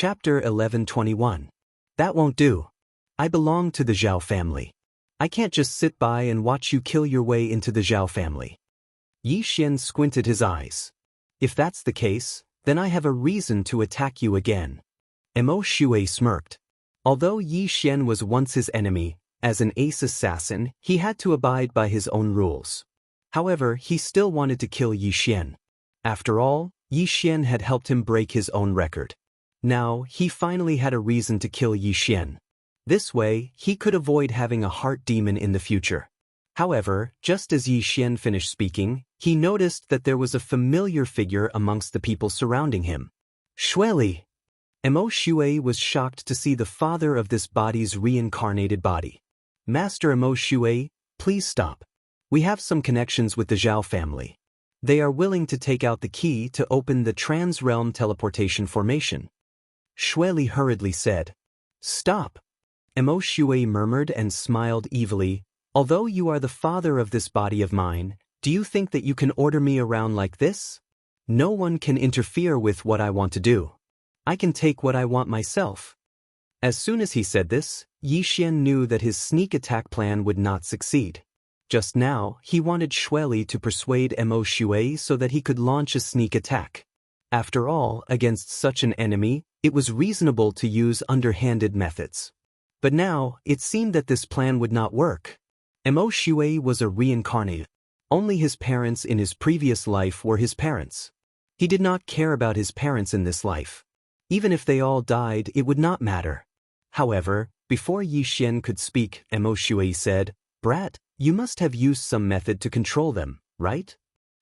Chapter 1121. That won't do. I belong to the Zhao family. I can't just sit by and watch you kill your way into the Zhao family. Yi Xian squinted his eyes. If that's the case, then I have a reason to attack you again. Mo Shui smirked. Although Yi Xian was once his enemy, as an ace assassin, he had to abide by his own rules. However, he still wanted to kill Yi Xian. After all, Yi Xian had helped him break his own record. Now, he finally had a reason to kill Yi Xian. This way, he could avoid having a heart demon in the future. However, just as Yi Xian finished speaking, he noticed that there was a familiar figure amongst the people surrounding him. Shueli! Mo Shui was shocked to see the father of this body's reincarnated body. Master Mo Shui, please stop. We have some connections with the Zhao family. They are willing to take out the key to open the trans-realm teleportation formation. Shueli hurriedly said. Stop. Mo Shui murmured and smiled evilly. Although you are the father of this body of mine, do you think that you can order me around like this? No one can interfere with what I want to do. I can take what I want myself. As soon as he said this, Yi Xian knew that his sneak attack plan would not succeed. Just now, he wanted Shueli to persuade Mo Shui so that he could launch a sneak attack. After all, against such an enemy, it was reasonable to use underhanded methods. But now, it seemed that this plan would not work. Mo Shui was a reincarnate. Only his parents in his previous life were his parents. He did not care about his parents in this life. Even if they all died, it would not matter. However, before Yi Xian could speak, Mo Shui said, Brat, you must have used some method to control them, right?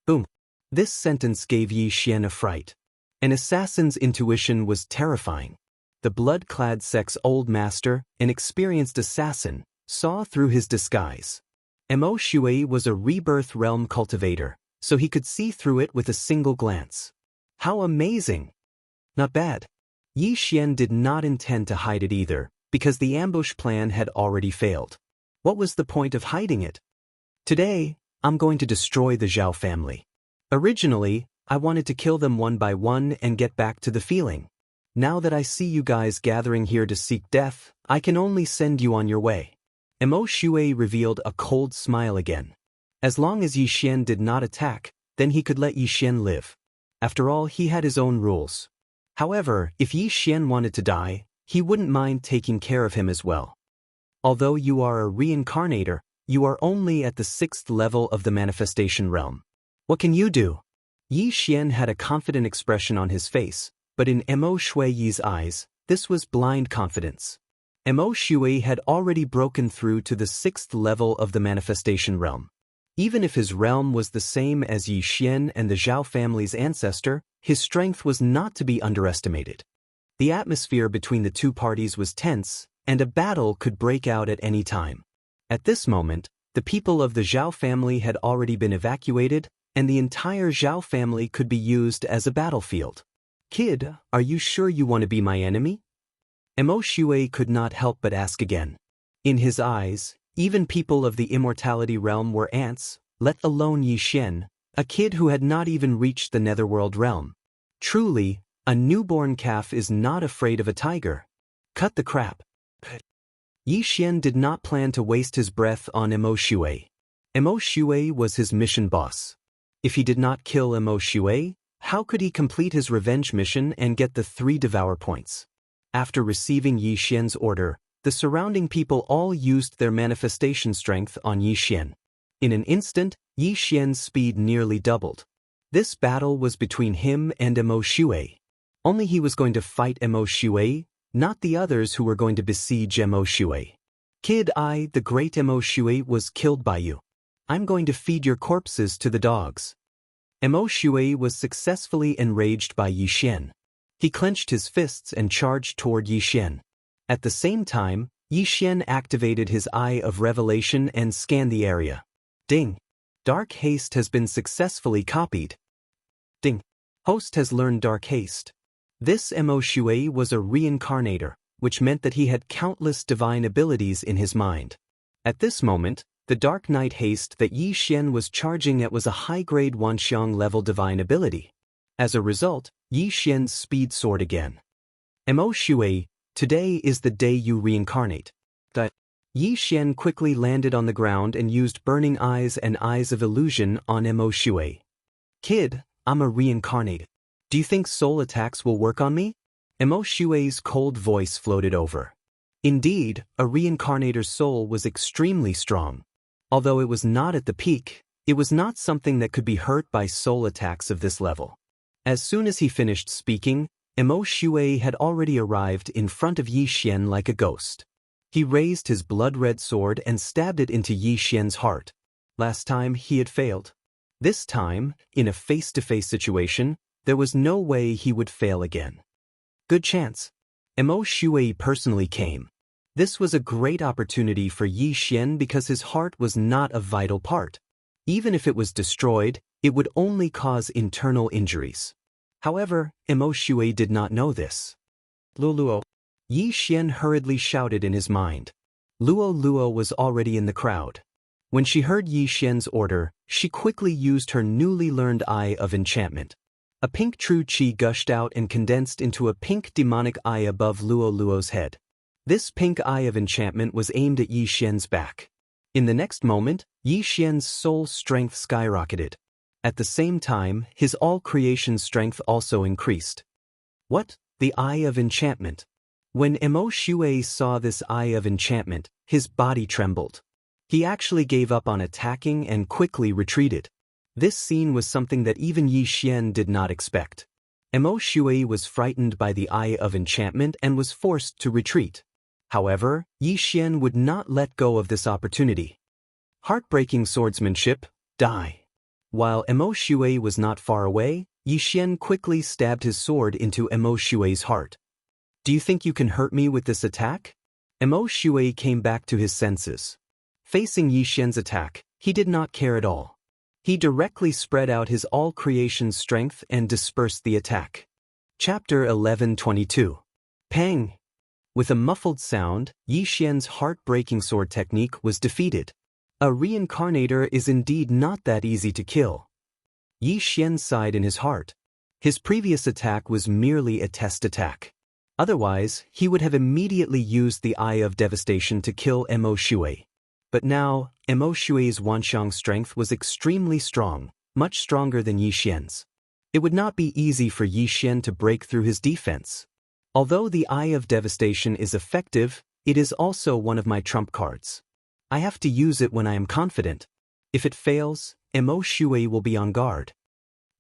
Boom. This sentence gave Yi Xian a fright. An assassin's intuition was terrifying. The blood-clad sect's old master, an experienced assassin, saw through his disguise. Mo Shui was a rebirth realm cultivator, so he could see through it with a single glance. How amazing! Not bad. Yi Xian did not intend to hide it either, because the ambush plan had already failed. What was the point of hiding it? Today, I'm going to destroy the Zhao family. Originally, I wanted to kill them one by one and get back to the feeling. Now that I see you guys gathering here to seek death, I can only send you on your way. Mo Shui revealed a cold smile again. As long as Yi Xian did not attack, then he could let Yi Xian live. After all, he had his own rules. However, if Yi Xian wanted to die, he wouldn't mind taking care of him as well. Although you are a reincarnator, you are only at the 6th level of the manifestation realm. What can you do? Yi Xian had a confident expression on his face, but in Mo Shui's eyes, this was blind confidence. Mo Shui had already broken through to the 6th level of the manifestation realm. Even if his realm was the same as Yi Xian and the Zhao family's ancestor, his strength was not to be underestimated. The atmosphere between the two parties was tense, and a battle could break out at any time. At this moment, the people of the Zhao family had already been evacuated, and the entire Zhao family could be used as a battlefield. Kid, are you sure you want to be my enemy? Mo Shui could not help but ask again. In his eyes, even people of the immortality realm were ants, let alone Yi Xian, a kid who had not even reached the netherworld realm. Truly, a newborn calf is not afraid of a tiger. Cut the crap. Yi Xian did not plan to waste his breath on Mo Shui. Mo Shui was his mission boss. If he did not kill Mo Shui, how could he complete his revenge mission and get the 3 devour points? After receiving Yi Xian's order, the surrounding people all used their manifestation strength on Yi Xian. In an instant, Yi Xian's speed nearly doubled. This battle was between him and Mo Shui. Only he was going to fight Mo Shui, not the others who were going to besiege Mo Shui. Kid, the great Mo Shui, was killed by you. I'm going to feed your corpses to the dogs. Mo Shui was successfully enraged by Yi Xian. He clenched his fists and charged toward Yi Xian. At the same time, Yi Xian activated his Eye of Revelation and scanned the area. Ding! Dark Haste has been successfully copied. Ding! Host has learned Dark Haste. This Mo Shui was a reincarnator, which meant that he had countless divine abilities in his mind. At this moment, the Dark Knight Haste that Yi Xian was charging at was a high-grade Wanxiang level divine ability. As a result, Yi Xian's speed soared again. Mo Shui, today is the day you reincarnate. Yi Xian quickly landed on the ground and used burning eyes and eyes of illusion on Mo Shui. Kid, I'm a reincarnate. Do you think soul attacks will work on me? Mo Shui's cold voice floated over. Indeed, a reincarnator's soul was extremely strong. Although it was not at the peak, it was not something that could be hurt by soul attacks of this level. As soon as he finished speaking, Mo Shui had already arrived in front of Yi Xian like a ghost. He raised his blood-red sword and stabbed it into Yi Xian's heart. Last time he had failed. This time, in a face-to-face situation, there was no way he would fail again. Good chance. Mo Shui personally came. This was a great opportunity for Yi Xian because his heart was not a vital part. Even if it was destroyed, it would only cause internal injuries. However, Mo Shui did not know this. Luo. Yi Xian hurriedly shouted in his mind. Luo was already in the crowd. When she heard Yi Xian's order, she quickly used her newly learned Eye of Enchantment. A pink true qi gushed out and condensed into a pink demonic eye above Luo's head. This pink Eye of Enchantment was aimed at Yi Xian's back. In the next moment, Yi Xian's soul strength skyrocketed. At the same time, his all-creation strength also increased. What? The Eye of Enchantment. When Mo Shui saw this Eye of Enchantment, his body trembled. He actually gave up on attacking and quickly retreated. This scene was something that even Yi Xian did not expect. Mo Shui was frightened by the Eye of Enchantment and was forced to retreat. However, Yi Xian would not let go of this opportunity. Heartbreaking swordsmanship, die. While Mo Shui was not far away, Yi Xian quickly stabbed his sword into Mo Shui's heart. Do you think you can hurt me with this attack? Mo Shui came back to his senses. Facing Yi Xian's attack, he did not care at all. He directly spread out his all-creation strength and dispersed the attack. Chapter 11:22. Pang! With a muffled sound, Yi Xian's heart-breaking sword technique was defeated. A reincarnator is indeed not that easy to kill. Yi Xian sighed in his heart. His previous attack was merely a test attack. Otherwise, he would have immediately used the Eye of Devastation to kill Mo Shui. But now, Mo Shui's Wanxiang strength was extremely strong, much stronger than Yi Xian's. It would not be easy for Yi Xian to break through his defense. Although the Eye of Devastation is effective, it is also one of my trump cards. I have to use it when I am confident. If it fails, Mo Shui will be on guard.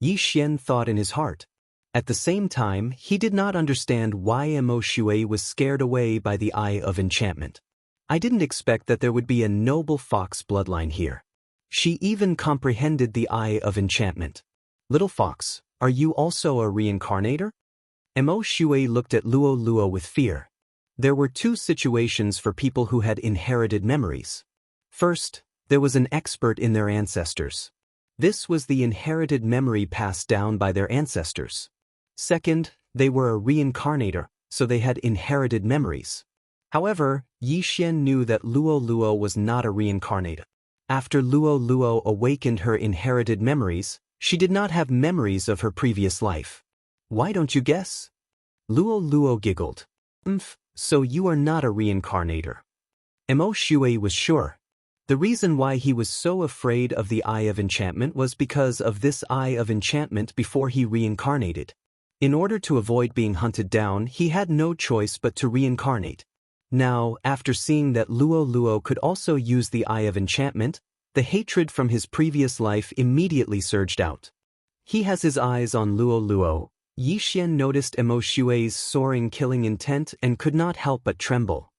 Yi Xian thought in his heart. At the same time, he did not understand why Mo Shui was scared away by the Eye of Enchantment. I didn't expect that there would be a noble fox bloodline here. She even comprehended the Eye of Enchantment. Little fox, are you also a reincarnator? Mo Shui looked at Luo with fear. There were two situations for people who had inherited memories. First, there was an expert in their ancestors. This was the inherited memory passed down by their ancestors. Second, they were a reincarnator, so they had inherited memories. However, Yi Xian knew that Luo was not a reincarnator. After Luo awakened her inherited memories, she did not have memories of her previous life. Why don't you guess? Luo giggled. So you are not a reincarnator. Mo Shui was sure. The reason why he was so afraid of the Eye of Enchantment was because of this Eye of Enchantment before he reincarnated. In order to avoid being hunted down, he had no choice but to reincarnate. Now, after seeing that Luo could also use the Eye of Enchantment, the hatred from his previous life immediately surged out. He has his eyes on Luo. Yi Xian noticed Mo Shui's soaring killing intent and could not help but tremble.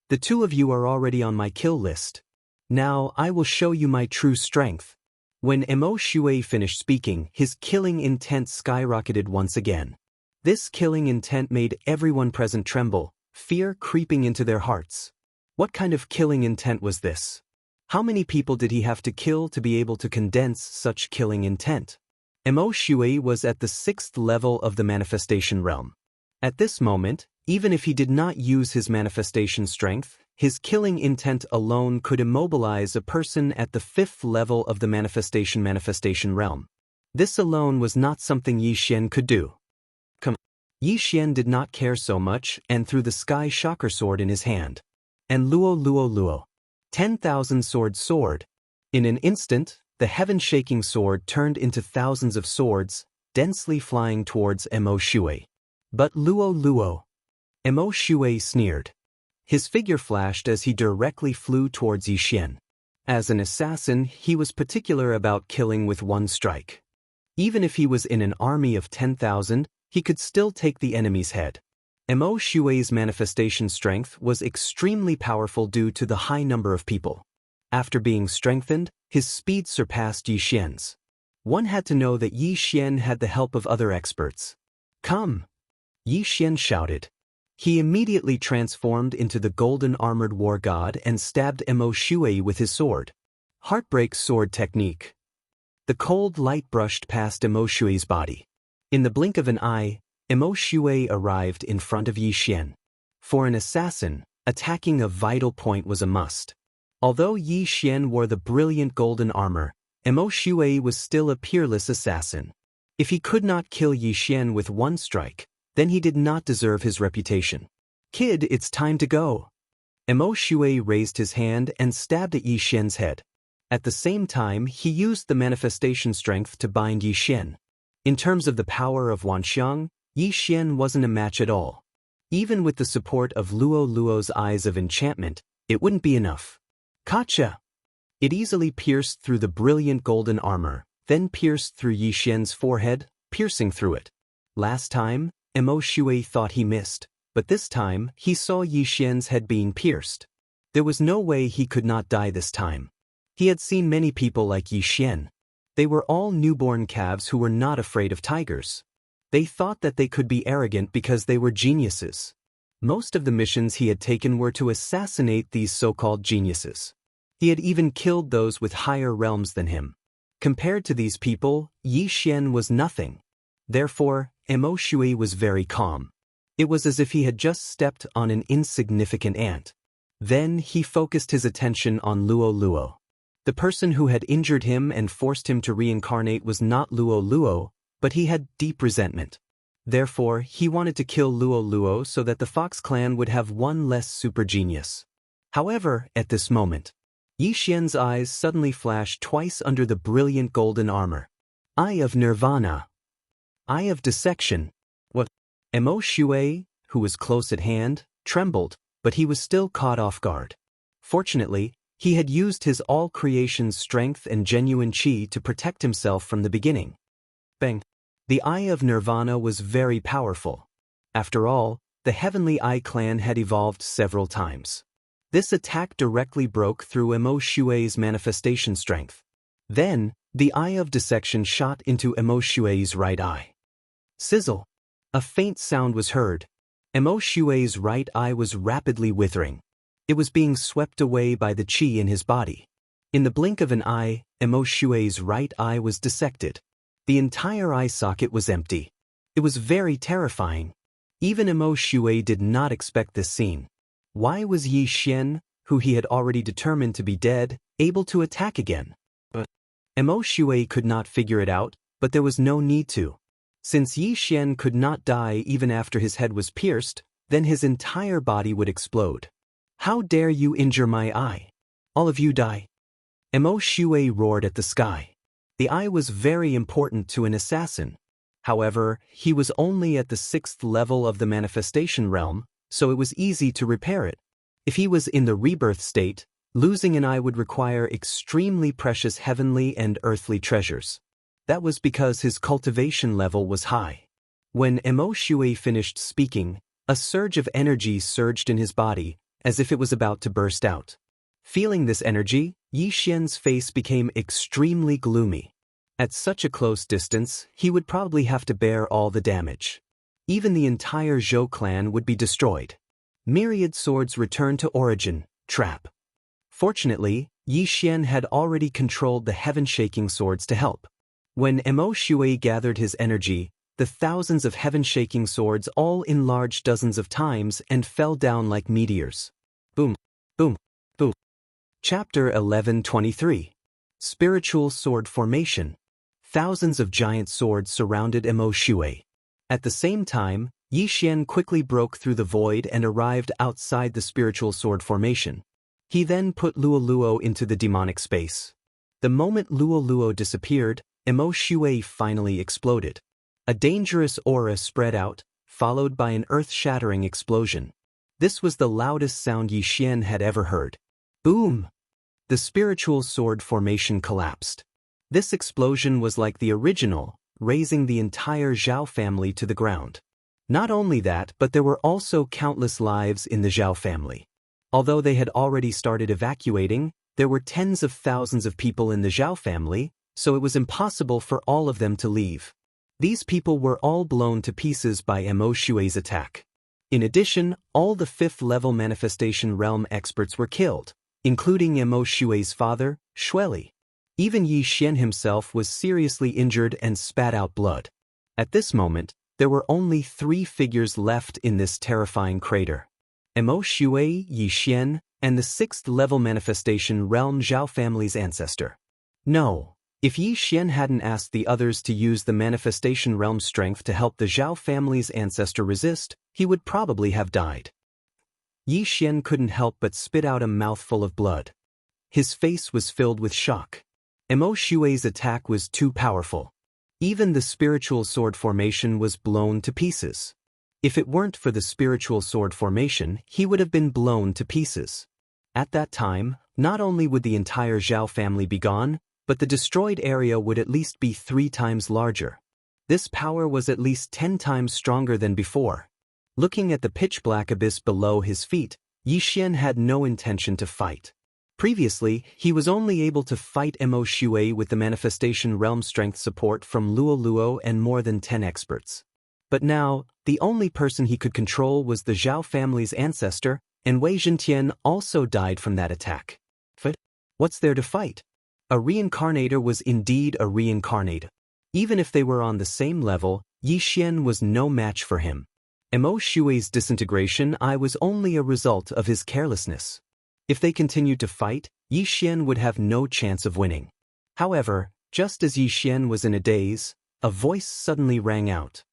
The two of you are already on my kill list. Now I will show you my true strength. When Mo Shui finished speaking, his killing intent skyrocketed once again. This killing intent made everyone present tremble, fear creeping into their hearts. What kind of killing intent was this? How many people did he have to kill to be able to condense such killing intent? Mo Shui was at the 6th level of the manifestation realm. At this moment, even if he did not use his manifestation strength, his killing intent alone could immobilize a person at the 5th level of the manifestation realm. This alone was not something Yi Xian could do. Yi Xian did not care so much and threw the sky shocker sword in his hand. And luo. 10,000 sword. In an instant, the heaven-shaking sword turned into thousands of swords, densely flying towards Mo Shui. But luo. Mo Shui sneered. His figure flashed as he directly flew towards Yi Xian. As an assassin, he was particular about killing with one strike. Even if he was in an army of 10,000, he could still take the enemy's head. Mo Shui's manifestation strength was extremely powerful due to the high number of people. After being strengthened, his speed surpassed Yi Xian's. One had to know that Yi Xian had the help of other experts. Come! Yi Xian shouted. He immediately transformed into the golden armored war god and stabbed Mo Shui with his sword. Heartbreak sword technique. The cold light brushed past Mo Shui's body. In the blink of an eye, Mo Shui arrived in front of Yi Xian. For an assassin, attacking a vital point was a must. Although Yi Xian wore the brilliant golden armor, Mo Shui was still a peerless assassin. If he could not kill Yi Xian with one strike, then he did not deserve his reputation. Kid, it's time to go. Mo Shui raised his hand and stabbed at Yi Xian's head. At the same time, he used the manifestation strength to bind Yi Xian. In terms of the power of Wanxiang, Yi Xian wasn't a match at all. Even with the support of Luo's eyes of enchantment, it wouldn't be enough. Gotcha! It easily pierced through the brilliant golden armor, then pierced through Yi Xian's forehead, piercing through it. Last time, Mo Shui thought he missed, but this time he saw Yi Xian's head being pierced. There was no way he could not die this time. He had seen many people like Yi Xian. They were all newborn calves who were not afraid of tigers. They thought that they could be arrogant because they were geniuses. Most of the missions he had taken were to assassinate these so-called geniuses. He had even killed those with higher realms than him. Compared to these people, Yi Xian was nothing. Therefore, Mo Shui was very calm. It was as if he had just stepped on an insignificant ant. Then he focused his attention on Luo. The person who had injured him and forced him to reincarnate was not Luo, but he had deep resentment. Therefore, he wanted to kill Luo so that the Fox clan would have one less super genius. However, at this moment, Yi Xian's eyes suddenly flashed twice under the brilliant golden armor. Eye of Nirvana. Eye of Dissection. What? Mo Shui, who was close at hand, trembled, but he was still caught off guard. Fortunately, he had used his all-creation's strength and genuine qi to protect himself from the beginning. Bang! The Eye of Nirvana was very powerful. After all, the Heavenly Eye clan had evolved several times. This attack directly broke through Mo Shui's manifestation strength. Then, the Eye of Dissection shot into Mo Shui's right eye. Sizzle! A faint sound was heard. Mo Shui's right eye was rapidly withering. It was being swept away by the qi in his body. In the blink of an eye, Mo Shui's right eye was dissected. The entire eye socket was empty. It was very terrifying. Even Mo Shui did not expect this scene. Why was Yi Xian, who he had already determined to be dead, able to attack again? Mo Shui could not figure it out, but there was no need to. Since Yi Xian could not die even after his head was pierced, then his entire body would explode. How dare you injure my eye? All of you die. Mo Shui roared at the sky. The eye was very important to an assassin. However, he was only at the 6th level of the manifestation realm, so it was easy to repair it. If he was in the rebirth state, losing an eye would require extremely precious heavenly and earthly treasures. That was because his cultivation level was high. When Mo Shui finished speaking, a surge of energy surged in his body, as if it was about to burst out. Feeling this energy, Yi Xian's face became extremely gloomy. At such a close distance, he would probably have to bear all the damage. Even the entire Zhou clan would be destroyed. Myriad swords returned to origin, trap. Fortunately, Yi Xian had already controlled the heaven-shaking swords to help. When Mo Shui gathered his energy, the thousands of heaven-shaking swords all enlarged dozens of times and fell down like meteors. Boom, boom, boom. Chapter 1123. Spiritual Sword Formation. Thousands of giant swords surrounded Mo Shui. At the same time, Yi Xian quickly broke through the void and arrived outside the spiritual sword formation. He then put Luo Luo into the demonic space. The moment Luo Luo disappeared, Emo Shui finally exploded. A dangerous aura spread out, followed by an earth-shattering explosion. This was the loudest sound Yi Xian had ever heard. Boom! The spiritual sword formation collapsed. This explosion was like the original, razing the entire Zhao family to the ground. Not only that, but there were also countless lives in the Zhao family. Although they had already started evacuating, there were tens of thousands of people in the Zhao family, so it was impossible for all of them to leave. These people were all blown to pieces by Emo Shui's attack. In addition, all the 5th-level manifestation realm experts were killed, including Emo Shui's father, Shueli. Even Yi Xian himself was seriously injured and spat out blood. At this moment, there were only 3 figures left in this terrifying crater. Emo Shui, Yi Xian, and the 6th-level manifestation realm Zhao family's ancestor. No. If Yi Xian hadn't asked the others to use the manifestation realm strength to help the Zhao family's ancestor resist, he would probably have died. Yi Xian couldn't help but spit out a mouthful of blood. His face was filled with shock. Emo Shui's attack was too powerful. Even the spiritual sword formation was blown to pieces. If it weren't for the spiritual sword formation, he would have been blown to pieces. At that time, not only would the entire Zhao family be gone, but the destroyed area would at least be 3 times larger. This power was at least 10 times stronger than before. Looking at the pitch-black abyss below his feet, Yi Xian had no intention to fight. Previously, he was only able to fight Emo Shui with the manifestation realm strength support from Luo Luo and more than 10 experts. But now, the only person he could control was the Zhao family's ancestor, and Wei Zhentian also died from that attack. But what's there to fight? A reincarnator was indeed a reincarnator. Even if they were on the same level, Yi Xian was no match for him. Emo Shui's disintegration was only a result of his carelessness. If they continued to fight, Yi Xian would have no chance of winning. However, just as Yi Xian was in a daze, a voice suddenly rang out.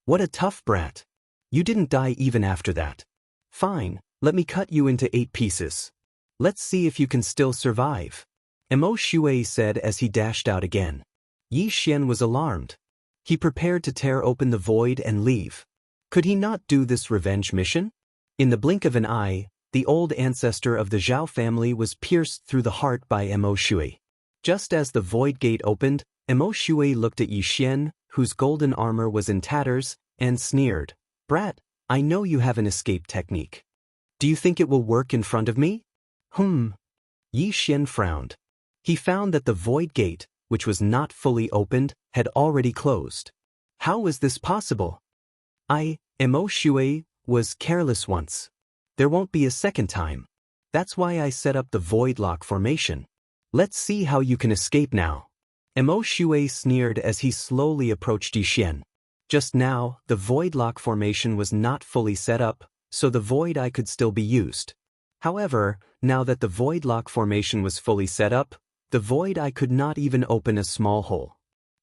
What a tough brat. You didn't die even after that. Fine, let me cut you into 8 pieces. Let's see if you can still survive. Emo Shui said as he dashed out again. Yi Xian was alarmed. He prepared to tear open the void and leave. Could he not do this revenge mission? In the blink of an eye, the old ancestor of the Zhao family was pierced through the heart by Emo Shui. Just as the void gate opened, Emo Shui looked at Yi Xian, whose golden armor was in tatters, and sneered. Brat, I know you have an escape technique. Do you think it will work in front of me? Yi Xian frowned. He found that the void gate, which was not fully opened, had already closed. How was this possible? Emo Shui, was careless once. There won't be a second time. That's why I set up the void lock formation. Let's see how you can escape now. Emo Shui sneered as he slowly approached Yi Xian. Just now, the void lock formation was not fully set up, so the void eye could still be used. However, now that the void lock formation was fully set up, the void eye could not even open a small hole.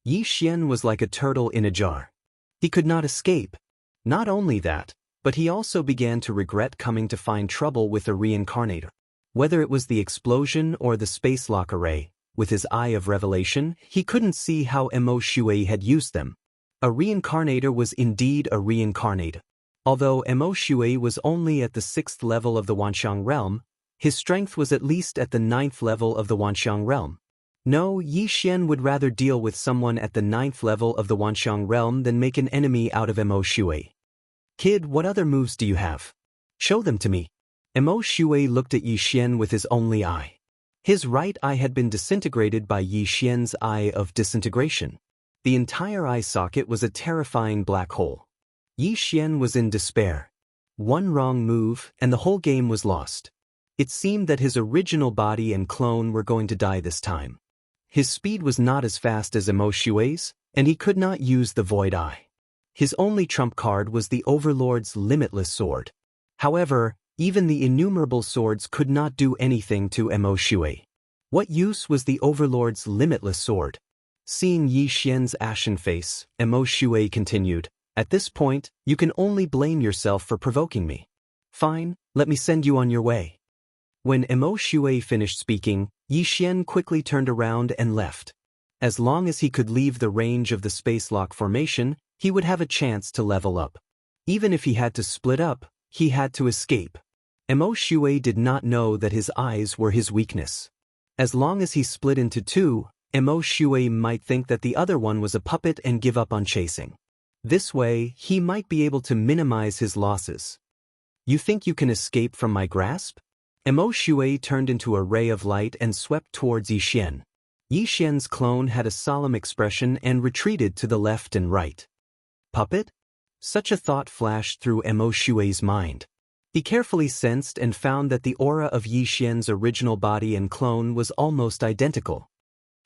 Yi Xian was like a turtle in a jar. He could not escape. Not only that, but he also began to regret coming to find trouble with a reincarnator. Whether it was the explosion or the space lock array, with his eye of revelation, he couldn't see how Emo Shui had used them. A reincarnator was indeed a reincarnator. Although Emo Shui was only at the 6th level of the Wanxiang realm, his strength was at least at the 9th level of the Wanxiang realm. No, Yi Xian would rather deal with someone at the 9th level of the Wanxiang realm than make an enemy out of Emo Shui. Kid, what other moves do you have? Show them to me. Emo Shui looked at Yi Xian with his only eye. His right eye had been disintegrated by Yi Xian's eye of disintegration. The entire eye socket was a terrifying black hole. Yi Xian was in despair. One wrong move, and the whole game was lost. It seemed that his original body and clone were going to die this time. His speed was not as fast as Emo Shui's, and he could not use the Void Eye. His only trump card was the Overlord's Limitless Sword. However, even the innumerable swords could not do anything to Emo Shui. What use was the Overlord's Limitless Sword? Seeing Yi Xian's ashen face, Emo Shui continued, At this point, you can only blame yourself for provoking me. Fine, let me send you on your way. When Emo Shui finished speaking, Yi Xian quickly turned around and left. As long as he could leave the range of the space lock formation, he would have a chance to level up. Even if he had to split up, he had to escape. Emo Shui did not know that his eyes were his weakness. As long as he split into two, Emo Shui might think that the other one was a puppet and give up on chasing. This way, he might be able to minimize his losses. You think you can escape from my grasp? Emo Shui turned into a ray of light and swept towards Yi Xian. Yi Xian's clone had a solemn expression and retreated to the left and right. Puppet? Such a thought flashed through Emo Shui's mind. He carefully sensed and found that the aura of Yi Xian's original body and clone was almost identical.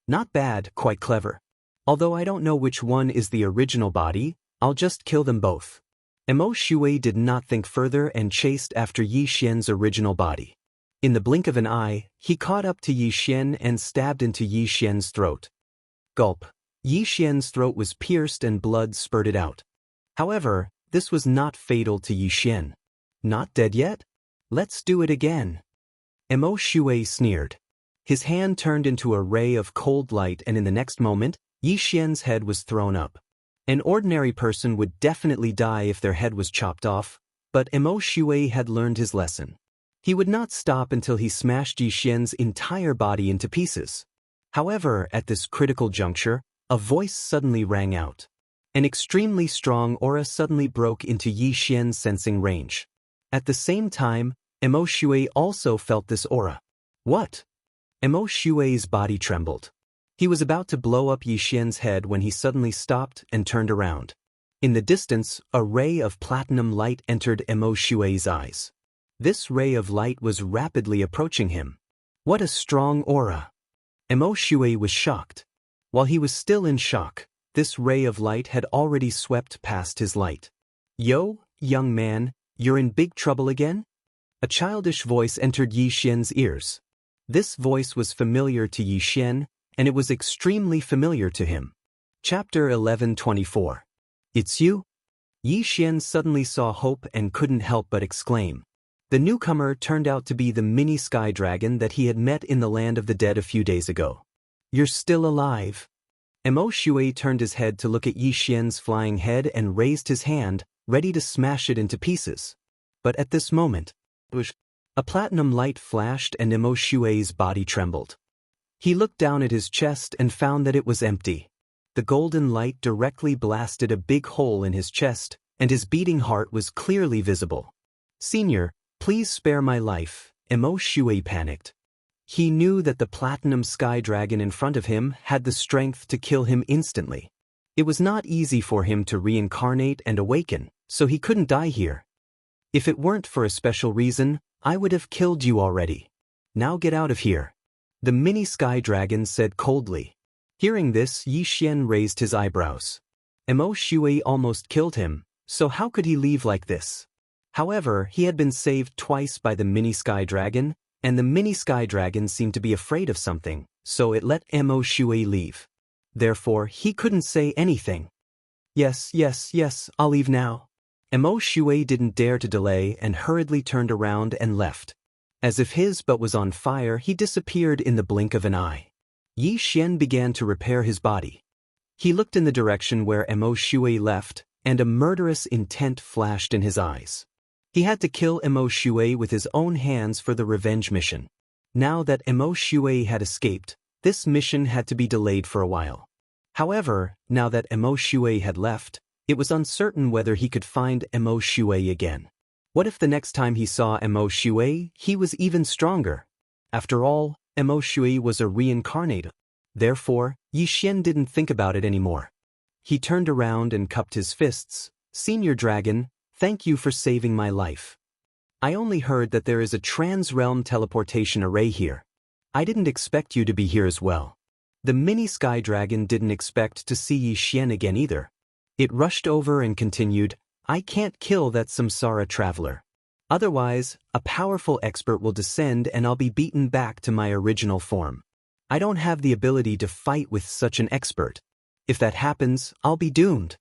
Not bad, quite clever. Although I don't know which one is the original body, I'll just kill them both. Emo Shui did not think further and chased after Yi Xian's original body. In the blink of an eye, he caught up to Yi Xian and stabbed into Yi Xian's throat. Gulp. Yi Xian's throat was pierced and blood spurted out. However, this was not fatal to Yi Xian. Not dead yet? Let's do it again. Emo Shui sneered. His hand turned into a ray of cold light and in the next moment, Yi Xian's head was thrown up. An ordinary person would definitely die if their head was chopped off, but Emo Shui had learned his lesson. He would not stop until he smashed Yi Xian's entire body into pieces. However, at this critical juncture, a voice suddenly rang out. An extremely strong aura suddenly broke into Yi Xian's sensing range. At the same time, Emo Shui also felt this aura. What? Emo Shui's body trembled. He was about to blow up Yi Xian's head when he suddenly stopped and turned around. In the distance, a ray of platinum light entered Emo Shui's eyes. This ray of light was rapidly approaching him. What a strong aura! Emo Shui was shocked. While he was still in shock, this ray of light had already swept past his light. Yo, young man, you're in big trouble again? A childish voice entered Yi Xian's ears. This voice was familiar to Yi Xian, and it was extremely familiar to him. Chapter 11:24. It's you? Yi Xian suddenly saw hope and couldn't help but exclaim. The newcomer turned out to be the mini sky dragon that he had met in the land of the dead a few days ago. You're still alive. Emo Shui turned his head to look at Yi Xian's flying head and raised his hand, ready to smash it into pieces. But at this moment, a platinum light flashed and Emo Shui's body trembled. He looked down at his chest and found that it was empty. The golden light directly blasted a big hole in his chest, and his beating heart was clearly visible. Senior, please spare my life, Emo Shui panicked. He knew that the platinum sky dragon in front of him had the strength to kill him instantly. It was not easy for him to reincarnate and awaken, so he couldn't die here. If it weren't for a special reason, I would have killed you already. Now get out of here. The mini sky dragon said coldly. Hearing this, Yi Xian raised his eyebrows. Emo Shui almost killed him, so how could he leave like this? However, he had been saved twice by the mini sky dragon, and the mini sky dragon seemed to be afraid of something, so it let Emo Shui leave. Therefore, he couldn't say anything. Yes, I'll leave now. Emo Shui didn't dare to delay and hurriedly turned around and left. As if his butt was on fire, he disappeared in the blink of an eye. Yi Xian began to repair his body. He looked in the direction where Emo Shui left, and a murderous intent flashed in his eyes. He had to kill Emo Shui with his own hands for the revenge mission. Now that Emo Shui had escaped, this mission had to be delayed for a while. However, now that Emo Shui had left, it was uncertain whether he could find Emo Shui again. What if the next time he saw Emo Shui, he was even stronger? After all, Emo Shui was a reincarnated. Therefore, Yi Xian didn't think about it anymore. He turned around and cupped his fists. Senior Dragon, thank you for saving my life. I only heard that there is a trans-realm teleportation array here. I didn't expect you to be here as well. The mini sky dragon didn't expect to see Yi Xian again either. It rushed over and continued, I can't kill that samsara traveler. Otherwise, a powerful expert will descend and I'll be beaten back to my original form. I don't have the ability to fight with such an expert. If that happens, I'll be doomed.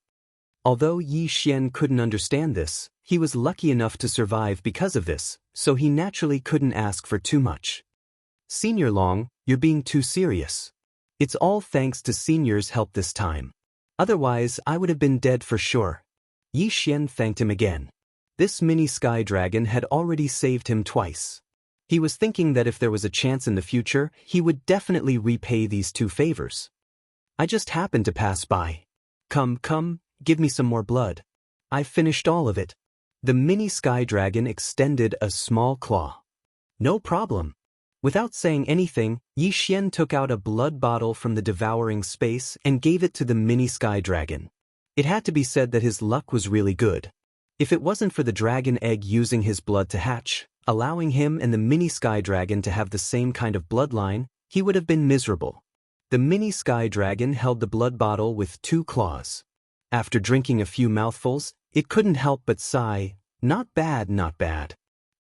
Although Yi Xian couldn't understand this, he was lucky enough to survive because of this, so he naturally couldn't ask for too much. Senior Long, you're being too serious. It's all thanks to Senior's help this time. Otherwise, I would have been dead for sure. Yi Xian thanked him again. This mini sky dragon had already saved him twice. He was thinking that if there was a chance in the future, he would definitely repay these two favors. I just happened to pass by. Come, give me some more blood. I've finished all of it. The mini sky dragon extended a small claw. No problem. Without saying anything, Yi Xian took out a blood bottle from the devouring space and gave it to the mini sky dragon. It had to be said that his luck was really good. If it wasn't for the dragon egg using his blood to hatch, allowing him and the mini sky dragon to have the same kind of bloodline, he would have been miserable. The mini sky dragon held the blood bottle with 2 claws. After drinking a few mouthfuls, it couldn't help but sigh, not bad.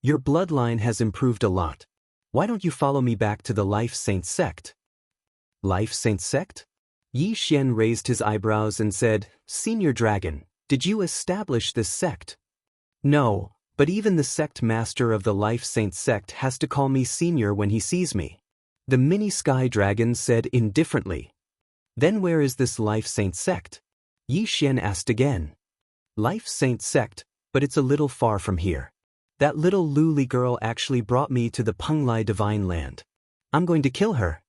Your bloodline has improved a lot. Why don't you follow me back to the Life Saint sect? Life Saint sect? Yi Xian raised his eyebrows and said, Senior Dragon, did you establish this sect? No, but even the sect master of the Life Saint sect has to call me senior when he sees me. The mini sky dragon said indifferently. Then where is this Life Saint sect? Yi Xian asked again. Life Saint sect, but it's a little far from here. That little Luli girl actually brought me to the Penglai divine land. I'm going to kill her.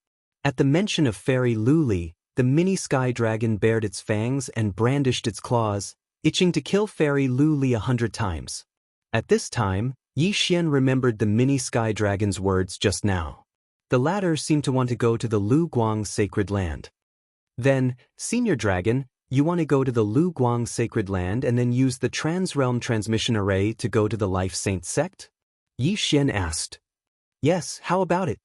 At the mention of fairy Luli, the mini sky dragon bared its fangs and brandished its claws, itching to kill fairy Luli 100 times. At this time, Yi Xian remembered the mini sky dragon's words just now. The latter seemed to want to go to the Lu Guang sacred land. Then, Senior Dragon, you want to go to the Lu Guang sacred land and then use the Trans-Realm Transmission Array to go to the Life Saint sect? Yi Xian asked. Yes, how about it?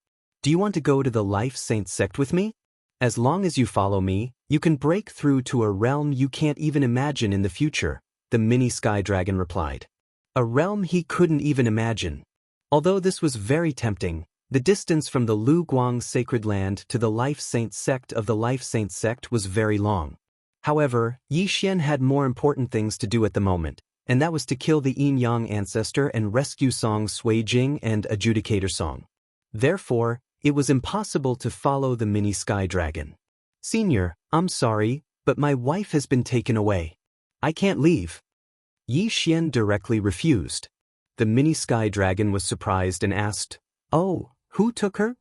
Do you want to go to the Life Saint sect with me? As long as you follow me, you can break through to a realm you can't even imagine in the future, the mini sky dragon replied. A realm he couldn't even imagine. Although this was very tempting, the distance from the Lu Guang sacred land to the Life Saint sect of the Life Saint sect was very long. However, Yi Xian had more important things to do at the moment, and that was to kill the Yin Yang ancestor and rescue Song Sui Jing and Adjudicator Song. Therefore, it was impossible to follow the mini sky dragon. Senior, I'm sorry, but my wife has been taken away. I can't leave. Yi Xian directly refused. The mini sky dragon was surprised and asked, Oh, who took her?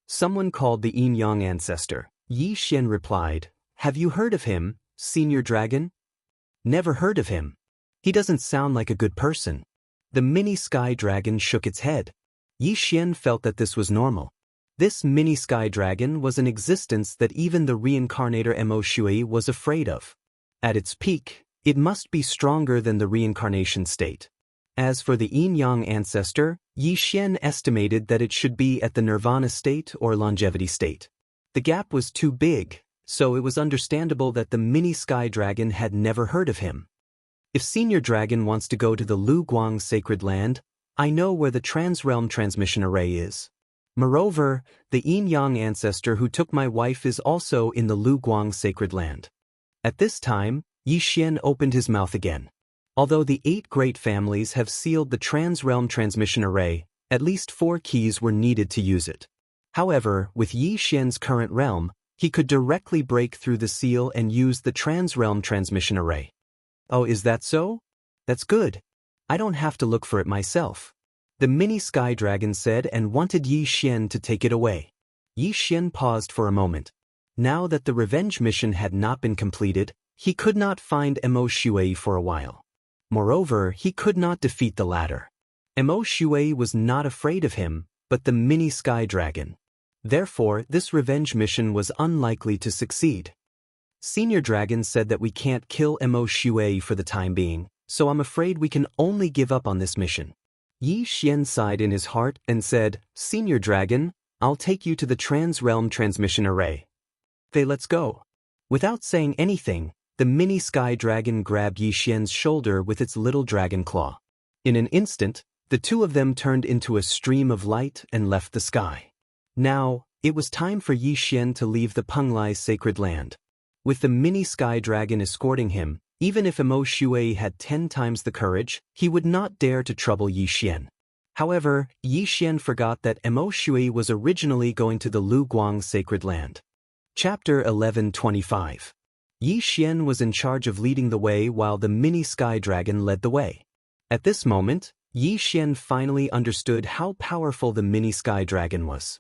Someone called the Yin Yang ancestor. Yi Xian replied, Have you heard of him, Senior Dragon? Never heard of him. He doesn't sound like a good person. The mini sky dragon shook its head. Yi Xian felt that this was normal. This mini sky dragon was an existence that even the reincarnator Mo Shui was afraid of. At its peak, it must be stronger than the reincarnation state. As for the Yin Yang ancestor, Yi Xian estimated that it should be at the nirvana state or longevity state. The gap was too big, so it was understandable that the mini sky dragon had never heard of him. If Senior Dragon wants to go to the Lu Guang sacred land, I know where the Trans-Realm Transmission Array is. Moreover, the Yin Yang ancestor who took my wife is also in the Lu Guang sacred land. At this time, Yi Xian opened his mouth again. Although the 8 great families have sealed the Trans-Realm Transmission Array, at least 4 keys were needed to use it. However, with Yi Xian's current realm, he could directly break through the seal and use the Trans-Realm Transmission Array. Oh, is that so? That's good. I don't have to look for it myself. The mini sky dragon said and wanted Yi Xian to take it away. Yi Xian paused for a moment. Now that the revenge mission had not been completed, he could not find Mo Shui for a while. Moreover, he could not defeat the latter. Mo Shui was not afraid of him, but the mini sky dragon. Therefore, this revenge mission was unlikely to succeed. Senior Dragon said that we can't kill Mo Shui for the time being, so I'm afraid we can only give up on this mission. Yi Xian sighed in his heart and said, Senior Dragon, I'll take you to the Trans-Realm Transmission Array. Let's go. Without saying anything, the mini sky dragon grabbed Yi Xian's shoulder with its little dragon claw. In an instant, the two of them turned into a stream of light and left the sky. Now, it was time for Yi Xian to leave the Penglai sacred land. With the mini sky dragon escorting him, Even if Imo Shui had 10 times the courage, he would not dare to trouble Yi Xian. However, Yi Xian forgot that Imo Shui was originally going to the Lu Guang sacred land. Chapter 1125. Yi Xian was in charge of leading the way while the mini sky dragon led the way. At this moment, Yi Xian finally understood how powerful the mini sky dragon was.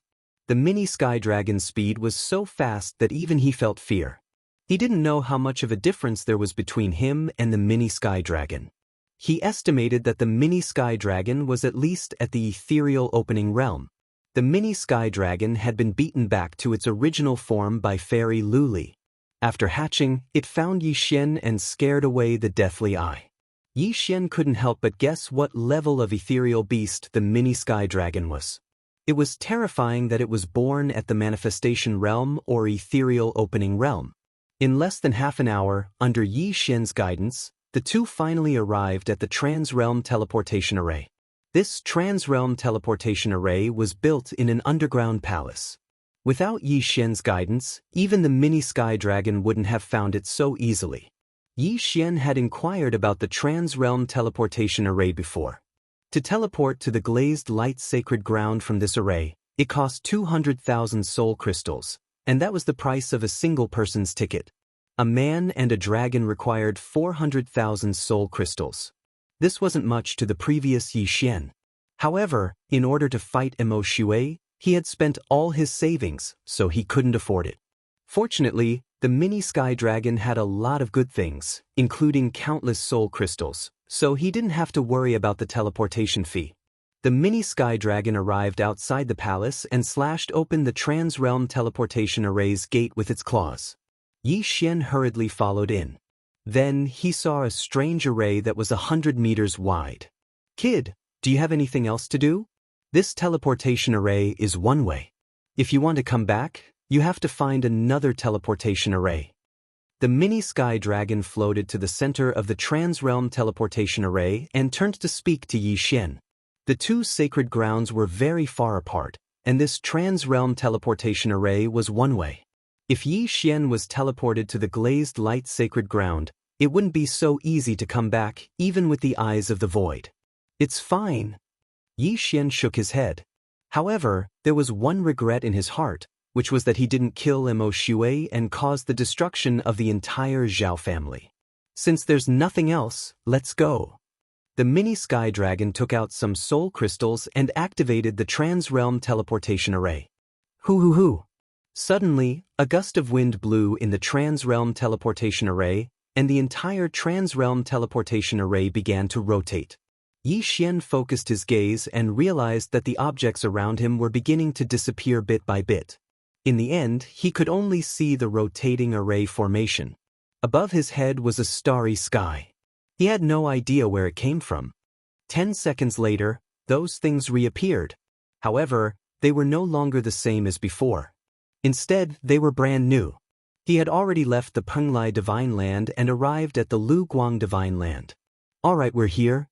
The mini sky dragon's speed was so fast that even he felt fear. He didn't know how much of a difference there was between him and the mini sky dragon. He estimated that the mini sky dragon was at least at the ethereal opening realm. The mini sky dragon had been beaten back to its original form by fairy Luli. After hatching, it found Yi Xian and scared away the deathly eye. Yi Xian couldn't help but guess what level of ethereal beast the mini sky dragon was. It was terrifying that it was born at the manifestation realm or ethereal opening realm. In less than half an hour, under Yi Xian's guidance, the two finally arrived at the Trans-Realm Teleportation Array. This Trans-Realm Teleportation Array was built in an underground palace. Without Yi Xian's guidance, even the mini sky dragon wouldn't have found it so easily. Yi Xian had inquired about the Trans-Realm Teleportation Array before. To teleport to the glazed light sacred ground from this array, it cost 200,000 soul crystals, and that was the price of a single person's ticket. A man and a dragon required 400,000 soul crystals. This wasn't much to the previous Yi Xian. However, in order to fight Imo Shui, he had spent all his savings, so he couldn't afford it. Fortunately, the mini sky dragon had a lot of good things, including countless soul crystals, so he didn't have to worry about the teleportation fee. The mini sky dragon arrived outside the palace and slashed open the Trans-Realm Teleportation Array's gate with its claws. Yi Xian hurriedly followed in. Then he saw a strange array that was 100 meters wide. "Kid, do you have anything else to do? This teleportation array is one way. If you want to come back, you have to find another teleportation array." The mini sky dragon floated to the center of the Trans-Realm Teleportation Array and turned to speak to Yi Xian. The two sacred grounds were very far apart, and this Trans-Realm Teleportation Array was one way. If Yi Xian was teleported to the glazed light sacred ground, it wouldn't be so easy to come back, even with the eyes of the void. "It's fine." Yi Xian shook his head. However, there was one regret in his heart, which was that he didn't kill Imo Shui and cause the destruction of the entire Zhao family. "Since there's nothing else, let's go." The mini sky dragon took out some soul crystals and activated the Trans-Realm Teleportation Array. Hoo. Suddenly, a gust of wind blew in the Trans-Realm Teleportation Array, and the entire Trans-Realm Teleportation Array began to rotate. Yi Xian focused his gaze and realized that the objects around him were beginning to disappear bit by bit. In the end, he could only see the rotating array formation. Above his head was a starry sky. He had no idea where it came from. 10 seconds later, those things reappeared. However, they were no longer the same as before. Instead, they were brand new. He had already left the Penglai Divine Land and arrived at the Lu Guang Divine Land. "All right, we're here."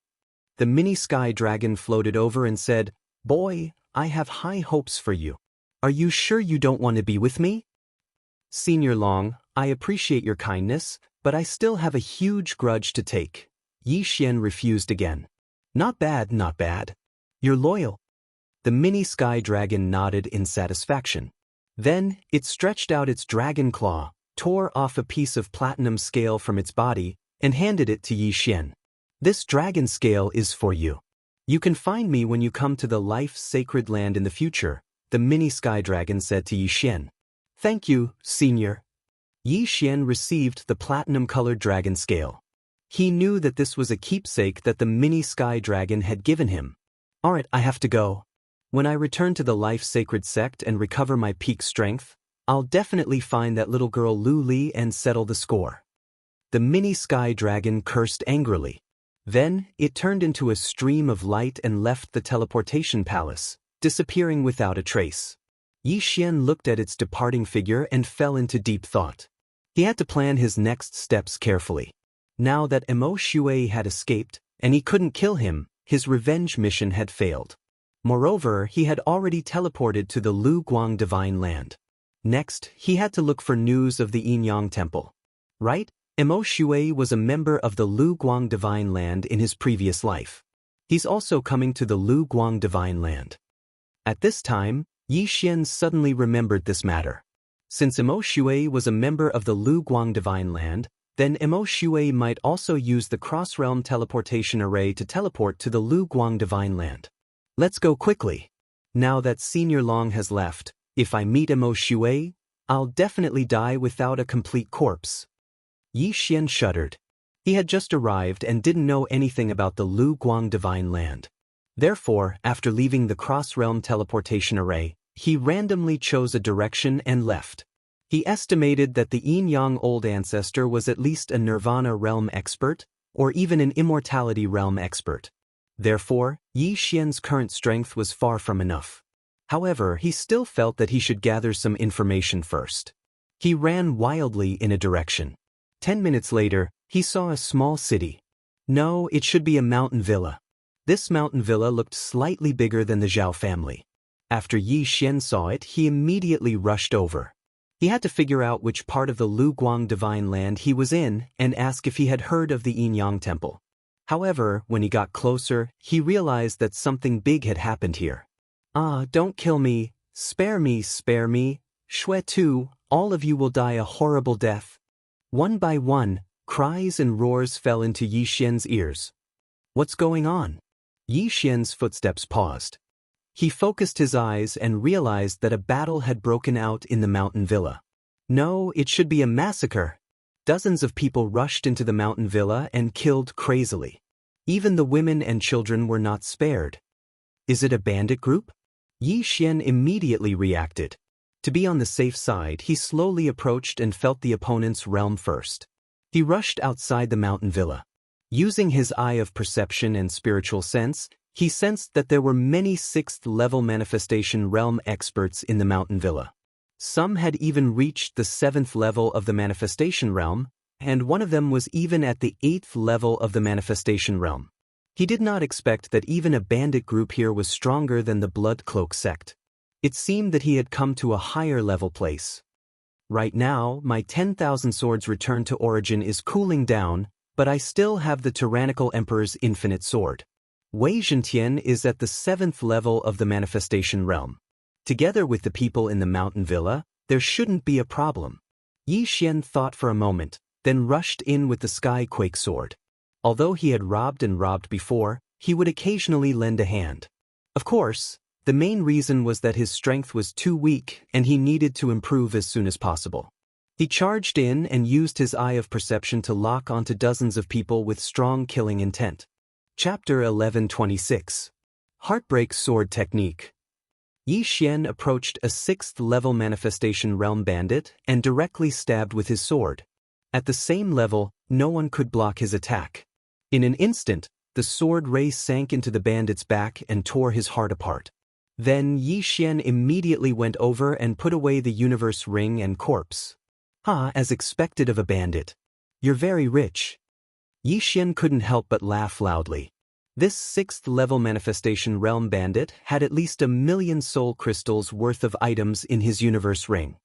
The mini sky dragon floated over and said, "Boy, I have high hopes for you. Are you sure you don't want to be with me?" "Senior Long, I appreciate your kindness, but I still have a huge grudge to take." Yi Xian refused again. Not bad. You're loyal." The mini sky dragon nodded in satisfaction. Then, it stretched out its dragon claw, tore off a piece of platinum scale from its body, and handed it to Yi Xian. "This dragon scale is for you. You can find me when you come to the life sacred land in the future," the mini sky dragon said to Yi Xian. "Thank you, senior." Yi Xian received the platinum-colored dragon scale. He knew that this was a keepsake that the mini sky dragon had given him. "All right, I have to go. When I return to the life sacred sect and recover my peak strength, I'll definitely find that little girl Lu Li and settle the score." The mini sky dragon cursed angrily. Then, it turned into a stream of light and left the teleportation palace, disappearing without a trace. Yi Xian looked at its departing figure and fell into deep thought. He had to plan his next steps carefully. Now that Imo Shui had escaped, and he couldn't kill him, his revenge mission had failed. Moreover, he had already teleported to the Lu Guang Divine Land. Next, he had to look for news of the Yin Yang Temple. Right? Shui was a member of the Lu Guang Divine Land in his previous life. He's also coming to the Lu Guang Divine Land. At this time, Yi Xian suddenly remembered this matter. Since Shui was a member of the Lu Guang Divine Land, then Shui might also use the cross-realm teleportation array to teleport to the Lu Guang Divine Land. Let's go quickly. Now that Senior Long has left, if I meet Shui, I'll definitely die without a complete corpse. Yi Xian shuddered. He had just arrived and didn't know anything about the Lu Guang Divine Land. Therefore, after leaving the cross-realm teleportation array, he randomly chose a direction and left. He estimated that the Yin-Yang Old Ancestor was at least a Nirvana realm expert, or even an Immortality realm expert. Therefore, Yi Xian's current strength was far from enough. However, he still felt that he should gather some information first. He ran wildly in a direction. 10 minutes later, he saw a small city. No, it should be a mountain villa. This mountain villa looked slightly bigger than the Zhao family. After Yi Xian saw it, he immediately rushed over. He had to figure out which part of the Lu Guang Divine Land he was in and ask if he had heard of the Yin-Yang Temple. However, when he got closer, he realized that something big had happened here. Ah, don't kill me, spare me, spare me, Shui too, all of you will die a horrible death. One by one, cries and roars fell into Yi Xian's ears. What's going on? Yi Xian's footsteps paused. He focused his eyes and realized that a battle had broken out in the mountain villa. No, it should be a massacre. Dozens of people rushed into the mountain villa and killed crazily. Even the women and children were not spared. Is it a bandit group? Yi Xian immediately reacted. To be on the safe side, he slowly approached and felt the opponent's realm first. He rushed outside the mountain villa. Using his eye of perception and spiritual sense, he sensed that there were many 6th-level manifestation realm experts in the mountain villa. Some had even reached the 7th level of the manifestation realm, and one of them was even at the 8th level of the manifestation realm. He did not expect that even a bandit group here was stronger than the Blood Cloak sect. It seemed that he had come to a higher level place. Right now, my 10,000 swords return to origin is cooling down, but I still have the tyrannical emperor's infinite sword. Wei Zhentian is at the 7th level of the manifestation realm. Together with the people in the mountain villa, there shouldn't be a problem. Yi Xian thought for a moment, then rushed in with the Skyquake sword. Although he had robbed and robbed before, he would occasionally lend a hand. Of course, the main reason was that his strength was too weak and he needed to improve as soon as possible. He charged in and used his eye of perception to lock onto dozens of people with strong killing intent. Chapter 1126. Heartbreak Sword Technique. Yi Xian approached a 6th-level manifestation realm bandit and directly stabbed with his sword. At the same level, no one could block his attack. In an instant, the sword ray sank into the bandit's back and tore his heart apart. Then Yi Xian immediately went over and put away the universe ring and corpse. As expected of a bandit. You're very rich. Yi Xian couldn't help but laugh loudly. This 6th-level manifestation realm bandit had at least 1,000,000 soul crystals worth of items in his universe ring.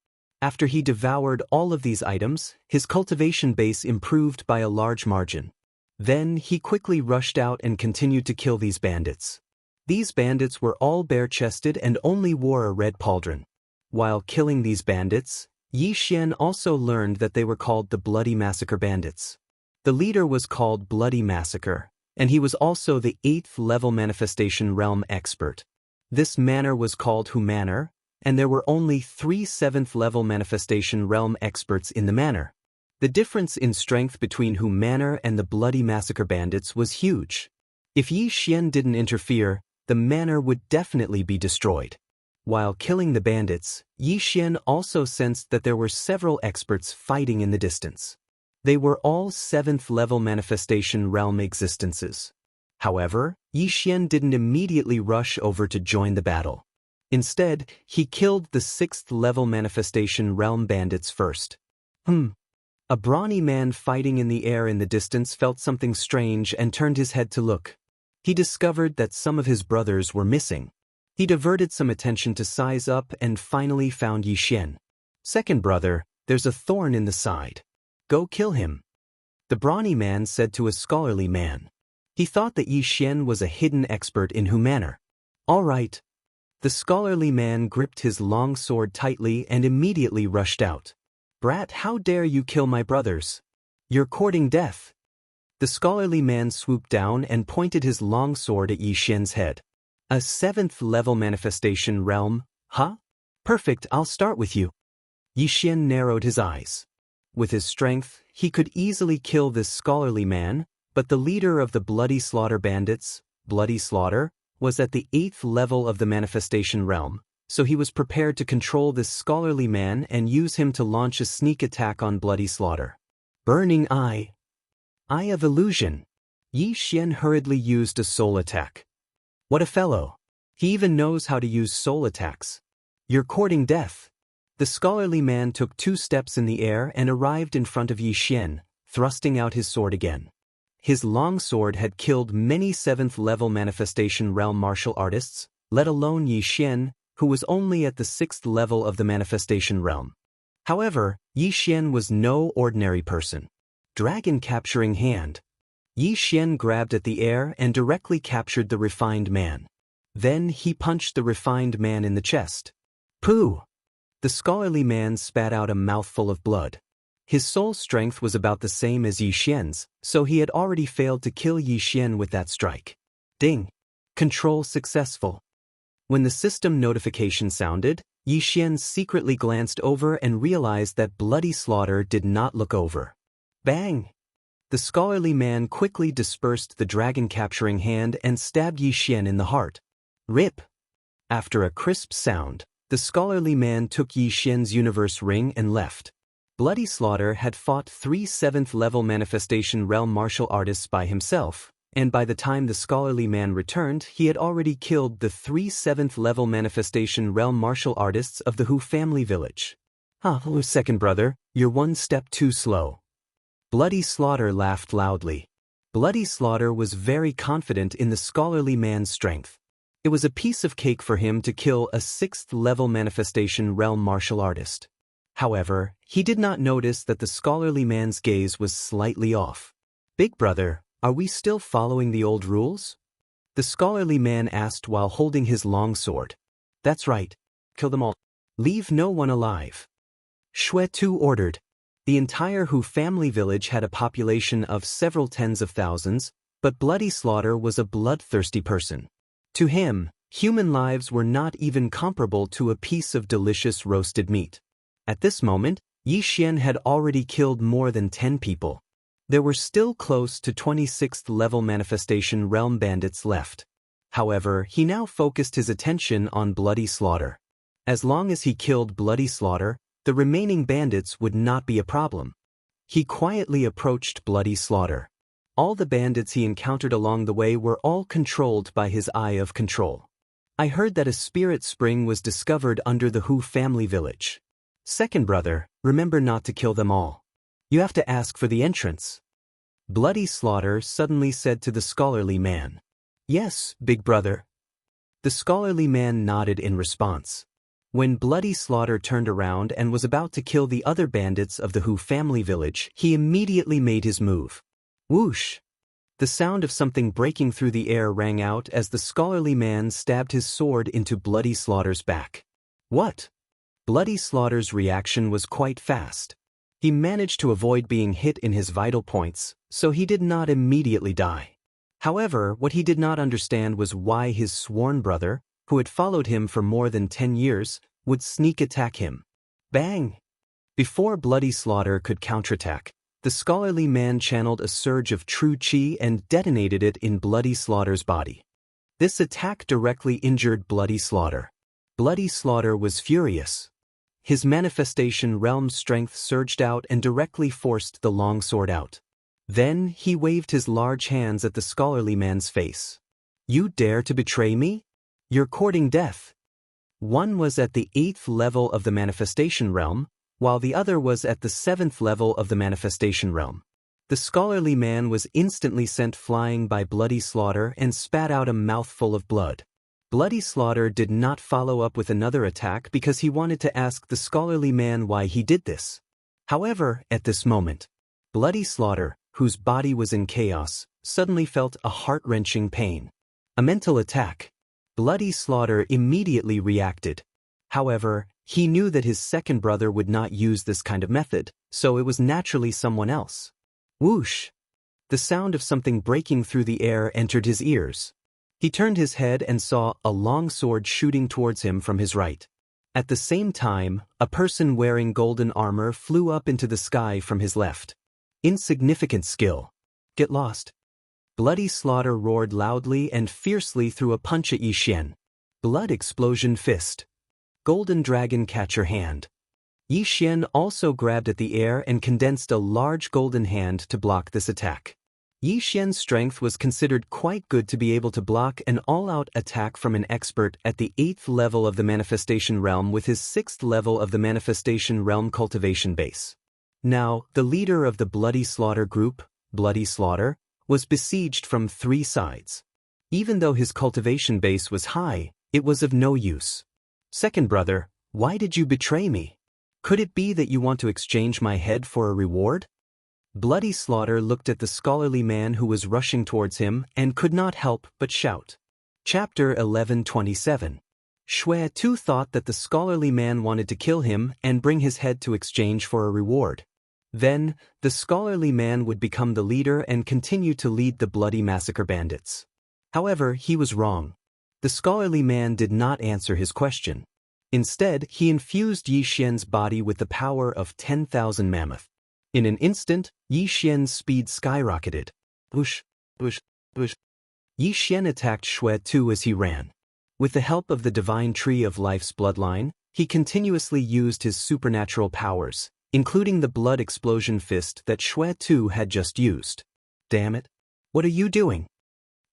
After he devoured all of these items, his cultivation base improved by a large margin. Then he quickly rushed out and continued to kill these bandits. These bandits were all bare-chested and only wore a red pauldron. While killing these bandits, Yi Xian also learned that they were called the Bloody Massacre Bandits. The leader was called Bloody Massacre, and he was also the 8th-level manifestation realm expert. This manor was called Humanor, and there were only 3 7th-level manifestation realm experts in the manor. The difference in strength between Humanor and the Bloody Massacre Bandits was huge. If Yi Xian didn't interfere, the manor would definitely be destroyed. While killing the bandits, Yi Xian also sensed that there were several experts fighting in the distance. They were all 7th-level manifestation realm existences. However, Yi Xian didn't immediately rush over to join the battle. Instead, he killed the 6th-level manifestation realm bandits first. A brawny man fighting in the air in the distance felt something strange and turned his head to look. He discovered that some of his brothers were missing. He diverted some attention to size up and finally found Yi Xian. Second brother, there's a thorn in the side. Go kill him. the brawny man said to a scholarly man. He thought that Yi Xian was a hidden expert in who manner. All right. The scholarly man gripped his long sword tightly and immediately rushed out. Brat, how dare you kill my brothers? You're courting death. The scholarly man swooped down and pointed his long sword at Yi Xian's head. A 7th level manifestation realm, huh? Perfect, I'll start with you. Yi Xian narrowed his eyes. With his strength, he could easily kill this scholarly man, but the leader of the Bloody Slaughter bandits, Bloody Slaughter, was at the 8th level of the manifestation realm, so he was prepared to control this scholarly man and use him to launch a sneak attack on Bloody Slaughter. Burning Eye. Eye of Illusion. Yi Xian hurriedly used a soul attack. What a fellow. He even knows how to use soul attacks. You're courting death. The scholarly man took 2 steps in the air and arrived in front of Yi Xian, thrusting out his sword again. His long sword had killed many 7th level manifestation realm martial artists, let alone Yi Xian, who was only at the 6th level of the manifestation realm. However, Yi Xian was no ordinary person. Dragon capturing hand. Yi Xian grabbed at the air and directly captured the refined man. Then he punched the refined man in the chest. Pooh! The scholarly man spat out a mouthful of blood. His soul strength was about the same as Yi Xian's, so he had already failed to kill Yi Xian with that strike. Ding! Control successful. When the system notification sounded, Yi Xian secretly glanced over and realized that Bloody Slaughter did not look over. Bang! The scholarly man quickly dispersed the dragon capturing hand and stabbed Yi Xian in the heart. Rip! After a crisp sound, the scholarly man took Yi Xian's universe ring and left. Bloody Slaughter had fought 3 7th level manifestation realm martial artists by himself, and by the time the scholarly man returned, he had already killed the 3 7th level manifestation realm martial artists of the Hu family village. Second brother, you're 1 step too slow. Bloody Slaughter laughed loudly. Bloody Slaughter was very confident in the scholarly man's strength. It was a piece of cake for him to kill a 6th level manifestation realm martial artist. However, he did not notice that the scholarly man's gaze was slightly off. Big brother, are we still following the old rules? The scholarly man asked while holding his long sword. That's right. Kill them all. Leave no one alive. Shui Tu ordered. The entire Hu family village had a population of several tens of thousands, but Bloody Slaughter was a bloodthirsty person. To him, human lives were not even comparable to a piece of delicious roasted meat. At this moment, Yi Xian had already killed more than 10 people. There were still close to 26th level manifestation realm bandits left. However, he now focused his attention on Bloody Slaughter. As long as he killed Bloody Slaughter, the remaining bandits would not be a problem. He quietly approached Bloody Slaughter. All the bandits he encountered along the way were all controlled by his eye of control. I heard that a spirit spring was discovered under the Hu family village. Second brother, remember not to kill them all. You have to ask for the entrance. Bloody Slaughter suddenly said to the scholarly man. Yes, big brother. The scholarly man nodded in response. When Bloody Slaughter turned around and was about to kill the other bandits of the Hu family village, he immediately made his move. Whoosh! The sound of something breaking through the air rang out as the scholarly man stabbed his sword into Bloody Slaughter's back. What? Bloody Slaughter's reaction was quite fast. He managed to avoid being hit in his vital points, so he did not immediately die. However, what he did not understand was why his sworn brother, who had followed him for more than 10 years, would sneak attack him. Bang! Before Bloody Slaughter could counterattack, the scholarly man channeled a surge of true chi and detonated it in Bloody Slaughter's body. This attack directly injured Bloody Slaughter. Bloody Slaughter was furious. His manifestation realm strength surged out and directly forced the long sword out. Then he waved his large hands at the scholarly man's face. You dare to betray me? You're courting death. One was at the 8th level of the manifestation realm, while the other was at the 7th level of the manifestation realm. The scholarly man was instantly sent flying by Bloody Slaughter and spat out a mouthful of blood. Bloody Slaughter did not follow up with another attack because he wanted to ask the scholarly man why he did this. However, at this moment, Bloody Slaughter, whose body was in chaos, suddenly felt a heart-wrenching pain. A mental attack. Bloody Slaughter immediately reacted. However, he knew that his second brother would not use this kind of method, so it was naturally someone else. Whoosh! The sound of something breaking through the air entered his ears. He turned his head and saw a long sword shooting towards him from his right. At the same time, a person wearing golden armor flew up into the sky from his left. Insignificant skill. Get lost. Bloody Slaughter roared loudly and fiercely threw a punch at Yi Xian. Blood explosion fist. Golden dragon catcher hand. Yi Xian also grabbed at the air and condensed a large golden hand to block this attack. Yi Xian's strength was considered quite good to be able to block an all-out attack from an expert at the 8th level of the Manifestation Realm with his 6th level of the Manifestation Realm Cultivation base. Now, the leader of the Bloody Slaughter group, Bloody Slaughter, was besieged from 3 sides. Even though his cultivation base was high, it was of no use. Second brother, why did you betray me? Could it be that you want to exchange my head for a reward? Bloody Slaughter looked at the scholarly man who was rushing towards him and could not help but shout. Chapter 1127. Xue Tu thought that the scholarly man wanted to kill him and bring his head to exchange for a reward. Then, the scholarly man would become the leader and continue to lead the bloody massacre bandits. However, he was wrong. The scholarly man did not answer his question. Instead, he infused Yi Xian's body with the power of 10,000 mammoth. In an instant, Yi Xian's speed skyrocketed. Whoosh, whoosh, whoosh. Yi Xian attacked Xue Tu as he ran. With the help of the divine tree of life's bloodline, he continuously used his supernatural powers, including the blood explosion fist that Xue Tu had just used. Damn it! What are you doing?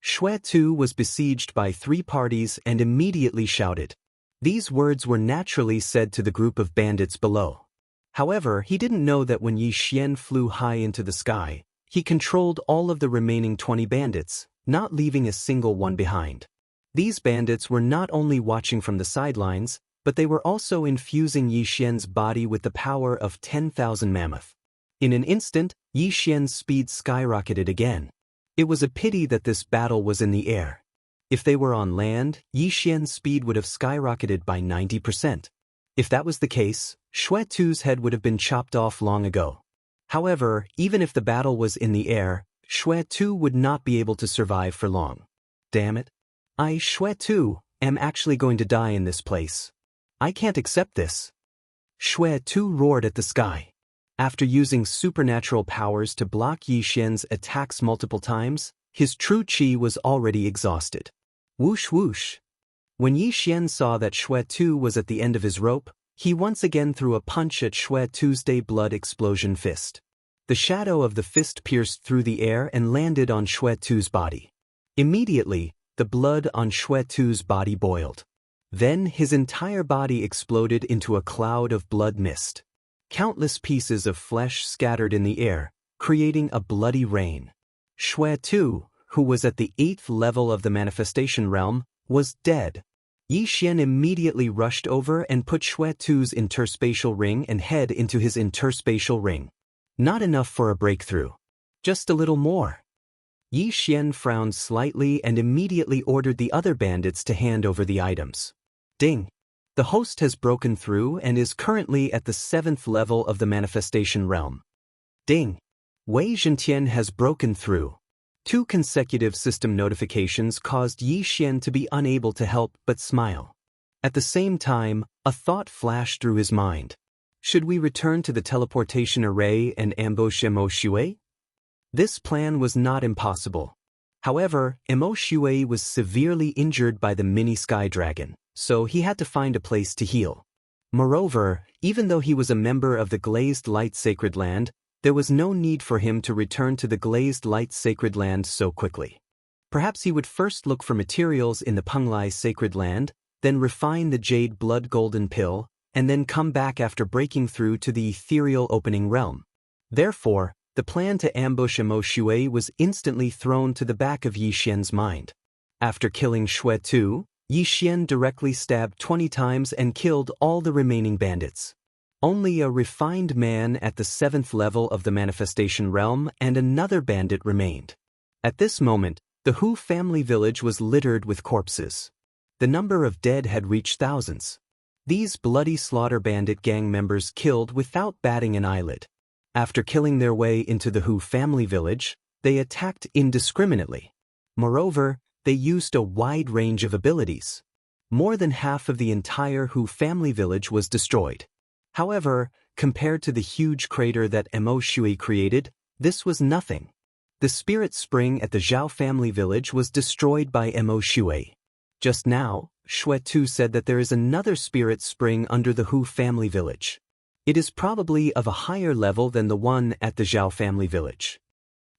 Xue Tu was besieged by 3 parties and immediately shouted. These words were naturally said to the group of bandits below. However, he didn't know that when Yi Xian flew high into the sky, he controlled all of the remaining 20 bandits, not leaving a single one behind. These bandits were not only watching from the sidelines, but they were also infusing Yi Xian's body with the power of 10,000 mammoth. In an instant, Yi Xian's speed skyrocketed again. It was a pity that this battle was in the air. If they were on land, Yi Xian's speed would have skyrocketed by 90%. If that was the case, Xue Tu's head would have been chopped off long ago. However, even if the battle was in the air, Xue Tu would not be able to survive for long. Damn it. I, Xue Tu, am actually going to die in this place. I can't accept this. Xue Tu roared at the sky. After using supernatural powers to block Yi Xian's attacks multiple times, his true qi was already exhausted. Whoosh whoosh. When Yi Xian saw that Xue Tu was at the end of his rope, he once again threw a punch at Xue Tu's blood explosion fist. The shadow of the fist pierced through the air and landed on Xue Tu's body. Immediately, the blood on Xue Tu's body boiled. Then his entire body exploded into a cloud of blood mist. Countless pieces of flesh scattered in the air, creating a bloody rain. Xue Tu, who was at the 8th level of the manifestation realm, was dead. Yi Xian immediately rushed over and put Xue Tu's interspatial ring and head into his interspatial ring. Not enough for a breakthrough. Just a little more. Yi Xian frowned slightly and immediately ordered the other bandits to hand over the items. Ding! The host has broken through and is currently at the 7th level of the manifestation realm. Ding! Wei Zhentian has broken through. 2 consecutive system notifications caused Yi Xian to be unable to help but smile. At the same time, a thought flashed through his mind. Should we return to the teleportation array and ambush Emo Xue? This plan was not impossible. However, Emo Xue was severely injured by the mini sky dragon, so he had to find a place to heal. Moreover, even though he was a member of the Glazed Light Sacred Land, there was no need for him to return to the Glazed Light Sacred Land so quickly. Perhaps he would first look for materials in the Penglai Sacred Land, then refine the Jade Blood Golden Pill, and then come back after breaking through to the ethereal opening realm. Therefore, the plan to ambush Emo Xue was instantly thrown to the back of Yi Xian's mind. After killing Xue Tu, Yi Xian directly stabbed 20 times and killed all the remaining bandits. Only a refined man at the 7th level of the manifestation realm and another bandit remained. At this moment, the Hu family village was littered with corpses. The number of dead had reached thousands. These bloody slaughter bandit gang members killed without batting an eyelid. After killing their way into the Hu family village, they attacked indiscriminately. Moreover, they used a wide range of abilities. More than half of the entire Hu family village was destroyed. However, compared to the huge crater that Mo Shui created, this was nothing. The spirit spring at the Zhao family village was destroyed by Mo Shui. Just now, Xue Tu said that there is another spirit spring under the Hu family village. It is probably of a higher level than the one at the Zhao family village.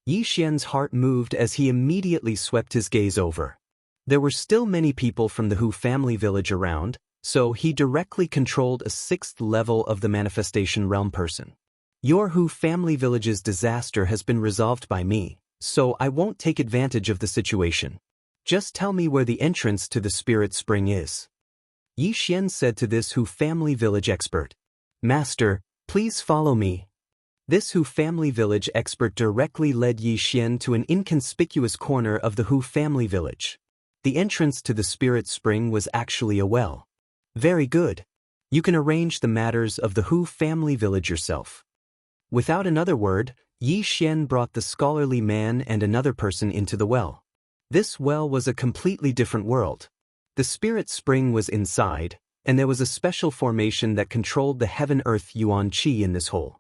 Yi Xian's heart moved as he immediately swept his gaze over. There were still many people from the Hu family village around, so he directly controlled a 6th level of the manifestation realm person. Your Hu family village's disaster has been resolved by me, so I won't take advantage of the situation. Just tell me where the entrance to the spirit spring is. Yi Xian said to this Hu family village expert. Master, please follow me. This Hu family village expert directly led Yi Xian to an inconspicuous corner of the Hu family village. The entrance to the spirit spring was actually a well. Very good. You can arrange the matters of the Hu family village yourself. Without another word, Yi Xian brought the scholarly man and another person into the well. This well was a completely different world. The spirit spring was inside, and there was a special formation that controlled the heaven-earth yuan qi in this hole.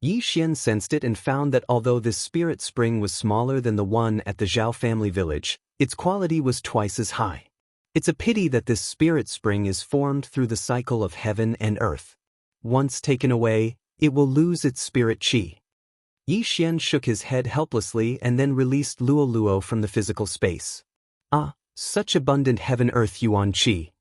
Yi Xian sensed it and found that although this spirit spring was smaller than the one at the Zhao family village, its quality was twice as high. It's a pity that this spirit spring is formed through the cycle of heaven and earth. Once taken away, it will lose its spirit qi. Yi Xian shook his head helplessly and then released Luo Luo from the physical space. Ah, such abundant heaven-earth yuan qi.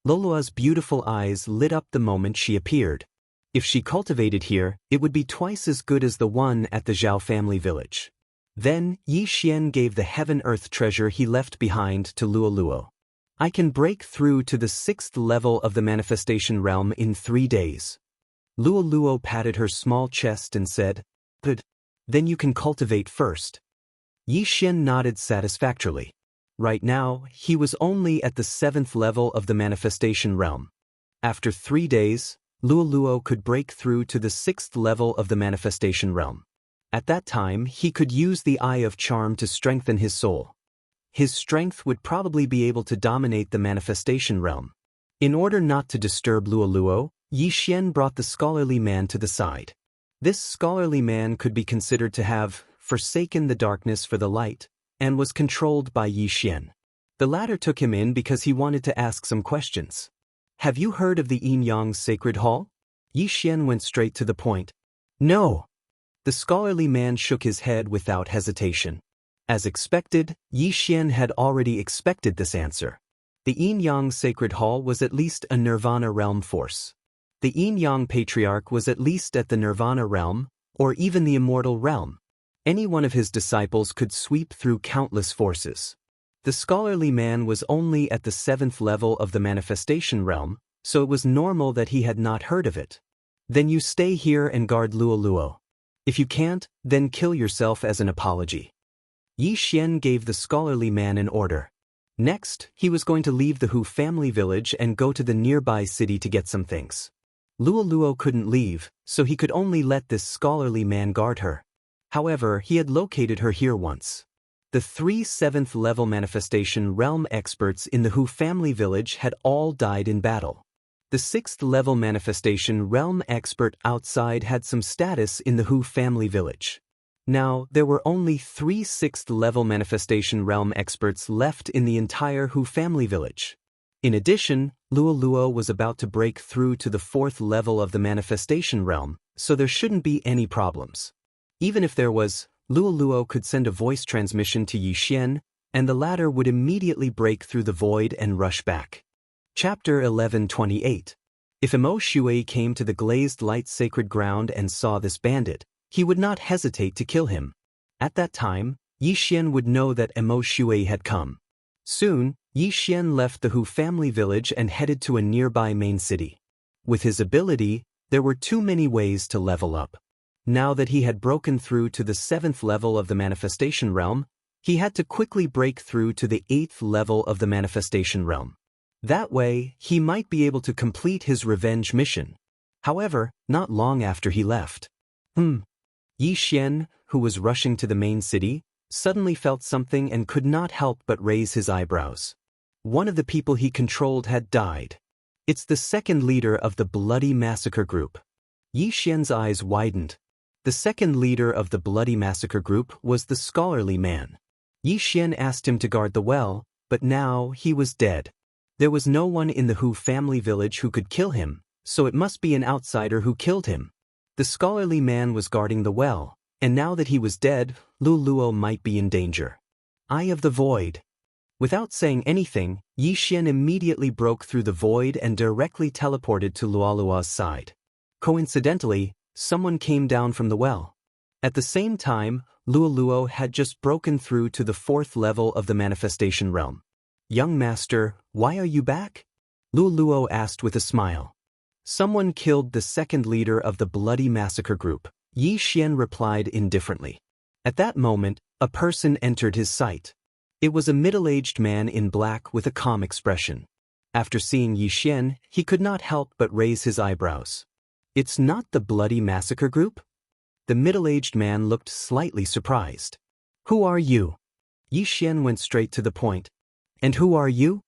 Lolua's beautiful eyes lit up the moment she appeared. If she cultivated here, it would be twice as good as the one at the Zhao family village. Then, Yi Xian gave the heaven-earth treasure he left behind to Luo Luo. I can break through to the 6th level of the manifestation realm in 3 days. Luo Luo patted her small chest and said, Good. Then you can cultivate first. Yi Xian nodded satisfactorily. Right now, he was only at the 7th level of the manifestation realm. After 3 days, Luo Luo could break through to the 6th level of the manifestation realm. At that time, he could use the Eye of Charm to strengthen his soul. His strength would probably be able to dominate the manifestation realm. In order not to disturb Luo Luo, Yi Xian brought the scholarly man to the side. This scholarly man could be considered to have forsaken the darkness for the light, and was controlled by Yi Xian. The latter took him in because he wanted to ask some questions. Have you heard of the Yin-Yang Sacred Hall? Yi Xian went straight to the point. No. The scholarly man shook his head without hesitation. As expected, Yi Xian had already expected this answer. The Yin-Yang Sacred Hall was at least a Nirvana realm force. The Yin-Yang Patriarch was at least at the Nirvana realm, or even the Immortal realm. Any one of his disciples could sweep through countless forces. The scholarly man was only at the 7th level of the manifestation realm, so it was normal that he had not heard of it. Then you stay here and guard Luo Luo. If you can't, then kill yourself as an apology. Yi Xian gave the scholarly man an order. Next, he was going to leave the Hu family village and go to the nearby city to get some things. Luo Luo couldn't leave, so he could only let this scholarly man guard her. However, he had located her here once. The 3 7th level manifestation realm experts in the Hu family village had all died in battle. The 6th level manifestation realm expert outside had some status in the Hu family village. Now, there were only 3 6th level manifestation realm experts left in the entire Hu family village. In addition, Luo Luo was about to break through to the 4th level of the manifestation realm, so there shouldn't be any problems. Even if there was, Luo Luo could send a voice transmission to Yi Xian, and the latter would immediately break through the void and rush back. Chapter 11:28. If Mo Shui came to the glazed light sacred ground and saw this bandit, he would not hesitate to kill him. At that time, Yi Xian would know that Mo Shui had come. Soon, Yi Xian left the Hu family village and headed to a nearby main city. With his ability, There were too many ways to level up. Now that he had broken through to the 7th level of the manifestation realm, he had to quickly break through to the 8th level of the manifestation realm. That way, he might be able to complete his revenge mission. However, not long after he left. Yi Xian, who was rushing to the main city, suddenly felt something and could not help but raise his eyebrows. One of the people he controlled had died. It's the second leader of the Bloody Massacre Group. Yi Xian's eyes widened. The second leader of the Bloody Massacre Group was the scholarly man. Yi Xian asked him to guard the well, but now he was dead. There was no one in the Hu family village who could kill him, so it must be an outsider who killed him. The scholarly man was guarding the well, and now that he was dead, Lu Luo might be in danger. Eye of the Void. Without saying anything, Yi Xian immediately broke through the void and directly teleported to Luoluo's side. Coincidentally, someone came down from the well. At the same time, Luoluo had just broken through to the 4th level of the manifestation realm. "Young master, why are you back?" Luoluo asked with a smile. "Someone killed the second leader of the Bloody Massacre Group," Yi Xian replied indifferently. At that moment, a person entered his sight. It was a middle-aged man in black with a calm expression. After seeing Yi Xian, he could not help but raise his eyebrows. "It's not the Bloody Massacre Group?" The middle-aged man looked slightly surprised. "Who are you?" Yi Xian went straight to the point. "And who are you?"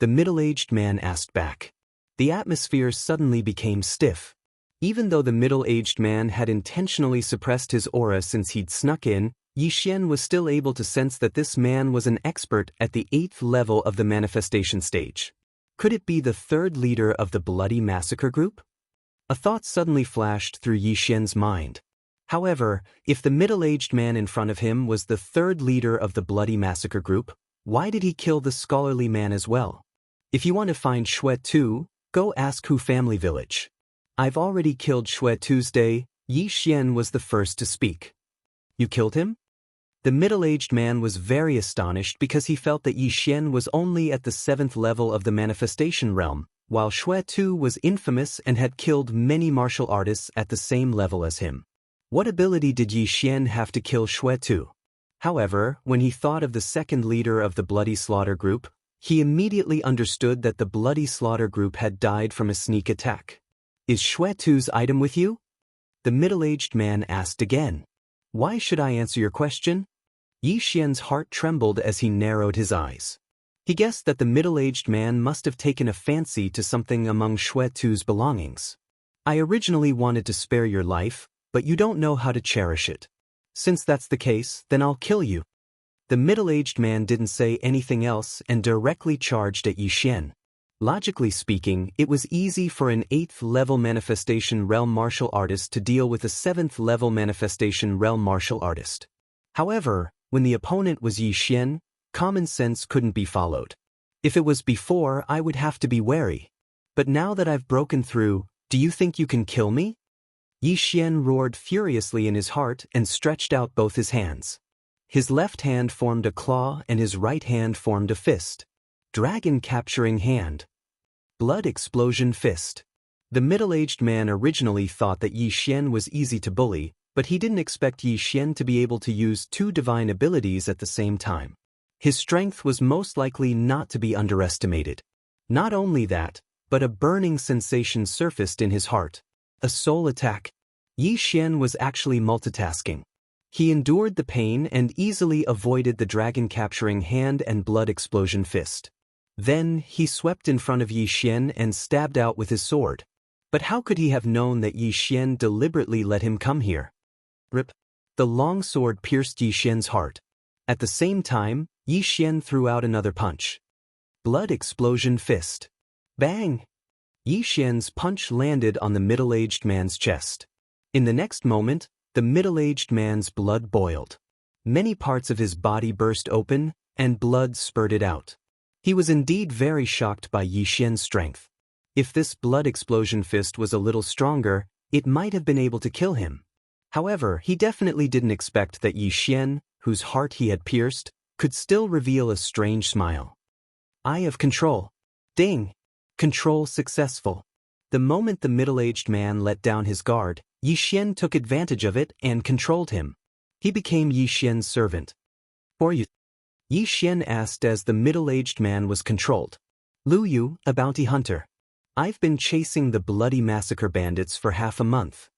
the middle-aged man asked back. The atmosphere suddenly became stiff. Even though the middle-aged man had intentionally suppressed his aura since he'd snuck in, Yi Xian was still able to sense that this man was an expert at the 8th level of the manifestation stage. Could it be the 3rd leader of the Bloody Massacre Group? A thought suddenly flashed through Yi Xian's mind. However, if the middle-aged man in front of him was the 3rd leader of the Bloody Massacre Group, why did he kill the scholarly man as well? If you want to find Xue Tu, go ask Hu Family Village. "I've already killed Xue Tuesday," Yi Xian was the first to speak. "You killed him?" The middle-aged man was very astonished because he felt that Yi Xian was only at the 7th level of the manifestation realm, while Xue Tu was infamous and had killed many martial artists at the same level as him. What ability did Yi Xian have to kill Xue Tu? However, when he thought of the second leader of the Bloody Slaughter Group, he immediately understood that the Bloody Slaughter Group had died from a sneak attack. "Is Xue Tu's item with you?" the middle-aged man asked again. "Why should I answer your question?" Yi Xian's heart trembled as he narrowed his eyes. He guessed that the middle-aged man must have taken a fancy to something among Xue Tu's belongings. "I originally wanted to spare your life, but you don't know how to cherish it. Since that's the case, then I'll kill you." The middle-aged man didn't say anything else and directly charged at Yi Xian. Logically speaking, it was easy for an 8th level manifestation realm martial artist to deal with a 7th level manifestation realm martial artist. However, when the opponent was Yi Xian, common sense couldn't be followed. "If it was before, I would have to be wary. But now that I've broken through, do you think you can kill me?" Yi Xian roared furiously in his heart and stretched out both his hands. His left hand formed a claw and his right hand formed a fist. Dragon capturing hand. Blood explosion fist. The middle-aged man originally thought that Yi Xian was easy to bully, but he didn't expect Yi Xian to be able to use 2 divine abilities at the same time. His strength was most likely not to be underestimated. Not only that, but a burning sensation surfaced in his heart. A soul attack. Yi Xian was actually multitasking. He endured the pain and easily avoided the dragon capturing hand and blood explosion fist. Then, he swept in front of Yi Xian and stabbed out with his sword. But how could he have known that Yi Xian deliberately let him come here? Rip. The long sword pierced Yi Xian's heart. At the same time, Yi Xian threw out another punch. Blood explosion fist. Bang! Yi Xian's punch landed on the middle-aged man's chest. In the next moment, the middle-aged man's blood boiled. Many parts of his body burst open, and blood spurted out. He was indeed very shocked by Yi Xian's strength. If this blood explosion fist was a little stronger, it might have been able to kill him. However, he definitely didn't expect that Yi Xian, whose heart he had pierced, could still reveal a strange smile. Eye of control. Ding! Control successful. The moment the middle-aged man let down his guard, Yi Xian took advantage of it and controlled him. He became Yi Xian's servant. "Or you?" Yi Xian asked as the middle-aged man was controlled. "Lu Yu, a bounty hunter. I've been chasing the bloody massacre bandits for half a month."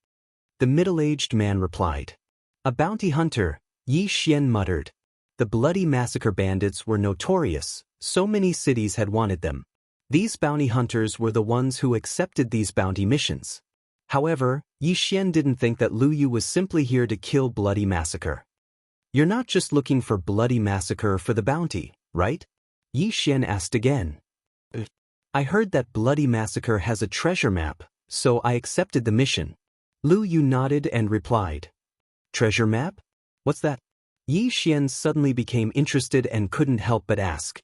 The middle-aged man replied. "A bounty hunter," Yi Xian muttered. The bloody massacre bandits were notorious, so many cities had wanted them. These bounty hunters were the ones who accepted these bounty missions. However, Yi Xian didn't think that Lu Yu was simply here to kill bloody massacre. "You're not just looking for bloody massacre for the bounty, right?" Yi Xian asked again. "I heard that bloody massacre has a treasure map, so I accepted the mission." Lu Yu nodded and replied. "Treasure map? What's that?" Yi Xian suddenly became interested and couldn't help but ask.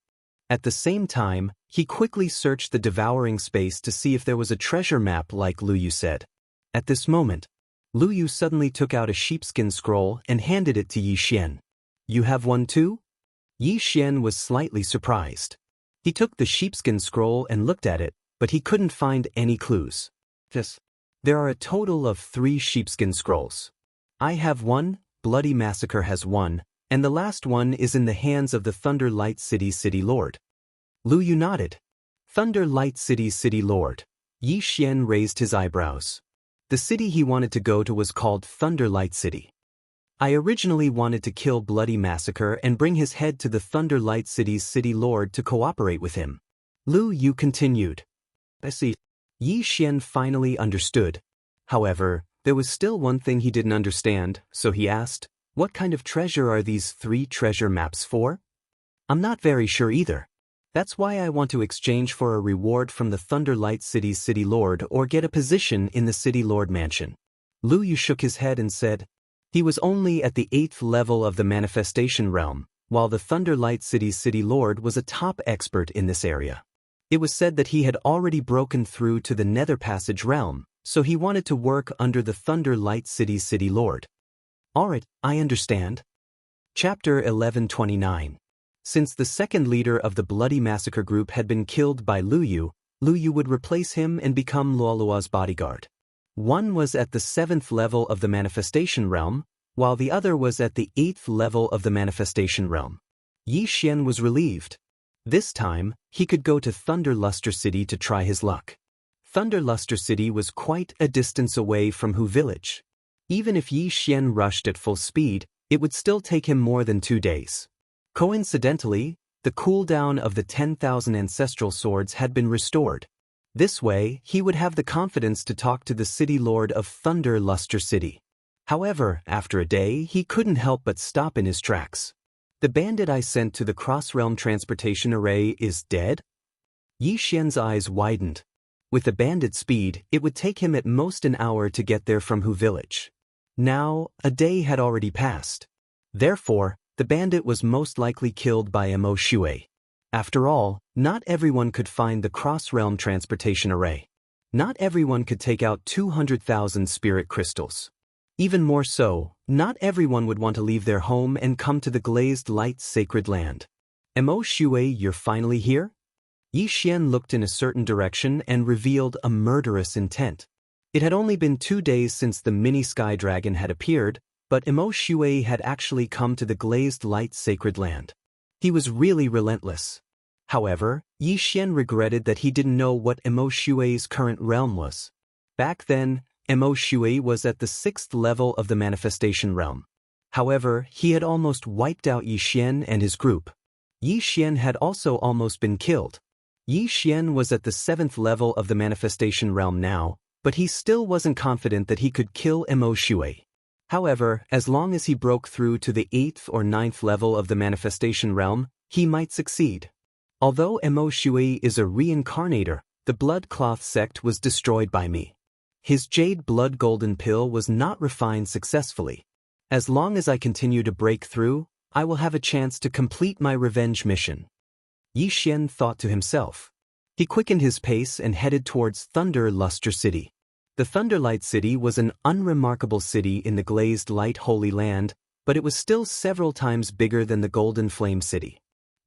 At the same time, he quickly searched the devouring space to see if there was a treasure map like Lu Yu said. At this moment, Lu Yu suddenly took out a sheepskin scroll and handed it to Yi Xian. "You have one too?" Yi Xian was slightly surprised. He took the sheepskin scroll and looked at it, but he couldn't find any clues. There are a total of 3 sheepskin scrolls. I have one, Bloody Massacre has one, and the last one is in the hands of the Thunder Light City Lord. Lu Yu nodded. Thunder Light City Lord. Yi Xian raised his eyebrows. The city he wanted to go to was called Thunder Light City. "I originally wanted to kill Bloody Massacre and bring his head to the Thunder Light City's city lord to cooperate with him." Lu Yu continued. "I see." Yi Xian finally understood. However, there was still one thing he didn't understand, so he asked, "What kind of treasure are these 3 treasure maps for?" "I'm not very sure either. That's why I want to exchange for a reward from the Thunder Light City's city lord or get a position in the city lord mansion." Lu Yu shook his head and said, he was only at the 8th level of the manifestation realm, while the Thunder Light City's city lord was a top expert in this area. It was said that he had already broken through to the Nether Passage realm, so he wanted to work under the Thunder Light City's city lord. "Alright, I understand." Chapter 1129. Since the second leader of the Bloody Massacre group had been killed by Lu Yu would replace him and become Luolua's bodyguard. One was at the 7th level of the manifestation realm, while the other was at the 8th level of the manifestation realm. Yi Xian was relieved. This time, he could go to Thunder Luster City to try his luck. Thunder Luster City was quite a distance away from Hu Village. Even if Yi Xian rushed at full speed, it would still take him more than 2 days. Coincidentally, the cooldown of the 10,000 ancestral swords had been restored. This way, he would have the confidence to talk to the city lord of Thunder Luster City. However, after a day, he couldn't help but stop in his tracks. "The bandit I sent to the cross-realm transportation array is dead?" Yi Xian's eyes widened. With the bandit speed, it would take him at most an hour to get there from Hu Village. Now, a day had already passed. Therefore, the bandit was most likely killed by Mo Shui. After all, not everyone could find the cross-realm transportation array. Not everyone could take out 200,000 spirit crystals. Even more so, not everyone would want to leave their home and come to the glazed light sacred land. "Mo Shui, you're finally here?" Yi Xian looked in a certain direction and revealed a murderous intent. It had only been 2 days since the mini sky dragon had appeared, but Mo Shui had actually come to the glazed light sacred land. He was really relentless. However, Yi Xian regretted that he didn't know what Mo Shui's current realm was. Back then, Mo Shui was at the 6th level of the manifestation realm. However, he had almost wiped out Yi Xian and his group. Yi Xian had also almost been killed. Yi Xian was at the 7th level of the manifestation realm now, but he still wasn't confident that he could kill Mo Shui. However, as long as he broke through to the 8th or 9th level of the manifestation realm, he might succeed. Although Mo Shui is a reincarnator, the Blood Cloth sect was destroyed by me. His Jade Blood Golden Pill was not refined successfully. As long as I continue to break through, I will have a chance to complete my revenge mission. Yi Xian thought to himself. He quickened his pace and headed towards Thunder Luster City. The Thunderlight City was an unremarkable city in the glazed light Holy Land, but it was still several times bigger than the Golden Flame City.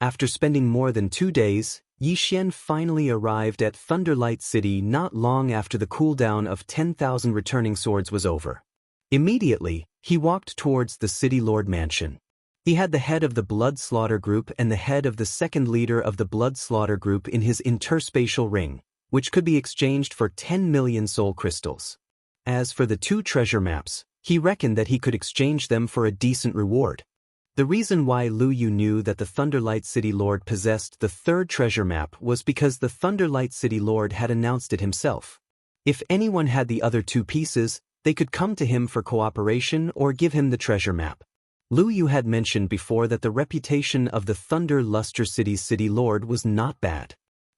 After spending more than 2 days, Yi Xian finally arrived at Thunderlight City not long after the cooldown of 10,000 returning swords was over. Immediately, he walked towards the City Lord Mansion. He had the head of the Blood Slaughter Group and the head of the second leader of the Blood Slaughter Group in his interspatial ring, which could be exchanged for 10 million soul crystals. As for the 2 treasure maps, he reckoned that he could exchange them for a decent reward. The reason why Lu Yu knew that the Thunderlight City Lord possessed the 3rd treasure map was because the Thunderlight City Lord had announced it himself. If anyone had the other 2 pieces, they could come to him for cooperation or give him the treasure map. Lu Yu had mentioned before that the reputation of the Thunder Luster City's City Lord was not bad.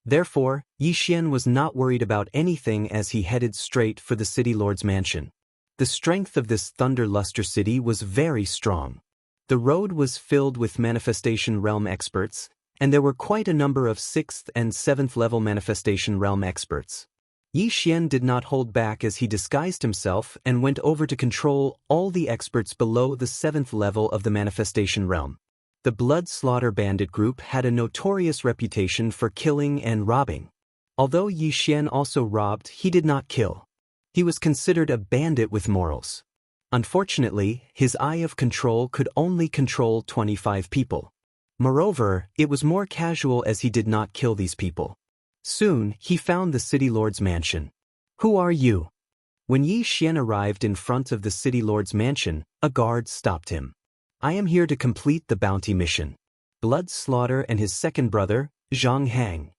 Therefore, Yi Xian was not worried about anything as he headed straight for the City Lord's mansion. The strength of this Thunder Luster City was very strong. The road was filled with Manifestation Realm experts, and there were quite a number of 6th and 7th level Manifestation Realm experts. Yi Xian did not hold back as he disguised himself and went over to control all the experts below the 7th level of the Manifestation Realm. The Blood Slaughter Bandit group had a notorious reputation for killing and robbing. Although Yi Xian also robbed, he did not kill. He was considered a bandit with morals. Unfortunately, his eye of control could only control 25 people. Moreover, it was more casual as he did not kill these people. Soon, he found the City Lord's mansion. "Who are you?" When Yi Xian arrived in front of the City Lord's mansion, a guard stopped him. "I am here to complete the bounty mission. Blood Slaughter and his second brother, Zhang Hang."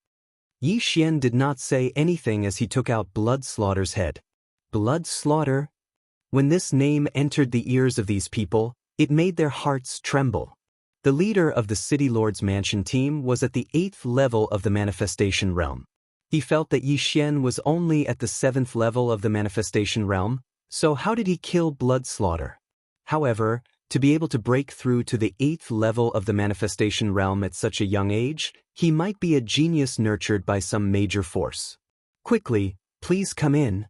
Yi Xian did not say anything as he took out Blood Slaughter's head. Blood Slaughter? When this name entered the ears of these people, it made their hearts tremble. The leader of the City Lord's Mansion team was at the 8th level of the Manifestation Realm. He felt that Yi Xian was only at the 7th level of the Manifestation Realm, so how did he kill Blood Slaughter? However, to be able to break through to the 8th level of the Manifestation Realm at such a young age, he might be a genius nurtured by some major force. "Quickly, please come in."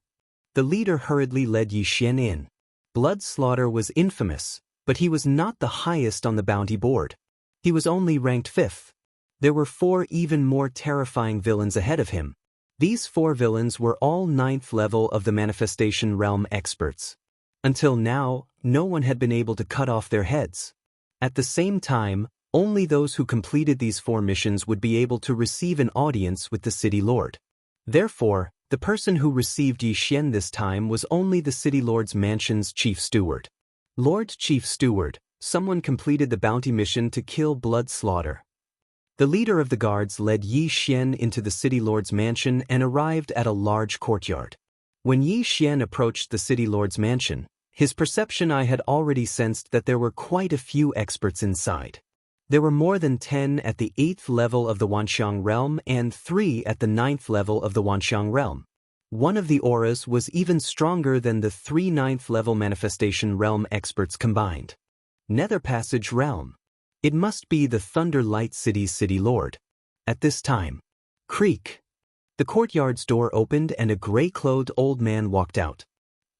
The leader hurriedly led Yi Xian in. Blood Slaughter was infamous, but he was not the highest on the bounty board. He was only ranked 5th. There were 4 even more terrifying villains ahead of him. These 4 villains were all 9th level of the Manifestation Realm experts. Until now, no one had been able to cut off their heads. At the same time, only those who completed these 4 missions would be able to receive an audience with the City Lord. Therefore, the person who received Yi Xian this time was only the City Lord's Mansion's Chief Steward. "Lord Chief Steward, someone completed the bounty mission to kill Blood Slaughter." The leader of the guards led Yi Xian into the City Lord's mansion and arrived at a large courtyard. When Yi Xian approached the City Lord's mansion, his perception eye had already sensed that there were quite a few experts inside. There were more than 10 at the 8th level of the Wanxiang realm and 3 at the 9th level of the Wanxiang realm. One of the auras was even stronger than the 3 9th level Manifestation Realm experts combined. Nether Passage Realm. It must be the Thunder Light City's City Lord. At this time, creak. The courtyard's door opened and a gray-clothed old man walked out.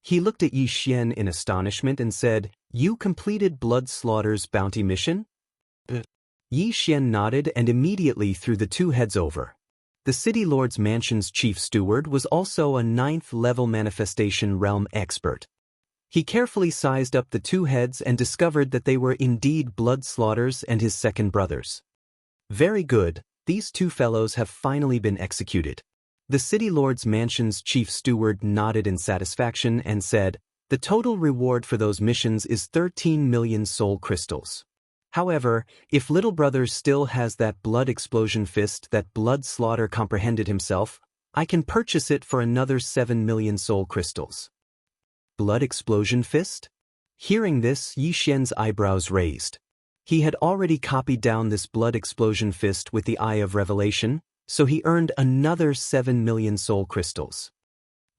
He looked at Yi Xian in astonishment and said, "You completed Blood Slaughter's bounty mission?" Yi Xian nodded and immediately threw the 2 heads over. The City Lord's Mansion's Chief Steward was also a 9th level Manifestation Realm expert. He carefully sized up the 2 heads and discovered that they were indeed Blood Slaughter's and his second brother's. "Very good, these 2 fellows have finally been executed." The City Lord's Mansion's Chief Steward nodded in satisfaction and said, "The total reward for those missions is 13 million soul crystals. However, if little brother still has that blood explosion fist that Blood Slaughter comprehended himself, I can purchase it for another 7 million soul crystals." Blood explosion fist? Hearing this, Yi Xian's eyebrows raised. He had already copied down this blood explosion fist with the Eye of Revelation, so he earned another 7 million soul crystals.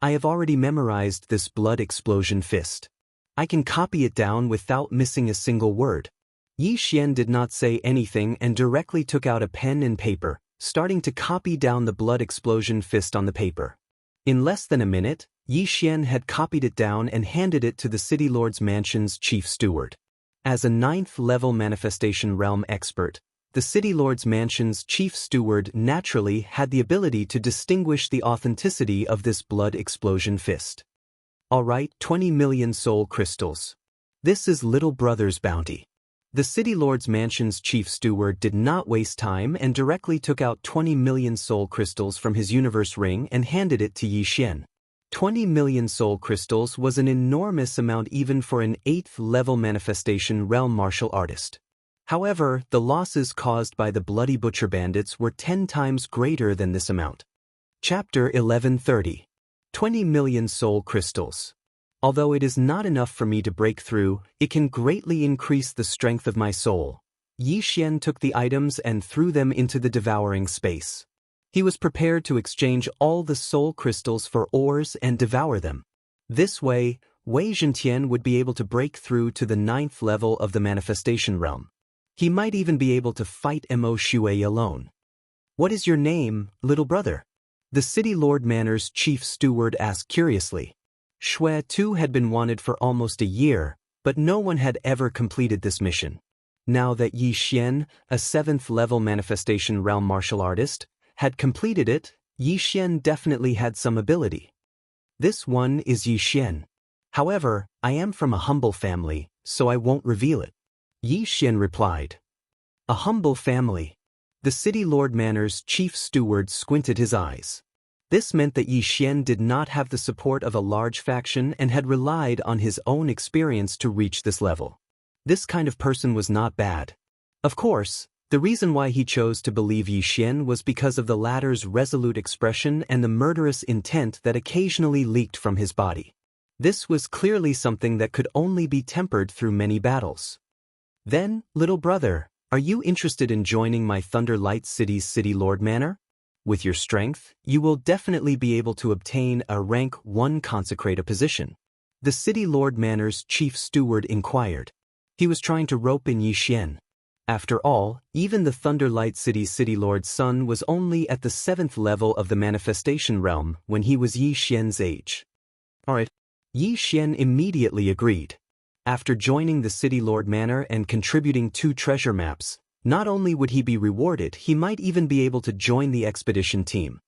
"I have already memorized this blood explosion fist. I can copy it down without missing a single word." Yi Xian did not say anything and directly took out a pen and paper, starting to copy down the blood explosion fist on the paper. In less than a minute, Yi Xian had copied it down and handed it to the City Lord's Mansion's Chief Steward. As a 9th level Manifestation Realm expert, The City Lord's mansion's chief steward naturally had the ability to distinguish the authenticity of this blood explosion fist. Alright, 20 million soul crystals. This is little brother's bounty. The City Lord's mansion's chief steward did not waste time and directly took out 20 million soul crystals from his universe ring and handed it to Yi Xian. 20 million soul crystals was an enormous amount even for an 8th level manifestation realm martial artist. However, the losses caused by the bloody butcher bandits were 10 times greater than this amount. Chapter 1130. 20 million soul crystals. Although it is not enough for me to break through, it can greatly increase the strength of my soul. Yi Xian took the items and threw them into the devouring space. He was prepared to exchange all the soul crystals for ores and devour them. This way, Wei Zhentian would be able to break through to the 9th level of the manifestation realm. He might even be able to fight Mo Shui alone. What is your name, little brother? The City Lord Manor's chief steward asked curiously. Shui too had been wanted for almost a year, but no one had ever completed this mission. Now that Yi Xian, a 7th level manifestation realm martial artist, had completed it, Yi Xian definitely had some ability. This one is Yi Xian. However, I am from a humble family, so I won't reveal it. Yi Xian replied. A humble family. The City Lord Manor's chief steward squinted his eyes. This meant that Yi Xian did not have the support of a large faction and had relied on his own experience to reach this level. This kind of person was not bad. Of course, the reason why he chose to believe Yi Xian was because of the latter's resolute expression and the murderous intent that occasionally leaked from his body. This was clearly something that could only be tempered through many battles. Then, little brother, are you interested in joining my Thunder Light City's City Lord Manor? With your strength, you will definitely be able to obtain a rank 1 consecrator position. The City Lord Manor's chief steward inquired. He was trying to rope in Yi Xian. After all, even the Thunder Light City's City Lord's son was only at the 7th level of the manifestation realm when he was Yi Xian's age. Alright. Yi Xian immediately agreed. After joining the City Lord Manor and contributing 2 treasure maps, not only would he be rewarded, he might even be able to join the expedition team.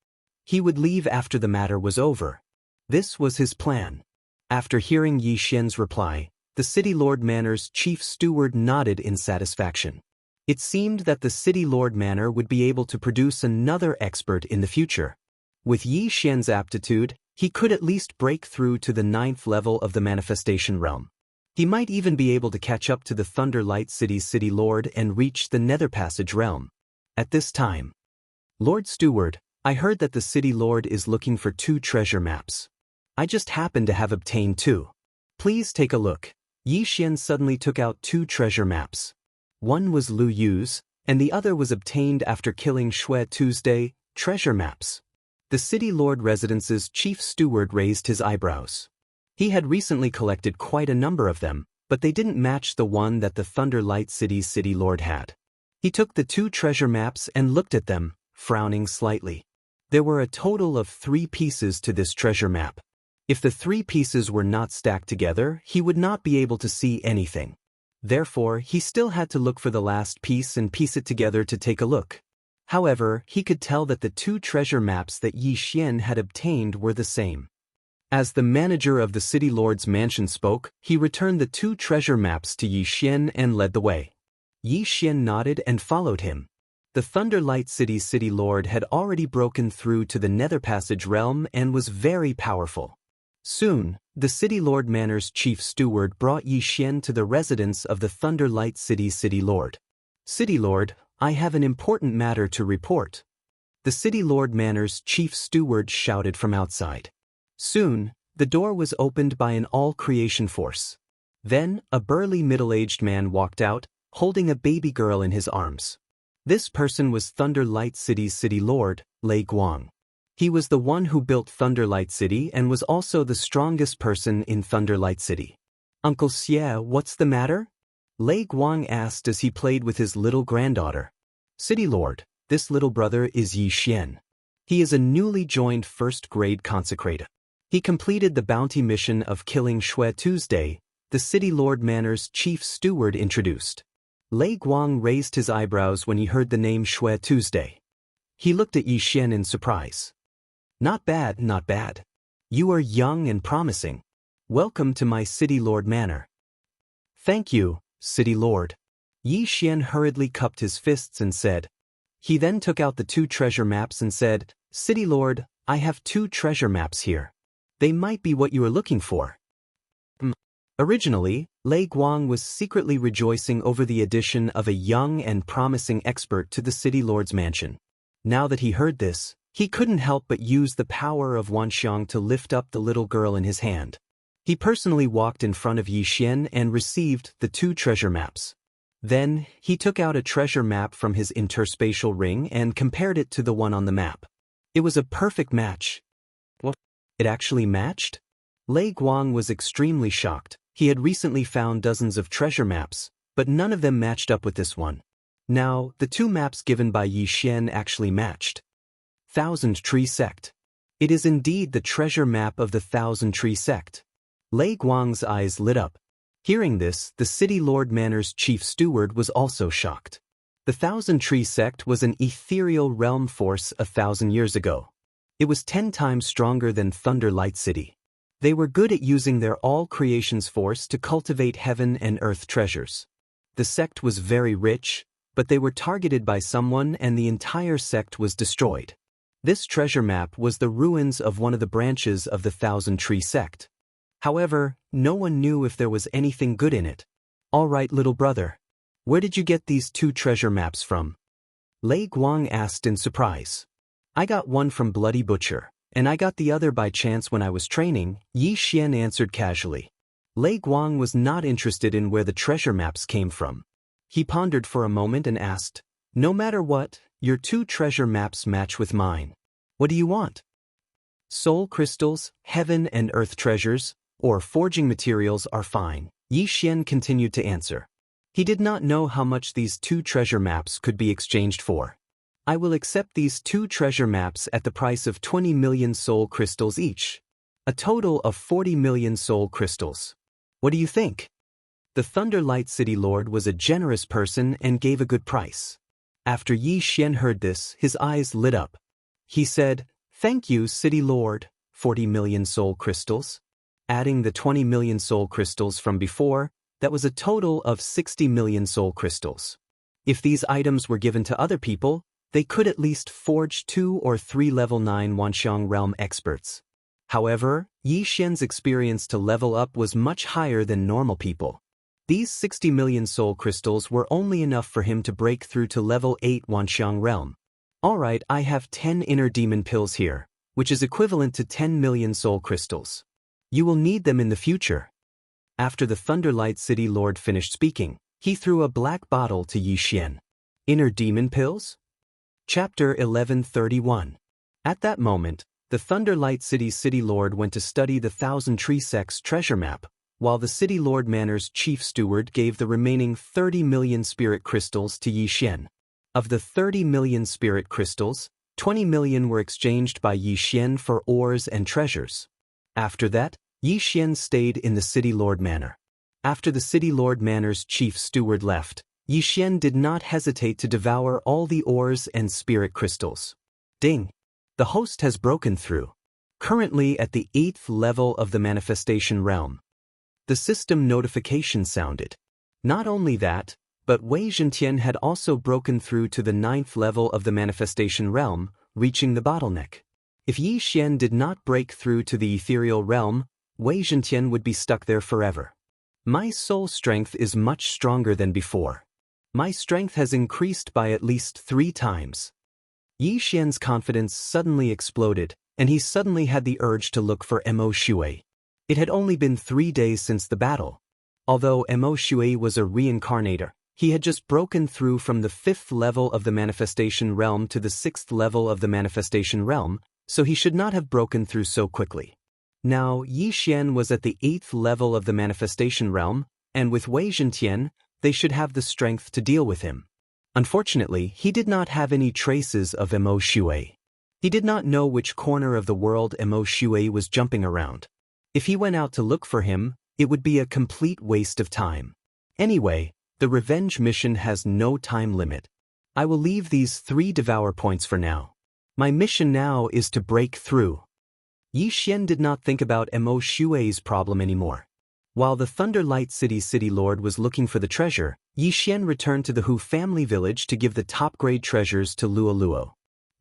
He would leave after the matter was over. This was his plan. After hearing Yi Xian's reply, the City Lord Manor's chief steward nodded in satisfaction. It seemed that the City Lord Manor would be able to produce another expert in the future. With Yi Xian's aptitude, he could at least break through to the 9th level of the manifestation realm. He might even be able to catch up to the Thunder Light City's City Lord and reach the Nether Passage realm. At this time, Lord Steward, I heard that the City Lord is looking for 2 treasure maps. I just happen to have obtained 2. Please take a look. Yi Xian suddenly took out 2 treasure maps. One was Lu Yu's, and the other was obtained after killing Shui Tuesday. Treasure maps. The City Lord Residence's chief steward raised his eyebrows. He had recently collected quite a number of them, but they didn't match the one that the Thunder Light City's City Lord had. He took the 2 treasure maps and looked at them, frowning slightly. There were a total of 3 pieces to this treasure map. If the 3 pieces were not stacked together, he would not be able to see anything. Therefore, he still had to look for the last piece and piece it together to take a look. However, he could tell that the 2 treasure maps that Yi Xian had obtained were the same. As the manager of the City Lord's mansion spoke, he returned the 2 treasure maps to Yi Xian and led the way. Yi Xian nodded and followed him. The Thunder Light City's City Lord had already broken through to the Nether Passage realm and was very powerful. Soon, the City Lord Manor's chief steward brought Yi Xian to the residence of the Thunder Light City's City Lord. City Lord, I have an important matter to report. The City Lord Manor's chief steward shouted from outside. Soon, the door was opened by an all-creation force. Then, a burly middle-aged man walked out, holding a baby girl in his arms. This person was Thunder Light City's City Lord, Lei Guang. He was the one who built Thunder Light City and was also the strongest person in Thunder Light City. Uncle Xie, what's the matter? Lei Guang asked as he played with his little granddaughter. City Lord, this little brother is Yi Xian. He is a newly joined first-grade consecrator. He completed the bounty mission of killing Shui Tuesday, the City Lord Manor's chief steward introduced. Lei Guang raised his eyebrows when he heard the name Shui Tuesday. He looked at Yi Xian in surprise. Not bad, not bad. You are young and promising. Welcome to my City Lord Manor. Thank you, City Lord. Yi Xian hurriedly cupped his fists and said. He then took out the 2 treasure maps and said, City Lord, I have 2 treasure maps here. They might be what you are looking for. Originally, Lei Guang was secretly rejoicing over the addition of a young and promising expert to the City Lord's mansion. Now that he heard this, he couldn't help but use the power of Wanxiang to lift up the little girl in his hand. He personally walked in front of Yi Xian and received the 2 treasure maps. Then, he took out a treasure map from his interspatial ring and compared it to the one on the map. It was a perfect match. What? It actually matched? Lei Guang was extremely shocked. He had recently found dozens of treasure maps, but none of them matched up with this one. Now, the 2 maps given by Yi Xian actually matched. Thousand Tree Sect. It is indeed the treasure map of the Thousand Tree Sect. Lei Guang's eyes lit up. Hearing this, the City Lord Manor's chief steward was also shocked. The Thousand Tree Sect was an ethereal realm force 1,000 years ago. It was 10 times stronger than Thunder Light City. They were good at using their all-creations force to cultivate heaven and earth treasures. The sect was very rich, but they were targeted by someone and the entire sect was destroyed. This treasure map was the ruins of one of the branches of the Thousand Tree Sect. However, no one knew if there was anything good in it. All right, little brother. Where did you get these 2 treasure maps from? Lei Guang asked in surprise. I got one from Bloody Butcher, and I got the other by chance when I was training, Yi Xian answered casually. Lei Guang was not interested in where the treasure maps came from. He pondered for a moment and asked, No matter what, your 2 treasure maps match with mine. What do you want? Soul crystals, heaven and earth treasures, or forging materials are fine, Yi Xian continued to answer. He did not know how much these 2 treasure maps could be exchanged for. I will accept these 2 treasure maps at the price of 20 million soul crystals each. A total of 40 million soul crystals. What do you think? The Thunderlight City Lord was a generous person and gave a good price. After Yi Xian heard this, his eyes lit up. He said, Thank you, City Lord, 40 million soul crystals. Adding the 20 million soul crystals from before, that was a total of 60 million soul crystals. If these items were given to other people, they could at least forge 2 or 3 level 9 Wanxiang realm experts. However, Yi Xian's experience to level up was much higher than normal people. These 60 million soul crystals were only enough for him to break through to level 8 Wanxiang realm. Alright, I have 10 inner demon pills here, which is equivalent to 10 million soul crystals. You will need them in the future. After the Thunderlight City Lord finished speaking, he threw a black bottle to Yi Xian. Inner demon pills? Chapter 1131. At that moment, the Thunderlight City's City Lord went to study the Thousand Tree Sect's treasure map, while the City Lord Manor's chief steward gave the remaining 30 million spirit crystals to Yi Xian. Of the 30 million spirit crystals, 20 million were exchanged by Yi Xian for ores and treasures. After that, Yi Xian stayed in the City Lord Manor. After the City Lord Manor's chief steward left, Yi Xian did not hesitate to devour all the ores and spirit crystals. Ding! The host has broken through. Currently at the 8th level of the manifestation realm. The system notification sounded. Not only that, but Wei Zhentian had also broken through to the 9th level of the manifestation realm, reaching the bottleneck. If Yi Xian did not break through to the ethereal realm, Wei Zhentian would be stuck there forever. My soul strength is much stronger than before. My strength has increased by at least 3 times. Yi Xian's confidence suddenly exploded, and he suddenly had the urge to look for Mo Shui. It had only been 3 days since the battle. Although Mo Shui was a reincarnator, he had just broken through from the 5th level of the manifestation realm to the 6th level of the manifestation realm, so he should not have broken through so quickly. Now, Yi Xian was at the 8th level of the manifestation realm, and with Wei Zhentian, they should have the strength to deal with him. Unfortunately, he did not have any traces of Mo Shui. He did not know which corner of the world Mo Shui was jumping around. If he went out to look for him, it would be a complete waste of time. Anyway, The revenge mission has no time limit. I will leave these 3 devour points for now. My mission now is to break through. Yi Xian did not think about Mo Xue's problem anymore. While the Thunder Light City Lord was looking for the treasure, Yi Xian returned to the Hu family village to give the top-grade treasures to Luo Luo.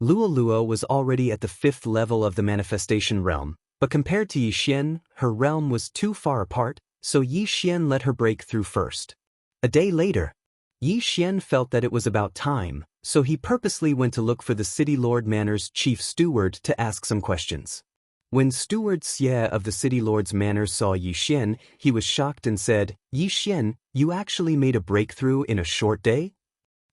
Luo Luo was already at the 5th level of the manifestation realm, but compared to Yi Xian, her realm was too far apart, so Yi Xian let her break through first. A day later, Yi Xian felt that it was about time, so he purposely went to look for the City Lord Manor's chief steward to ask some questions. When Steward Xie of the City Lord's Manor saw Yi Xian, he was shocked and said, "Yi Xian, you actually made a breakthrough in a short day?"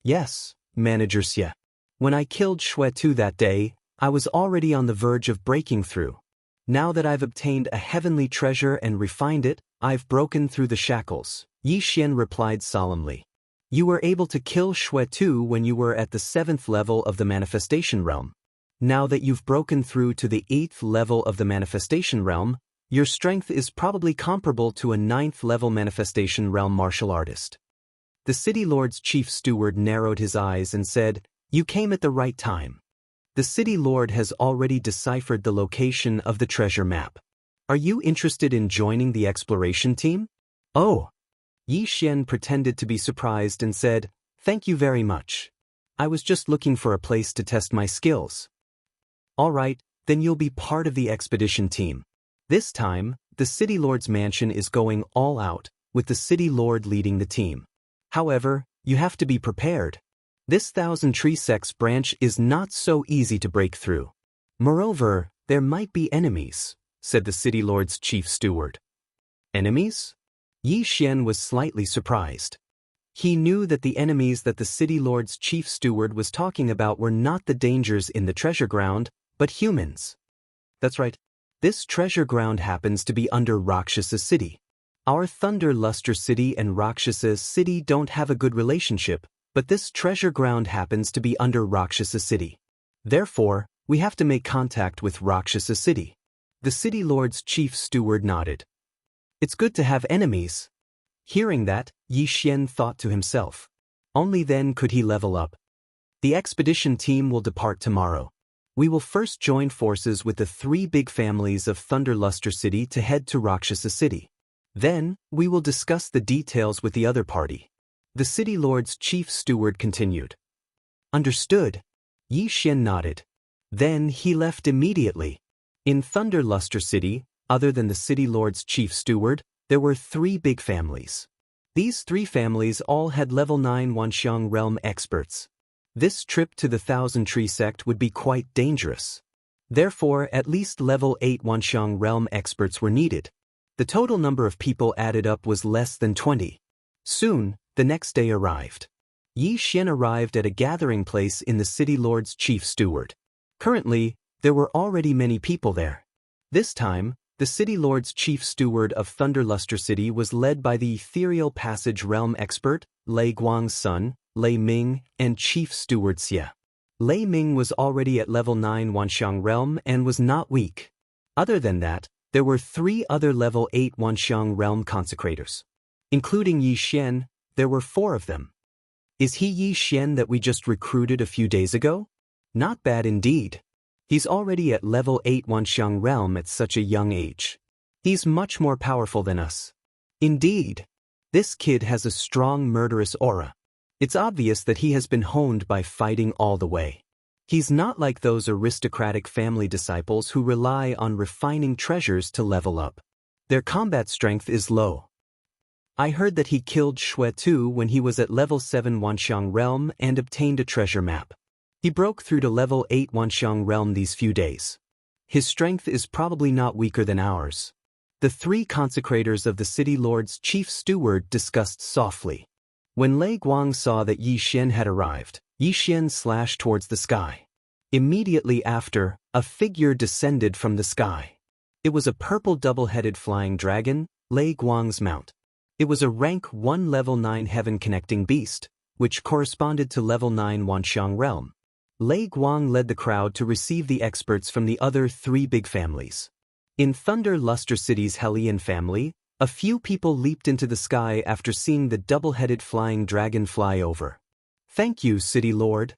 "Yes, Manager Xie. When I killed Shui Tu that day, I was already on the verge of breaking through. Now that I've obtained a heavenly treasure and refined it, I've broken through the shackles," Yi Xian replied solemnly. "You were able to kill Shui Tu when you were at the 7th level of the manifestation realm. Now that you've broken through to the 8th level of the manifestation realm, your strength is probably comparable to a 9th level manifestation realm martial artist." The City Lord's chief steward narrowed his eyes and said, "You came at the right time. The City Lord has already deciphered the location of the treasure map. Are you interested in joining the exploration team?" "Oh." Yi Xian pretended to be surprised and said, "Thank you very much. I was just looking for a place to test my skills." "All right, then you'll be part of the expedition team. This time, the City Lord's mansion is going all out, with the City Lord leading the team. However, you have to be prepared. This Thousand Tree Sect's branch is not so easy to break through. Moreover, there might be enemies," said the City Lord's chief steward. "Enemies?" Yi Xian was slightly surprised. He knew that the enemies that the City Lord's chief steward was talking about were not the dangers in the treasure ground, but humans. "That's right. This treasure ground happens to be under Rakshasa City. Our Thunder Luster City and Rakshasa City don't have a good relationship, but this treasure ground happens to be under Rakshasa City. Therefore, we have to make contact with Rakshasa City." The City Lord's chief steward nodded. "It's good to have enemies." Hearing that, Yi Xian thought to himself. Only then could he level up. "The expedition team will depart tomorrow. We will first join forces with the 3 big families of Thunder Luster City to head to Rakshasa City. Then, we will discuss the details with the other party." The City Lord's chief steward continued. "Understood." Yi Xian nodded. Then he left immediately. In Thunder Luster City, other than the City Lord's chief steward, there were 3 big families. These 3 families all had level 9 Wanxiang realm experts. This trip to the Thousand Tree Sect would be quite dangerous. Therefore, at least level 8 Wanxiang realm experts were needed. The total number of people added up was less than 20. Soon, the next day arrived. Yi Xian arrived at a gathering place in the City Lord's chief steward. Currently, there were already many people there. This time, the City Lord's chief steward of Thunder Luster City was led by the Ethereal Passage realm expert, Lei Guang's son, Lei Ming, and Chief Steward Xie. Lei Ming was already at level 9 Wanxiang realm and was not weak. Other than that, there were 3 other level 8 Wanxiang realm consecrators. Including Yi Xian, there were 4 of them. Is he Yi Xian that we just recruited a few days ago? Not bad indeed. He's already at level 8 Wanxiang realm at such a young age. He's much more powerful than us. Indeed. This kid has a strong murderous aura. It's obvious that he has been honed by fighting all the way. He's not like those aristocratic family disciples who rely on refining treasures to level up. Their combat strength is low. I heard that he killed Shui Tu when he was at level 7 Wanxiang realm and obtained a treasure map. He broke through to level 8 Wanxiang realm these few days. His strength is probably not weaker than ours. The 3 consecrators of the City Lord's chief steward discussed softly. When Lei Guang saw that Yi Xian had arrived, Yi Xian slashed towards the sky. Immediately after, a figure descended from the sky. It was a purple double-headed flying dragon, Lei Guang's mount. It was a rank 1 level 9 heaven-connecting beast, which corresponded to level 9 Wanxiang realm. Lei Guang led the crowd to receive the experts from the other 3 big families. In Thunder Luster City's Hellion family, A few people leaped into the sky after seeing the double-headed flying dragon fly over. "Thank you, City Lord."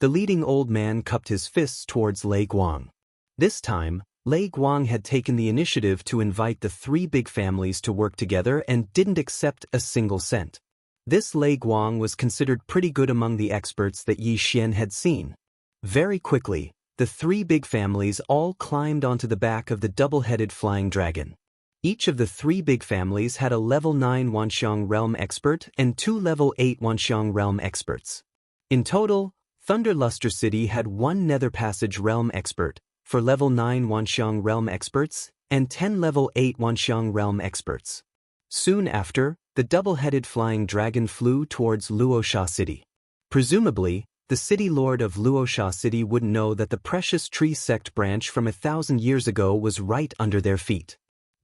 The leading old man cupped his fists towards Lei Guang. This time, Lei Guang had taken the initiative to invite the three big families to work together and didn't accept a single cent. This Lei Guang was considered pretty good among the experts that Yi Xian had seen. Very quickly, the three big families all climbed onto the back of the double-headed flying dragon. Each of the three big families had a level 9 Wanxiang realm expert and 2 level 8 Wanxiang realm experts. In total, Thunderluster City had 1 Nether Passage realm expert, for level 9 Wanxiang realm experts, and 10 level 8 Wanxiang realm experts. Soon after, the double-headed flying dragon flew towards Luosha City. Presumably, the city lord of Luosha City wouldn't know that the precious tree sect branch from 1,000 years ago was right under their feet.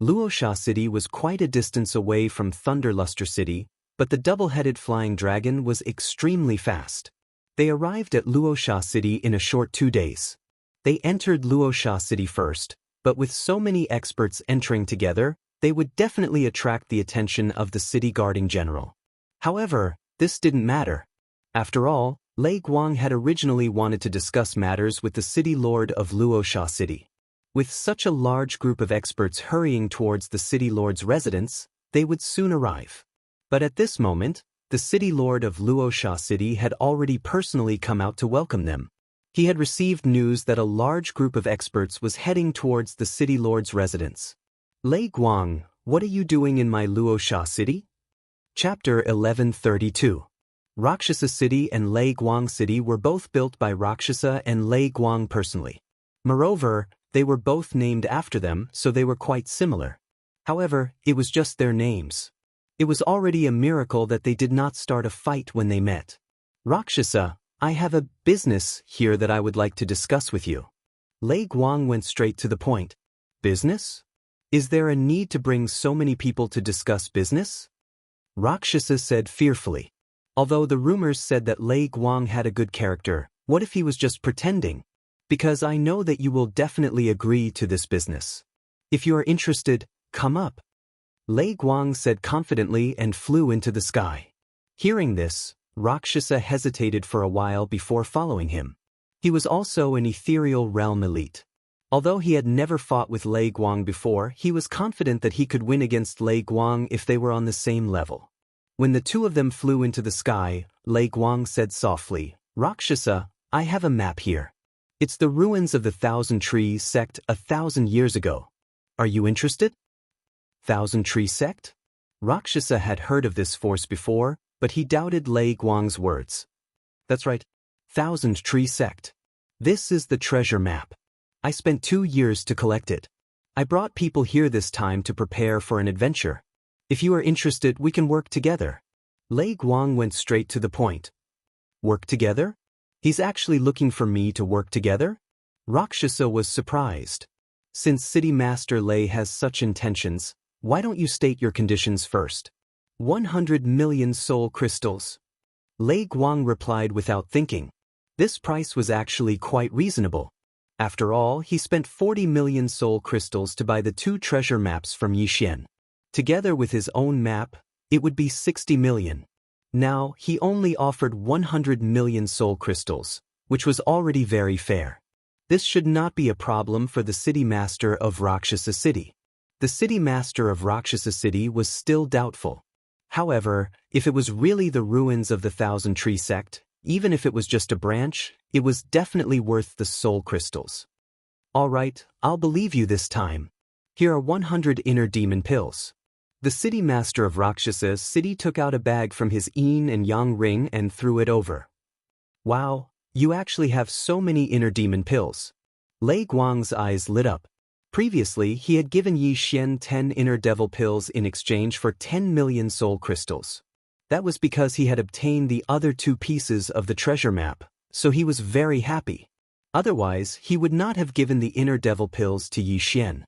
Luosha City was quite a distance away from Thunderluster City, but the double-headed flying dragon was extremely fast. They arrived at Luosha City in a short 2 days. They entered Luosha City first, but with so many experts entering together, they would definitely attract the attention of the city guarding general. However, this didn't matter. After all, Lei Guang had originally wanted to discuss matters with the city lord of Luosha City. With such a large group of experts hurrying towards the city lord's residence, they would soon arrive. But at this moment, the city lord of Luosha City had already personally come out to welcome them. He had received news that a large group of experts was heading towards the city lord's residence. "Lei Guang, what are you doing in my Luosha City?" Chapter 1132. Rakshasa City and Lei Guang City were both built by Rakshasa and Lei Guang personally. Moreover, they were both named after them, so they were quite similar. However, it was just their names. It was already a miracle that they did not start a fight when they met. "Rakshasa, I have a business here that I would like to discuss with you." Lei Guang went straight to the point. "Business? Is there a need to bring so many people to discuss business?" Rakshasa said fearfully. Although the rumors said that Lei Guang had a good character, what if he was just pretending? "Because I know that you will definitely agree to this business. If you are interested, come up." Lei Guang said confidently and flew into the sky. Hearing this, Rakshasa hesitated for a while before following him. He was also an ethereal realm elite. Although he had never fought with Lei Guang before, he was confident that he could win against Lei Guang if they were on the same level. When the two of them flew into the sky, Lei Guang said softly, "Rakshasa, I have a map here. It's the ruins of the Thousand Tree sect 1,000 years ago. Are you interested?" Thousand Tree sect? Rakshasa had heard of this force before, but he doubted Lei Guang's words. "That's right. Thousand Tree sect. This is the treasure map. I spent 2 years to collect it. I brought people here this time to prepare for an adventure. If you are interested, we can work together." Lei Guang went straight to the point. "Work together? He's actually looking for me to work together?" Rakshasa was surprised. "Since City Master Lei has such intentions, why don't you state your conditions first?" 100 million soul crystals. Lei Guang replied without thinking. This price was actually quite reasonable. After all, he spent 40 million soul crystals to buy the 2 treasure maps from Yi Xian. Together with his own map, it would be 60 million. Now, he only offered 100 million soul crystals, which was already very fair. This should not be a problem for the city master of Rakshasa City. The city master of Rakshasa City was still doubtful. However, if it was really the ruins of the Thousand Tree sect, even if it was just a branch, it was definitely worth the soul crystals. "All right, I'll believe you this time. Here are 100 inner demon pills." The city master of Rakshasa City took out a bag from his yin and yang ring and threw it over. "Wow, you actually have so many inner demon pills." Lei Guang's eyes lit up. Previously, he had given Yi Xian 10 inner devil pills in exchange for 10 million soul crystals. That was because he had obtained the other 2 pieces of the treasure map, so he was very happy. Otherwise, he would not have given the inner devil pills to Yi Xian.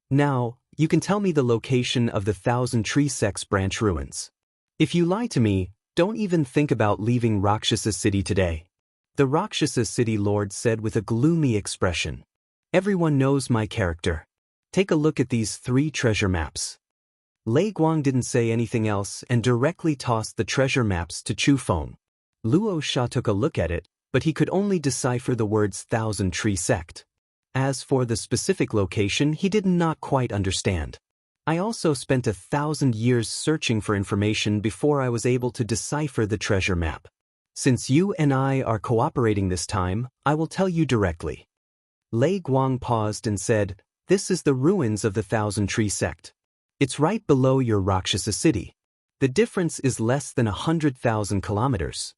"Now, you can tell me the location of the Thousand Tree sect's branch ruins. If you lie to me, don't even think about leaving Rakshasa City today." The Rakshasa City Lord said with a gloomy expression. "Everyone knows my character. Take a look at these 3 treasure maps." Lei Guang didn't say anything else and directly tossed the treasure maps to Chu Feng. Luo Sha took a look at it, but he could only decipher the words Thousand Tree Sect. As for the specific location, he did not quite understand. I also spent 1,000 years searching for information before I was able to decipher the treasure map. Since you and I are cooperating this time, I will tell you directly. Lei Guang paused and said, "This is the ruins of the Thousand Tree Sect. It's right below your Rakshasa city. The difference is less than 100,000 kilometers.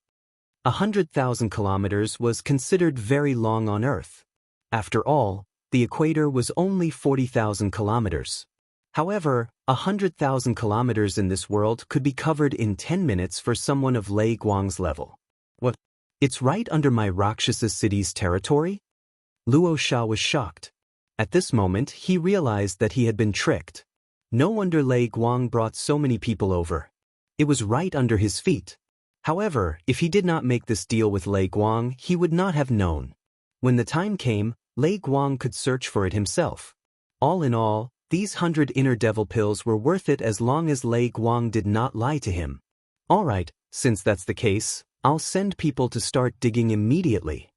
100,000 kilometers was considered very long on Earth. After all, the equator was only 40,000 kilometers. However, 100,000 kilometers in this world could be covered in 10 minutes for someone of Lei Guang's level. What? It's right under my Rakshasa city's territory?" Luo Sha was shocked. At this moment, he realized that he had been tricked. No wonder Lei Guang brought so many people over. It was right under his feet. However, if he did not make this deal with Lei Guang, he would not have known. When the time came, Lei Guang could search for it himself. All in all, these 100 inner devil pills were worth it as long as Lei Guang did not lie to him. Alright, since that's the case, I'll send people to start digging immediately.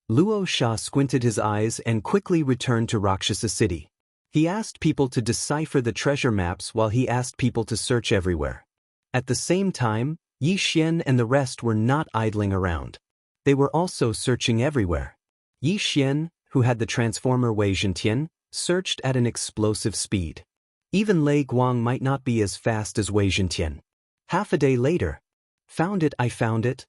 Luo Sha squinted his eyes and quickly returned to Rakshasa City. He asked people to decipher the treasure maps while he asked people to search everywhere. At the same time, Yi Xian and the rest were not idling around. They were also searching everywhere. Yi Xian, who had the transformer Wei Zhentian, searched at an explosive speed. Even Lei Guang might not be as fast as Wei Zhentian. Half a day later. "Found it, I found it."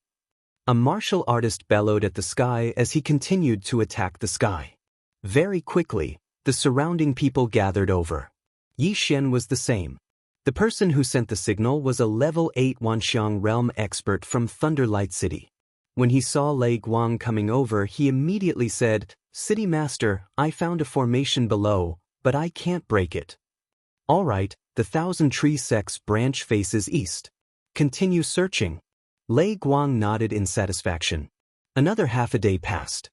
A martial artist bellowed at the sky as he continued to attack the sky. Very quickly, the surrounding people gathered over. Yi Xian was the same. The person who sent the signal was a level 8 Wanxiang realm expert from Thunderlight City. When he saw Lei Guang coming over, he immediately said, "City Master, I found a formation below, but I can't break it." "Alright, the Thousand Tree Sect's branch faces east. Continue searching." Lei Guang nodded in satisfaction. Another half a day passed.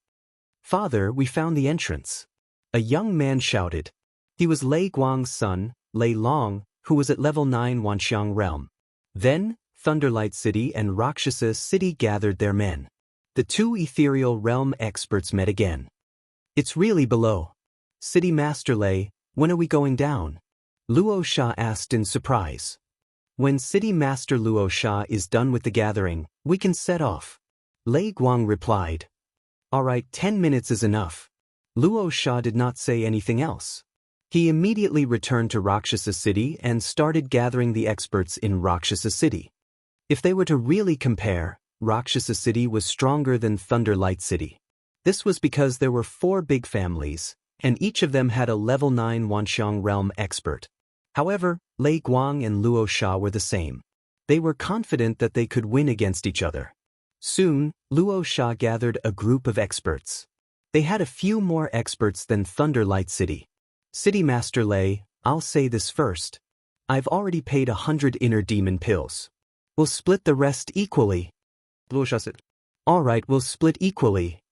"Father, we found the entrance." A young man shouted. He was Lei Guang's son, Lei Long, who was at level 9 Wanxiang realm. Then, Thunderlight City and Rakshasa City gathered their men. The two ethereal realm experts met again. "It's really below. City Master Lei, when are we going down?" Luo Sha asked in surprise. "When City Master Luo Sha is done with the gathering, we can set off." Lei Guang replied. "Alright, 10 minutes is enough." Luo Sha did not say anything else. He immediately returned to Rakshasa City and started gathering the experts in Rakshasa City. If they were to really compare, Rakshasa City was stronger than Thunderlight City. This was because there were 4 big families, and each of them had a level 9 Wanxiang realm expert. However, Lei Guang and Luo Sha were the same. They were confident that they could win against each other. Soon, Luo Sha gathered a group of experts. They had a few more experts than Thunderlight City. "City Master Lei, I'll say this first. I've already paid 100 inner demon pills. We'll split the rest equally." Luo Sha said, "Alright, we'll split equally."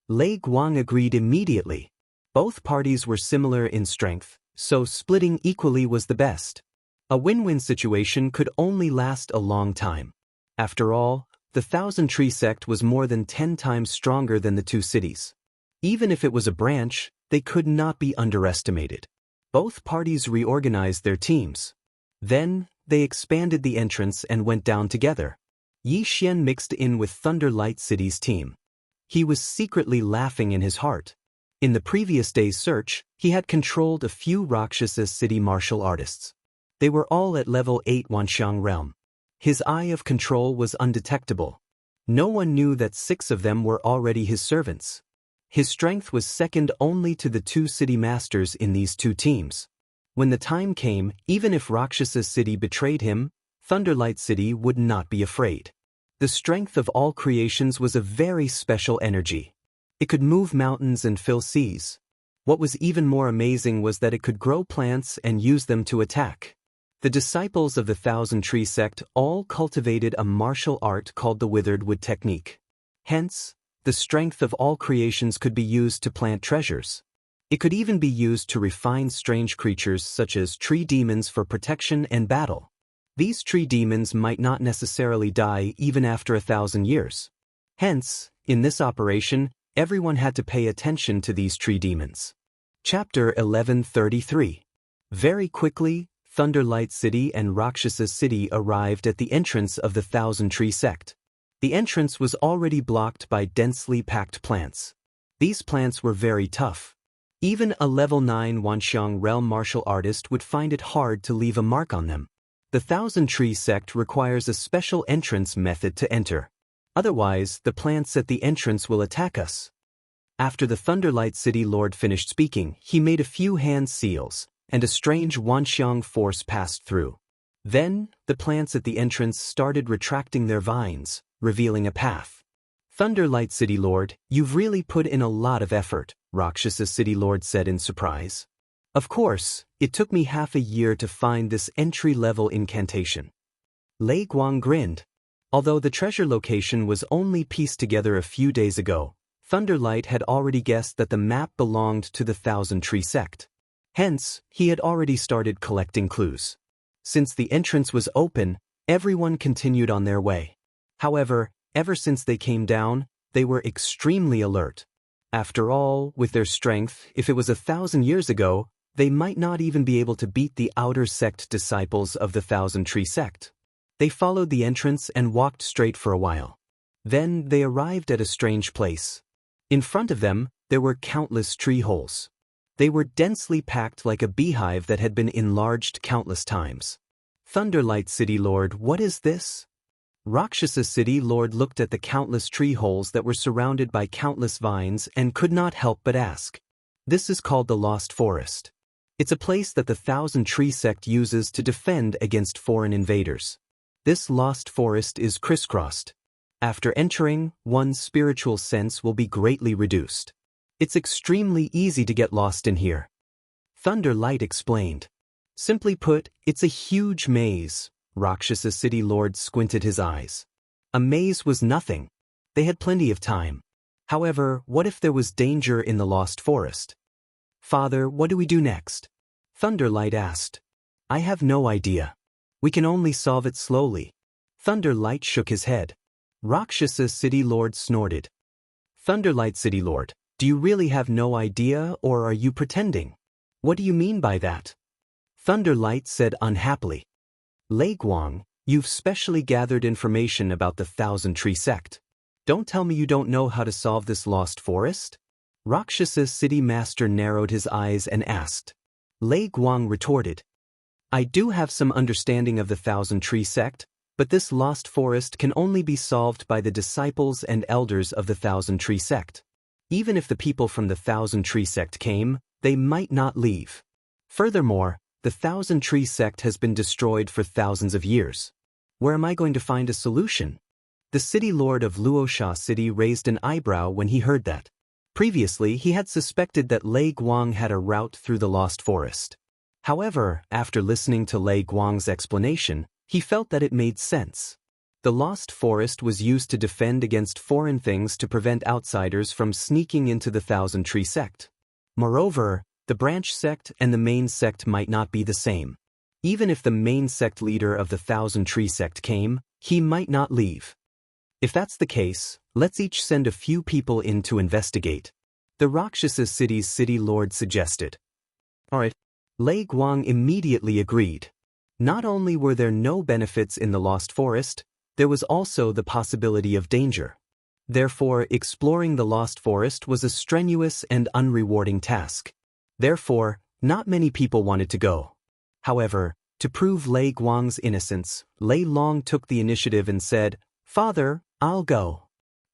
Lei Guang agreed immediately. Both parties were similar in strength, so splitting equally was the best. A win-win situation could only last a long time. After all, the Thousand Tree Sect was more than 10 times stronger than the two cities. Even if it was a branch, they could not be underestimated. Both parties reorganized their teams. Then, they expanded the entrance and went down together. Yi Xian mixed in with Thunderlight City's team. He was secretly laughing in his heart. In the previous day's search, he had controlled a few Rakshasa City martial artists. They were all at level 8 Wanxiang realm. His eye of control was undetectable. No one knew that 6 of them were already his servants. His strength was second only to the 2 city masters in these 2 teams. When the time came, even if Rakshasa City betrayed him, Thunderlight City would not be afraid. The strength of all creations was a very special energy. It could move mountains and fill seas. What was even more amazing was that it could grow plants and use them to attack. The disciples of the Thousand Tree Sect all cultivated a martial art called the Withered Wood Technique. Hence, the strength of all creations could be used to plant treasures. It could even be used to refine strange creatures such as tree demons for protection and battle. These tree demons might not necessarily die even after 1,000 years. Hence, in this operation, everyone had to pay attention to these tree demons. Chapter 1133. Very quickly, Thunderlight City and Rakshasa City arrived at the entrance of the Thousand Tree Sect. The entrance was already blocked by densely packed plants. These plants were very tough. Even a level 9 Wanxiang realm martial artist would find it hard to leave a mark on them. The Thousand Tree Sect requires a special entrance method to enter. Otherwise, the plants at the entrance will attack us. After the Thunderlight City Lord finished speaking, he made a few hand seals, and a strange Wanxiang force passed through. Then, the plants at the entrance started retracting their vines, revealing a path. Thunderlight City Lord, you've really put in a lot of effort, Rakshasa City Lord said in surprise. Of course, it took me half a year to find this entry-level incantation. Lei Guang grinned. Although the treasure location was only pieced together a few days ago, Thunderlight had already guessed that the map belonged to the Thousand Tree Sect. Hence, he had already started collecting clues. Since the entrance was open, everyone continued on their way. However, ever since they came down, they were extremely alert. After all, with their strength, if it was 1,000 years ago, they might not even be able to beat the outer sect disciples of the Thousand Tree Sect. They followed the entrance and walked straight for a while. Then they arrived at a strange place. In front of them, there were countless tree holes. They were densely packed like a beehive that had been enlarged countless times. Thunderlight City Lord, what is this? Rakshasa City Lord looked at the countless tree holes that were surrounded by countless vines and could not help but ask. This is called the Lost Forest. It's a place that the Thousand Tree Sect uses to defend against foreign invaders. This lost forest is crisscrossed. After entering, one's spiritual sense will be greatly reduced. It's extremely easy to get lost in here. Thunderlight explained. Simply put, it's a huge maze. Rakshasa City Lord squinted his eyes. A maze was nothing. They had plenty of time. However, what if there was danger in the lost forest? Father, what do we do next? Thunderlight asked. I have no idea. We can only solve it slowly. Thunderlight shook his head. Rakshasa City Lord snorted. Thunderlight City Lord, do you really have no idea or are you pretending? What do you mean by that? Thunderlight said unhappily. Lei Guang, you've specially gathered information about the Thousand Tree Sect. Don't tell me you don't know how to solve this lost forest? Rakshasa City Master narrowed his eyes and asked. Lei Guang retorted. I do have some understanding of the Thousand Tree Sect, but this lost forest can only be solved by the disciples and elders of the Thousand Tree Sect. Even if the people from the Thousand Tree Sect came, they might not leave. Furthermore, the Thousand Tree Sect has been destroyed for thousands of years. Where am I going to find a solution? The city lord of Luosha City raised an eyebrow when he heard that. Previously, he had suspected that Lei Guang had a route through the lost forest. However, after listening to Lei Guang's explanation, he felt that it made sense. The lost forest was used to defend against foreign things to prevent outsiders from sneaking into the Thousand Tree Sect. Moreover, the branch sect and the main sect might not be the same. Even if the main sect leader of the Thousand Tree Sect came, he might not leave. If that's the case, let's each send a few people in to investigate. The Rakshasa City's city lord suggested. Alright. Lei Guang immediately agreed. Not only were there no benefits in the lost forest, there was also the possibility of danger. Therefore, exploring the lost forest was a strenuous and unrewarding task. Therefore, not many people wanted to go. However, to prove Lei Guang's innocence, Lei Long took the initiative and said, Father, I'll go.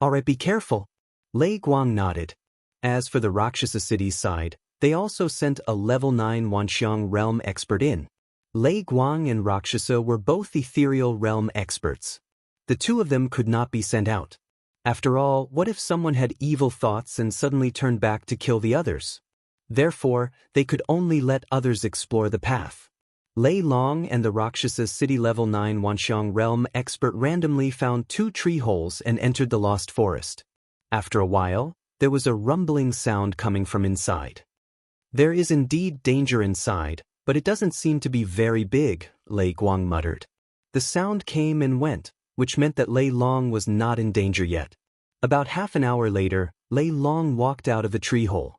Alright, be careful. Lei Guang nodded. As for the Rakshasa City's side, they also sent a level 9 Wanxiang realm expert in. Lei Guang and Rakshasa were both ethereal realm experts. The two of them could not be sent out. After all, what if someone had evil thoughts and suddenly turned back to kill the others? Therefore, they could only let others explore the path. Lei Long and the Rakshasa City level 9 Wanxiang realm expert randomly found 2 tree holes and entered the lost forest. After a while, there was a rumbling sound coming from inside. There is indeed danger inside, but it doesn't seem to be very big, Lei Guang muttered. The sound came and went, which meant that Lei Long was not in danger yet. About half an hour later, Lei Long walked out of the tree hole.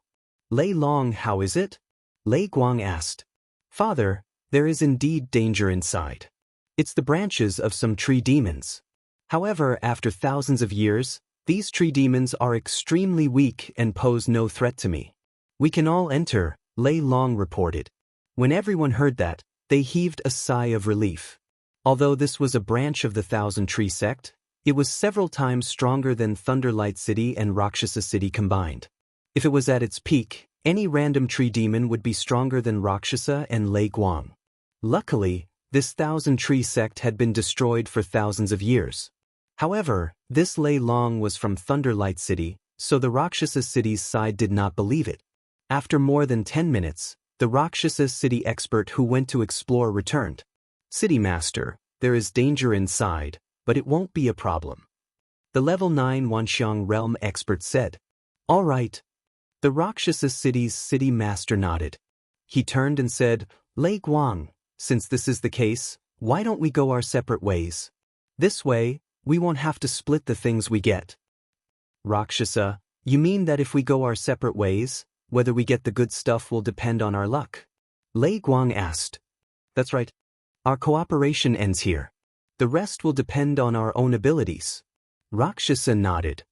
Lei Long, how is it? Lei Guang asked. Father, there is indeed danger inside. It's the branches of some tree demons. However, after thousands of years, these tree demons are extremely weak and pose no threat to me. We can all enter, Lei Long reported. When everyone heard that, they heaved a sigh of relief. Although this was a branch of the Thousand Tree sect, it was several times stronger than Thunderlight City and Rakshasa City combined. If it was at its peak, any random tree demon would be stronger than Rakshasa and Lei Guang. Luckily, this Thousand Tree sect had been destroyed for thousands of years. However, this Lei Long was from Thunderlight City, so the Rakshasa City's side did not believe it. After more than 10 minutes, the Rakshasa City expert who went to explore returned. City Master, there is danger inside, but it won't be a problem. The level 9 Wanxiang realm expert said. All right. The Rakshasa City's City Master nodded. He turned and said, Lei Guang, since this is the case, why don't we go our separate ways? This way, we won't have to split the things we get. Rakshasa, you mean that if we go our separate ways, whether we get the good stuff will depend on our luck? Lei Guang asked. That's right. Our cooperation ends here. The rest will depend on our own abilities. Rakshasa nodded.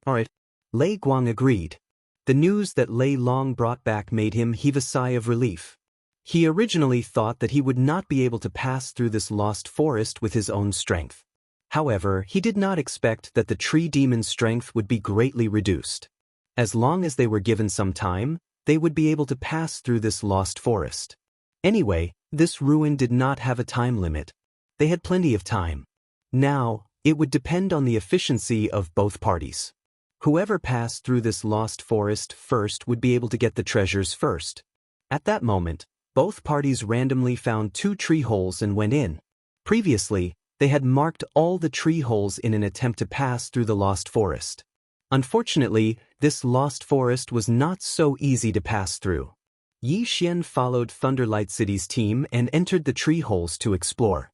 All right. Lei Guang agreed. The news that Lei Long brought back made him heave a sigh of relief. He originally thought that he would not be able to pass through this lost forest with his own strength. However, he did not expect that the tree demon's strength would be greatly reduced. As long as they were given some time, they would be able to pass through this lost forest. Anyway, this ruin did not have a time limit. They had plenty of time. Now, it would depend on the efficiency of both parties. Whoever passed through this lost forest first would be able to get the treasures first. At that moment, both parties randomly found 2 tree holes and went in. Previously, they had marked all the tree holes in an attempt to pass through the lost forest. Unfortunately, this lost forest was not so easy to pass through. Yi Xian followed Thunderlight City's team and entered the tree holes to explore.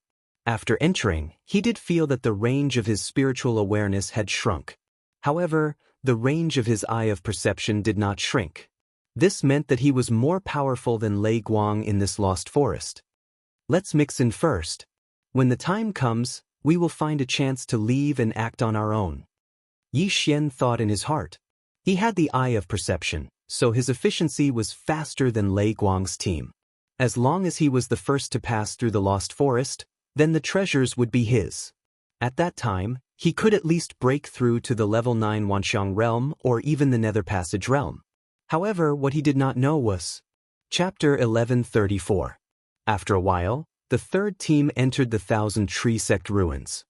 After entering, he did feel that the range of his spiritual awareness had shrunk. However, the range of his eye of perception did not shrink. This meant that he was more powerful than Lei Guang in this lost forest. Let's mix in first. When the time comes, we will find a chance to leave and act on our own. Yi Xian thought in his heart. He had the eye of perception, so his efficiency was faster than Lei Guang's team. As long as he was the first to pass through the lost forest, then the treasures would be his. At that time, he could at least break through to the level 9 Wanxiang realm or even the Nether Passage realm. However, what he did not know was Chapter 1134. After a while, the third team entered the Thousand Tree Sect ruins.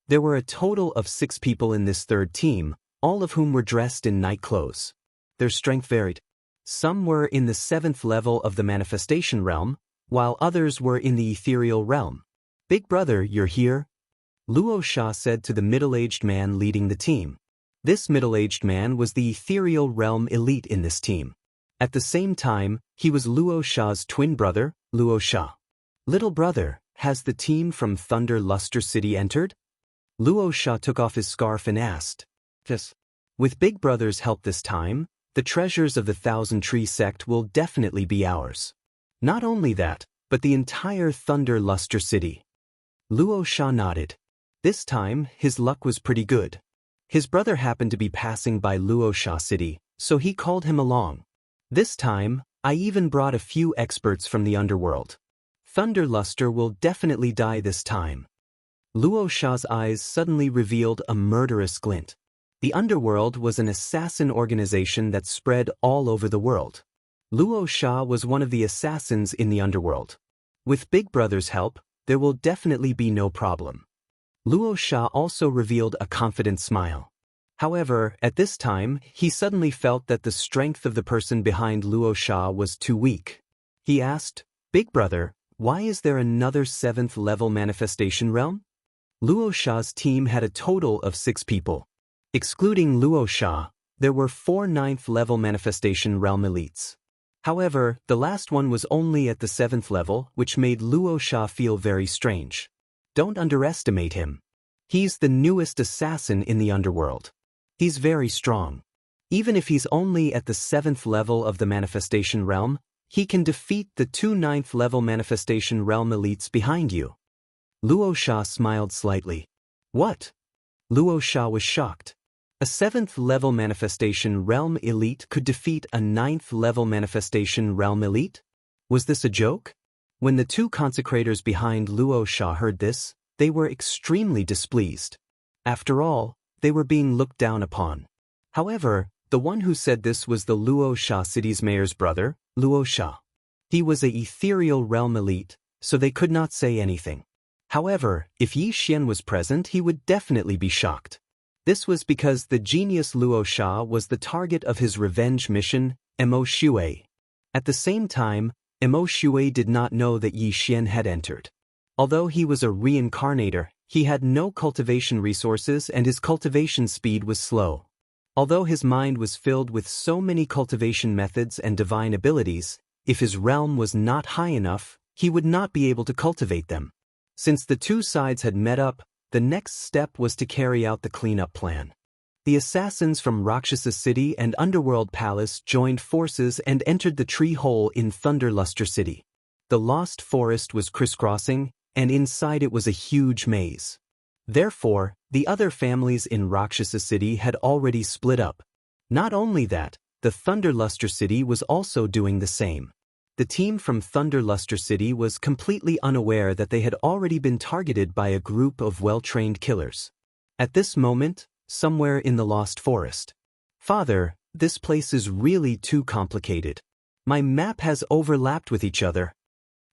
There were a total of 6 people in this third team, all of whom were dressed in night clothes. Their strength varied. Some were in the 7th level of the Manifestation realm, while others were in the Ethereal realm. Big brother, you're here? Luo Sha said to the middle-aged man leading the team. This middle-aged man was the Ethereal realm elite in this team. At the same time, he was Luo Sha's twin brother, Luo Sha. Little brother, has the team from Thunder Luster City entered? Luo Sha took off his scarf and asked. Yes. With Big Brother's help this time, the treasures of the Thousand Tree sect will definitely be ours. Not only that, but the entire Thunder Luster City. Luo Sha nodded. This time, his luck was pretty good. His brother happened to be passing by Luo Sha City, so he called him along. This time, I even brought a few experts from the underworld. Thunder Luster will definitely die this time. Luo Sha's eyes suddenly revealed a murderous glint. The underworld was an assassin organization that spread all over the world. Luo Sha was one of the assassins in the underworld. With Big Brother's help, there will definitely be no problem. Luo Sha also revealed a confident smile. However, at this time, he suddenly felt that the strength of the person behind Luo Sha was too weak. He asked, Big Brother, why is there another 7th level manifestation realm? Luo Sha's team had a total of 6 people. Excluding Luo Sha, there were 4 9th level manifestation realm elites. However, the last one was only at the 7th level, which made Luo Sha feel very strange. Don't underestimate him. He's the newest assassin in the underworld. He's very strong. Even if he's only at the 7th level of the manifestation realm, he can defeat the 2 9th level manifestation realm elites behind you. Luo Sha smiled slightly. What? Luo Sha was shocked. A 7th level manifestation realm elite could defeat a 9th level manifestation realm elite? Was this a joke? When the 2 consecrators behind Luo Sha heard this, they were extremely displeased. After all, they were being looked down upon. However, the one who said this was the Luo Sha city's mayor's brother, Luo Sha. He was a ethereal realm elite, so they could not say anything. However, if Yi Xian was present, he would definitely be shocked. This was because the genius Luo Sha was the target of his revenge mission, Mo Shui. At the same time, Mo Shui did not know that Yi Xian had entered. Although he was a reincarnator, he had no cultivation resources and his cultivation speed was slow. Although his mind was filled with so many cultivation methods and divine abilities, if his realm was not high enough, he would not be able to cultivate them. Since the 2 sides had met up, the next step was to carry out the cleanup plan. The assassins from Rakshasa City and Underworld Palace joined forces and entered the tree hole in Thunderluster City. The Lost Forest was crisscrossing, and inside it was a huge maze. Therefore, the other families in Rakshasa City had already split up. Not only that, the Thunderluster City was also doing the same. The team from Thunderluster City was completely unaware that they had already been targeted by a group of well-trained killers. At this moment, somewhere in the Lost Forest. Father, this place is really too complicated. My map has overlapped with each other.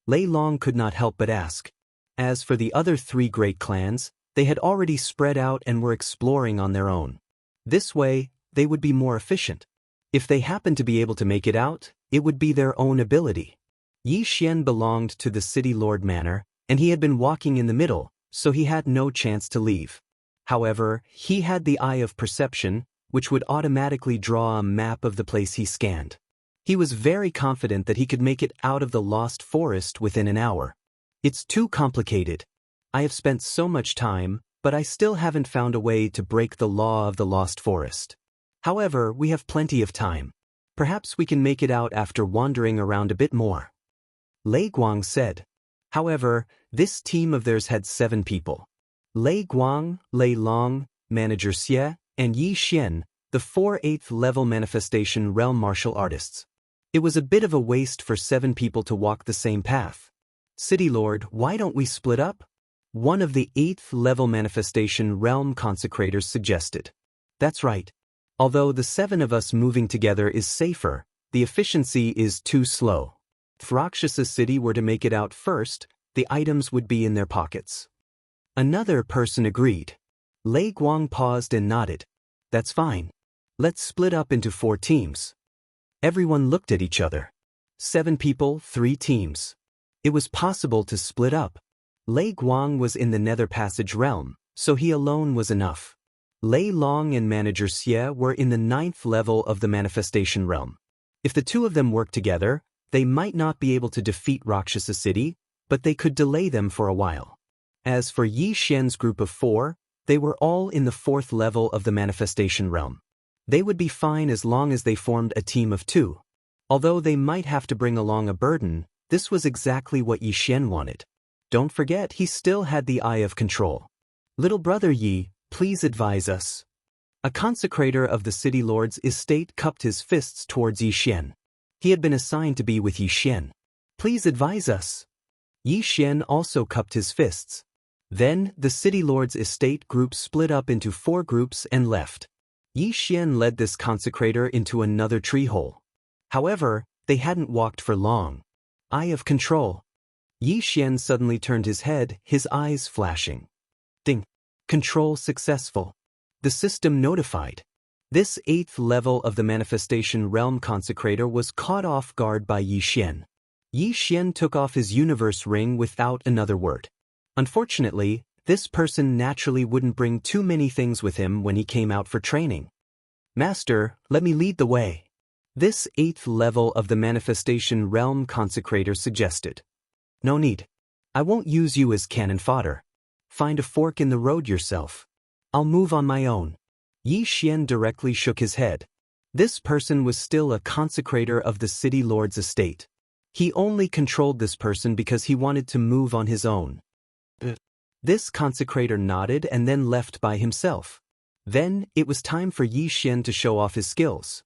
Lei Long could not help but ask. As for the other 3 great clans, they had already spread out and were exploring on their own. This way, they would be more efficient. If they happened to be able to make it out, it would be their own ability. Yi Xian belonged to the City Lord Manor, and he had been walking in the middle, so he had no chance to leave. However, he had the eye of perception, which would automatically draw a map of the place he scanned. He was very confident that he could make it out of the Lost Forest within an hour. It's too complicated. I have spent so much time, but I still haven't found a way to break the law of the Lost Forest. However, we have plenty of time. Perhaps we can make it out after wandering around a bit more. Lei Guang said. However, this team of theirs had 7 people. Lei Guang, Lei Long, Manager Xie, and Yi Xian, the 4 8th level manifestation realm martial artists. It was a bit of a waste for 7 people to walk the same path. City Lord, why don't we split up? One of the 8th level manifestation realm consecrators suggested. That's right. Although the 7 of us moving together is safer, the efficiency is too slow. If Rakshasa City were to make it out first, the items would be in their pockets. Another person agreed. Lei Guang paused and nodded. That's fine. Let's split up into 4 teams. Everyone looked at each other. 7 people, 3 teams. It was possible to split up. Lei Guang was in the Nether Passage realm, so he alone was enough. Lei Long and Manager Xie were in the 9th level of the manifestation realm. If the 2 of them worked together, they might not be able to defeat Rakshasa City, but they could delay them for a while. As for Yi Xian's group of 4, they were all in the 4th level of the manifestation realm. They would be fine as long as they formed a team of 2. Although they might have to bring along a burden, this was exactly what Yi Xian wanted. Don't forget, he still had the eye of control. Little brother Yi, please advise us. A consecrator of the City Lord's estate cupped his fists towards Yi Xian. He had been assigned to be with Yi Xian. Please advise us. Yi Xian also cupped his fists. Then, the City Lord's estate group split up into 4 groups and left. Yi Xian led this consecrator into another tree hole. However, they hadn't walked for long. Eye of control. Yi Xian suddenly turned his head, his eyes flashing. Ding. Control successful. The system notified. This 8th level of the manifestation realm consecrator was caught off guard by Yi Xian. Yi Xian took off his universe ring without another word. Unfortunately, this person naturally wouldn't bring too many things with him when he came out for training. Master, let me lead the way. This 8th level of the manifestation realm consecrator suggested. No need. I won't use you as cannon fodder. Find a fork in the road yourself. I'll move on my own. Yi Xian directly shook his head. This person was still a consecrator of the city lord's estate. He only controlled this person because he wanted to move on his own. This consecrator nodded and then left by himself. Then, it was time for Yi Xian to show off his skills.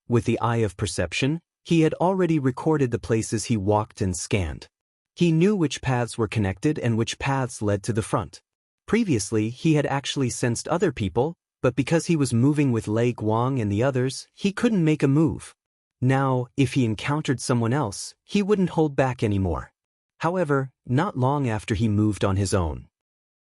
With the eye of perception, he had already recorded the places he walked and scanned. He knew which paths were connected and which paths led to the front. Previously, he had actually sensed other people, but because he was moving with Lei Guang and the others, he couldn't make a move. Now, if he encountered someone else, he wouldn't hold back anymore. However, not long after he moved on his own.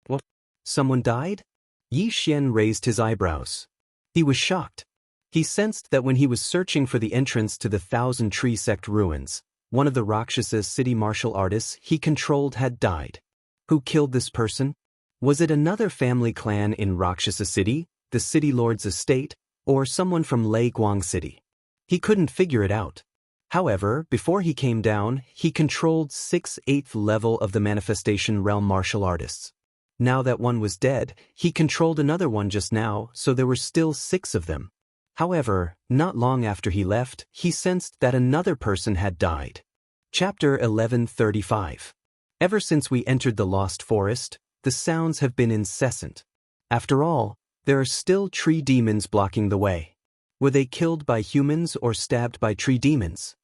What? Someone died? Yi Xian raised his eyebrows. He was shocked. He sensed that when he was searching for the entrance to the Thousand Tree Sect ruins, one of the Rakshasa city martial artists he controlled had died. Who killed this person? Was it another family clan in Rakshasa City, the city lord's estate, or someone from Lei Guang City? He couldn't figure it out. However, before he came down, he controlled 8th level of the manifestation realm martial artists. Now that one was dead, he controlled another one just now, so there were still 6 of them. However, not long after he left, he sensed that another person had died. Chapter 1135. Ever since we entered the Lost Forest, the sounds have been incessant. After all, there are still tree demons blocking the way. Were they killed by humans or stabbed by tree demons?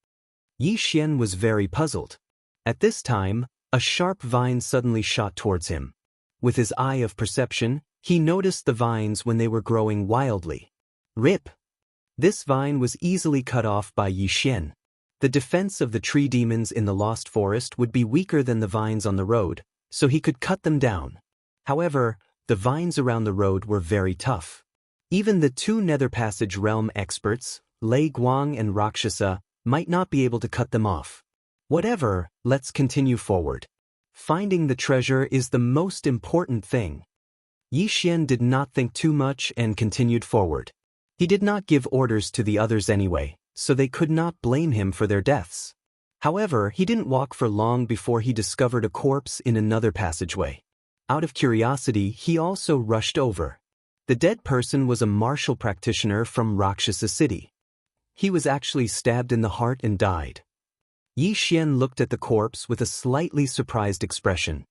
Yi Xian was very puzzled. At this time, a sharp vine suddenly shot towards him. With his eye of perception, he noticed the vines when they were growing wildly. Rip! This vine was easily cut off by Yi Xian. The defense of the tree demons in the Lost Forest would be weaker than the vines on the road, so he could cut them down. However, the vines around the road were very tough. Even the 2 Nether Passage realm experts, Lei Guang and Rakshasa, might not be able to cut them off. Whatever, let's continue forward. Finding the treasure is the most important thing. Yi Xian did not think too much and continued forward. He did not give orders to the others anyway, so they could not blame him for their deaths. However, he didn't walk for long before he discovered a corpse in another passageway. Out of curiosity, he also rushed over. The dead person was a martial practitioner from Rakshasa City. He was actually stabbed in the heart and died. Yi Xian looked at the corpse with a slightly surprised expression.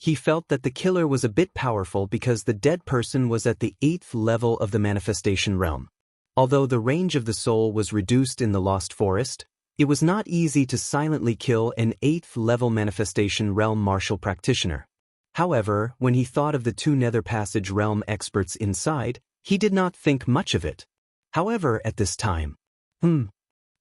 He felt that the killer was a bit powerful because the dead person was at the 8th level of the manifestation realm. Although the range of the soul was reduced in the Lost Forest, it was not easy to silently kill an 8th level manifestation realm martial practitioner. However, when he thought of the 2 Nether Passage realm experts inside, he did not think much of it. However, at this time,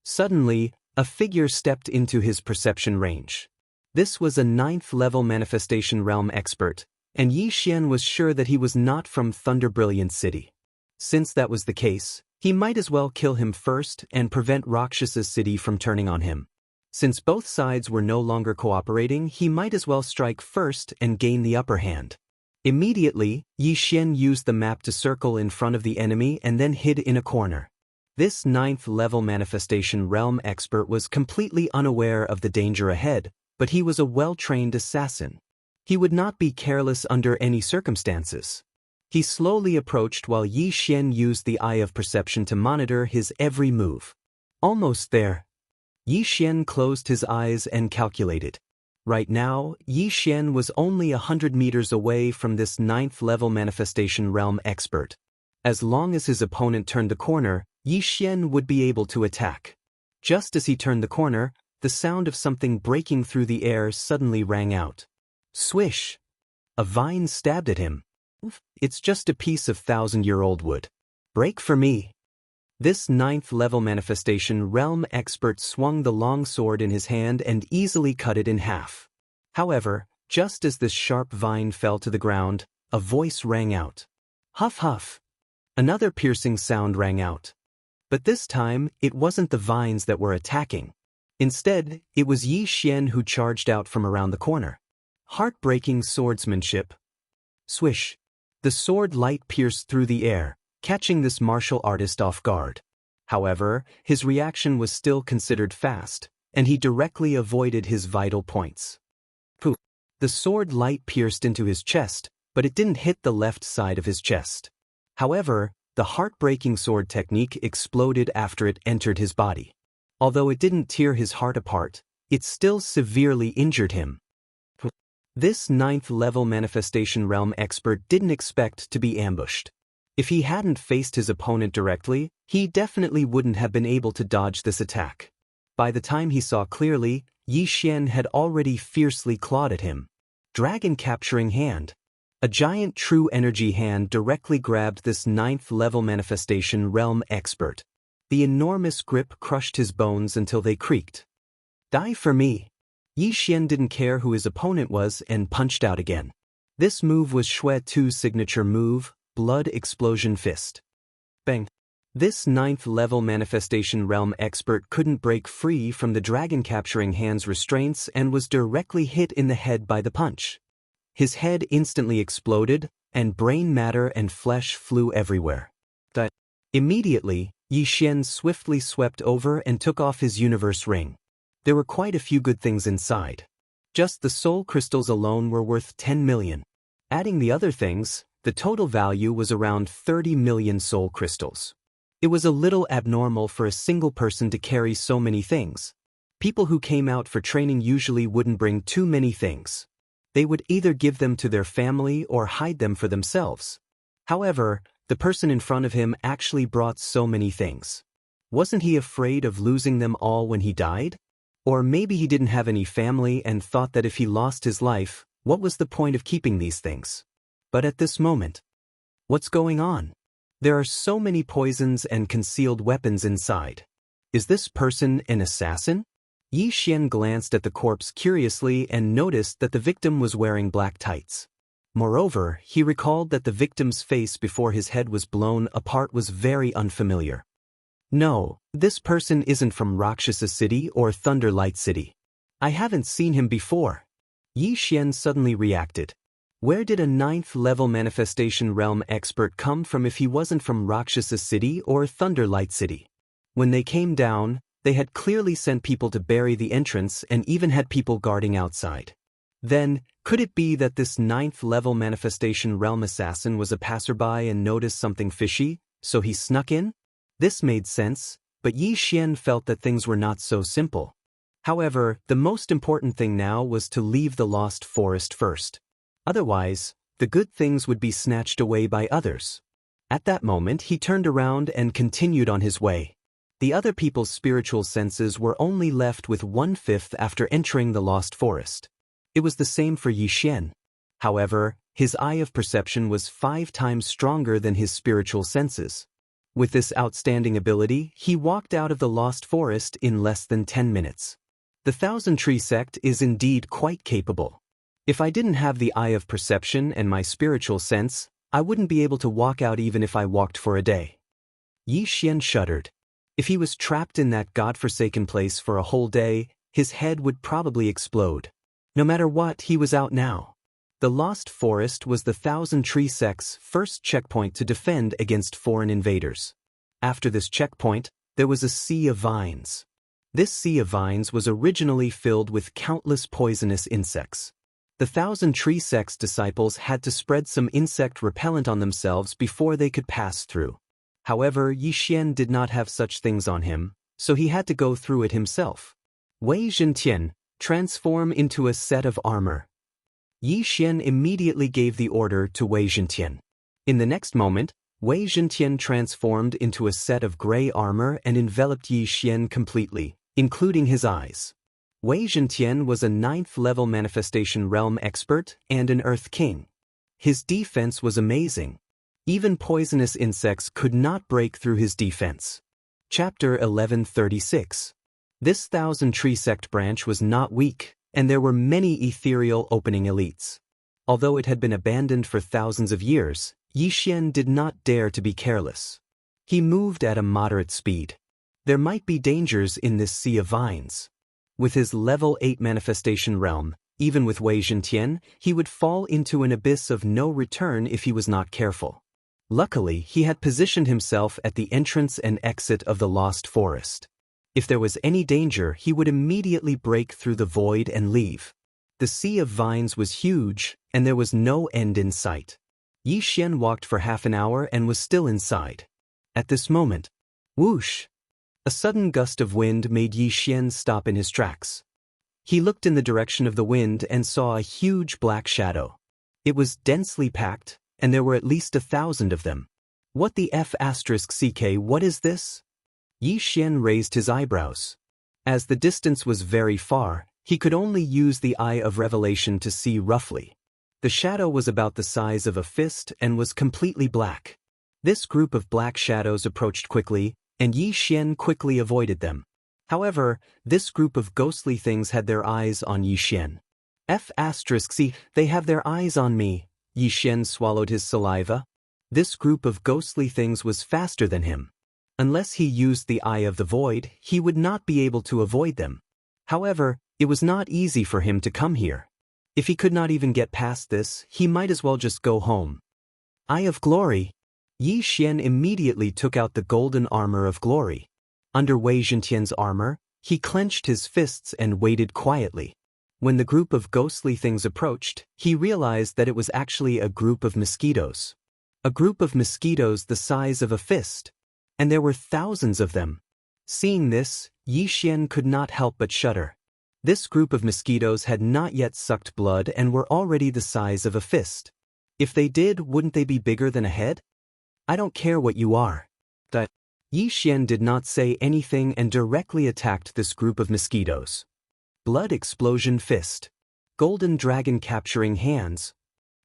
suddenly, a figure stepped into his perception range. This was a 9th level manifestation realm expert, and Yi Xian was sure that he was not from Thunder Brilliant City. Since that was the case, he might as well kill him first and prevent Rakshasa City from turning on him. Since both sides were no longer cooperating, he might as well strike first and gain the upper hand. Immediately, Yi Xian used the map to circle in front of the enemy and then hid in a corner. This 9th level manifestation realm expert was completely unaware of the danger ahead, but he was a well-trained assassin. He would not be careless under any circumstances. He slowly approached while Yi Xian used the eye of perception to monitor his every move. Almost there. Yi Xian closed his eyes and calculated. Right now, Yi Xian was only 100 meters away from this 9th level manifestation realm expert. As long as his opponent turned the corner, Yi Xian would be able to attack. Just as he turned the corner, the sound of something breaking through the air suddenly rang out. Swish! A vine stabbed at him. It's just a piece of 1,000-year-old wood. Break for me. This 9th level manifestation realm expert swung the long sword in his hand and easily cut it in half. However, just as this sharp vine fell to the ground, a voice rang out. Huff huff. Another piercing sound rang out. But this time, it wasn't the vines that were attacking. Instead, it was Yi Xian who charged out from around the corner. Heartbreaking swordsmanship. Swish. The sword light pierced through the air, catching this martial artist off guard. However, his reaction was still considered fast, and he directly avoided his vital points. Poof! The sword light pierced into his chest, but it didn't hit the left side of his chest. However, the heartbreaking sword technique exploded after it entered his body. Although it didn't tear his heart apart, it still severely injured him. This 9th-level manifestation realm expert didn't expect to be ambushed. If he hadn't faced his opponent directly, he definitely wouldn't have been able to dodge this attack. By the time he saw clearly, Yi Xian had already fiercely clawed at him. Dragon capturing hand. A giant true energy hand directly grabbed this 9th-level manifestation realm expert. The enormous grip crushed his bones until they creaked. Die for me. Yi Xian didn't care who his opponent was and punched out again. This move was Xue Tu's signature move, Blood Explosion Fist. Bang! This 9th-level manifestation realm expert couldn't break free from the dragon capturing hand's restraints and was directly hit in the head by the punch. His head instantly exploded, and brain matter and flesh flew everywhere. Immediately, Yi Xian swiftly swept over and took off his universe ring. There were quite a few good things inside. Just the soul crystals alone were worth 10 million. Adding the other things, the total value was around 30 million soul crystals. It was a little abnormal for a single person to carry so many things. People who came out for training usually wouldn't bring too many things. They would either give them to their family or hide them for themselves. However, the person in front of him actually brought so many things. Wasn't he afraid of losing them all when he died? Or maybe he didn't have any family and thought that if he lost his life, what was the point of keeping these things? But at this moment, what's going on? There are so many poisons and concealed weapons inside. Is this person an assassin? Yi Xian glanced at the corpse curiously and noticed that the victim was wearing black tights. Moreover, he recalled that the victim's face before his head was blown apart was very unfamiliar. No, this person isn't from Rakshasa City or Thunderlight City. I haven't seen him before. Yi Xian suddenly reacted. Where did a 9th-level manifestation realm expert come from if he wasn't from Rakshasa City or Thunderlight City? When they came down, they had clearly sent people to bury the entrance and even had people guarding outside. Then, could it be that this 9th-level manifestation realm assassin was a passerby and noticed something fishy, so he snuck in? This made sense, but Yi Xian felt that things were not so simple. However, the most important thing now was to leave the lost forest first. Otherwise, the good things would be snatched away by others. At that moment he turned around and continued on his way. The other people's spiritual senses were only left with 1/5 after entering the lost forest. It was the same for Yi Xian. However, his eye of perception was 5 times stronger than his spiritual senses. With this outstanding ability, he walked out of the lost forest in less than 10 minutes. The Thousand Tree sect is indeed quite capable. If I didn't have the eye of perception and my spiritual sense, I wouldn't be able to walk out even if I walked for a day. Yi Xian shuddered. If he was trapped in that godforsaken place for a whole day, his head would probably explode. No matter what, he was out now. The Lost Forest was the Thousand Tree sect's first checkpoint to defend against foreign invaders. After this checkpoint, there was a sea of vines. This sea of vines was originally filled with countless poisonous insects. The Thousand Tree sect's disciples had to spread some insect repellent on themselves before they could pass through. However, Yi Xian did not have such things on him, so he had to go through it himself. Wei Zhentian, transform into a set of armor. Yi Xian immediately gave the order to Wei Zhentian. In the next moment, Wei Zhentian transformed into a set of gray armor and enveloped Yi Xian completely, including his eyes. Wei Zhentian was a 9th-level manifestation realm expert and an Earth King. His defense was amazing. Even poisonous insects could not break through his defense. Chapter 1136. This Thousand Tree sect branch was not weak, and there were many ethereal opening elites. Although it had been abandoned for thousands of years, Yi Xian did not dare to be careless. He moved at a moderate speed. There might be dangers in this sea of vines. With his level 8 manifestation realm, even with Wei Zhentian, he would fall into an abyss of no return if he was not careful. Luckily, he had positioned himself at the entrance and exit of the lost forest. If there was any danger, he would immediately break through the void and leave. The sea of vines was huge, and there was no end in sight. Yi Xian walked for half an hour and was still inside. At this moment, whoosh! A sudden gust of wind made Yi Xian stop in his tracks. He looked in the direction of the wind and saw a huge black shadow. It was densely packed, and there were at least 1,000 of them. What the F***ck, what is this? Yi Xian raised his eyebrows. As the distance was very far, he could only use the eye of revelation to see roughly. The shadow was about the size of a fist and was completely black. This group of black shadows approached quickly, and Yi Xian quickly avoided them. However, this group of ghostly things had their eyes on Yi Xian. F***, they have their eyes on me. Yi Xian swallowed his saliva. This group of ghostly things was faster than him. Unless he used the eye of the void, he would not be able to avoid them. However, it was not easy for him to come here. If he could not even get past this, he might as well just go home. Eye of Glory. Yi Xian immediately took out the golden armor of glory. Under Wei Zhentian's armor, he clenched his fists and waited quietly. When the group of ghostly things approached, he realized that it was actually a group of mosquitoes. A group of mosquitoes the size of a fist. And there were thousands of them. Seeing this, Yi Xian could not help but shudder. This group of mosquitoes had not yet sucked blood and were already the size of a fist. If they did, wouldn't they be bigger than a head? I don't care what you are. Yi Xian did not say anything and directly attacked this group of mosquitoes. Blood explosion fist. Golden dragon capturing hands.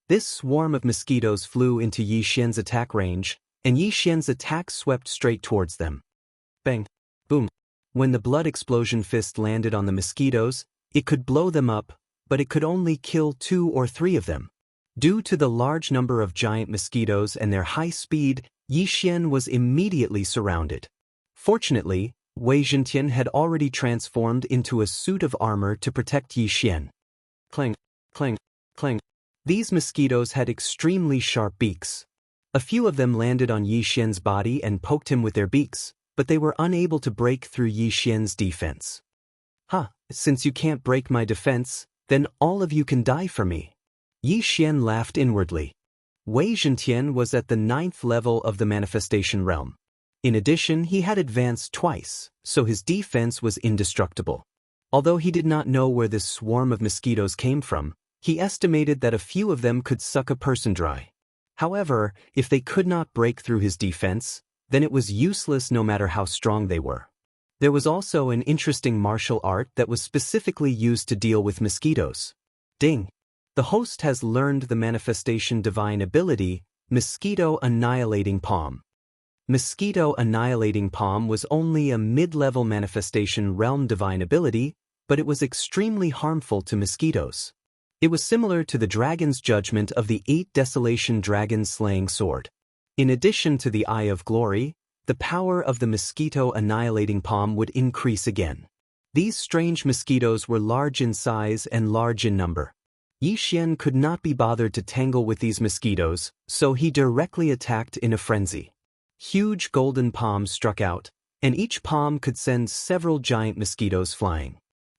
This swarm of mosquitoes flew into Yi Xian's attack range, and Yi Xian's attack swept straight towards them. Bang! Boom! When the blood explosion fist landed on the mosquitoes, it could blow them up, but it could only kill 2 or 3 of them. Due to the large number of giant mosquitoes and their high speed, Yi Xian was immediately surrounded. Fortunately, Wei Zhentian had already transformed into a suit of armor to protect Yi Xian. Clang, clang, clang. These mosquitoes had extremely sharp beaks. A few of them landed on Yi Xian's body and poked him with their beaks, but they were unable to break through Yi Xian's defense. Since you can't break my defense, then all of you can die for me. Yi Xian laughed inwardly. Wei Zhentian was at the 9th level of the manifestation realm. In addition, he had advanced twice, so his defense was indestructible. Although he did not know where this swarm of mosquitoes came from, he estimated that a few of them could suck a person dry. However, if they could not break through his defense, then it was useless no matter how strong they were. There was also an interesting martial art that was specifically used to deal with mosquitoes. Ding! The host has learned the manifestation divine ability, Mosquito Annihilating Palm. Mosquito Annihilating Palm was only a mid-level manifestation realm divine ability, but it was extremely harmful to mosquitoes. It was similar to the dragon's judgment of the 8 Desolation Dragon Slaying Sword. In addition to the Eye of Glory, the power of the Mosquito Annihilating Palm would increase again. These strange mosquitoes were large in size and large in number. Yi Xian could not be bothered to tangle with these mosquitoes, so he directly attacked in a frenzy. Huge golden palms struck out, and each palm could send several giant mosquitoes flying.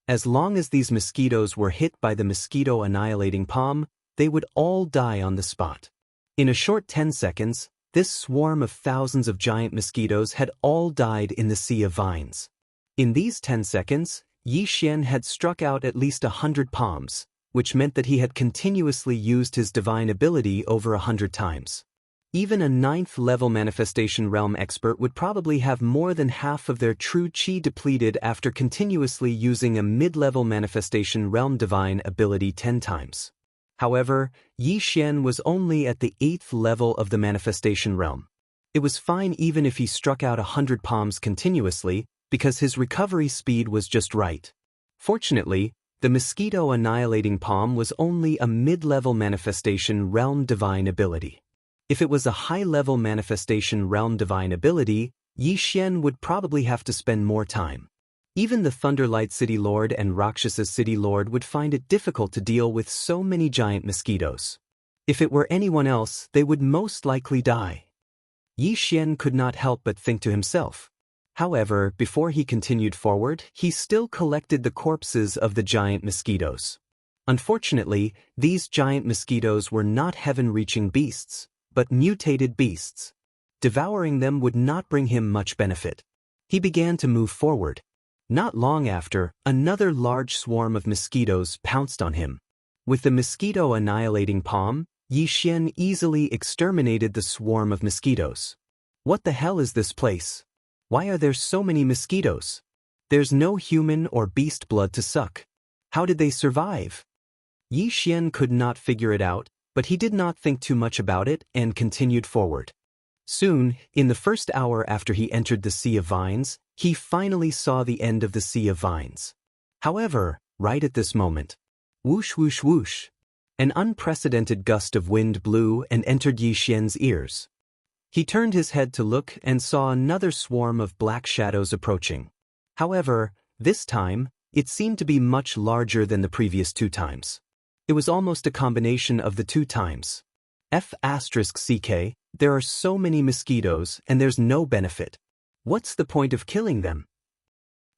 As long as these mosquitoes were hit by the Mosquito Annihilating Palm, they would all die on the spot. In a short 10 seconds, this swarm of thousands of giant mosquitoes had all died in the sea of vines. In these 10 seconds, Yi Xian had struck out at least 100 palms, which meant that he had continuously used his divine ability over 100 times. Even a 9th-level manifestation realm expert would probably have more than half of their true chi depleted after continuously using a mid-level manifestation realm divine ability 10 times. However, Yi Xian was only at the 8th level of the manifestation realm. It was fine even if he struck out 100 palms continuously, because his recovery speed was just right. Fortunately, the Mosquito Annihilating Palm was only a mid-level manifestation realm divine ability. If it was a high-level manifestation realm divine ability, Yi Xian would probably have to spend more time. Even the Thunderlight City Lord and Rakshasa City Lord would find it difficult to deal with so many giant mosquitoes. If it were anyone else, they would most likely die. Yi Xian could not help but think to himself. However, before he continued forward, he still collected the corpses of the giant mosquitoes. Unfortunately, these giant mosquitoes were not heaven-reaching beasts, but mutated beasts. Devouring them would not bring him much benefit. He began to move forward. Not long after, another large swarm of mosquitoes pounced on him. With the mosquito-annihilating palm, Yi Xian easily exterminated the swarm of mosquitoes. What the hell is this place? Why are there so many mosquitoes? There's no human or beast blood to suck. How did they survive? Yi Xian could not figure it out, but he did not think too much about it and continued forward. Soon, in the first hour after he entered the Sea of Vines, he finally saw the end of the Sea of Vines. However, right at this moment, whoosh whoosh whoosh, an unprecedented gust of wind blew and entered Yi Xian's ears. He turned his head to look and saw another swarm of black shadows approaching. However, this time, it seemed to be much larger than the previous 2 times. It was almost a combination of the 2 times. F***ck, there are so many mosquitoes and there's no benefit. What's the point of killing them?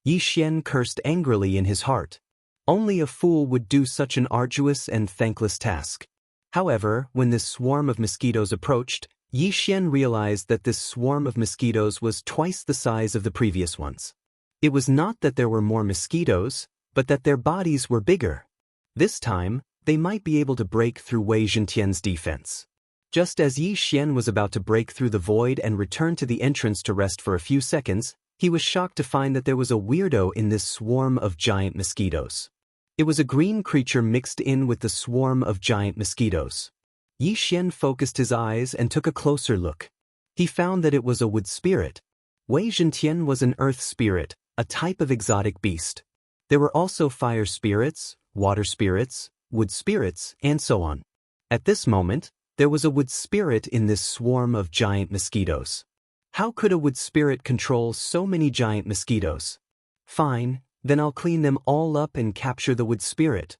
Yi Xian cursed angrily in his heart. Only a fool would do such an arduous and thankless task. However, when this swarm of mosquitoes approached, Yi Xian realized that this swarm of mosquitoes was twice the size of the previous ones. It was not that there were more mosquitoes, but that their bodies were bigger. This time, they might be able to break through Wei Zhentian's defense. Just as Yi Xian was about to break through the void and return to the entrance to rest for a few seconds, he was shocked to find that there was a weirdo in this swarm of giant mosquitoes. It was a green creature mixed in with the swarm of giant mosquitoes. Yi Xian focused his eyes and took a closer look. He found that it was a wood spirit. Wei Zhentian was an earth spirit, a type of exotic beast. There were also fire spirits, water spirits, wood spirits, and so on. At this moment, there was a wood spirit in this swarm of giant mosquitoes. How could a wood spirit control so many giant mosquitoes? Fine, then I'll clean them all up and capture the wood spirit.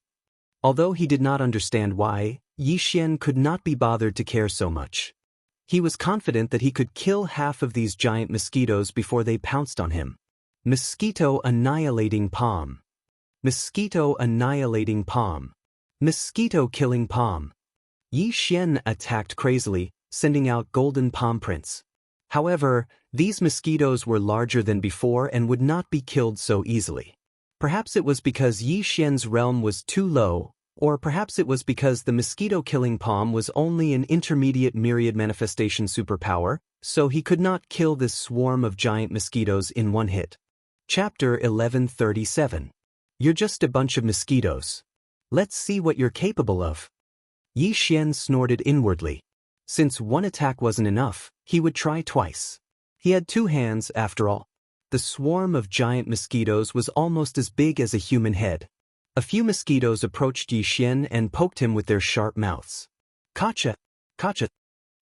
Although he did not understand why, Yi Xian could not be bothered to care so much. He was confident that he could kill half of these giant mosquitoes before they pounced on him. Mosquito annihilating palm. Mosquito annihilating palm. Mosquito killing palm. Yi Xian attacked crazily, sending out golden palm prints. However, these mosquitoes were larger than before and would not be killed so easily. Perhaps it was because Yi Xian's realm was too low, or perhaps it was because the mosquito-killing palm was only an intermediate myriad manifestation superpower, so he could not kill this swarm of giant mosquitoes in one hit. Chapter 1137. You're just a bunch of mosquitoes. Let's see what you're capable of. Yi Xian snorted inwardly. Since one attack wasn't enough, he would try twice. He had 2 hands, after all. The swarm of giant mosquitoes was almost as big as a human head. A few mosquitoes approached Yi Xian and poked him with their sharp mouths. Kacha! Kacha!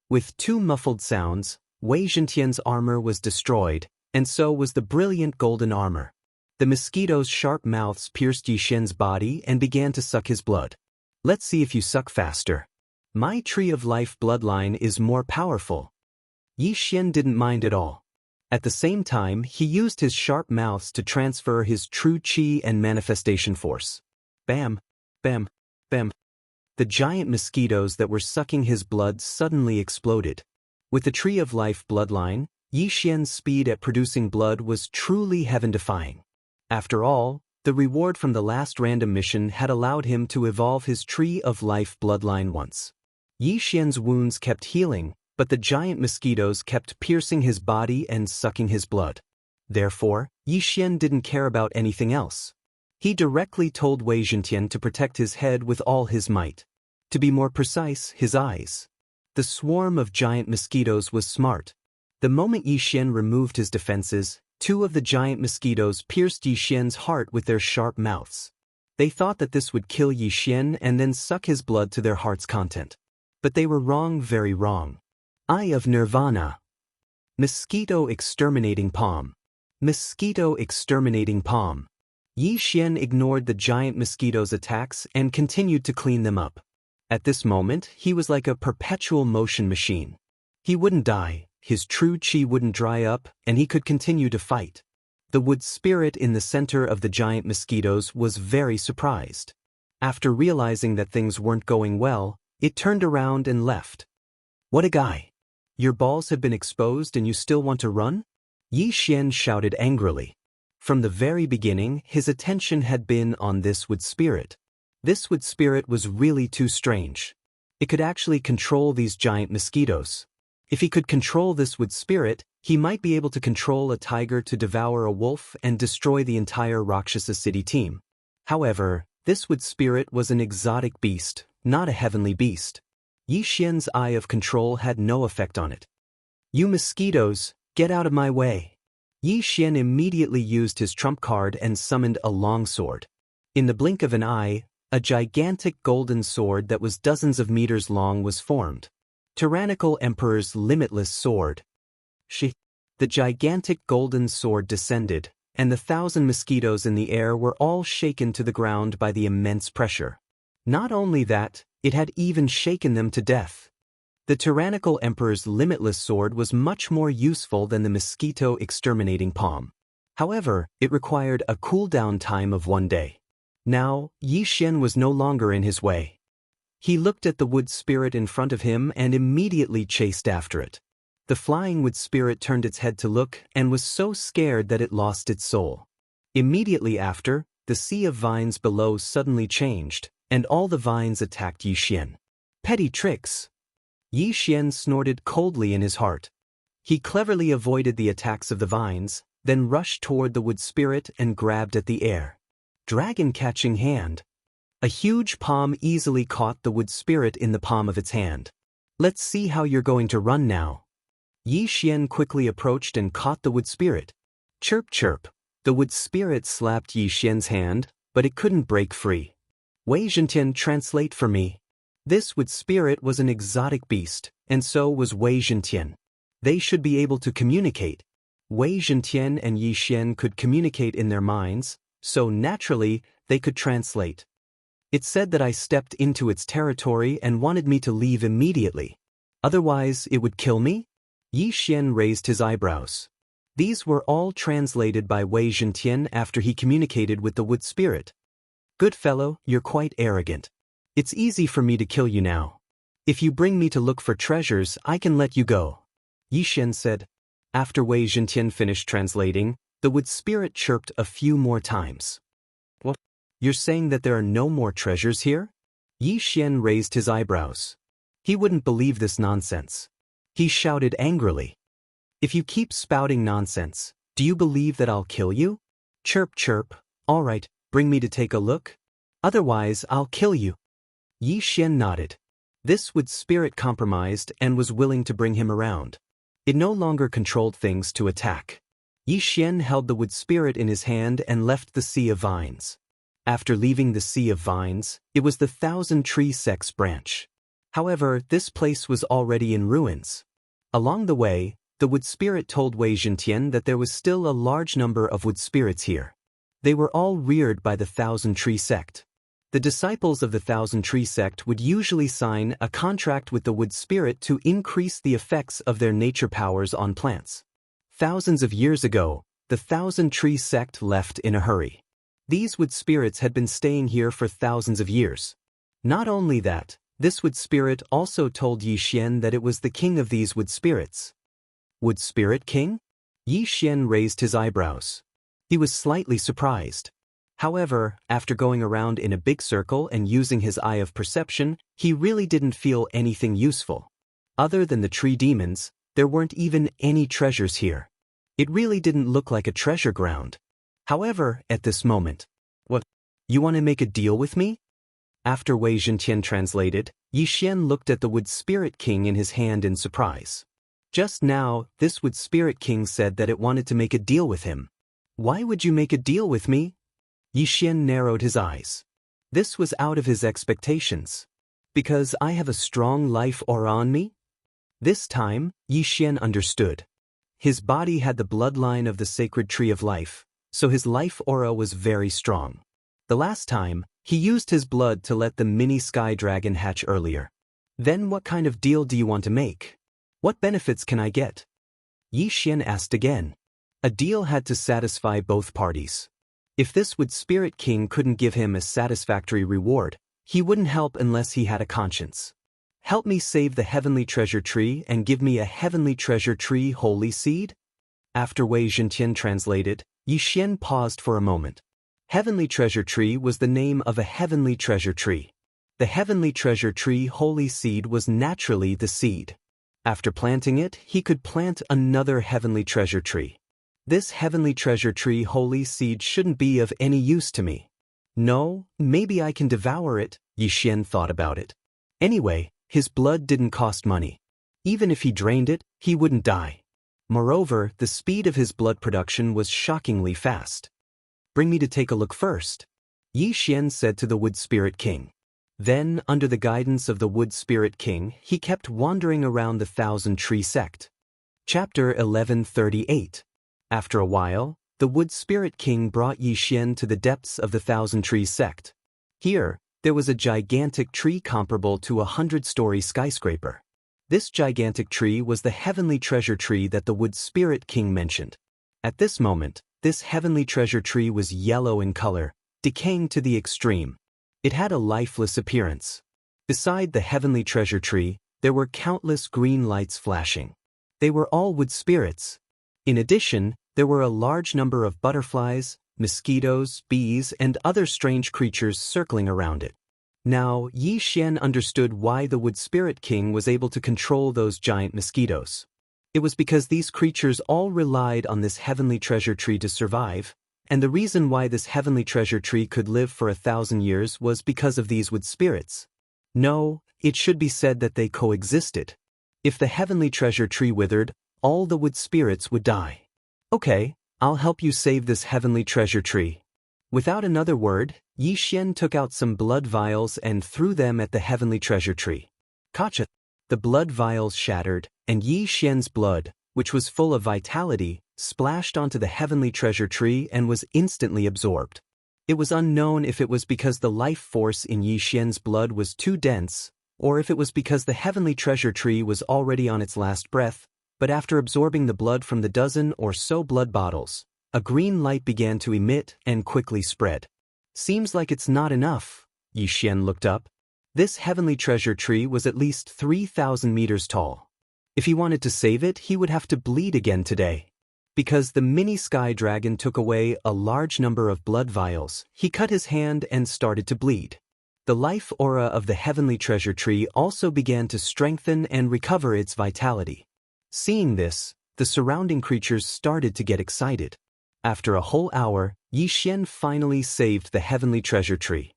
With 2 muffled sounds, Wei Zhentian's armor was destroyed, and so was the brilliant golden armor. The mosquitoes' sharp mouths pierced Yi Xian's body and began to suck his blood. Let's see if you suck faster. My tree of life bloodline is more powerful. Yi Xian didn't mind at all. At the same time, he used his sharp mouths to transfer his true chi and manifestation force. Bam! Bam! Bam! The giant mosquitoes that were sucking his blood suddenly exploded. With the tree of life bloodline, Yi Xian's speed at producing blood was truly heaven-defying. After all, the reward from the last random mission had allowed him to evolve his tree of life bloodline once. Yi Xian's wounds kept healing, but the giant mosquitoes kept piercing his body and sucking his blood. Therefore, Yi Xian didn't care about anything else. He directly told Wei Zhentian to protect his head with all his might. To be more precise, his eyes. The swarm of giant mosquitoes was smart. The moment Yi Xian removed his defenses, 2 of the giant mosquitoes pierced Yi Xian's heart with their sharp mouths. They thought that this would kill Yi Xian and then suck his blood to their heart's content. But they were wrong, very wrong. Eye of Nirvana. Mosquito exterminating palm. Mosquito exterminating palm. Yi Xian ignored the giant mosquitoes' attacks and continued to clean them up. At this moment, he was like a perpetual motion machine. He wouldn't die, his true chi wouldn't dry up and he could continue to fight. The wood spirit in the center of the giant mosquitoes was very surprised. After realizing that things weren't going well, it turned around and left. What a guy! Your balls have been exposed and you still want to run? Yi Xian shouted angrily. From the very beginning, his attention had been on this wood spirit. This wood spirit was really too strange. It could actually control these giant mosquitoes. If he could control this wood spirit, he might be able to control a tiger to devour a wolf and destroy the entire Rakshasa city team. However, this wood spirit was an exotic beast, not a heavenly beast. Yi Xian's eye of control had no effect on it. You mosquitoes, get out of my way. Yi Xian immediately used his trump card and summoned a longsword. In the blink of an eye, a gigantic golden sword that was dozens of meters long was formed. Tyrannical Emperor's limitless sword. The gigantic golden sword descended, and the 1,000 mosquitoes in the air were all shaken to the ground by the immense pressure. Not only that, it had even shaken them to death. The tyrannical emperor's limitless sword was much more useful than the mosquito exterminating palm. However, it required a cooldown time of 1 day. Now, Yi Xian was no longer in his way. He looked at the wood spirit in front of him and immediately chased after it. The flying wood spirit turned its head to look and was so scared that it lost its soul. Immediately after, the sea of vines below suddenly changed, and all the vines attacked Yi Xian. Petty tricks! Yi Xian snorted coldly in his heart. He cleverly avoided the attacks of the vines, then rushed toward the wood spirit and grabbed at the air. Dragon-catching hand. A huge palm easily caught the wood spirit in the palm of its hand. Let's see how you're going to run now. Yi Xian quickly approached and caught the wood spirit. Chirp chirp. The wood spirit slapped Yi Xian's hand, but it couldn't break free. Wei Zhentian, translate for me. This wood spirit was an exotic beast, and so was Wei Zhentian. They should be able to communicate. Wei Zhentian and Yi Xian could communicate in their minds, so naturally, they could translate. It said that I stepped into its territory and wanted me to leave immediately. Otherwise, it would kill me? Yi Xian raised his eyebrows. These were all translated by Wei Zhentian after he communicated with the wood spirit. Good fellow, you're quite arrogant. It's easy for me to kill you now. If you bring me to look for treasures, I can let you go. Yi Xian said. After Wei Zhentian finished translating, the wood spirit chirped a few more times. What? You're saying that there are no more treasures here? Yi Xian raised his eyebrows. He wouldn't believe this nonsense. He shouted angrily. If you keep spouting nonsense, do you believe that I'll kill you? Chirp chirp. All right, bring me to take a look. Otherwise, I'll kill you. Yi Xian nodded. This wood spirit compromised and was willing to bring him around. It no longer controlled things to attack. Yi Xian held the wood spirit in his hand and left the Sea of Vines. After leaving the Sea of Vines, it was the 1,000-tree sex branch. However, this place was already in ruins. Along the way, the wood spirit told Wei Zhentian that there was still a large number of wood spirits here. They were all reared by the 1,000-tree sect. The disciples of the 1,000-tree sect would usually sign a contract with the wood spirit to increase the effects of their nature powers on plants. Thousands of years ago, the 1,000-tree sect left in a hurry. These wood spirits had been staying here for thousands of years. Not only that, this wood spirit also told Yi Xian that it was the king of these wood spirits. Wood spirit king? Yi Xian raised his eyebrows. He was slightly surprised. However, after going around in a big circle and using his eye of perception, he really didn't feel anything useful. Other than the tree demons, there weren't even any treasures here. It really didn't look like a treasure ground. However, at this moment, what? You want to make a deal with me? After Wei Zhentian translated, Yi Xian looked at the wood spirit king in his hand in surprise. Just now, this wood spirit king said that it wanted to make a deal with him. Why would you make a deal with me? Yi Xian narrowed his eyes. This was out of his expectations. Because I have a strong life aura on me? This time, Yi Xian understood. His body had the bloodline of the sacred tree of life, so his life aura was very strong. The last time, he used his blood to let the mini sky dragon hatch earlier. Then what kind of deal do you want to make? What benefits can I get? Yi Xian asked again. A deal had to satisfy both parties. If this Wood Spirit King couldn't give him a satisfactory reward, he wouldn't help unless he had a conscience. Help me save the heavenly treasure tree and give me a heavenly treasure tree holy seed? After Wei Zhentian translated, Yi Xian paused for a moment. Heavenly treasure tree was the name of a heavenly treasure tree. The heavenly treasure tree holy seed was naturally the seed. After planting it, he could plant another heavenly treasure tree. This heavenly treasure tree holy seed shouldn't be of any use to me. No, maybe I can devour it, Yi Xian thought about it. Anyway, his blood didn't cost money. Even if he drained it, he wouldn't die. Moreover, the speed of his blood production was shockingly fast. Bring me to take a look first, Yi Xian said to the Wood Spirit King. Then, under the guidance of the Wood Spirit King, he kept wandering around the Thousand Tree Sect. Chapter 1138. After a while, the Wood Spirit King brought Yi Xian to the depths of the Thousand Tree Sect. Here, there was a gigantic tree comparable to a 100-story skyscraper. This gigantic tree was the heavenly treasure tree that the Wood Spirit King mentioned. At this moment, this heavenly treasure tree was yellow in color, decaying to the extreme. It had a lifeless appearance. Beside the heavenly treasure tree, there were countless green lights flashing. They were all wood spirits. In addition, there were a large number of butterflies, mosquitoes, bees, and other strange creatures circling around it. Now, Yi Xian understood why the Wood Spirit King was able to control those giant mosquitoes. It was because these creatures all relied on this heavenly treasure tree to survive, and the reason why this heavenly treasure tree could live for 1,000 years was because of these wood spirits. No, it should be said that they coexisted. If the heavenly treasure tree withered, all the wood spirits would die. Okay, I'll help you save this heavenly treasure tree. Without another word, Yi Xian took out some blood vials and threw them at the heavenly treasure tree. Gotcha! The blood vials shattered, and Yi Xian's blood, which was full of vitality, splashed onto the heavenly treasure tree and was instantly absorbed. It was unknown if it was because the life force in Yi Xian's blood was too dense, or if it was because the heavenly treasure tree was already on its last breath, but after absorbing the blood from the dozen or so blood bottles, a green light began to emit and quickly spread. Seems like it's not enough, Yi Xian looked up. This heavenly treasure tree was at least 3,000 meters tall. If he wanted to save it, he would have to bleed again today. Because the mini sky dragon took away a large number of blood vials, he cut his hand and started to bleed. The life aura of the heavenly treasure tree also began to strengthen and recover its vitality. Seeing this, the surrounding creatures started to get excited. After a whole hour, Yi Xian finally saved the heavenly treasure tree.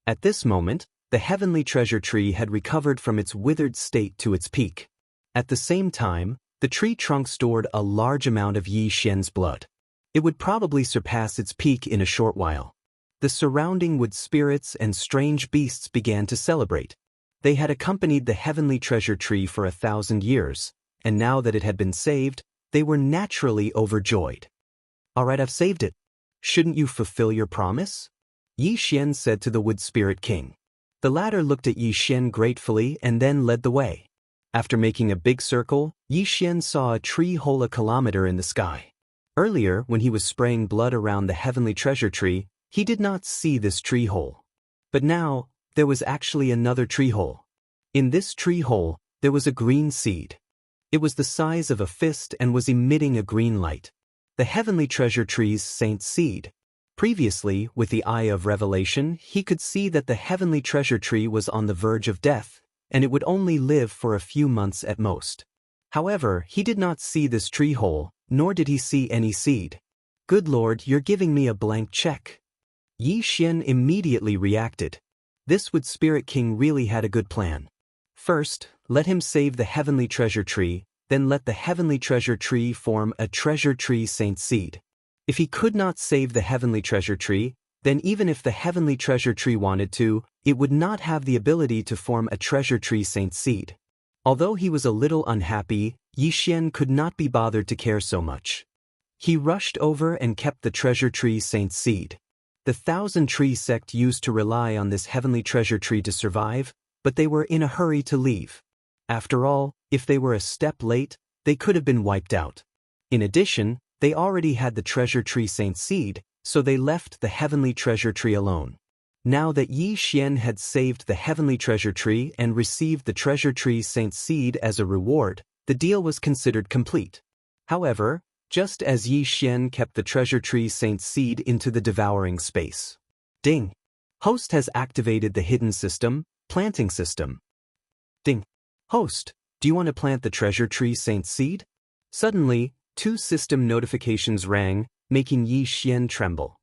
At this moment, the heavenly treasure tree had recovered from its withered state to its peak. At the same time, the tree trunk stored a large amount of Yi Xian's blood. It would probably surpass its peak in a short while. The surrounding wood spirits and strange beasts began to celebrate. They had accompanied the heavenly treasure tree for 1,000 years, and now that it had been saved, they were naturally overjoyed. All right, I've saved it. Shouldn't you fulfill your promise? Yi Xian said to the Wood Spirit King. The latter looked at Yi Xian gratefully and then led the way. After making a big circle, Yi Xian saw a tree hole a kilometer in the sky. Earlier, when he was spraying blood around the heavenly treasure tree, he did not see this tree hole. But now, there was actually another tree hole. In this tree hole, there was a green seed. It was the size of a fist and was emitting a green light. The heavenly treasure tree's saint seed. Previously, with the eye of revelation, he could see that the heavenly treasure tree was on the verge of death, and it would only live for a few months at most. However, he did not see this tree hole, nor did he see any seed. Good Lord, you're giving me a blank check. Yi Xian immediately reacted. This Wood Spirit King really had a good plan. First, let him save the heavenly treasure tree, then let the heavenly treasure tree form a treasure tree saint seed. If he could not save the heavenly treasure tree, then even if the heavenly treasure tree wanted to, it would not have the ability to form a treasure tree saint seed. Although he was a little unhappy, Yi Xian could not be bothered to care so much. He rushed over and kept the treasure tree saint seed. The Thousand Tree sect used to rely on this heavenly treasure tree to survive, but they were in a hurry to leave. After all, if they were a step late, they could have been wiped out. In addition, they already had the treasure tree saint seed, so they left the heavenly treasure tree alone. Now that Yi Xian had saved the heavenly treasure tree and received the treasure tree saint seed as a reward, the deal was considered complete. However, just as Yi Xian kept the treasure tree saint seed into the devouring space. Ding! Host has activated the hidden system, planting system. Ding! Host, do you want to plant the treasure tree saint seed? Suddenly, 2 system notifications rang, making Yi Xian tremble.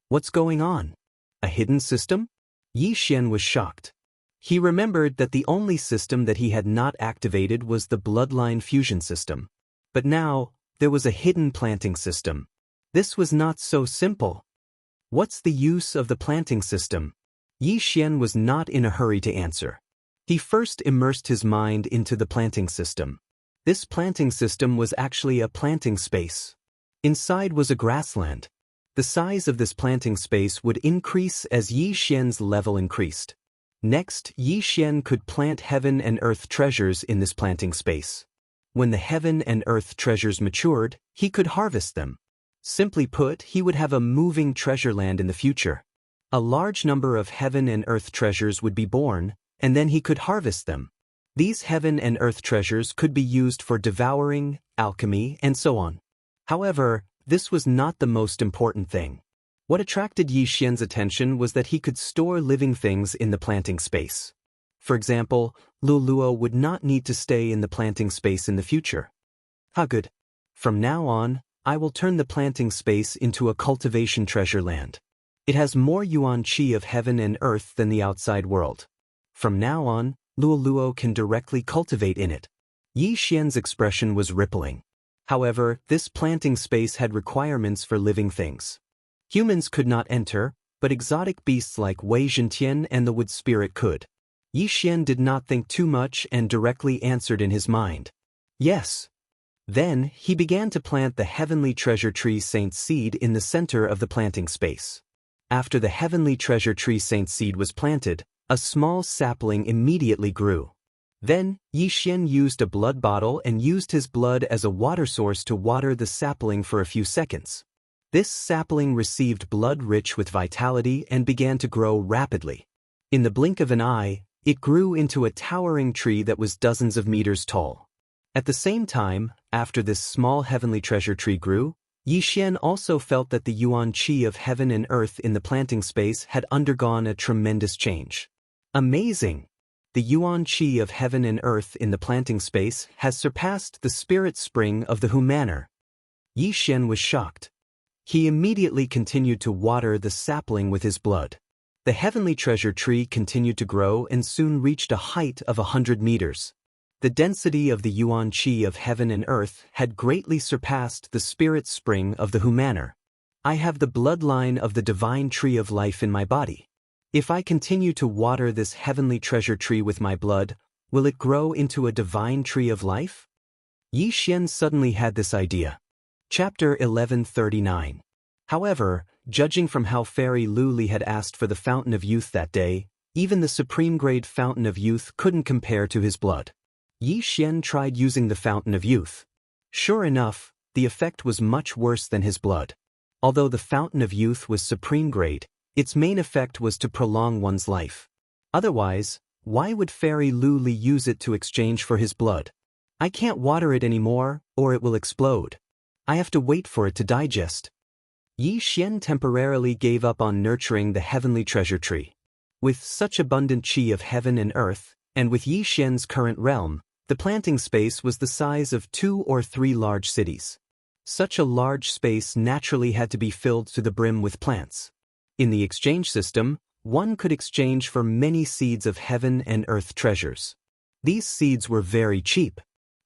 What's going on? A hidden system? Yi Xian was shocked. He remembered that the only system that he had not activated was the bloodline fusion system. But now, there was a hidden planting system. This was not so simple. What's the use of the planting system? Yi Xian was not in a hurry to answer. He first immersed his mind into the planting system. This planting system was actually a planting space. Inside was a grassland. The size of this planting space would increase as Yi Xian's level increased. Next, Yi Xian could plant heaven and earth treasures in this planting space. When the heaven and earth treasures matured, he could harvest them. Simply put, he would have a moving treasure land in the future. A large number of heaven and earth treasures would be born, and then he could harvest them. These heaven and earth treasures could be used for devouring, alchemy, and so on. However, this was not the most important thing. What attracted Yi Xian's attention was that he could store living things in the planting space. For example, Luluo would not need to stay in the planting space in the future. Good. From now on, I will turn the planting space into a cultivation treasure land. It has more yuan qi of heaven and earth than the outside world. From now on, Luluo can directly cultivate in it. Yi Xian's expression was rippling. However, this planting space had requirements for living things. Humans could not enter, but exotic beasts like Wei Zhentian and the wood spirit could. Yi Xian did not think too much and directly answered in his mind. Yes. Then, he began to plant the heavenly treasure tree saint seed in the center of the planting space. After the heavenly treasure tree saint seed was planted, a small sapling immediately grew. Then, Yi Xian used a blood bottle and used his blood as a water source to water the sapling for a few seconds. This sapling received blood rich with vitality and began to grow rapidly. In the blink of an eye, it grew into a towering tree that was dozens of meters tall. At the same time, after this small heavenly treasure tree grew, Yi Xian also felt that the yuan qi of heaven and earth in the planting space had undergone a tremendous change. Amazing! The yuan qi of heaven and earth in the planting space has surpassed the spirit spring of the Hu manor. Yi Xian was shocked. He immediately continued to water the sapling with his blood. The heavenly treasure tree continued to grow and soon reached a height of 100 meters. The density of the yuan qi of heaven and earth had greatly surpassed the spirit spring of the Hu manor. I have the bloodline of the divine tree of life in my body. If I continue to water this heavenly treasure tree with my blood, will it grow into a divine tree of life? Yi Xian suddenly had this idea. Chapter 1139. However, judging from how Fairy Lu Li had asked for the Fountain of Youth that day, even the supreme grade Fountain of Youth couldn't compare to his blood. Yi Xian tried using the Fountain of Youth. Sure enough, the effect was much worse than his blood. Although the Fountain of Youth was supreme grade, its main effect was to prolong one's life. Otherwise, why would Fairy Lu Li use it to exchange for his blood? I can't water it anymore, or it will explode. I have to wait for it to digest. Yi Xian temporarily gave up on nurturing the heavenly treasure tree. With such abundant qi of heaven and earth, and with Yi Xian's current realm, the planting space was the size of 2 or 3 large cities. Such a large space naturally had to be filled to the brim with plants. In the exchange system, one could exchange for many seeds of heaven and earth treasures. These seeds were very cheap.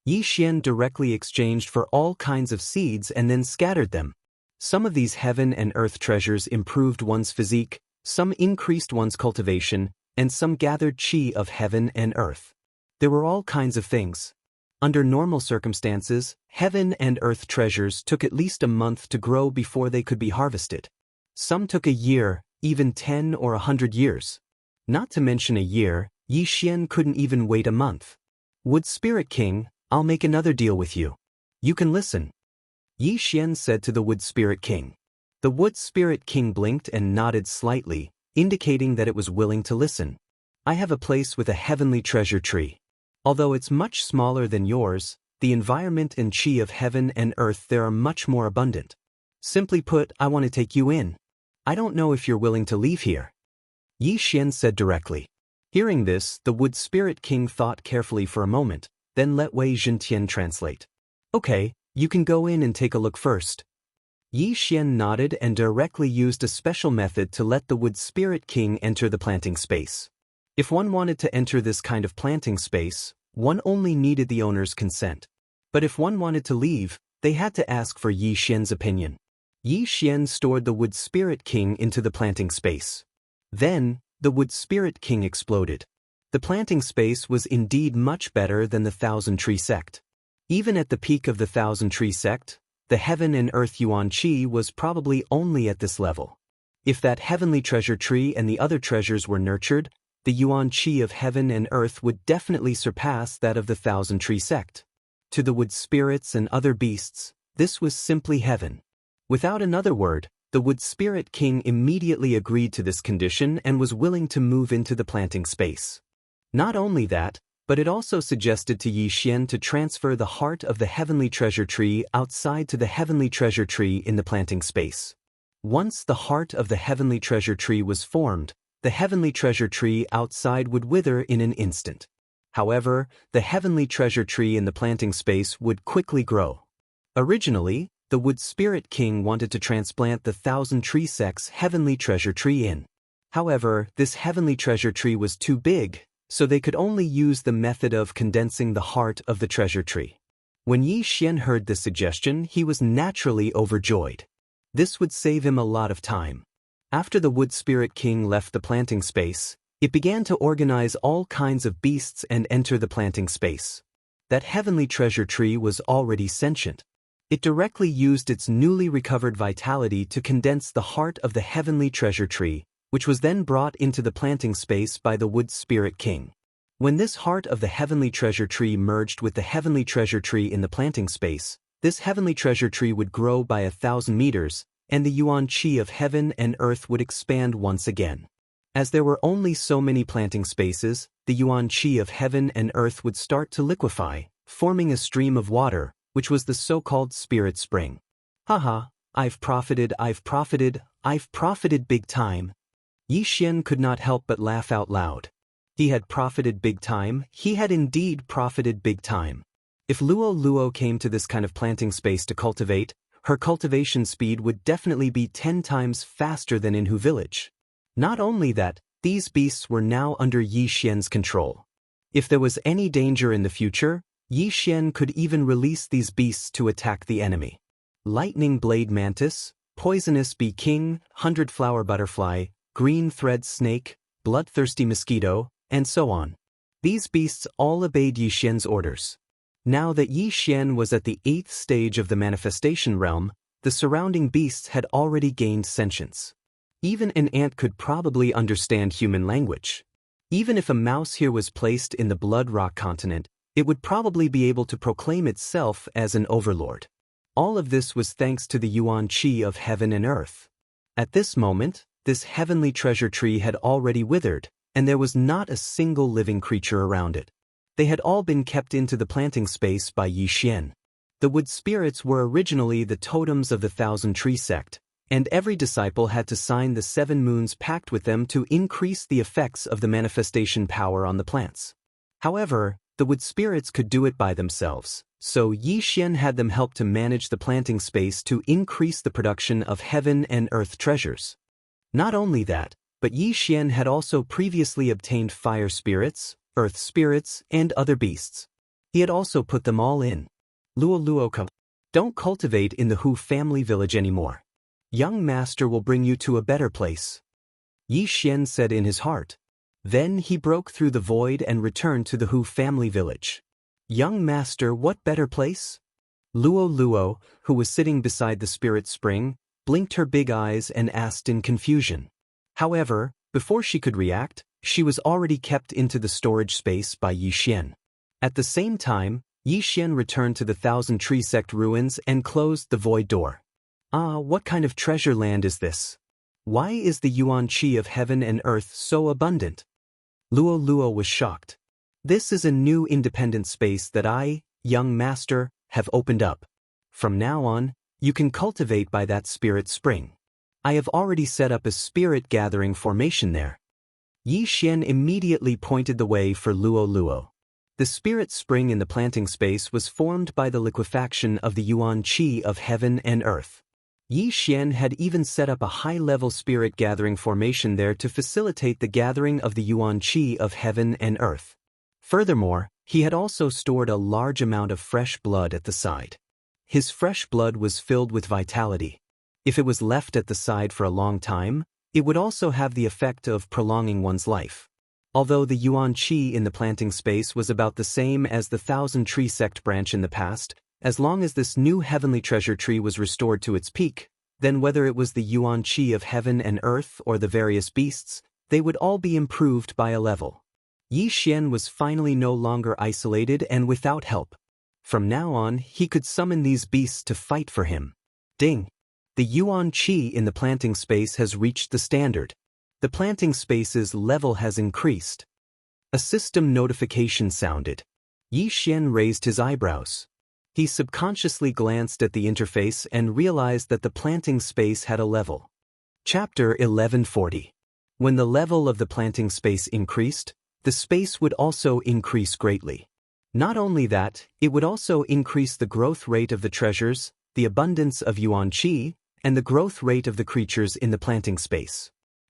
Yi Xian directly exchanged for all kinds of seeds and then scattered them. Some of these heaven and earth treasures improved one's physique, some increased one's cultivation, and some gathered qi of heaven and earth. There were all kinds of things. Under normal circumstances, heaven and earth treasures took at least a month to grow before they could be harvested. Some took a year, even 10 or 100 years. Not to mention a year, Yi Xian couldn't even wait a month. Wood Spirit King, I'll make another deal with you. You can listen. Yi Xian said to the Wood Spirit King. The Wood Spirit King blinked and nodded slightly, indicating that it was willing to listen. I have a place with a heavenly treasure tree. Although it's much smaller than yours, the environment and chi of heaven and earth there are much more abundant. Simply put, I want to take you in. I don't know if you're willing to leave here. Yi Xian said directly. Hearing this, the Wood Spirit King thought carefully for a moment, then let Wei Zhentian translate. Okay, you can go in and take a look first. Yi Xian nodded and directly used a special method to let the Wood Spirit King enter the planting space. If one wanted to enter this kind of planting space, one only needed the owner's consent. But if one wanted to leave, they had to ask for Yi Xian's opinion. Yi Xian stored the Wood Spirit King into the planting space. Then, the Wood Spirit King exploded. The planting space was indeed much better than the Thousand Tree Sect. Even at the peak of the Thousand Tree Sect, the heaven and earth yuan qi was probably only at this level. If that heavenly treasure tree and the other treasures were nurtured, the yuan qi of heaven and earth would definitely surpass that of the Thousand Tree Sect. To the wood spirits and other beasts, this was simply heaven. Without another word, the Wood Spirit King immediately agreed to this condition and was willing to move into the planting space. Not only that, but it also suggested to Yi Xian to transfer the heart of the heavenly treasure tree outside to the heavenly treasure tree in the planting space. Once the heart of the heavenly treasure tree was formed, the heavenly treasure tree outside would wither in an instant. However, the heavenly treasure tree in the planting space would quickly grow. Originally, the Wood Spirit King wanted to transplant the Thousand Tree Sect's heavenly treasure tree in. However, this heavenly treasure tree was too big, so they could only use the method of condensing the heart of the treasure tree. When Yi Xian heard this suggestion, he was naturally overjoyed. This would save him a lot of time. After the Wood Spirit King left the planting space, it began to organize all kinds of beasts and enter the planting space. That heavenly treasure tree was already sentient. It directly used its newly recovered vitality to condense the heart of the heavenly treasure tree, which was then brought into the planting space by the Wood Spirit King. When this heart of the heavenly treasure tree merged with the heavenly treasure tree in the planting space, this heavenly treasure tree would grow by 1,000 meters, and the yuan qi of heaven and earth would expand once again. As there were only so many planting spaces, the yuan qi of heaven and earth would start to liquefy, forming a stream of water, which was the so-called spirit spring. Haha, I've profited big time. Yi Xian could not help but laugh out loud. He had profited big time, he had indeed profited big time. If Luo Luo came to this kind of planting space to cultivate, her cultivation speed would definitely be 10 times faster than in Hu village. Not only that, these beasts were now under Yi Xian's control. If there was any danger in the future, Yi Xian could even release these beasts to attack the enemy. Lightning Blade Mantis, Poisonous Bee King, 100-Flower Butterfly, Green Thread Snake, Bloodthirsty Mosquito, and so on. These beasts all obeyed Yi Xian's orders. Now that Yi Xian was at the 8th stage of the manifestation realm, the surrounding beasts had already gained sentience. Even an ant could probably understand human language. Even if a mouse here was placed in the Blood Rock continent, it would probably be able to proclaim itself as an overlord. All of this was thanks to the yuan qi of heaven and earth. At this moment, this heavenly treasure tree had already withered, and there was not a single living creature around it. They had all been kept into the planting space by Yi Xian. The wood spirits were originally the totems of the Thousand Tree Sect, and every disciple had to sign the 7 moons pact with them to increase the effects of the manifestation power on the plants. However, the wood spirits could do it by themselves, so Yi Xian had them help to manage the planting space to increase the production of heaven and earth treasures. Not only that, but Yi Xian had also previously obtained fire spirits, earth spirits, and other beasts. He had also put them all in. Luo Luo, don't cultivate in the Hu family village anymore. Young master will bring you to a better place. Yi Xian said in his heart. Then he broke through the void and returned to the Hu family village. Young master, what better place? Luo Luo, who was sitting beside the spirit spring, blinked her big eyes and asked in confusion. However, before she could react, she was already kept into the storage space by Yi Xian. At the same time, Yi Xian returned to the Thousand Tree Sect ruins and closed the void door. Ah, what kind of treasure land is this? Why is the yuan qi of heaven and earth so abundant? Luo Luo was shocked. This is a new independent space that I, young master, have opened up. From now on, you can cultivate by that spirit spring. I have already set up a spirit gathering formation there. Yi Xian immediately pointed the way for Luo Luo. The spirit spring in the planting space was formed by the liquefaction of the yuan qi of heaven and earth. Yi Xian had even set up a high-level spirit gathering formation there to facilitate the gathering of the yuan qi of heaven and earth. Furthermore, he had also stored a large amount of fresh blood at the side. His fresh blood was filled with vitality. If it was left at the side for a long time, it would also have the effect of prolonging one's life. Although the yuan qi in the planting space was about the same as the Thousand Tree Sect branch in the past, as long as this new heavenly treasure tree was restored to its peak, then whether it was the yuan qi of heaven and earth or the various beasts, they would all be improved by a level. Yi Xian was finally no longer isolated and without help. From now on, he could summon these beasts to fight for him. Ding! The yuan qi in the planting space has reached the standard. The planting space's level has increased. A system notification sounded. Yi Xian raised his eyebrows. He subconsciously glanced at the interface and realized that the planting space had a level. Chapter 1140. When the level of the planting space increased, the space would also increase greatly. Not only that, it would also increase the growth rate of the treasures, the abundance of yuan qi, and the growth rate of the creatures in the planting space.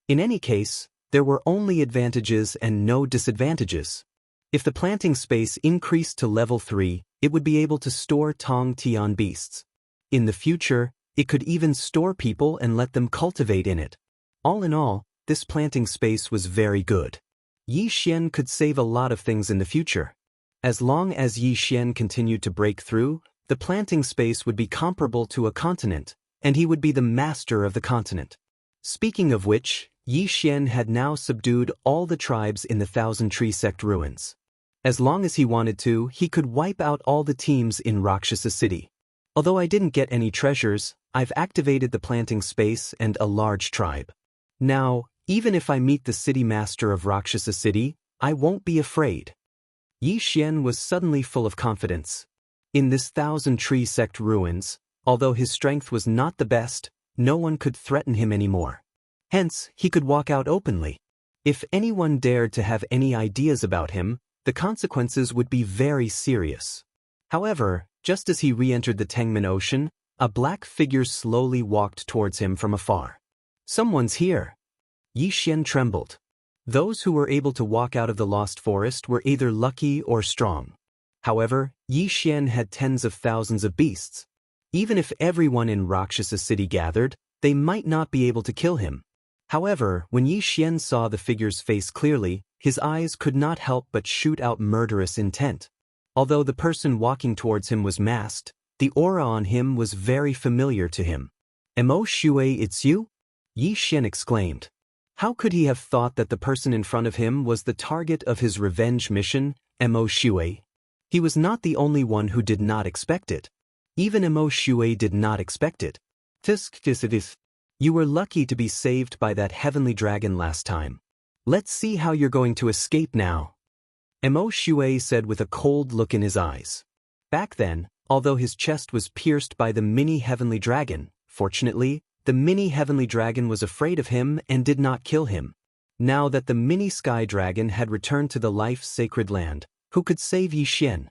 In any case, there were only advantages and no disadvantages. If the planting space increased to level 3, it would be able to store Tong Tian beasts. In the future, it could even store people and let them cultivate in it. All in all, this planting space was very good. Yi Xian could save a lot of things in the future. As long as Yi Xian continued to break through, the planting space would be comparable to a continent, and he would be the master of the continent. Speaking of which, Yi Xian had now subdued all the tribes in the Thousand Tree Sect ruins. As long as he wanted to, he could wipe out all the teams in Rakshasa City. Although I didn't get any treasures, I've activated the planting space and a large tribe. Now, even if I meet the city master of Rakshasa City, I won't be afraid. Yi Xian was suddenly full of confidence. In this Thousand Tree Sect ruins, although his strength was not the best, no one could threaten him anymore. Hence, he could walk out openly. If anyone dared to have any ideas about him, the consequences would be very serious. However, just as he re-entered the Tengman Ocean, a black figure slowly walked towards him from afar. Someone's here. Yi Xian trembled. Those who were able to walk out of the lost forest were either lucky or strong. However, Yi Xian had tens of thousands of beasts. Even if everyone in Rakshasa City gathered, they might not be able to kill him. However, when Yi Xian saw the figure's face clearly, his eyes could not help but shoot out murderous intent. Although the person walking towards him was masked, the aura on him was very familiar to him. "Emo Shui, it's you?" Yi Xian exclaimed. How could he have thought that the person in front of him was the target of his revenge mission, Emo Shui? He was not the only one who did not expect it. Even Emo Shui did not expect it. You were lucky to be saved by that heavenly dragon last time. Let's see how you're going to escape now. Emo Shui said with a cold look in his eyes. Back then, although his chest was pierced by the mini heavenly dragon, fortunately, the mini heavenly dragon was afraid of him and did not kill him. Now that the mini sky dragon had returned to the life-sacred land, who could save Yi Xian?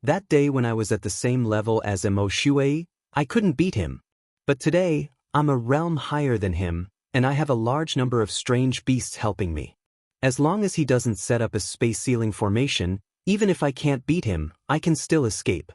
That day when I was at the same level as Emo Shui, I couldn't beat him. But today, I'm a realm higher than him, and I have a large number of strange beasts helping me. As long as he doesn't set up a space ceiling formation, even if I can't beat him, I can still escape.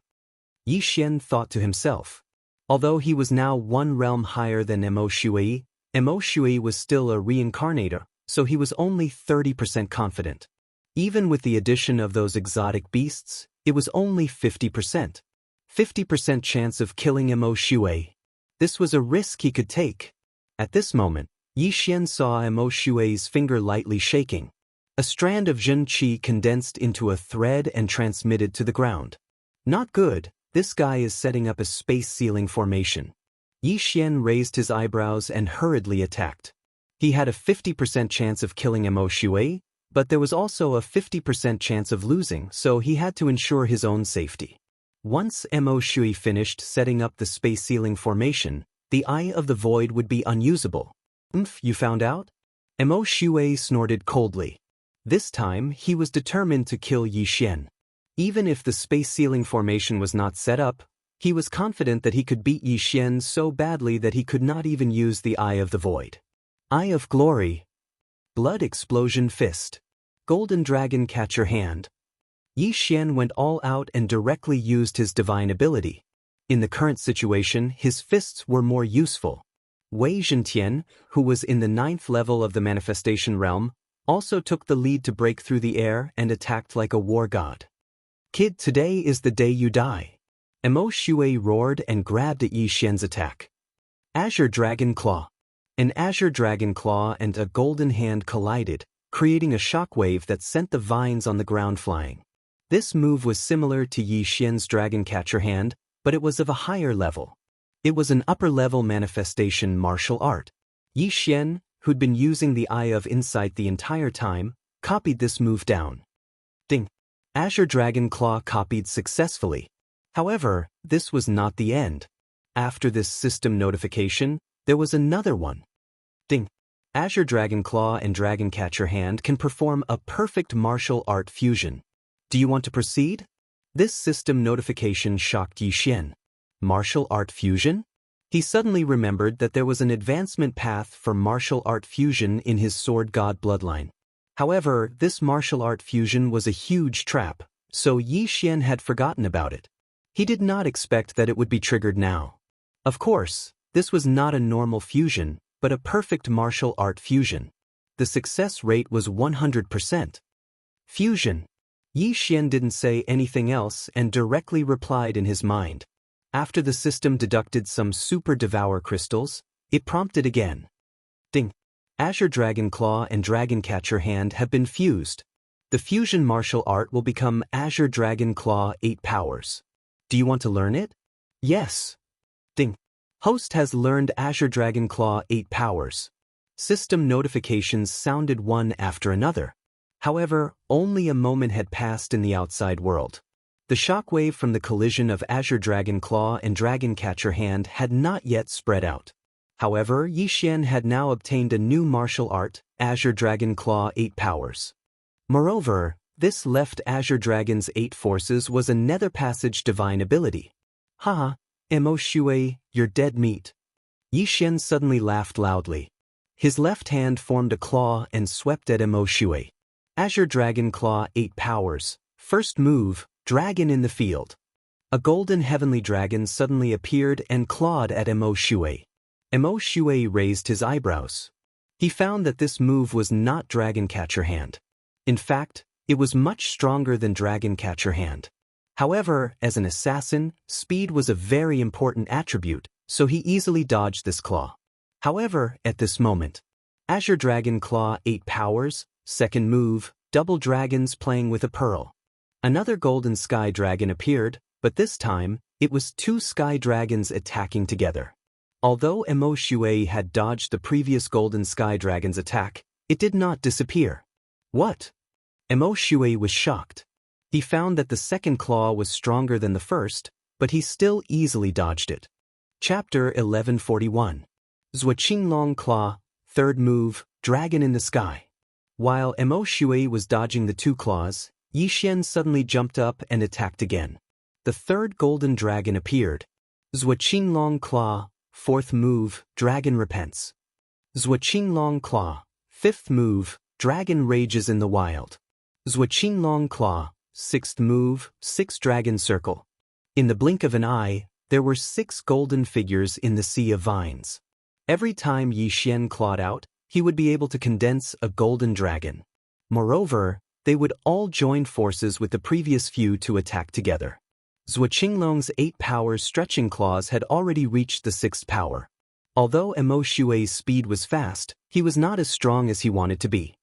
Yi Xian thought to himself. Although he was now one realm higher than Emo Shui was still a reincarnator, so he was only 30% confident. Even with the addition of those exotic beasts, it was only 50%. 50% chance of killing Emo Shui. This was a risk he could take. At this moment, Yi Xian saw Emo Shui's finger lightly shaking. A strand of Zhen Qi condensed into a thread and transmitted to the ground. Not good, this guy is setting up a space ceiling formation. Yi Xian raised his eyebrows and hurriedly attacked. He had a 50% chance of killing Mo Shui, but there was also a 50% chance of losing, so he had to ensure his own safety. Once Mo Shui finished setting up the space ceiling formation, the Eye of the Void would be unusable. You found out? Mo Shui snorted coldly. This time, he was determined to kill Yi Xian. Even if the space ceiling formation was not set up, he was confident that he could beat Yi Xian so badly that he could not even use the Eye of the Void. Eye of Glory. Blood Explosion Fist. Golden Dragon Catcher Hand. Yi Xian went all out and directly used his divine ability. In the current situation, his fists were more useful. Wei Zhentian, who was in the 9th level of the manifestation realm, also took the lead to break through the air and attacked like a war god. Kid, today is the day you die. Mo Shui roared and grabbed at Yi Xian's attack. Azure Dragon Claw. An Azure Dragon Claw and a golden hand collided, creating a shockwave that sent the vines on the ground flying. This move was similar to Yi Xian's Dragon Catcher Hand, but it was of a higher level. It was an upper-level manifestation martial art. Yi Xian, who'd been using the Eye of Insight the entire time, copied this move down. Ding! Azure Dragon Claw copied successfully. However, this was not the end. After this system notification, there was another one. Ding! Azure Dragon Claw and Dragon Catcher Hand can perform a perfect martial art fusion. Do you want to proceed? This system notification shocked Yi Xian. Martial art fusion? He suddenly remembered that there was an advancement path for martial art fusion in his sword god bloodline. However, this martial art fusion was a huge trap, so Yi Xian had forgotten about it. He did not expect that it would be triggered now. Of course, this was not a normal fusion, but a perfect martial art fusion. The success rate was 100%. Fusion. Yi Xian didn't say anything else and directly replied in his mind. After the system deducted some super devour crystals, it prompted again. Ding! Azure Dragon Claw and Dragon Catcher Hand have been fused. The fusion martial art will become Azure Dragon Claw 8 Powers. Do you want to learn it? Yes. Ding! Host has learned Azure Dragon Claw 8 Powers. System notifications sounded one after another. However, only a moment had passed in the outside world. The shockwave from the collision of Azure Dragon Claw and Dragon Catcher Hand had not yet spread out. However, Yi Xian had now obtained a new martial art, Azure Dragon Claw 8 Powers. Moreover, this left Azure Dragon's 8 forces was a nether passage divine ability. Haha, Mo Shui, you're dead meat. Yi Xian suddenly laughed loudly. His left hand formed a claw and swept at Mo Shui. Azure Dragon Claw 8 Powers. First move, Dragon in the Field. A golden heavenly dragon suddenly appeared and clawed at Mo Shui. Mo Shui raised his eyebrows. He found that this move was not Dragon Catcher Hand. In fact, it was much stronger than Dragon Catcher Hand. However, as an assassin, speed was a very important attribute, so he easily dodged this claw. However, at this moment, Azure Dragon Claw 8 Powers, second move, double dragons playing with a pearl. Another golden sky dragon appeared, but this time, it was 2 sky dragons attacking together. Although Mo Shui had dodged the previous golden sky dragon's attack, it did not disappear. What? Mo Shui was shocked. He found that the second claw was stronger than the first, but he still easily dodged it. Chapter 1141. Zhuaqinglong Claw, third move, Dragon in the Sky. While Mo Shui was dodging the 2 claws, Yi Xian suddenly jumped up and attacked again. The third golden dragon appeared. Zhuaqinglong Claw, fourth move, Dragon Repents. Zhuaqinglong Claw, fifth move, Dragon Rages in the Wild. Zhuaqinglong Claw, sixth move, 6 Dragon Circle. In the blink of an eye, there were 6 golden figures in the sea of vines. Every time Yi Xian clawed out, he would be able to condense a golden dragon. Moreover, they would all join forces with the previous few to attack together. Zhuaqinglong's 8 powers stretching claws had already reached the 6th power. Although Mo Shui's speed was fast, he was not as strong as he wanted to be.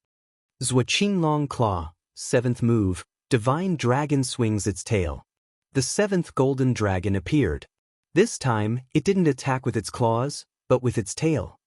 Zhua Qinglong Claw, 7th move, Divine Dragon swings its tail. The 7th golden dragon appeared. This time, it didn't attack with its claws, but with its tail.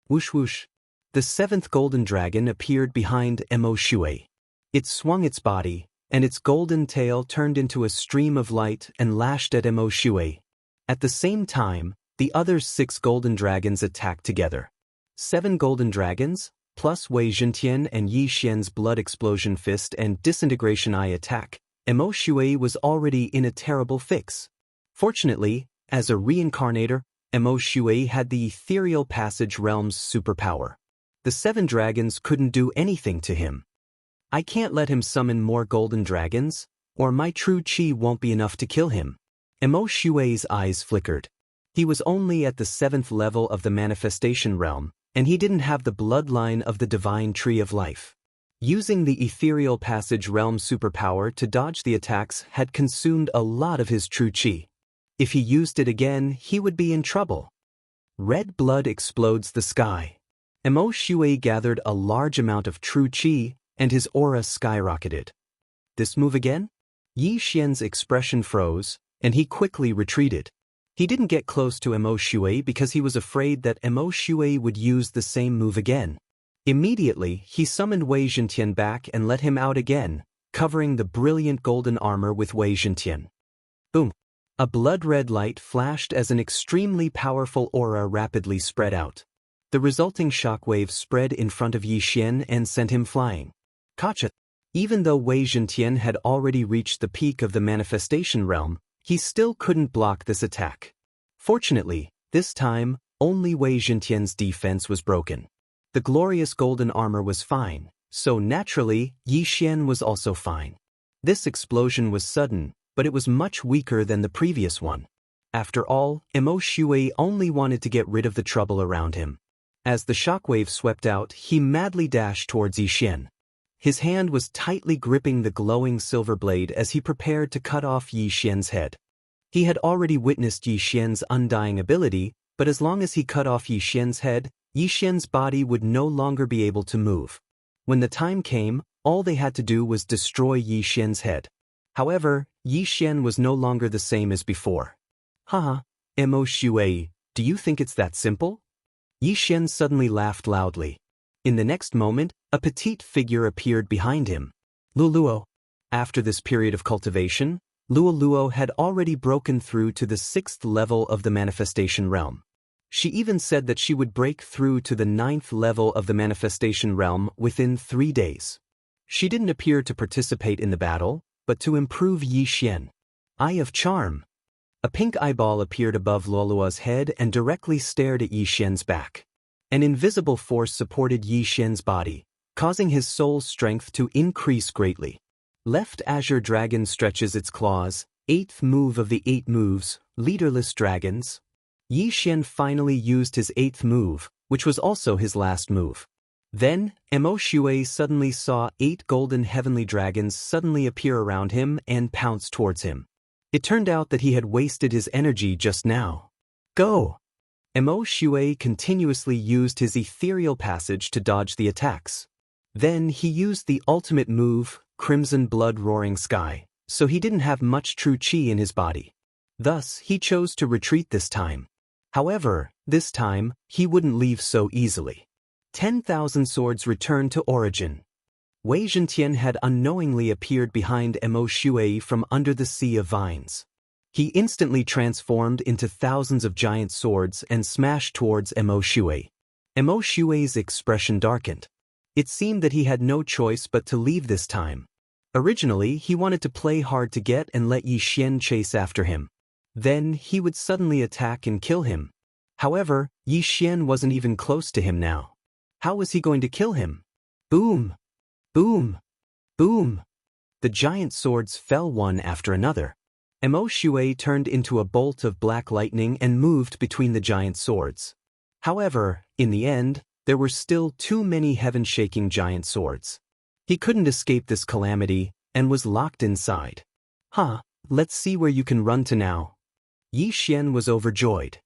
Whoosh whoosh. The 7th golden dragon appeared behind Mo Shui. It swung its body, and its golden tail turned into a stream of light and lashed at Mo Shui. At the same time, the other 6 golden dragons attacked together. 7 golden dragons, plus Wei Zhentian and Yi Xian's blood explosion fist and disintegration eye attack, Mo Shui was already in a terrible fix. Fortunately, as a reincarnator, Mo Shui had the ethereal passage realm's superpower. The 7 dragons couldn't do anything to him. I can't let him summon more golden dragons, or my true chi won't be enough to kill him. Mo Shui's eyes flickered. He was only at the 7th level of the manifestation realm, and he didn't have the bloodline of the divine tree of life. Using the ethereal passage realm superpower to dodge the attacks had consumed a lot of his true chi. If he used it again, he would be in trouble. Red blood explodes the sky. Mo Shui gathered a large amount of true chi, and his aura skyrocketed. This move again? Yi Xian's expression froze, and he quickly retreated. He didn't get close to Mo Shui because he was afraid that Mo Shui would use the same move again. Immediately, he summoned Wei Zhentian back and let him out again, covering the brilliant golden armor with Wei Zhentian. Boom! A blood-red light flashed as an extremely powerful aura rapidly spread out. The resulting shockwave spread in front of Yi Xian and sent him flying. Gotcha! Even though Wei Zhentian had already reached the peak of the manifestation realm, he still couldn't block this attack. Fortunately, this time, only Wei Zhentian's defense was broken. The glorious golden armor was fine, so naturally, Yi Xian was also fine. This explosion was sudden, but it was much weaker than the previous one. After all, Mo Shui only wanted to get rid of the trouble around him. As the shockwave swept out, he madly dashed towards Yi Xian. His hand was tightly gripping the glowing silver blade as he prepared to cut off Yi Xian's head. He had already witnessed Yi Xian's undying ability, but as long as he cut off Yi Xian's head, Yi Xian's body would no longer be able to move. When the time came, all they had to do was destroy Yi Xian's head. However, Yi Xian was no longer the same as before. Haha, Mo Shui, do you think it's that simple? Yi Xian suddenly laughed loudly. In the next moment, a petite figure appeared behind him. Luoluo. After this period of cultivation, Luoluo had already broken through to the 6th level of the manifestation realm. She even said that she would break through to the 9th level of the manifestation realm within 3 days. She didn't appear to participate in the battle, but to improve Yi Xian. Eye of Charm. A pink eyeball appeared above Luoluo's head and directly stared at Yi Xian's back. An invisible force supported Yi Xian's body, causing his soul's strength to increase greatly. Left Azure Dragon stretches its claws, 8th move of the 8 moves, Leaderless Dragons. Yi Xian finally used his 8th move, which was also his last move. Then, Mo Shui suddenly saw 8 golden heavenly dragons suddenly appear around him and pounce towards him. It turned out that he had wasted his energy just now. Go! Mo Shui continuously used his ethereal passage to dodge the attacks. Then he used the ultimate move, Crimson Blood Roaring Sky, so he didn't have much true chi in his body. Thus, he chose to retreat this time. However, this time, he wouldn't leave so easily. 10,000 swords returned to origin. Wei Zhentian had unknowingly appeared behind Mo Shui from under the sea of vines. He instantly transformed into thousands of giant swords and smashed towards Mo Shui. Mo Shui's expression darkened. It seemed that he had no choice but to leave this time. Originally, he wanted to play hard to get and let Yi Xian chase after him. Then, he would suddenly attack and kill him. However, Yi Xian wasn't even close to him now. How was he going to kill him? Boom! Boom! Boom! The giant swords fell one after another. Mo Shui turned into a bolt of black lightning and moved between the giant swords. However, in the end, there were still too many heaven-shaking giant swords. He couldn't escape this calamity and was locked inside. Let's see where you can run to now. Yi Xian was overjoyed.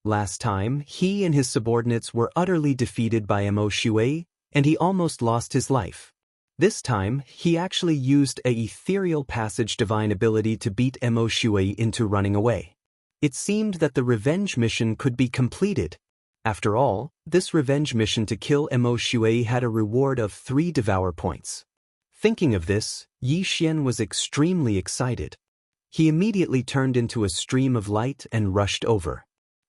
Last time, he and his subordinates were utterly defeated by Mo Shui, and he almost lost his life. This time, he actually used a ethereal passage divine ability to beat Mo Shui into running away. It seemed that the revenge mission could be completed. After all, this revenge mission to kill Mo Shui had a reward of 3 devour points. Thinking of this, Yi Xian was extremely excited. He immediately turned into a stream of light and rushed over.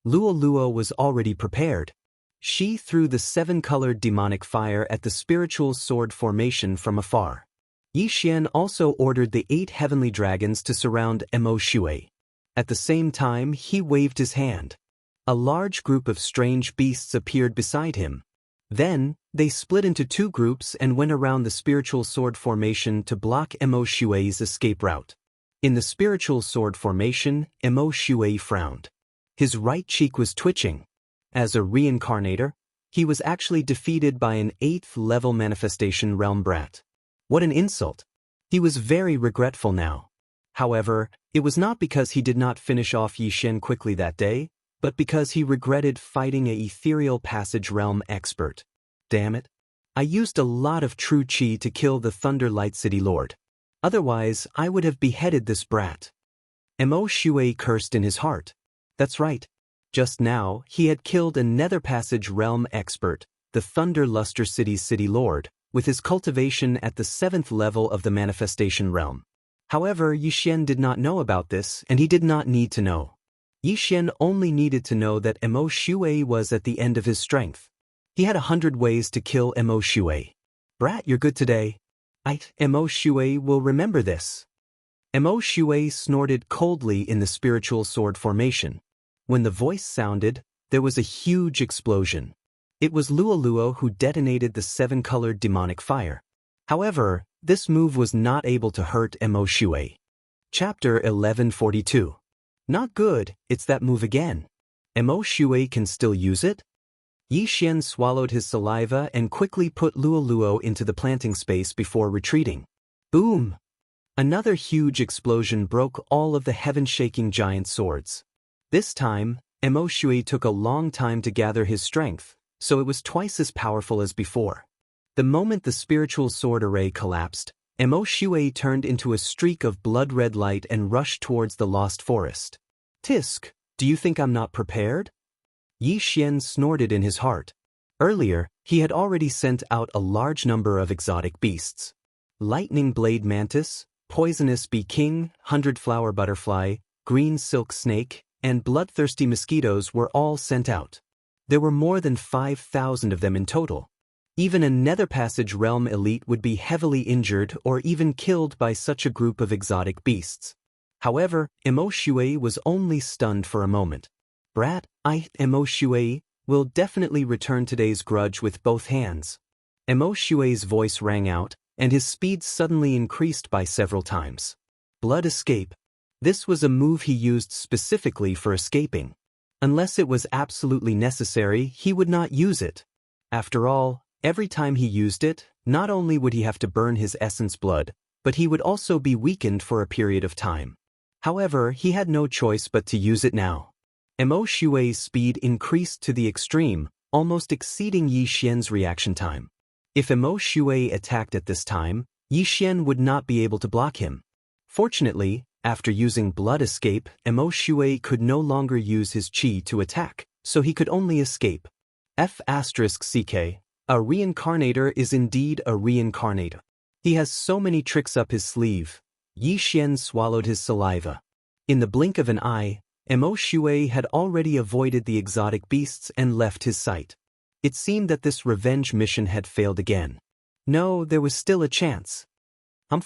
Luo Luo was already prepared. She threw the 7-colored demonic fire at the spiritual sword formation from afar. Yi Xian also ordered the 8 heavenly dragons to surround Mo Shui. At the same time, he waved his hand. A large group of strange beasts appeared beside him. Then, they split into 2 groups and went around the spiritual sword formation to block Mo Shui's escape route. In the spiritual sword formation, Mo Shui frowned. His right cheek was twitching. As a reincarnator, he was actually defeated by an 8th-level manifestation realm brat. What an insult! He was very regretful now. However, it was not because he did not finish off Yi Xian quickly that day, but because he regretted fighting a ethereal passage realm expert. Damn it. I used a lot of true chi to kill the Thunder Light City Lord. Otherwise, I would have beheaded this brat. Mo Shui cursed in his heart. That's right. Just now, he had killed a Nether Passage realm expert, the Thunder Luster City's City Lord, with his cultivation at the 7th level of the manifestation realm. However, Yi Xian did not know about this, and he did not need to know. Yi Xian only needed to know that Mo Shui was at the end of his strength. He had 100 ways to kill Mo Shui. Brat, you're good today. Mo Shui will remember this. Mo Shui snorted coldly in the spiritual sword formation. When the voice sounded, there was a huge explosion. It was Luo Luo who detonated the 7-colored demonic fire. However, this move was not able to hurt Mo Shui. Chapter 1142. Not good, it's that move again. Mo Shui can still use it? Yi Xian swallowed his saliva and quickly put Luo Luo into the planting space before retreating. Boom! Another huge explosion broke all of the heaven-shaking giant swords. This time, Mo Shui took a long time to gather his strength, so it was twice as powerful as before. The moment the spiritual sword array collapsed, Mo Shui turned into a streak of blood-red light and rushed towards the lost forest. Tisk, do you think I'm not prepared? Yi Xian snorted in his heart. Earlier, he had already sent out a large number of exotic beasts. Lightning blade mantis, poisonous bee king, 100-flower butterfly, green silk snake, and bloodthirsty mosquitoes were all sent out. There were more than 5,000 of them in total. Even a Nether Passage realm elite would be heavily injured or even killed by such a group of exotic beasts. However, Mo Shui was only stunned for a moment. Brat, Mo Shui, will definitely return today's grudge with both hands. Mo Shui's voice rang out, and his speed suddenly increased by several times. Blood escape. This was a move he used specifically for escaping. Unless it was absolutely necessary, he would not use it. After all, every time he used it, not only would he have to burn his essence blood, but he would also be weakened for a period of time. However, he had no choice but to use it now. Mo Shui's speed increased to the extreme, almost exceeding Yi Xian's reaction time. If Mo Shui attacked at this time, Yi Xian would not be able to block him. Fortunately, after using blood escape, Mo Shui could no longer use his qi to attack, so he could only escape. F***ck, a reincarnator is indeed a reincarnator. He has so many tricks up his sleeve. Yi Xian swallowed his saliva. In the blink of an eye, Mo Shui had already avoided the exotic beasts and left his sight. It seemed that this revenge mission had failed again. No, there was still a chance.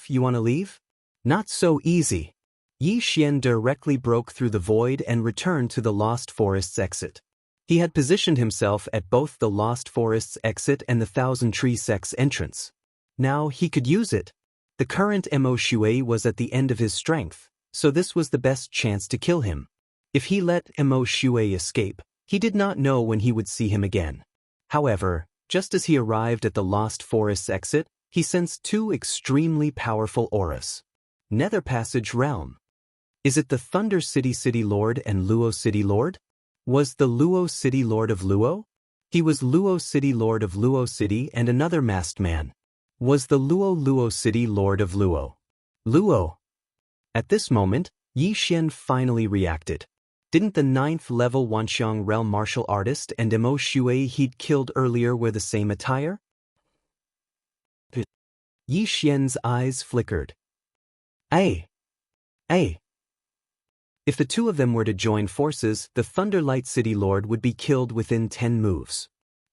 You wanna leave? Not so easy. Yi Xian directly broke through the void and returned to the Lost Forest's exit. He had positioned himself at both the Lost Forest's exit and the Thousand Tree Sect's entrance. Now he could use it. The current Mo Shui was at the end of his strength, so this was the best chance to kill him. If he let Mo Shui escape, he did not know when he would see him again. However, just as he arrived at the Lost Forest's exit, he sensed 2 extremely powerful auras. Nether Passage Realm. Is it the Thunder City Lord and Luo City Lord? Was the Luo City Lord of Luo? He was Luo City Lord of Luo City and another masked man. was the Luo city lord of Luo. Luo. At this moment, Yi Xian finally reacted. Didn't the 9th level Wanxiang realm martial artist and Mo Shui he'd killed earlier wear the same attire? Yi Xian's eyes flickered. Ay! If the two of them were to join forces, the Thunderlight City Lord would be killed within 10 moves.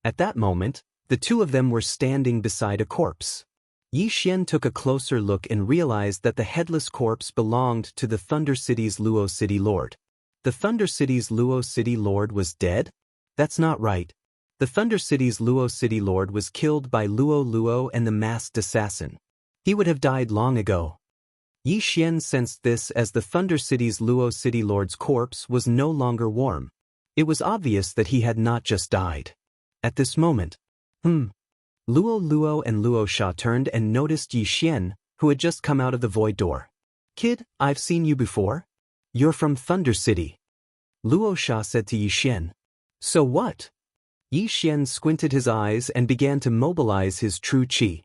At that moment, the two of them were standing beside a corpse. Yi Xian took a closer look and realized that the headless corpse belonged to the Thunder City's Luo City Lord. The Thunder City's Luo City Lord was dead? That's not right. The Thunder City's Luo City Lord was killed by Luo and the masked assassin. He would have died long ago. Yi Xian sensed this as the Thunder City's Luo City Lord's corpse was no longer warm. It was obvious that he had not just died. At this moment, Luo and Luo Sha turned and noticed Yi Xian, who had just come out of the void door. Kid, I've seen you before. You're from Thunder City. Luo Sha said to Yi Xian. So what? Yi Xian squinted his eyes and began to mobilize his true qi.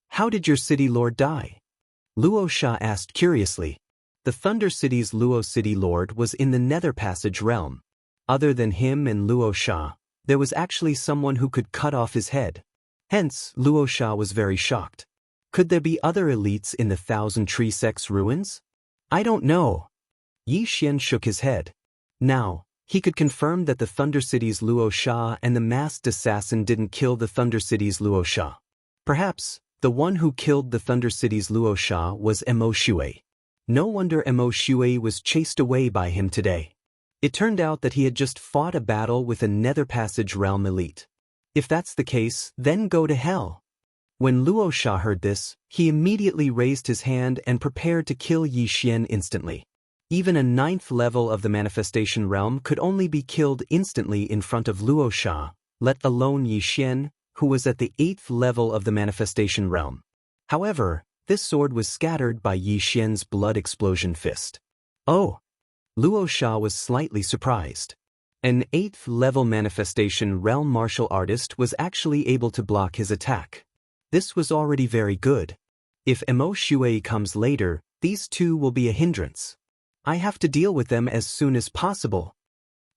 How did your city lord die? Luo Sha asked curiously. The Thunder City's Luo City Lord was in the Nether Passage realm. Other than him and Luo Sha, there was actually someone who could cut off his head. Hence, Luo Sha was very shocked. Could there be other elites in the Thousand Tree Sect's ruins? I don't know. Yi Xian shook his head. Now, he could confirm that the Thunder City's Luo Sha and the masked assassin didn't kill the Thunder City's Luo Sha. Perhaps, the one who killed the Thunder City's Luo Sha was Mo Shui. No wonder Mo Shui was chased away by him today. It turned out that he had just fought a battle with a Nether Passage realm elite. If that's the case, then go to hell. When Luo Sha heard this, he immediately raised his hand and prepared to kill Yi Xian instantly. Even a 9th level of the manifestation realm could only be killed instantly in front of Luo Sha, let alone Yi Xian, who was at the 8th level of the manifestation realm. However, this sword was scattered by Yi Xian's blood explosion fist. Oh! Luo Sha was slightly surprised. An 8th level manifestation realm martial artist was actually able to block his attack. This was already very good. If Mo Shui comes later, these two will be a hindrance. I have to deal with them as soon as possible.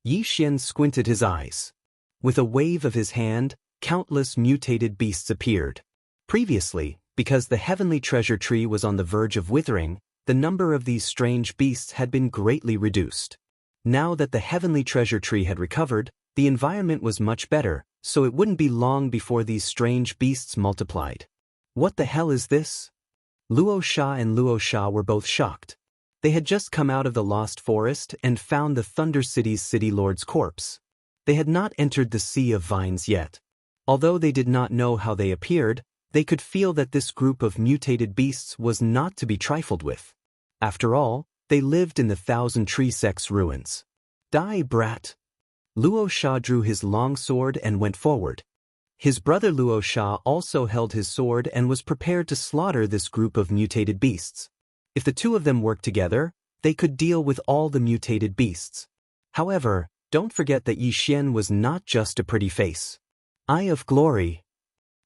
Yi Xian squinted his eyes. With a wave of his hand, countless mutated beasts appeared. Previously, because the heavenly treasure tree was on the verge of withering, the number of these strange beasts had been greatly reduced. Now that the heavenly treasure tree had recovered, the environment was much better, so it wouldn't be long before these strange beasts multiplied. What the hell is this? Luo Sha and Luo Sha were both shocked. They had just come out of the Lost Forest and found the Thunder City's City Lord's corpse. They had not entered the Sea of Vines yet. Although they did not know how they appeared, they could feel that this group of mutated beasts was not to be trifled with. After all, they lived in the Thousand Tree Sect's ruins. Die, brat! Luo Sha drew his long sword and went forward. His brother Luo Sha also held his sword and was prepared to slaughter this group of mutated beasts. If the two of them worked together, they could deal with all the mutated beasts. However, don't forget that Yi Xian was not just a pretty face. Eye of Glory.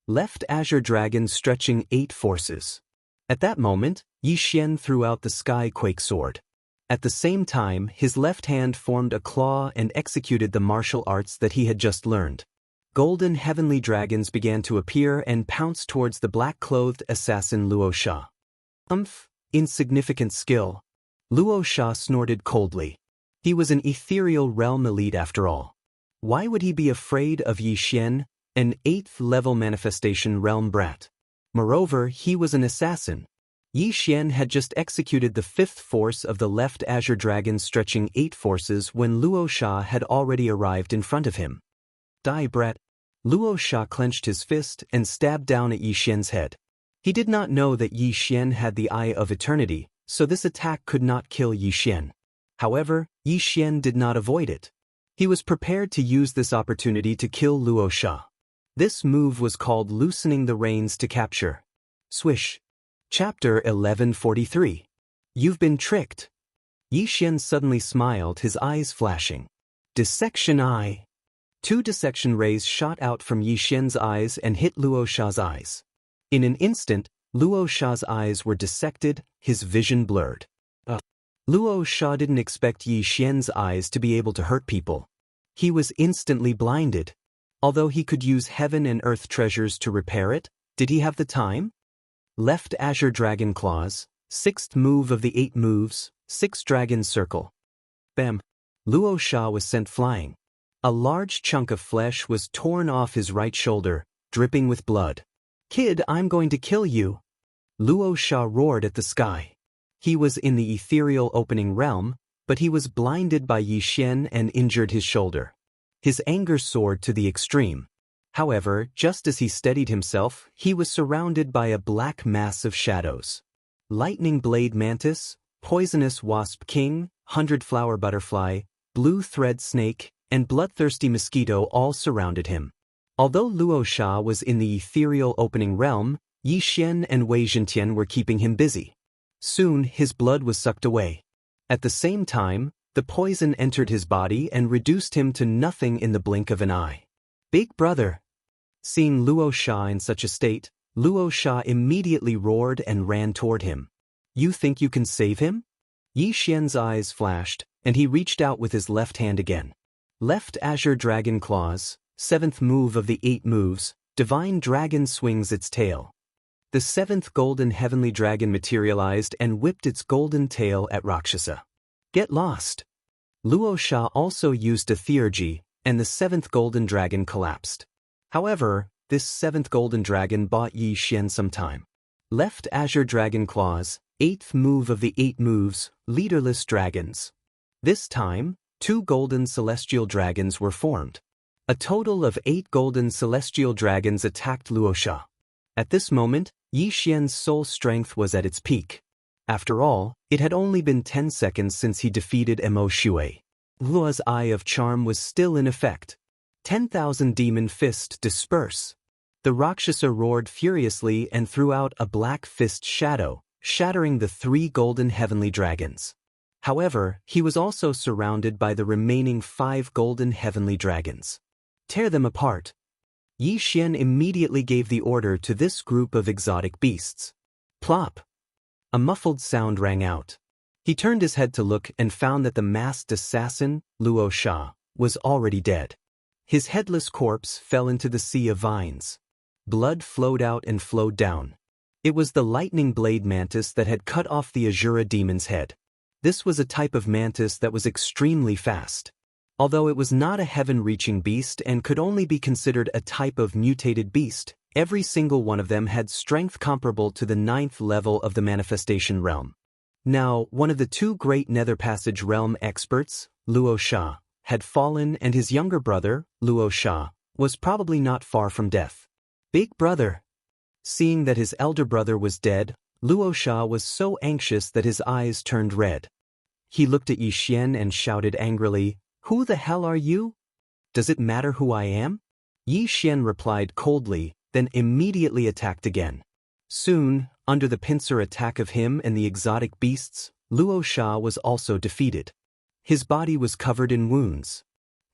Left Azure Dragon stretching 8 forces. At that moment, Yi Xian threw out the Sky Quake sword. At the same time, his left hand formed a claw and executed the martial arts that he had just learned. Golden heavenly dragons began to appear and pounce towards the black-clothed assassin Luo Sha. Insignificant skill. Luo Sha snorted coldly. He was an ethereal realm elite after all. Why would he be afraid of Yi Xian, an 8th level manifestation realm brat? Moreover, he was an assassin. Yi Xian had just executed the 5th force of the left Azure Dragon stretching 8 forces when Luo Sha had already arrived in front of him. Die, brat! Luo Sha clenched his fist and stabbed down at Yi Xian's head. He did not know that Yi Xian had the Eye of Eternity, so this attack could not kill Yi Xian. However, Yi Xian did not avoid it. He was prepared to use this opportunity to kill Luo Sha. This move was called loosening the reins to capture. Swish. Chapter 1143. You've been tricked. Yi Xian suddenly smiled, his eyes flashing. Dissection Eye. 2 dissection rays shot out from Yi Xian's eyes and hit Luo Sha's eyes. In an instant, Luo Sha's eyes were dissected, his vision blurred. Luo Sha didn't expect Yi Xian's eyes to be able to hurt people. He was instantly blinded. Although he could use heaven and earth treasures to repair it, did he have the time? Left Azure Dragon Claws, 6th move of the 8 moves, 6 Dragon Circle. Bam! Luo Sha was sent flying. A large chunk of flesh was torn off his right shoulder, dripping with blood. "Kid, I'm going to kill you!" Luo Sha roared at the sky. He was in the ethereal opening realm, but he was blinded by Yi Xian and injured his shoulder. His anger soared to the extreme. However, just as he steadied himself, he was surrounded by a black mass of shadows. Lightning Blade Mantis, Poisonous Wasp King, 100-Flower Butterfly, Blue Thread Snake, and Bloodthirsty Mosquito all surrounded him. Although Luo Sha was in the ethereal opening realm, Yi Xian and Wei Zhentian were keeping him busy. Soon, his blood was sucked away. At the same time, the poison entered his body and reduced him to nothing in the blink of an eye. "Big brother!" Seeing Luo Sha in such a state, Luo Sha immediately roared and ran toward him. "You think you can save him?" Yi Xian's eyes flashed, and he reached out with his left hand again. Left Azure Dragon Claws, 7th move of the 8 moves, Divine Dragon swings its tail. The 7th Golden Heavenly Dragon materialized and whipped its golden tail at Rakshasa. "Get lost!" Luo Sha also used a theurgy, and the 7th Golden Dragon collapsed. However, this 7th Golden Dragon bought Yi Xian some time. Left Azure Dragon Claws, 8th move of the 8 moves, Leaderless Dragons. This time, 2 Golden Celestial Dragons were formed. A total of 8 Golden Celestial Dragons attacked Luo Sha. At this moment, Yi Xian's soul strength was at its peak. After all, it had only been 10 seconds since he defeated Mo Shui. Luo's Eye of Charm was still in effect. 10,000 Demon Fist disperse. The Rakshasa roared furiously and threw out a black fist shadow, shattering the 3 golden heavenly dragons. However, he was also surrounded by the remaining 5 golden heavenly dragons. "Tear them apart." Yi Xian immediately gave the order to this group of exotic beasts. Plop! A muffled sound rang out. He turned his head to look and found that the masked assassin, Luo Sha, was already dead. His headless corpse fell into the sea of vines. Blood flowed out and flowed down. It was the lightning blade mantis that had cut off the Azura demon's head. This was a type of mantis that was extremely fast. Although it was not a heaven-reaching beast and could only be considered a type of mutated beast, every single one of them had strength comparable to the 9th level of the manifestation realm. Now, one of the 2 great Nether Passage realm experts, Luo Sha, had fallen, and his younger brother, Luo Sha, was probably not far from death. "Big brother!" Seeing that his elder brother was dead, Luo Sha was so anxious that his eyes turned red. He looked at Yi Xian and shouted angrily, "Who the hell are you? Does it matter who I am?" Yi Xian replied coldly, then immediately attacked again. Soon, under the pincer attack of him and the exotic beasts, Luo Sha was also defeated. His body was covered in wounds.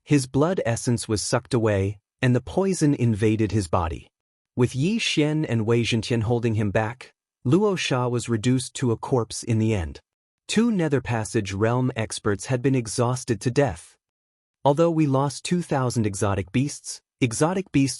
His blood essence was sucked away, and the poison invaded his body. With Yi Xian and Wei Zhentian holding him back, Luo Sha was reduced to a corpse in the end. 2 Nether Passage realm experts had been exhausted to death. Although we lost 2,000 exotic beasts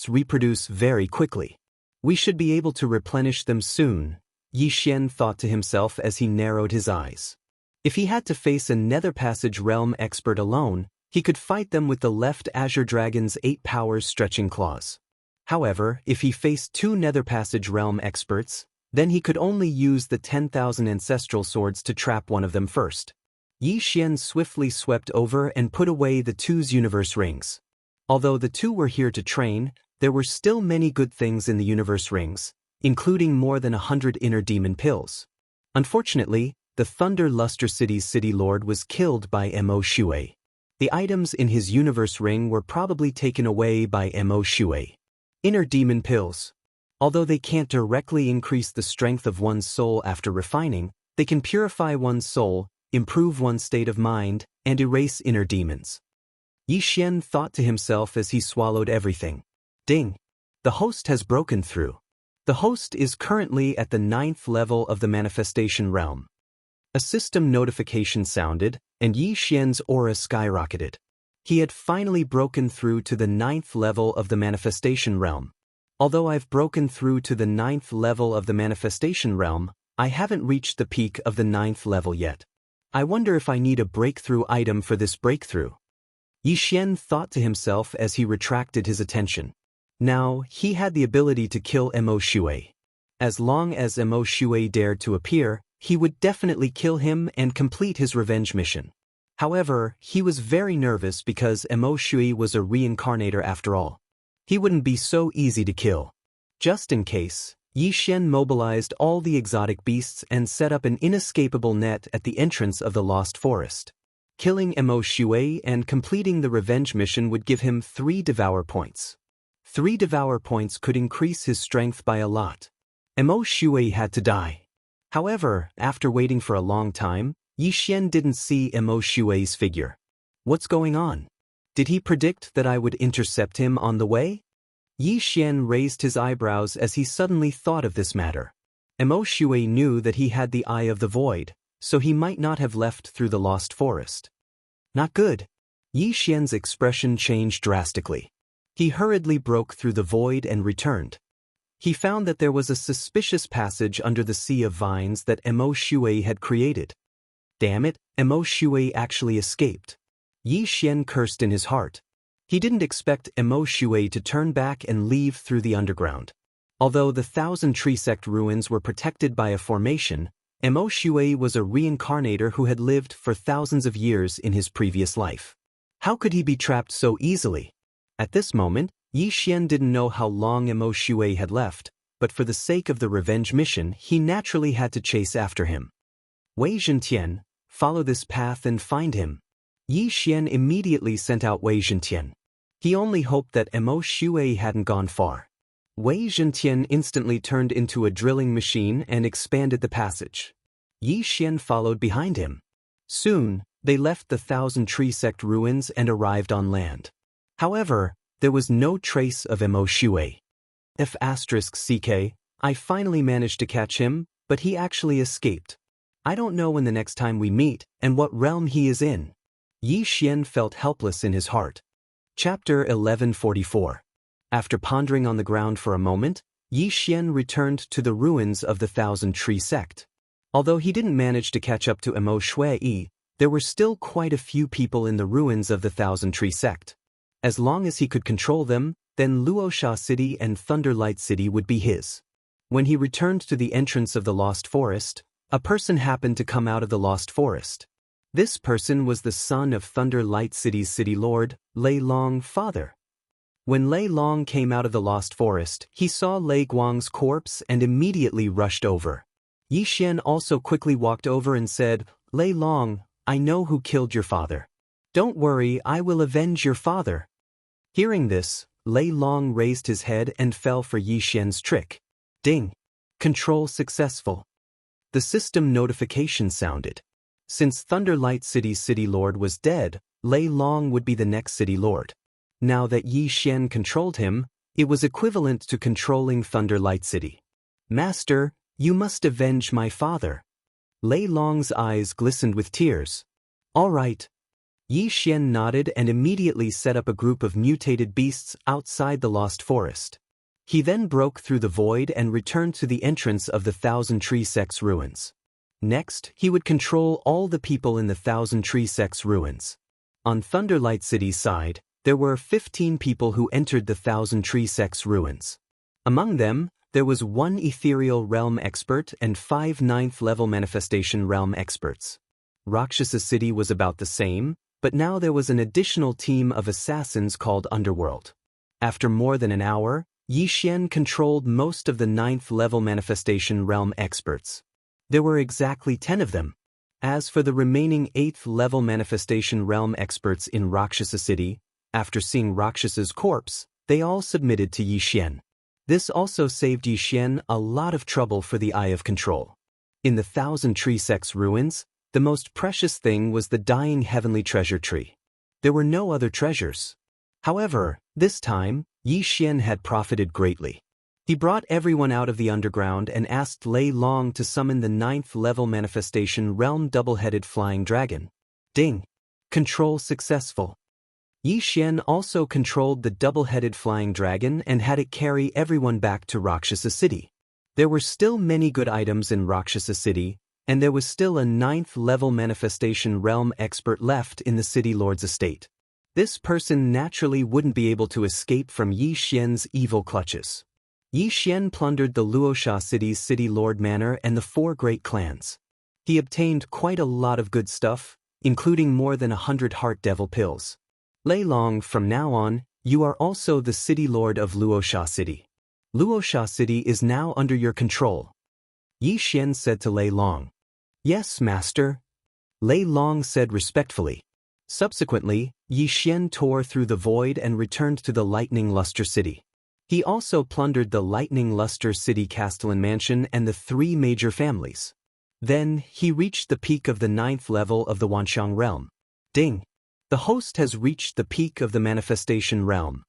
reproduce very quickly. We should be able to replenish them soon, Yi Xian thought to himself as he narrowed his eyes. If he had to face a Nether Passage realm expert alone, he could fight them with the left Azure Dragon's 8 powers stretching claws. However, if he faced 2 Nether Passage realm experts, then he could only use the 10,000 ancestral swords to trap one of them first. Yi Xian swiftly swept over and put away the 2's universe rings. Although the 2 were here to train, there were still many good things in the universe rings, including more than 100 inner demon pills. Unfortunately, the Thunder Luster City's city lord was killed by Mo Shui. The items in his universe ring were probably taken away by Mo Shui. Inner demon pills. Although they can't directly increase the strength of one's soul after refining, they can purify one's soul, improve one's state of mind, and erase inner demons. Yi Xian thought to himself as he swallowed everything. Ding! The host has broken through. The host is currently at the 9th level of the manifestation realm. A system notification sounded, and Yi Xian's aura skyrocketed. He had finally broken through to the 9th level of the manifestation realm. Although I've broken through to the 9th level of the manifestation realm, I haven't reached the peak of the 9th level yet. I wonder if I need a breakthrough item for this breakthrough. Yi Xian thought to himself as he retracted his attention. Now, he had the ability to kill Mo Shui. As long as Mo Shui dared to appear, he would definitely kill him and complete his revenge mission. However, he was very nervous because Mo Shui was a reincarnator after all. He wouldn't be so easy to kill. Just in case, Yi Xian mobilized all the exotic beasts and set up an inescapable net at the entrance of the Lost Forest. Killing Mo Shui and completing the revenge mission would give him 3 Devour points. 3 Devour points could increase his strength by a lot. Mo Shui had to die. However, after waiting for a long time, Yi Xian didn't see Mo Shui's figure. What's going on? Did he predict that I would intercept him on the way? Yi Xian raised his eyebrows as he suddenly thought of this matter. Mo Shui knew that he had the Eye of the Void, so he might not have left through the Lost Forest. Not good. Yi Xian's expression changed drastically. He hurriedly broke through the void and returned. He found that there was a suspicious passage under the sea of vines that Mo Shui had created. Damn it, Mo Shui actually escaped. Yi Xian cursed in his heart. He didn't expect Mo Shui to turn back and leave through the underground. Although the Thousand Tree Sect ruins were protected by a formation, Mo Shui was a reincarnator who had lived for thousands of years in his previous life. How could he be trapped so easily? At this moment, Yi Xian didn't know how long Mo Shui had left, but for the sake of the revenge mission, he naturally had to chase after him. Wei Zhentian, follow this path and find him. Yi Xian immediately sent out Wei Zhentian. He only hoped that Mo Shui hadn't gone far. Wei Zhentian instantly turned into a drilling machine and expanded the passage. Yi Xian followed behind him. Soon, they left the Thousand Tree Sect ruins and arrived on land. However, there was no trace of Mo Shui. I finally managed to catch him, but he actually escaped. I don't know when the next time we meet and what realm he is in. Yi Xian felt helpless in his heart. Chapter 1144. After pondering on the ground for a moment, Yi Xian returned to the ruins of the Thousand Tree Sect. Although he didn't manage to catch up to Mo Shui, there were still quite a few people in the ruins of the Thousand Tree Sect. As long as he could control them, then Luosha City and Thunderlight City would be his. When he returned to the entrance of the Lost Forest, a person happened to come out of the Lost Forest. This person was the son of Thunderlight City's city lord, Lei Long father. When Lei Long came out of the Lost Forest, he saw Lei Guang's corpse and immediately rushed over. Yi Xian also quickly walked over and said, Lei Long, I know who killed your father. Don't worry, I will avenge your father. Hearing this, Lei Long raised his head and fell for Yi Xian's trick. Ding! Control successful. The system notification sounded. Since Thunderlight City's city lord was dead, Lei Long would be the next city lord. Now that Yi Xian controlled him, it was equivalent to controlling Thunderlight City. Master, you must avenge my father. Lei Long's eyes glistened with tears. All right. Yi Xian nodded and immediately set up a group of mutated beasts outside the Lost Forest. He then broke through the void and returned to the entrance of the Thousand Tree Sect's ruins. Next, he would control all the people in the Thousand Tree Sect's ruins. On Thunderlight City's side, there were 15 people who entered the Thousand Tree Sect's ruins. Among them, there was 1 Ethereal Realm expert and 5 9th-level Manifestation Realm experts. Rakshasa City was about the same, but now there was an additional team of assassins called Underworld. After more than an hour, Yi Xian controlled most of the 9th-level Manifestation Realm experts. There were exactly 10 of them. As for the remaining 8th-level Manifestation Realm experts in Rakshasa City, after seeing Rakshasa's corpse, they all submitted to Yi Xian. This also saved Yi Xian a lot of trouble for the Eye of Control. In the Thousand Tree Sect's ruins, the most precious thing was the dying heavenly treasure tree. There were no other treasures. However, this time, Yi Xian had profited greatly. He brought everyone out of the underground and asked Lei Long to summon the 9th-level manifestation realm double-headed flying dragon. Ding! Control successful. Yi Xian also controlled the double-headed flying dragon and had it carry everyone back to Rakshasa City. There were still many good items in Rakshasa City, and there was still a 9th-level manifestation realm expert left in the city lord's estate. This person naturally wouldn't be able to escape from Yi Xian's evil clutches. Yi Xian plundered the Luosha city's city lord manor and the 4 great clans. He obtained quite a lot of good stuff, including more than 100 heart devil pills. Lei Long, from now on, you are also the city lord of Luosha City. Luosha City is now under your control. Yi Xian said to Lei Long. Yes, master. Lei Long said respectfully. Subsequently, Yi Xian tore through the void and returned to the Lightning Luster City. He also plundered the Lightning Luster City Castellan Mansion and the 3 major families. Then, he reached the peak of the 9th level of the Wanxiang realm. Ding! The host has reached the peak of the manifestation realm.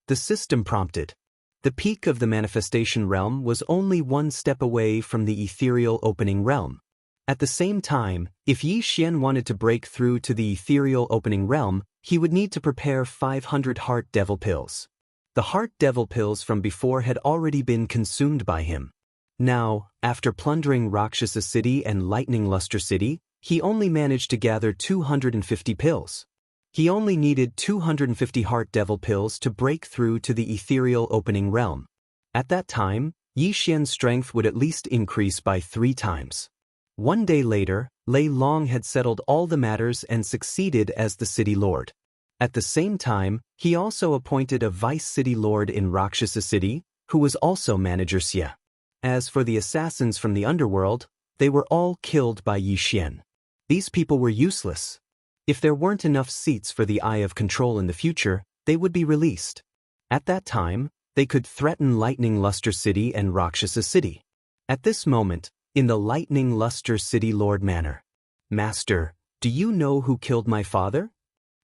The system prompted. The peak of the manifestation realm was only 1 step away from the ethereal opening realm. At the same time, if Yi Xian wanted to break through to the ethereal opening realm, he would need to prepare 500 heart devil pills. The heart devil pills from before had already been consumed by him. Now, after plundering Rakshasa City and Lightning Luster City, he only managed to gather 250 pills. He only needed 250 heart devil pills to break through to the ethereal opening realm. At that time, Yi Xian's strength would at least increase by 3 times. One day later, Lei Long had settled all the matters and succeeded as the city lord. At the same time, he also appointed a vice city lord in Rakshasa City, who was also manager Xia. As for the assassins from the underworld, they were all killed by Yi Xian. These people were useless. If there weren't enough seats for the Eye of Control in the future, they would be released. At that time, they could threaten Lightning Luster City and Rakshasa City. At this moment, in the Lightning Luster City Lord Manor. Master, do you know who killed my father?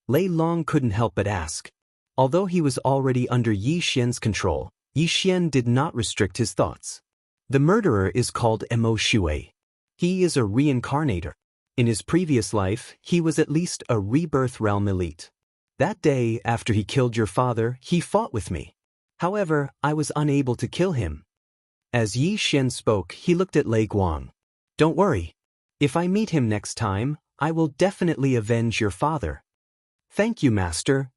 Lei Long couldn't help but ask. Although he was already under Yi Xian's control, Yi Xian did not restrict his thoughts. The murderer is called Mo Shui. He is a reincarnator. In his previous life, he was at least a rebirth realm elite. That day, after he killed your father, he fought with me. However, I was unable to kill him. As Yi Xian spoke, he looked at Lei Guang. Don't worry. If I meet him next time, I will definitely avenge your father. Thank you, master.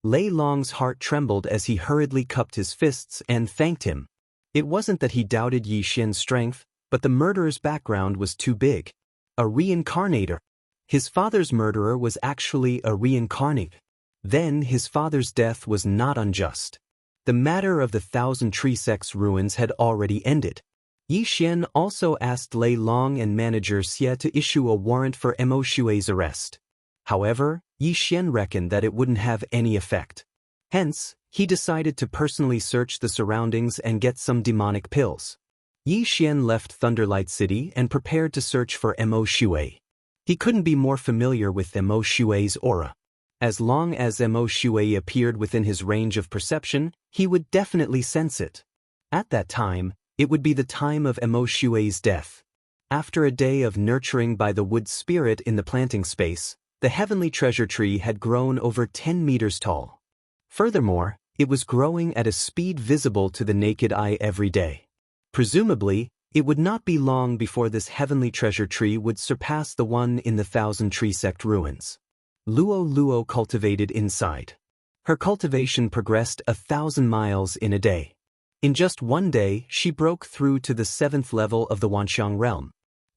Lei Long's heart trembled as he hurriedly cupped his fists and thanked him. It wasn't that he doubted Yi Xian's strength, but the murderer's background was too big. A reincarnator. His father's murderer was actually a reincarnate. Then his father's death was not unjust. The matter of the 1,000 Tree Sect's ruins had already ended. Yi Xian also asked Lei Long and manager Xie to issue a warrant for Mo Shui's arrest. However, Yi Xian reckoned that it wouldn't have any effect. Hence, he decided to personally search the surroundings and get some demonic pills. Yi Xian left Thunderlight City and prepared to search for Mo Shui. He couldn't be more familiar with Mo Shui's aura. As long as Mo Shui appeared within his range of perception, he would definitely sense it. At that time, it would be the time of Mo Shui's death. After a day of nurturing by the wood spirit in the planting space, the heavenly treasure tree had grown over 10 meters tall. Furthermore, it was growing at a speed visible to the naked eye every day. Presumably, it would not be long before this heavenly treasure tree would surpass the one in the 1,000 Tree Sect ruins. Luo cultivated inside. Her cultivation progressed 1,000 miles in a day. In just one day, she broke through to the 7th level of the Wanxiang realm.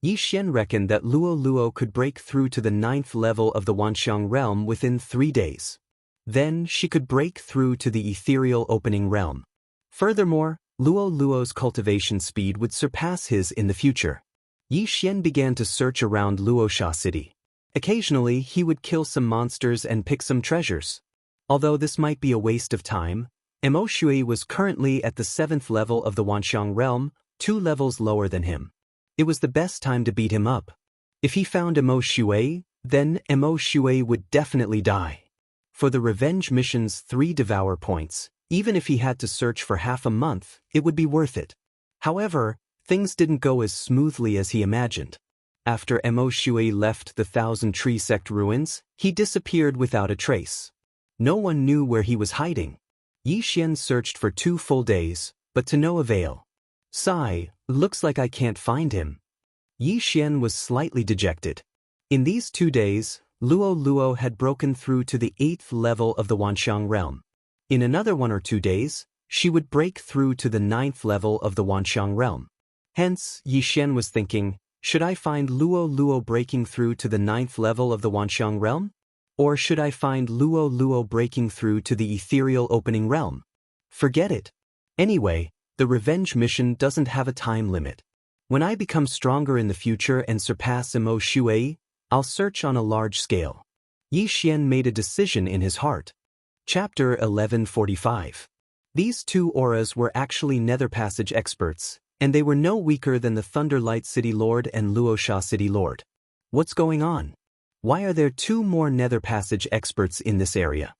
Yi Xian reckoned that Luo could break through to the 9th level of the Wanxiang realm within 3 days. Then she could break through to the ethereal opening realm. Furthermore, Luo's cultivation speed would surpass his in the future. Yi Xian began to search around Luosha City. Occasionally, he would kill some monsters and pick some treasures. Although this might be a waste of time, Mo Shui was currently at the 7th level of the Wanxiang realm, 2 levels lower than him. It was the best time to beat him up. If he found Mo Shui, then Mo Shui would definitely die. For the revenge mission's 3 devour points, Even if he had to search for half a month, it would be worth it. However, things didn't go as smoothly as he imagined. After Mo Shui left the Thousand Tree Sect ruins, he disappeared without a trace. No one knew where he was hiding. Yi Xian searched for 2 full days, but to no avail. Sigh, looks like I can't find him. Yi Xian was slightly dejected. In these 2 days, Luo Luo had broken through to the 8th level of the Wanxiang realm. In another 1 or 2 days, she would break through to the 9th level of the Wanxiang realm. Hence, Yi Xian was thinking, should I find Luo Luo breaking through to the 9th level of the Wanxiang realm? Or should I find Luo Luo breaking through to the ethereal opening realm? Forget it. Anyway, the revenge mission doesn't have a time limit. When I become stronger in the future and surpass Mo Shui, I'll search on a large scale. Yi Xian made a decision in his heart. Chapter 1145. These 2 auras were actually Nether Passage experts, and they were no weaker than the Thunderlight City Lord and Luosha City Lord. What's going on? Why are there 2 more Nether Passage experts in this area?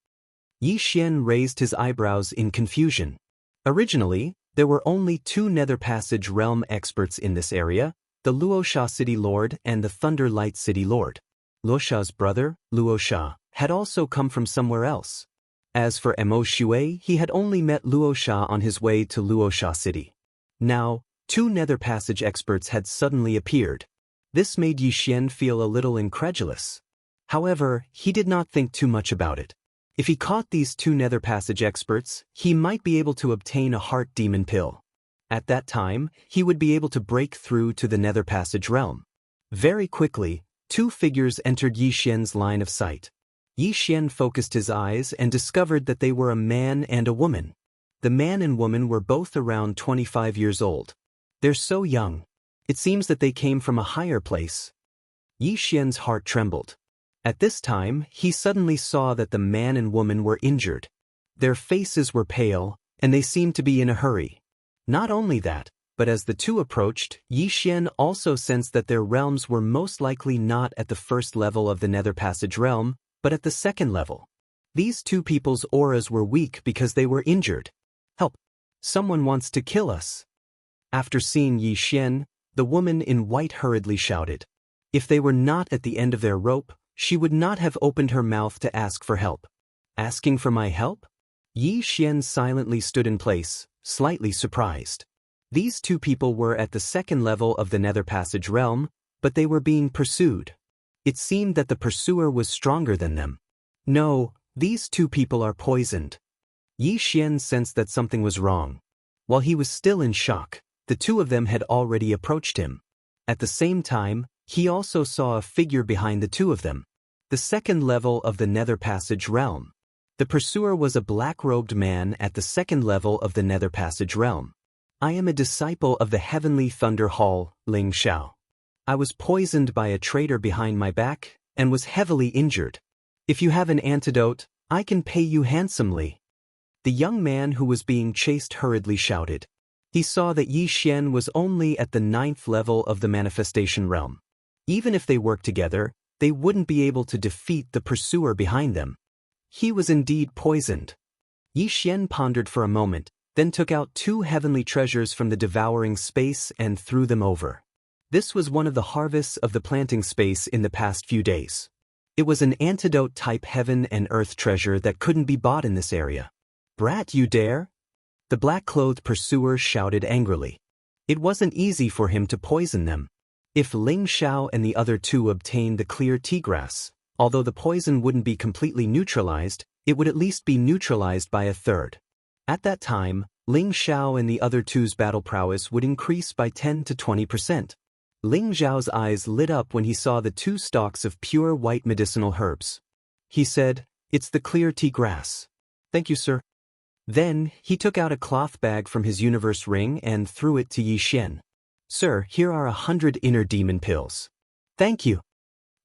Yi Xian raised his eyebrows in confusion. Originally, there were only 2 Nether Passage realm experts in this area, the Luosha City Lord and the Thunderlight City Lord. Luosha's brother, Luosha, had also come from somewhere else. As for Mo Shui, he had only met Luosha on his way to Luosha City. Now, 2 Nether Passage experts had suddenly appeared. This made Yi Xian feel a little incredulous. However, he did not think too much about it. If he caught these 2 Nether Passage experts, he might be able to obtain a heart demon pill. At that time, he would be able to break through to the Nether Passage realm. Very quickly, 2 figures entered Yi Xian's line of sight. Yi Xian focused his eyes and discovered that they were a man and a woman. The man and woman were both around 25 years old. They're so young. It seems that they came from a higher place. Yi Xian's heart trembled. At this time, he suddenly saw that the man and woman were injured. Their faces were pale, and they seemed to be in a hurry. Not only that, but as the 2 approached, Yi Xian also sensed that their realms were most likely not at the 1st level of the Nether Passage realm, but at the 2nd level. These 2 people's auras were weak because they were injured. Help! Someone wants to kill us. After seeing Yi Xian, the woman in white hurriedly shouted. If they were not at the end of their rope, she would not have opened her mouth to ask for help. Asking for my help? Yi Xian silently stood in place, slightly surprised. These 2 people were at the 2nd level of the Nether Passage realm, but they were being pursued. It seemed that the pursuer was stronger than them. No, these 2 people are poisoned. Yi Xian sensed that something was wrong. While he was still in shock, the 2 of them had already approached him. At the same time, he also saw a figure behind the 2 of them. The 2nd level of the Nether Passage realm. The pursuer was a black-robed man at the 2nd level of the Nether Passage realm. I am a disciple of the Heavenly Thunder Hall, Ling Xiao. I was poisoned by a traitor behind my back, and was heavily injured. If you have an antidote, I can pay you handsomely. The young man who was being chased hurriedly shouted. He saw that Yi Xian was only at the 9th level of the manifestation realm. Even if they worked together, they wouldn't be able to defeat the pursuer behind them. He was indeed poisoned. Yi Xian pondered for a moment, then took out 2 heavenly treasures from the devouring space and threw them over. This was one of the harvests of the planting space in the past few days. It was an antidote-type heaven and earth treasure that couldn't be bought in this area. Brat, you dare? The black-clothed pursuer shouted angrily. It wasn't easy for him to poison them. If Ling Xiao and the other 2 obtained the clear tea grass, although the poison wouldn't be completely neutralized, it would at least be neutralized by a third. At that time, Ling Xiao and the other 2's battle prowess would increase by 10 to 20%. Ling Xiao's eyes lit up when he saw the 2 stalks of pure white medicinal herbs. He said, "It's the clear tea grass." "Thank you, sir." Then, he took out a cloth bag from his universe ring and threw it to Yi Xian. "Sir, here are 100 inner demon pills." "Thank you."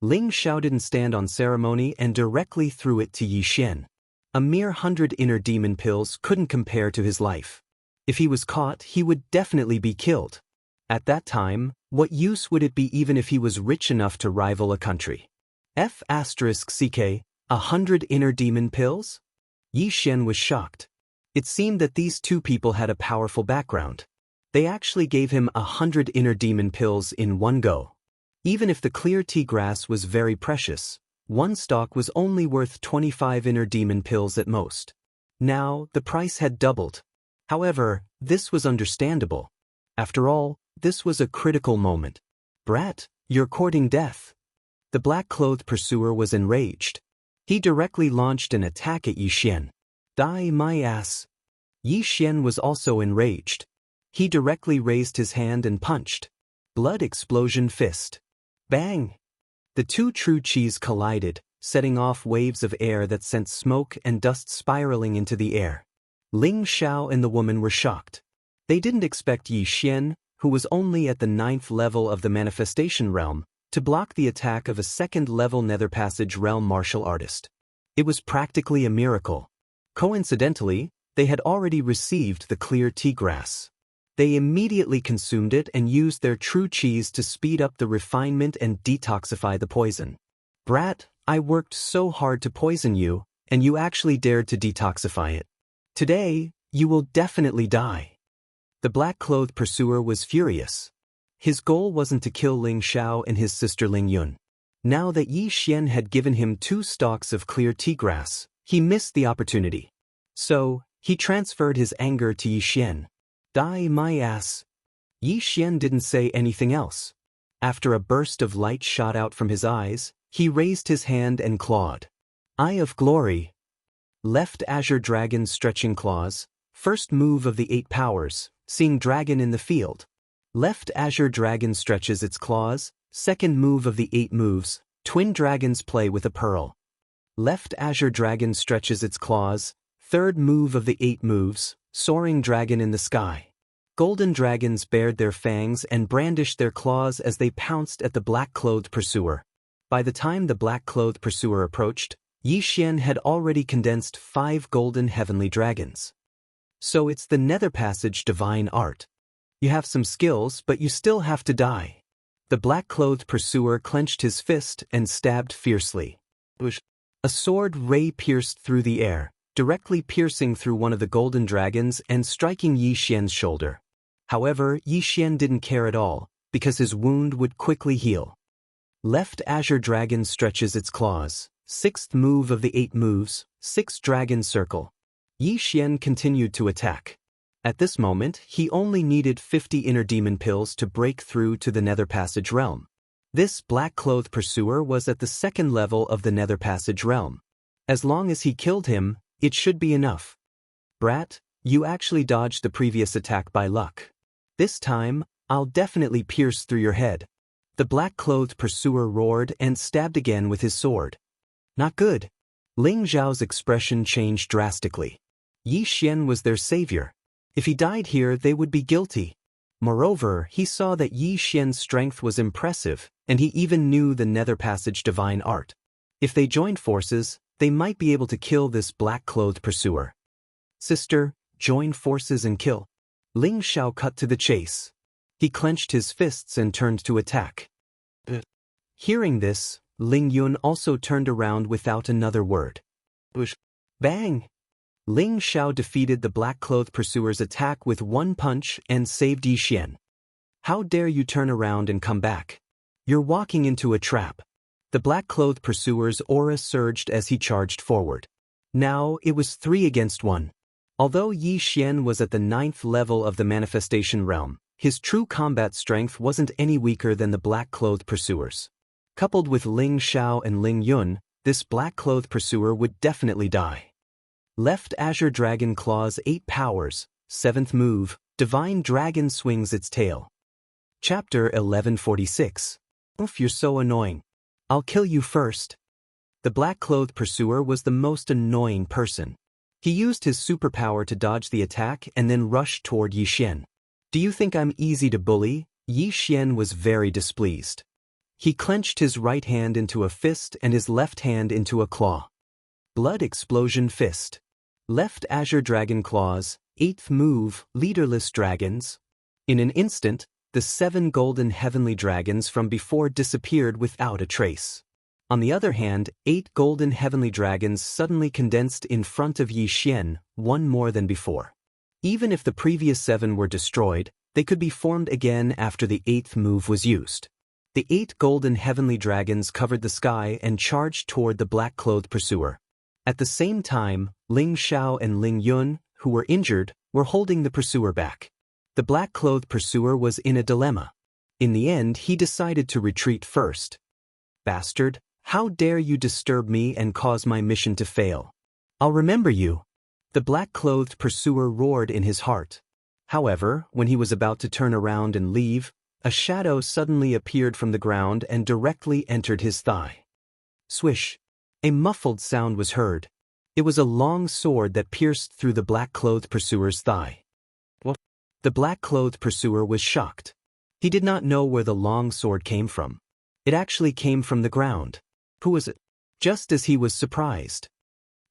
Ling Xiao didn't stand on ceremony and directly threw it to Yi Xian. A mere 100 inner demon pills couldn't compare to his life. If he was caught, he would definitely be killed. At that time, what use would it be even if he was rich enough to rival a country? F***ck, 100 inner demon pills? Yi Xian was shocked. It seemed that these two people had a powerful background. They actually gave him 100 inner demon pills in one go. Even if the clear tea grass was very precious, one stalk was only worth 25 inner demon pills at most. Now, the price had doubled. However, this was understandable. After all, this was a critical moment. Brat, you're courting death. The black-clothed pursuer was enraged. He directly launched an attack at Yi Xian. Die my ass. Yi Xian was also enraged. He directly raised his hand and punched. Blood explosion fist. Bang! The two true chis collided, setting off waves of air that sent smoke and dust spiraling into the air. Ling Xiao and the woman were shocked. They didn't expect Yi Xian, who was only at the 9th level of the manifestation realm, to block the attack of a 2nd-level Nether Passage realm martial artist. It was practically a miracle. Coincidentally, they had already received the clear tea grass. They immediately consumed it and used their true chis to speed up the refinement and detoxify the poison. Brat, I worked so hard to poison you, and you actually dared to detoxify it. Today, you will definitely die. The black-clothed pursuer was furious. His goal wasn't to kill Ling Xiao and his sister Ling Yun. Now that Yi Xian had given him 2 stalks of clear tea grass, he missed the opportunity. So, he transferred his anger to Yi Xian. Die my ass. Yi Xian didn't say anything else. After a burst of light shot out from his eyes, he raised his hand and clawed. Eye of Glory. Left Azure Dragon stretching claws. First move of the 8 powers, seeing dragon in the field. Left Azure Dragon stretches its claws. Second move of the 8 moves, twin dragons play with a pearl. Left Azure Dragon stretches its claws. Third move of the 8 moves, soaring dragon in the sky. Golden dragons bared their fangs and brandished their claws as they pounced at the black-clothed pursuer. By the time the black-clothed pursuer approached, Yi Xian had already condensed 5 golden heavenly dragons. So it's the Nether Passage divine art. You have some skills, but you still have to die. The black-clothed pursuer clenched his fist and stabbed fiercely. A sword ray pierced through the air, directly piercing through one of the golden dragons and striking Yi Xian's shoulder. However, Yi Xian didn't care at all, because his wound would quickly heal. Left Azure Dragon stretches its claws. 6th move of the 8 moves, 6 dragon circle. Yi Xian continued to attack. At this moment, he only needed 50 inner demon pills to break through to the Nether Passage realm. This black-clothed pursuer was at the 2nd level of the Nether Passage realm. As long as he killed him, it should be enough. Brat, you actually dodged the previous attack by luck. This time, I'll definitely pierce through your head. The black-clothed pursuer roared and stabbed again with his sword. Not good. Ling Zhao's expression changed drastically. Yi Xian was their savior. If he died here, they would be guilty. Moreover, he saw that Yi Xian's strength was impressive, and he even knew the Nether Passage divine art. If they joined forces, they might be able to kill this black-clothed pursuer. Sister, join forces and kill. Ling Xiao cut to the chase. He clenched his fists and turned to attack. Hearing this, Ling Yun also turned around without another word. Bang! Ling Xiao defeated the black-clothed pursuer's attack with one punch and saved Yi Xian. How dare you turn around and come back? You're walking into a trap. The black-clothed pursuer's aura surged as he charged forward. Now it was 3 against 1. Although Yi Xian was at the 9th level of the manifestation realm, his true combat strength wasn't any weaker than the black-clothed pursuers. Coupled with Ling Xiao and Ling Yun, this black-clothed pursuer would definitely die. Left Azure Dragon claws 8 powers, 7th move, Divine Dragon swings its tail. Chapter 1146. Oof, you're so annoying. I'll kill you first. The black-clothed pursuer was the most annoying person. He used his superpower to dodge the attack and then rushed toward Yi Xian. Do you think I'm easy to bully? Yi Xian was very displeased. He clenched his right hand into a fist and his left hand into a claw. Blood explosion fist. Left Azure Dragon claws, 8th move, leaderless dragons. In an instant, the 7 golden heavenly dragons from before disappeared without a trace. On the other hand, 8 golden heavenly dragons suddenly condensed in front of Yi Xian, one more than before. Even if the previous 7 were destroyed, they could be formed again after the 8th move was used. The 8 golden heavenly dragons covered the sky and charged toward the black-clothed pursuer. At the same time, Ling Xiao and Ling Yun, who were injured, were holding the pursuer back. The black-clothed pursuer was in a dilemma. In the end, he decided to retreat first. "Bastard, how dare you disturb me and cause my mission to fail? I'll remember you." The black-clothed pursuer roared in his heart. However, when he was about to turn around and leave, a shadow suddenly appeared from the ground and directly entered his thigh. Swish! A muffled sound was heard. It was a long sword that pierced through the black-clothed pursuer's thigh. What? The black-clothed pursuer was shocked. He did not know where the long sword came from. It actually came from the ground. Who was it? Just as he was surprised.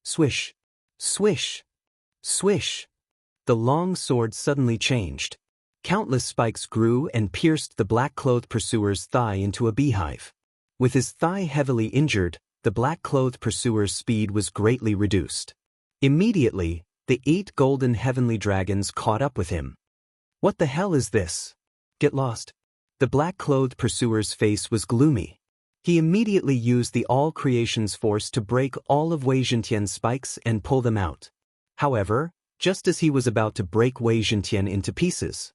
Swish! Swish! Swish! The long sword suddenly changed. Countless spikes grew and pierced the black-clothed pursuer's thigh into a beehive. With his thigh heavily injured, the black-clothed pursuer's speed was greatly reduced. Immediately, the 8 golden heavenly dragons caught up with him. "What the hell is this? Get lost." The black-clothed pursuer's face was gloomy. He immediately used the all-creation's force to break all of Wei Zhentian's spikes and pull them out. However, just as he was about to break Wei Zhentian into pieces.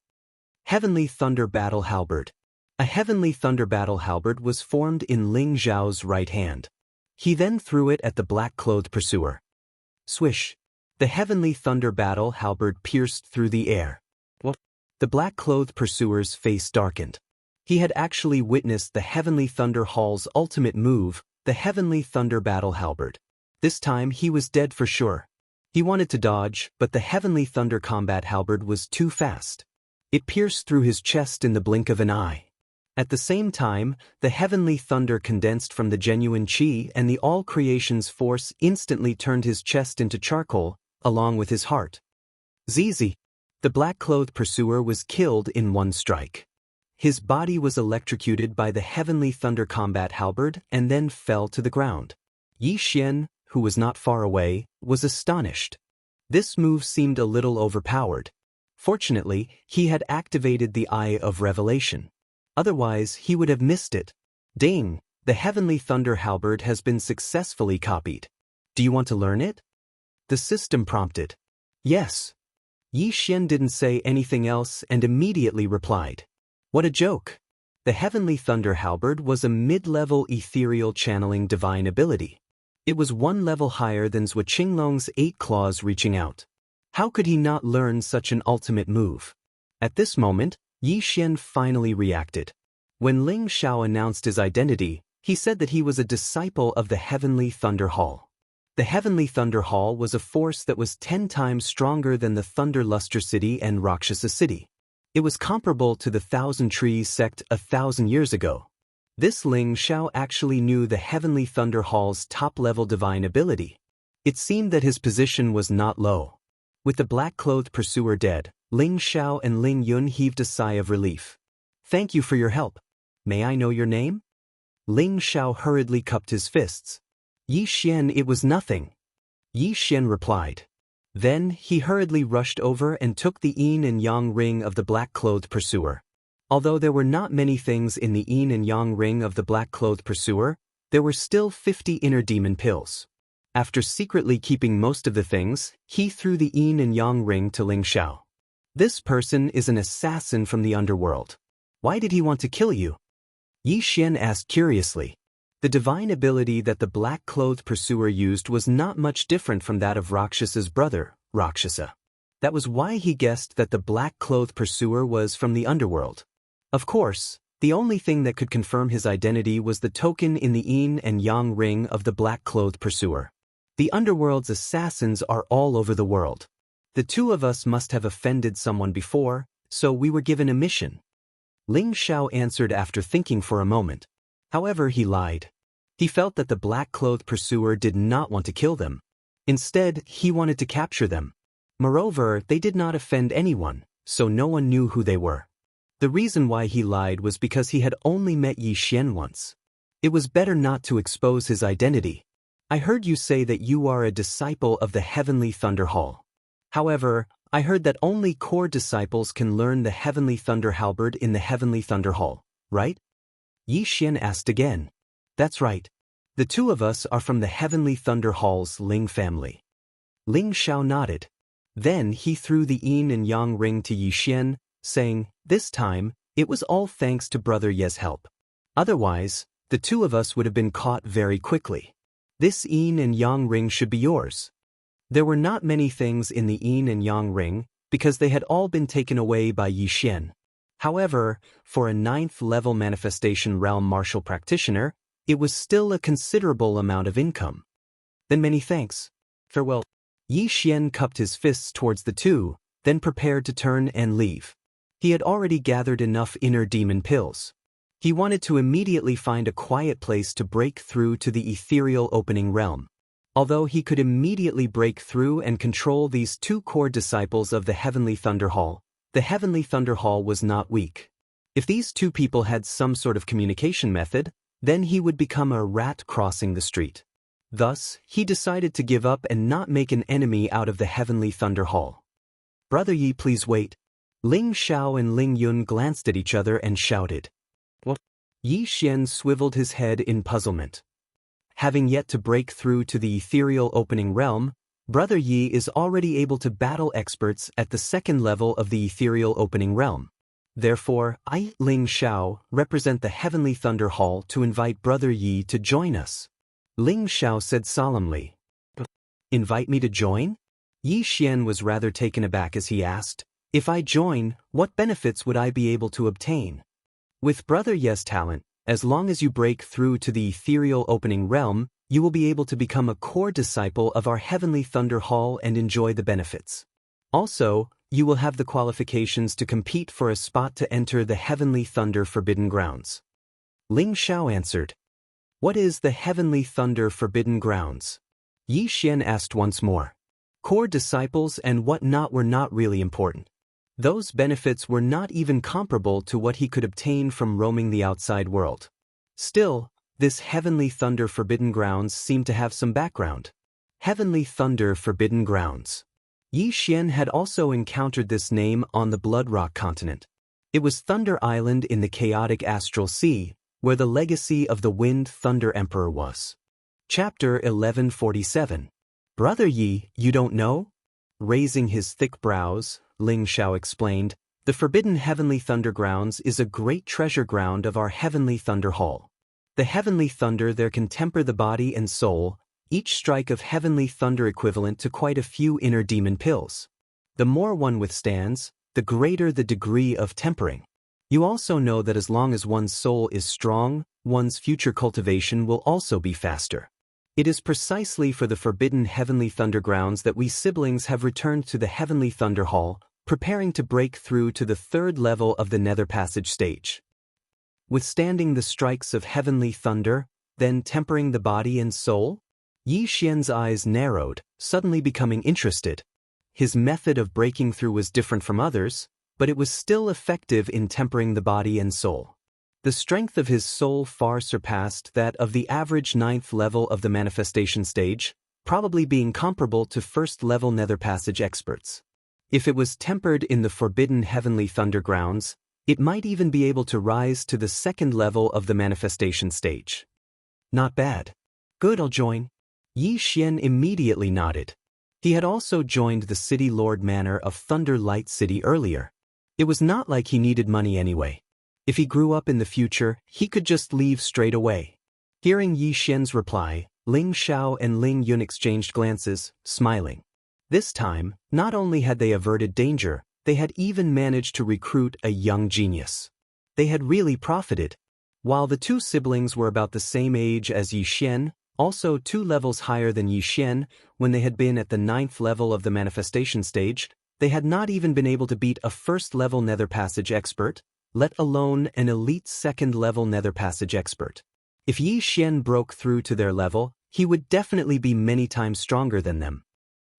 Heavenly Thunder Battle Halberd. A Heavenly Thunder Battle Halberd was formed in Ling Zhao's right hand. He then threw it at the black-clothed pursuer. Swish! The Heavenly Thunder Battle Halberd pierced through the air. What? The black-clothed pursuer's face darkened. He had actually witnessed the Heavenly Thunder Hall's ultimate move, the Heavenly Thunder Battle Halberd. This time he was dead for sure. He wanted to dodge, but the Heavenly Thunder Combat Halberd was too fast. It pierced through his chest in the blink of an eye. At the same time, the Heavenly Thunder condensed from the genuine Qi and the all-creation's force instantly turned his chest into charcoal, along with his heart. Zizi! The black-clothed pursuer was killed in one strike. His body was electrocuted by the Heavenly Thunder Combat Halberd and then fell to the ground. Yi Xian, who was not far away, was astonished. This move seemed a little overpowered. Fortunately, he had activated the Eye of Revelation. Otherwise, he would have missed it. Ding! The Heavenly Thunder Halberd has been successfully copied. Do you want to learn it? The system prompted. Yes. Yi Xian didn't say anything else and immediately replied. What a joke! The Heavenly Thunder Halberd was a mid-level ethereal channeling divine ability. It was 1 level higher than Zhou Qinglong's 8 claws reaching out. How could he not learn such an ultimate move? At this moment, Yi Xian finally reacted. When Ling Xiao announced his identity, he said that he was a disciple of the Heavenly Thunder Hall. The Heavenly Thunder Hall was a force that was 10 times stronger than the Thunder Luster City and Rakshasa City. It was comparable to the Thousand Trees sect 1,000 years ago. This Ling Xiao actually knew the Heavenly Thunder Hall's top-level divine ability. It seemed that his position was not low. With the black-clothed pursuer dead, Ling Xiao and Ling Yun heaved a sigh of relief. Thank you for your help. May I know your name? Ling Xiao hurriedly cupped his fists. Yi Xian, it was nothing. Yi Xian replied. Then he hurriedly rushed over and took the yin and yang ring of the black-clothed pursuer. Although there were not many things in the yin and yang ring of the black-clothed pursuer, there were still 50 inner demon pills. After secretly keeping most of the things, he threw the yin and yang ring to Ling Xiao. This person is an assassin from the underworld. Why did he want to kill you? Yi Xian asked curiously. The divine ability that the black-clothed pursuer used was not much different from that of Rakshasa's brother, Rakshasa. That was why he guessed that the black-clothed pursuer was from the underworld. Of course, the only thing that could confirm his identity was the token in the yin and yang ring of the black-clothed pursuer. The underworld's assassins are all over the world. The two of us must have offended someone before, so we were given a mission. Ling Xiao answered after thinking for a moment. However, he lied. He felt that the black-clothed pursuer did not want to kill them. Instead, he wanted to capture them. Moreover, they did not offend anyone, so no one knew who they were. The reason why he lied was because he had only met Yi Xian once. It was better not to expose his identity. I heard you say that you are a disciple of the Heavenly Thunder Hall. However, I heard that only core disciples can learn the Heavenly Thunder Halberd in the Heavenly Thunder Hall, right? Yi Xian asked again. That's right. The two of us are from the Heavenly Thunder Hall's Ling family. Ling Xiao nodded. Then he threw the yin and yang ring to Yi Xian, saying, this time, it was all thanks to Brother Ye's help. Otherwise, the two of us would have been caught very quickly. This yin and yang ring should be yours. There were not many things in the yin and yang ring, because they had all been taken away by Yi Xian. However, for a 9th-level manifestation realm martial practitioner, it was still a considerable amount of income. Then many thanks. Farewell. Yi Xian cupped his fists towards the two, then prepared to turn and leave. He had already gathered enough inner demon pills. He wanted to immediately find a quiet place to break through to the ethereal opening realm. Although he could immediately break through and control these two core disciples of the Heavenly Thunder Hall, the Heavenly Thunder Hall was not weak. If these two people had some sort of communication method, then he would become a rat crossing the street. Thus, he decided to give up and not make an enemy out of the Heavenly Thunder Hall. Brother Yi, please wait. Ling Xiao and Ling Yun glanced at each other and shouted. What? Yi Xian swiveled his head in puzzlement. Having yet to break through to the ethereal opening realm, Brother Yi is already able to battle experts at the 2nd level of the ethereal opening realm. Therefore, I, Ling Xiao, represent the Heavenly Thunder Hall to invite Brother Yi to join us. Ling Xiao said solemnly. Invite me to join? Yi Xian was rather taken aback as he asked, if I join, what benefits would I be able to obtain? With Brother Ye's talent, as long as you break through to the ethereal opening realm, you will be able to become a core disciple of our Heavenly Thunder Hall and enjoy the benefits. Also, you will have the qualifications to compete for a spot to enter the Heavenly Thunder Forbidden Grounds. Ling Xiao answered. What is the Heavenly Thunder Forbidden Grounds? Yi Xian asked once more. Core disciples and whatnot were not really important. Those benefits were not even comparable to what he could obtain from roaming the outside world. Still, this Heavenly Thunder Forbidden Grounds seemed to have some background. Heavenly Thunder Forbidden Grounds. Yi Xian had also encountered this name on the Blood Rock continent. It was Thunder Island in the chaotic astral sea, where the legacy of the Wind Thunder Emperor was. Chapter 1147. Brother Yi, you don't know? Raising his thick brows, Ling Xiao explained, the Forbidden Heavenly Thunder Grounds is a great treasure ground of our Heavenly Thunder Hall. The Heavenly Thunder there can temper the body and soul, each strike of Heavenly Thunder equivalent to quite a few inner demon pills. The more one withstands, the greater the degree of tempering. You also know that as long as one's soul is strong, one's future cultivation will also be faster. It is precisely for the Forbidden Heavenly Thunder Grounds that we siblings have returned to the Heavenly Thunder Hall, preparing to break through to the 3rd level of the Nether Passage stage. Withstanding the strikes of Heavenly Thunder, then tempering the body and soul? Yi Xian's eyes narrowed, suddenly becoming interested. His method of breaking through was different from others, but it was still effective in tempering the body and soul. The strength of his soul far surpassed that of the average 9th level of the manifestation stage, probably being comparable to 1st-level Nether Passage experts. If it was tempered in the Forbidden Heavenly Thunder Grounds, it might even be able to rise to the 2nd level of the manifestation stage. Not bad. Good, I'll join. Yi Xian immediately nodded. He had also joined the City Lord Manor of Thunder Light City earlier. It was not like he needed money anyway. If he grew up in the future, he could just leave straight away. Hearing Yi Xian's reply, Ling Xiao and Ling Yun exchanged glances, smiling. This time, not only had they averted danger, they had even managed to recruit a young genius. They had really profited. While the two siblings were about the same age as Yi Xian, also 2 levels higher than Yi Xian, when they had been at the 9th level of the manifestation stage, they had not even been able to beat a 1st-level Nether Passage expert, let alone an elite 2nd-level Nether Passage expert. If Yi Xian broke through to their level, he would definitely be many times stronger than them.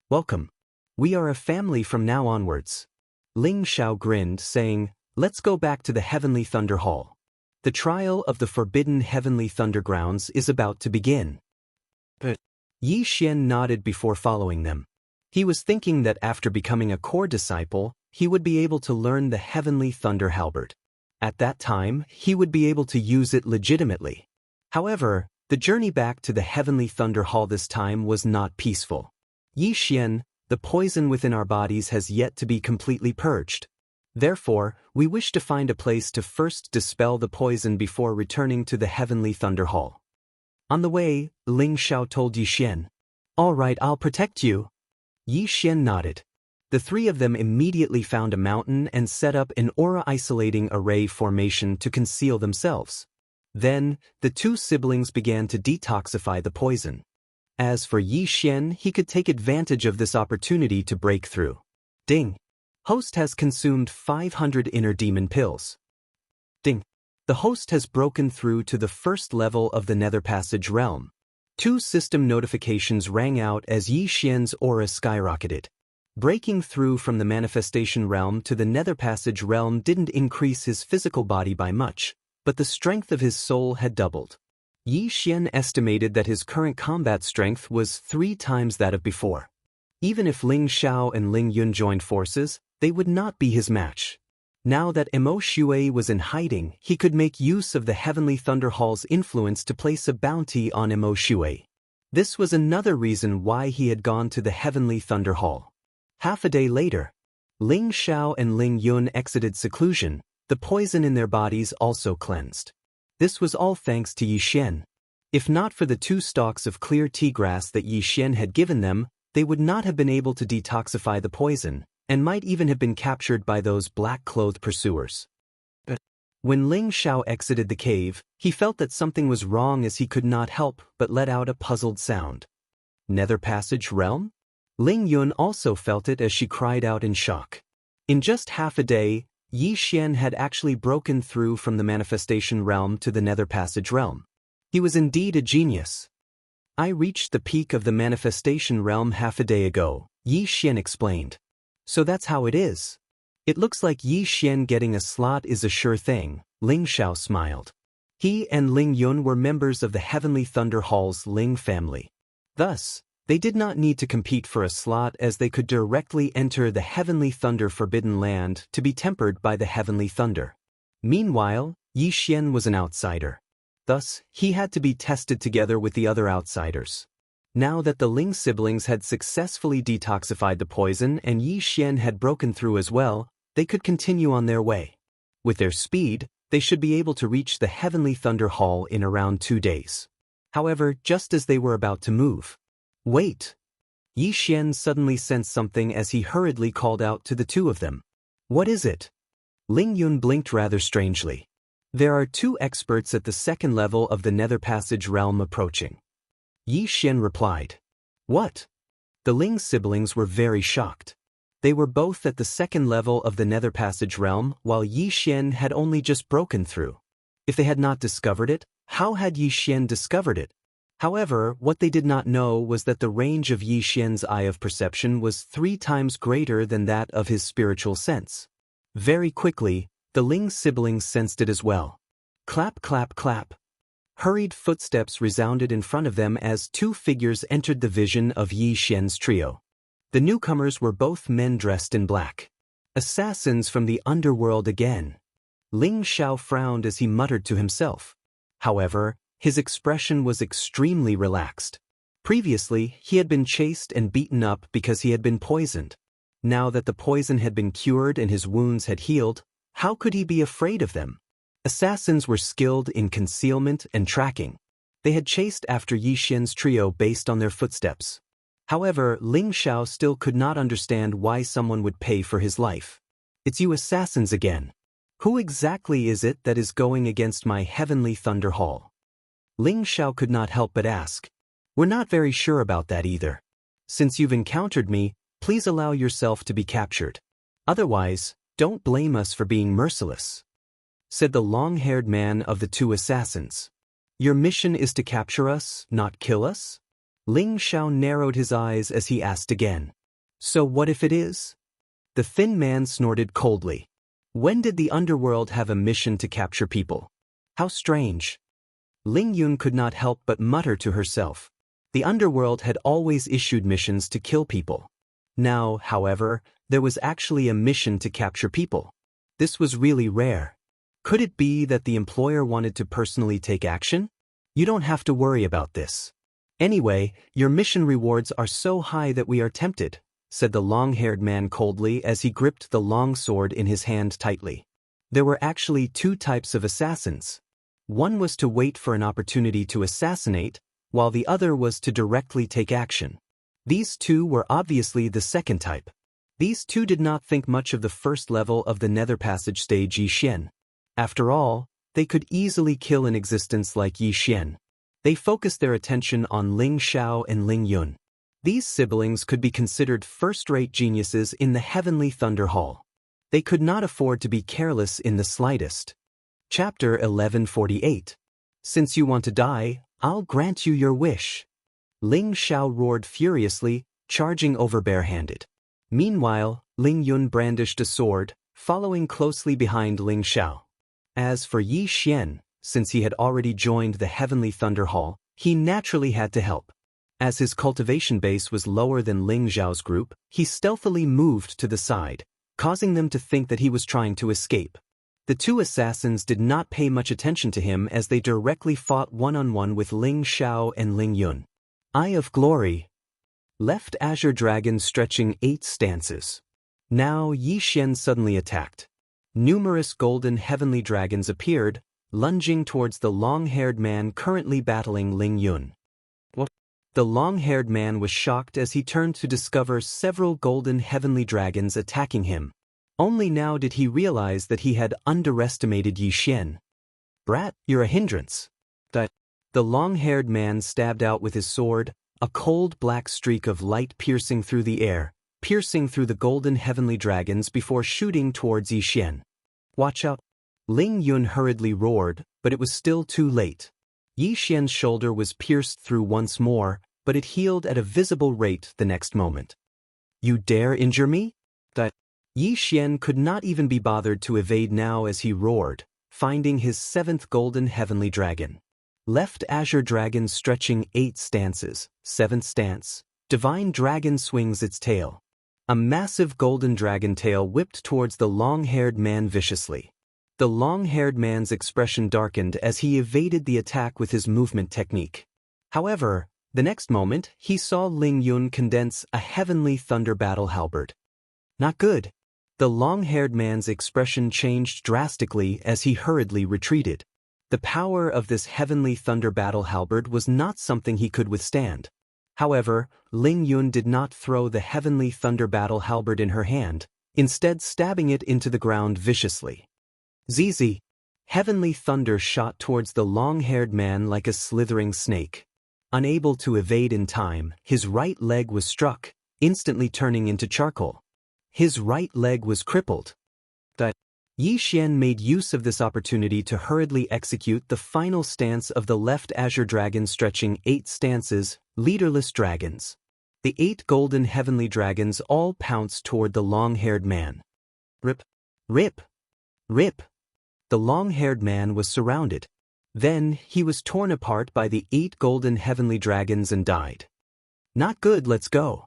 Welcome. We are a family from now onwards. Ling Xiao grinned, saying, let's go back to the Heavenly Thunder Hall. The trial of the forbidden heavenly thundergrounds is about to begin. But Yi Xian nodded before following them. He was thinking that after becoming a core disciple, he would be able to learn the heavenly thunder halberd. At that time, he would be able to use it legitimately. However, the journey back to the heavenly thunder hall this time was not peaceful. Yi Xian, the poison within our bodies has yet to be completely purged. Therefore, we wish to find a place to first dispel the poison before returning to the heavenly thunder hall. On the way, Ling Xiao told Yi Xian, "All right, I'll protect you." Yi Xian nodded. The three of them immediately found a mountain and set up an aura-isolating array formation to conceal themselves. Then, the two siblings began to detoxify the poison. As for Yi Xian, he could take advantage of this opportunity to break through. Ding! Host has consumed 500 inner demon pills. Ding! The host has broken through to the first level of the Nether Passage realm. 2 system notifications rang out as Yi Xian's aura skyrocketed. Breaking through from the manifestation realm to the Nether Passage realm didn't increase his physical body by much, but the strength of his soul had doubled. Yi Xian estimated that his current combat strength was 3 times that of before. Even if Ling Xiao and Ling Yun joined forces, they would not be his match. Now that Emo Shui was in hiding, he could make use of the Heavenly Thunder Hall's influence to place a bounty on Emo Shui. This was another reason why he had gone to the Heavenly Thunder Hall. Half a day later, Ling Xiao and Ling Yun exited seclusion, the poison in their bodies also cleansed. This was all thanks to Yi Xian. If not for the 2 stalks of clear tea grass that Yi Xian had given them, they would not have been able to detoxify the poison, and might even have been captured by those black-clothed pursuers. But when Ling Xiao exited the cave, he felt that something was wrong as he could not help but let out a puzzled sound. Nether Passage realm? Ling Yun also felt it as she cried out in shock. In just half a day, Yi Xian had actually broken through from the manifestation realm to the Nether Passage realm. He was indeed a genius. "I reached the peak of the manifestation realm half a day ago," Yi Xian explained. "So that's how it is. It looks like Yi Xian getting a slot is a sure thing," Ling Xiao smiled. He and Ling Yun were members of the Heavenly Thunder Hall's Ling family. Thus, they did not need to compete for a slot as they could directly enter the Heavenly Thunder Forbidden Land to be tempered by the Heavenly Thunder. Meanwhile, Yi Xian was an outsider. Thus, he had to be tested together with the other outsiders. Now that the Ling siblings had successfully detoxified the poison and Yi Xian had broken through as well, they could continue on their way. With their speed, they should be able to reach the Heavenly Thunder Hall in around 2 days. However, just as they were about to move, "Wait!" Yi Xian suddenly sensed something as he hurriedly called out to the 2 of them. "What is it?" Ling Yun blinked rather strangely. "There are 2 experts at the 2nd level of the Nether Passage realm approaching." Yi Xian replied. "What?" The Ling siblings were very shocked. They were both at the 2nd level of the Nether Passage realm, while Yi Xian had only just broken through. If they had not discovered it, how had Yi Xian discovered it? However, what they did not know was that the range of Yi Xian's eye of perception was 3 times greater than that of his spiritual sense. Very quickly, the Ling siblings sensed it as well. Clap, clap, clap. Hurried footsteps resounded in front of them as 2 figures entered the vision of Yi Xian's trio. The newcomers were both men dressed in black. Assassins from the underworld again. Ling Xiao frowned as he muttered to himself. However, his expression was extremely relaxed. Previously, he had been chased and beaten up because he had been poisoned. Now that the poison had been cured and his wounds had healed, how could he be afraid of them? Assassins were skilled in concealment and tracking. They had chased after Yi Xian's trio based on their footsteps. However, Ling Xiao still could not understand why someone would pay for his life. "It's you assassins again. Who exactly is it that is going against my Heavenly Thunder Hall?" Ling Xiao could not help but ask. "We're not very sure about that either. Since you've encountered me, please allow yourself to be captured. Otherwise, don't blame us for being merciless," said the long-haired man of the 2 assassins. "Your mission is to capture us, not kill us?" Ling Xiao narrowed his eyes as he asked again. "So what if it is?" The thin man snorted coldly. "When did the underworld have a mission to capture people? How strange. Ling Yun could not help but mutter to herself. The underworld had always issued missions to kill people. Now, however, there was actually a mission to capture people. This was really rare. Could it be that the employer wanted to personally take action? You don't have to worry about this. Anyway, your mission rewards are so high that we are tempted, said the long-haired man coldly as he gripped the long sword in his hand tightly. There were actually two types of assassins. One was to wait for an opportunity to assassinate, while the other was to directly take action. These two were obviously the second type. These two did not think much of the first level of the Nether Passage stage Yi Xian. After all, they could easily kill an existence like Yi Xian. They focused their attention on Ling Xiao and Ling Yun. These siblings could be considered first-rate geniuses in the Heavenly Thunder Hall. They could not afford to be careless in the slightest. Chapter 1148. Since you want to die, I'll grant you your wish. Ling Xiao roared furiously, charging over barehanded. Meanwhile, Ling Yun brandished a sword, following closely behind Ling Xiao. As for Yi Xian, since he had already joined the Heavenly Thunder Hall, he naturally had to help. As his cultivation base was lower than Ling Xiao's group, he stealthily moved to the side, causing them to think that he was trying to escape. The two assassins did not pay much attention to him as they directly fought one-on-one with Ling Xiao and Ling Yun. Eye of Glory. Left Azure Dragon stretching 8 stances. Now Yi Xian suddenly attacked. Numerous golden heavenly dragons appeared, lunging towards the long-haired man currently battling Ling Yun. What? The long-haired man was shocked as he turned to discover several golden heavenly dragons attacking him. Only now did he realize that he had underestimated Yi Xian. Brat, you're a hindrance. The long-haired man stabbed out with his sword, a cold black streak of light piercing through the air, piercing through the golden heavenly dragons before shooting towards Yi Xian. Watch out! Ling Yun hurriedly roared, but it was still too late. Yi Xian's shoulder was pierced through once more, but it healed at a visible rate the next moment. You dare injure me? Yi Xian could not even be bothered to evade now as he roared, finding his 7th golden heavenly dragon. Left Azure Dragon stretching 8 stances, 7th stance, Divine Dragon swings its tail. A massive golden dragon tail whipped towards the long-haired man viciously. The long-haired man's expression darkened as he evaded the attack with his movement technique. However, the next moment, he saw Ling Yun condense a heavenly thunder battle halberd. Not good. The long-haired man's expression changed drastically as he hurriedly retreated. The power of this heavenly thunder battle halberd was not something he could withstand. However, Ling Yun did not throw the heavenly thunder battle halberd in her hand, instead stabbing it into the ground viciously. Zizi! Heavenly thunder shot towards the long-haired man like a slithering snake. Unable to evade in time, his right leg was struck, instantly turning into charcoal. His right leg was crippled. Yi Xian made use of this opportunity to hurriedly execute the final stance of the left Azure Dragon stretching 8 stances, leaderless dragons. The 8 golden heavenly dragons all pounced toward the long-haired man. Rip! Rip! Rip! The long-haired man was surrounded. Then, he was torn apart by the 8 golden heavenly dragons and died. Not good, let's go.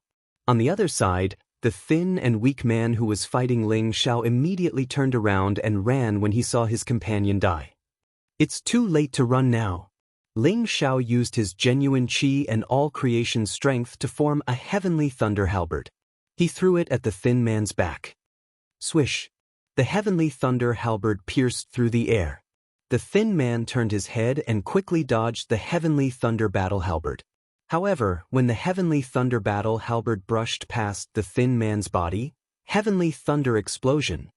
On the other side, the thin and weak man who was fighting Ling Xiao immediately turned around and ran when he saw his companion die. It's too late to run now. Ling Xiao used his genuine qi and all creation strength to form a heavenly thunder halberd. He threw it at the thin man's back. Swish! The heavenly thunder halberd pierced through the air. The thin man turned his head and quickly dodged the heavenly thunder battle halberd. However, when the heavenly thunder battle halberd brushed past the thin man's body, heavenly thunder explosion.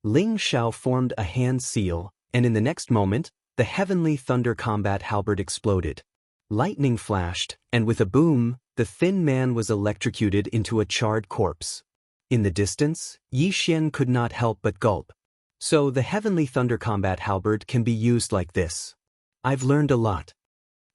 Ling Xiao formed a hand seal, and in the next moment, the heavenly thunder combat halberd exploded. Lightning flashed, and with a boom, the thin man was electrocuted into a charred corpse. In the distance, Yi Xian could not help but gulp. So the heavenly thunder combat halberd can be used like this. I've learned a lot.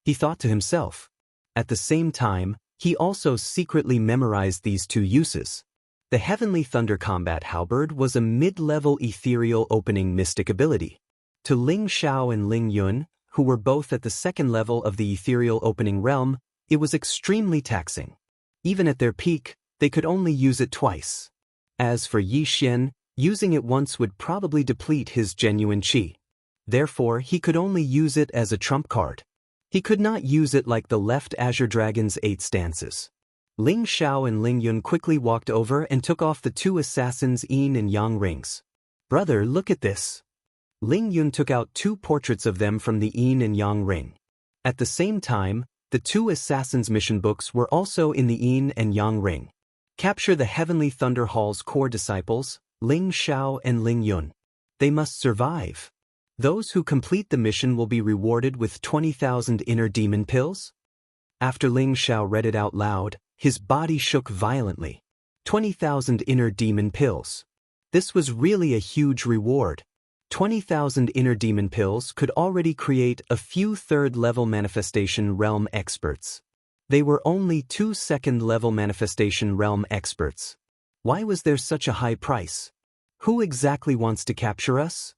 He thought to himself. At the same time, he also secretly memorized these 2 uses. The Heavenly Thunder Combat Halberd was a mid-level ethereal opening mystic ability. To Ling Xiao and Ling Yun, who were both at the second level of the ethereal opening realm, it was extremely taxing. Even at their peak, they could only use it twice. As for Yi Xian, using it once would probably deplete his genuine qi. Therefore, he could only use it as a trump card. He could not use it like the left Azure Dragon's 8 stances. Ling Xiao and Ling Yun quickly walked over and took off the 2 assassins' yin and yang rings. "Brother, look at this." Ling Yun took out 2 portraits of them from the yin and yang ring. At the same time, the 2 assassins' mission books were also in the yin and yang ring. Capture the Heavenly Thunder Hall's core disciples, Ling Xiao and Ling Yun. They must survive. Those who complete the mission will be rewarded with 20,000 inner demon pills. After Ling Xiao read it out loud, his body shook violently. 20,000 inner demon pills. This was really a huge reward. 20,000 inner demon pills could already create a few third-level manifestation realm experts. They were only 2 second-level manifestation realm experts. Why was there such a high price? Who exactly wants to capture us?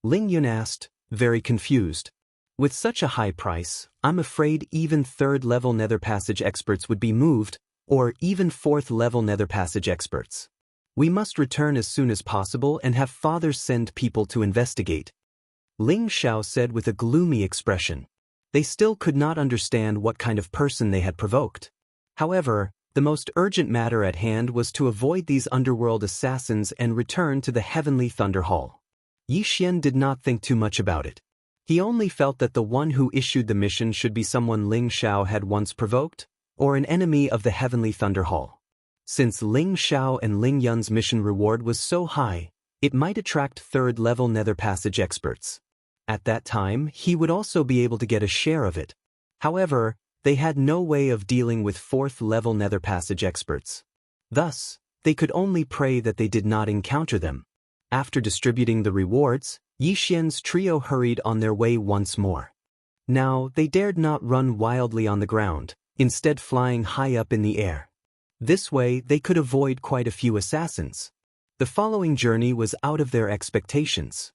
Ling Yun asked, very confused. With such a high price, I'm afraid even third-level nether passage experts would be moved, or even fourth-level nether passage experts. We must return as soon as possible and have father send people to investigate. Ling Xiao said with a gloomy expression. They still could not understand what kind of person they had provoked. However, the most urgent matter at hand was to avoid these underworld assassins and return to the Heavenly Thunder Hall. Yi Xian did not think too much about it. He only felt that the one who issued the mission should be someone Ling Xiao had once provoked, or an enemy of the Heavenly Thunder Hall. Since Ling Xiao and Ling Yun's mission reward was so high, it might attract third-level nether passage experts. At that time, he would also be able to get a share of it. However, they had no way of dealing with fourth-level nether passage experts. Thus, they could only pray that they did not encounter them. After distributing the rewards, Yi Xian's trio hurried on their way once more. Now, they dared not run wildly on the ground, instead flying high up in the air. This way, they could avoid quite a few assassins. The following journey was out of their expectations.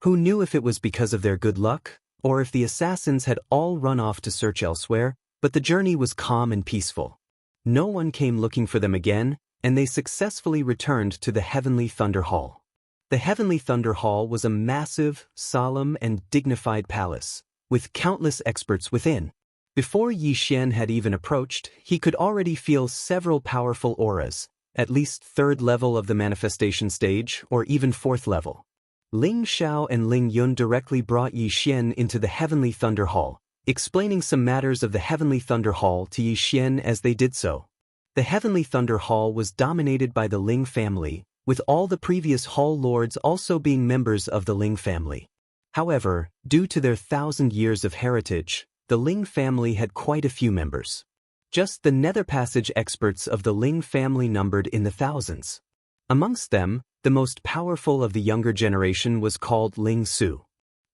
Who knew if it was because of their good luck, or if the assassins had all run off to search elsewhere, but the journey was calm and peaceful. No one came looking for them again, and they successfully returned to the Heavenly Thunder Hall. The Heavenly Thunder Hall was a massive, solemn, and dignified palace, with countless experts within. Before Yi Xian had even approached, he could already feel several powerful auras, at least third level of the manifestation stage, or even fourth level. Ling Xiao and Ling Yun directly brought Yi Xian into the Heavenly Thunder Hall, explaining some matters of the Heavenly Thunder Hall to Yi Xian as they did so. The Heavenly Thunder Hall was dominated by the Ling family, with all the previous Hall Lords also being members of the Ling family. However, due to their 1,000 years of heritage, the Ling family had quite a few members. Just the nether passage experts of the Ling family numbered in the thousands. Amongst them, the most powerful of the younger generation was called Ling Su.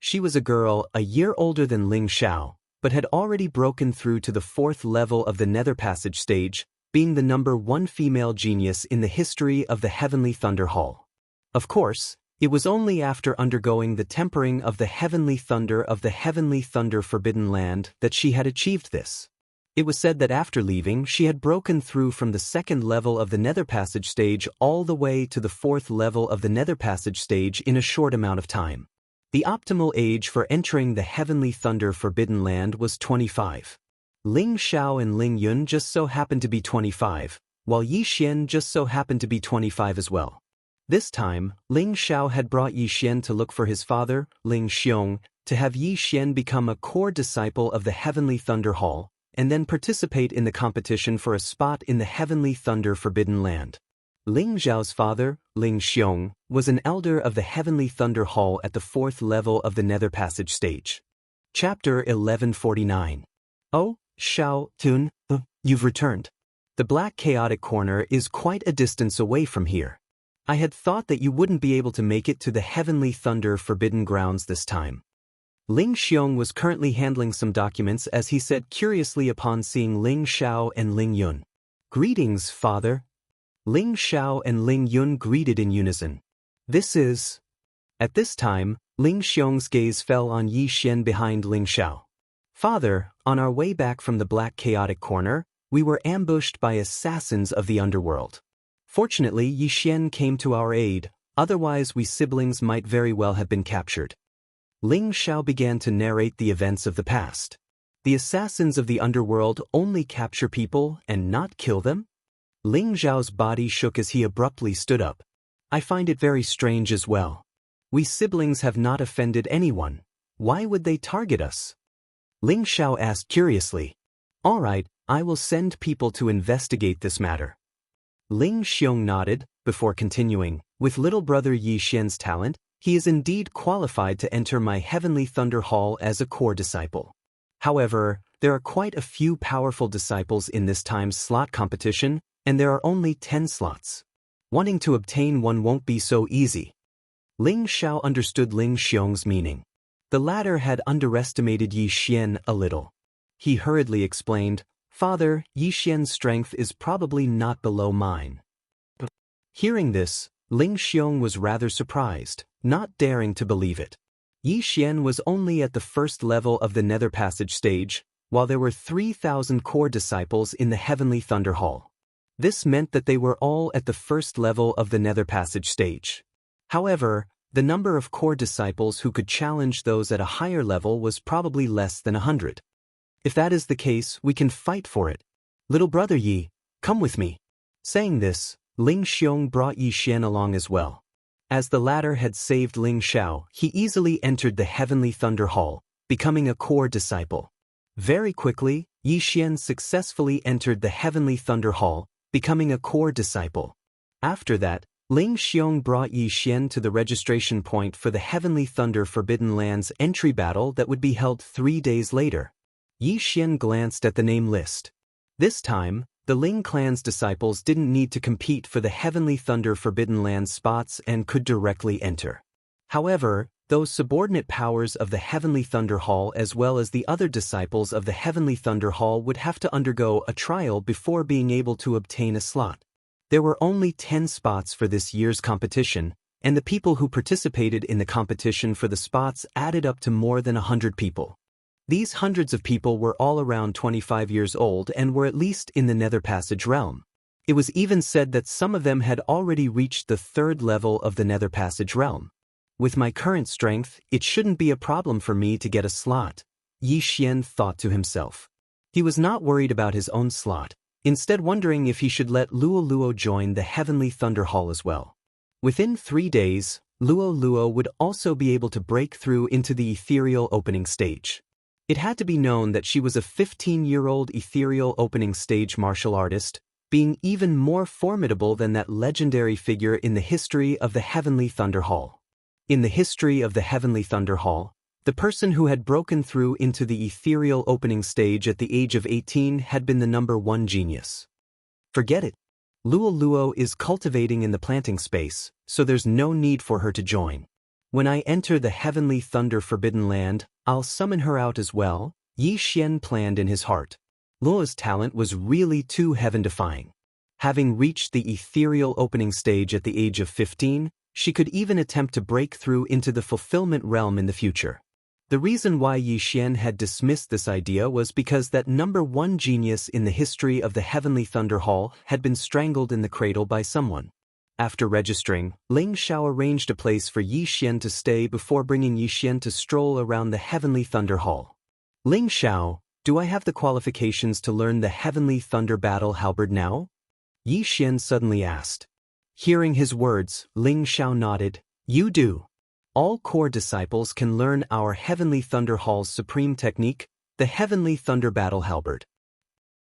She was a girl a year older than Ling Xiao, but had already broken through to the 4th level of the nether passage stage, being the number 1 female genius in the history of the Heavenly Thunder Hall. Of course, it was only after undergoing the tempering of the Heavenly Thunder of the Heavenly Thunder Forbidden Land that she had achieved this. It was said that after leaving, she had broken through from the 2nd level of the Nether Passage stage all the way to the 4th level of the Nether Passage stage in a short amount of time. The optimal age for entering the Heavenly Thunder Forbidden Land was 25. Ling Xiao and Ling Yun just so happened to be 25, while Yi Xian just so happened to be 25 as well. This time, Ling Xiao had brought Yi Xian to look for his father, Ling Xiong, to have Yi Xian become a core disciple of the Heavenly Thunder Hall, and then participate in the competition for a spot in the Heavenly Thunder Forbidden Land. Ling Zhao's father, Ling Xiong, was an elder of the Heavenly Thunder Hall at the 4th level of the Nether Passage stage. Chapter 1149. Oh, Xiao Tun, you've returned. The Black Chaotic Corner is quite a distance away from here. I had thought that you wouldn't be able to make it to the Heavenly Thunder Forbidden Grounds this time. Ling Xiong was currently handling some documents as he said curiously upon seeing Ling Xiao and Ling Yun. Greetings, father. Ling Xiao and Ling Yun greeted in unison. This is... At this time, Ling Xiong's gaze fell on Yi Xian behind Ling Xiao. Father, on our way back from the Black Chaotic Corner, we were ambushed by assassins of the underworld. Fortunately, Yi Xian came to our aid, otherwise we siblings might very well have been captured. Ling Xiao began to narrate the events of the past. The assassins of the underworld only capture people and not kill them? Ling Xiao's body shook as he abruptly stood up. I find it very strange as well. We siblings have not offended anyone. Why would they target us? Ling Xiao asked curiously. All right, I will send people to investigate this matter. Ling Xiong nodded, before continuing, with little brother Yi Xian's talent, he is indeed qualified to enter my Heavenly Thunder Hall as a core disciple. However, there are quite a few powerful disciples in this time's slot competition, and there are only 10 slots. Wanting to obtain one won't be so easy. Ling Xiao understood Ling Xiong's meaning. The latter had underestimated Yi Xian a little. He hurriedly explained, Father, Yi Xian's strength is probably not below mine. Hearing this, Ling Xiong was rather surprised, not daring to believe it. Yi Xian was only at the first level of the Nether Passage stage, while there were 3,000 core disciples in the Heavenly Thunder Hall. This meant that they were all at the first level of the Nether Passage stage. However, the number of core disciples who could challenge those at a higher level was probably less than 100. If that is the case, we can fight for it. Little brother Yi, come with me. Saying this, Ling Xiong brought Yi Xian along as well. As the latter had saved Ling Xiao, he easily entered the Heavenly Thunder Hall, becoming a core disciple. Very quickly, Yi Xian successfully entered the Heavenly Thunder Hall, becoming a core disciple. After that, Ling Xiong brought Yi Xian to the registration point for the Heavenly Thunder Forbidden Lands entry battle that would be held 3 days later. Yi Xian glanced at the name list. This time, the Ling clan's disciples didn't need to compete for the Heavenly Thunder Forbidden Lands spots and could directly enter. However, those subordinate powers of the Heavenly Thunder Hall as well as the other disciples of the Heavenly Thunder Hall would have to undergo a trial before being able to obtain a slot. There were only 10 spots for this year's competition, and the people who participated in the competition for the spots added up to more than 100 people. These hundreds of people were all around 25 years old and were at least in the Nether Passage realm. It was even said that some of them had already reached the 3rd level of the Nether Passage realm. With my current strength, it shouldn't be a problem for me to get a slot, Yi Xian thought to himself. He was not worried about his own slot, instead wondering if he should let Luo Luo join the Heavenly Thunder Hall as well. Within 3 days, Luo Luo would also be able to break through into the ethereal opening stage. It had to be known that she was a 15-year-old ethereal opening stage martial artist, being even more formidable than that legendary figure in the history of the Heavenly Thunder Hall. In the history of the Heavenly Thunder Hall, the person who had broken through into the ethereal opening stage at the age of 18 had been the number 1 genius. Forget it. Luo Luo is cultivating in the planting space, so there's no need for her to join. When I enter the Heavenly Thunder Forbidden Land, I'll summon her out as well, Yi Xian planned in his heart. Luo's talent was really too heaven-defying. Having reached the ethereal opening stage at the age of 15, she could even attempt to break through into the fulfillment realm in the future. The reason why Yi Xian had dismissed this idea was because that number 1 genius in the history of the Heavenly Thunder Hall had been strangled in the cradle by someone. After registering, Ling Xiao arranged a place for Yi Xian to stay before bringing Yi Xian to stroll around the Heavenly Thunder Hall. Ling Xiao, do I have the qualifications to learn the Heavenly Thunder Battle Halberd now? Yi Xian suddenly asked. Hearing his words, Ling Xiao nodded. You do. All core disciples can learn our Heavenly Thunder Hall's supreme technique, the Heavenly Thunder Battle Halberd.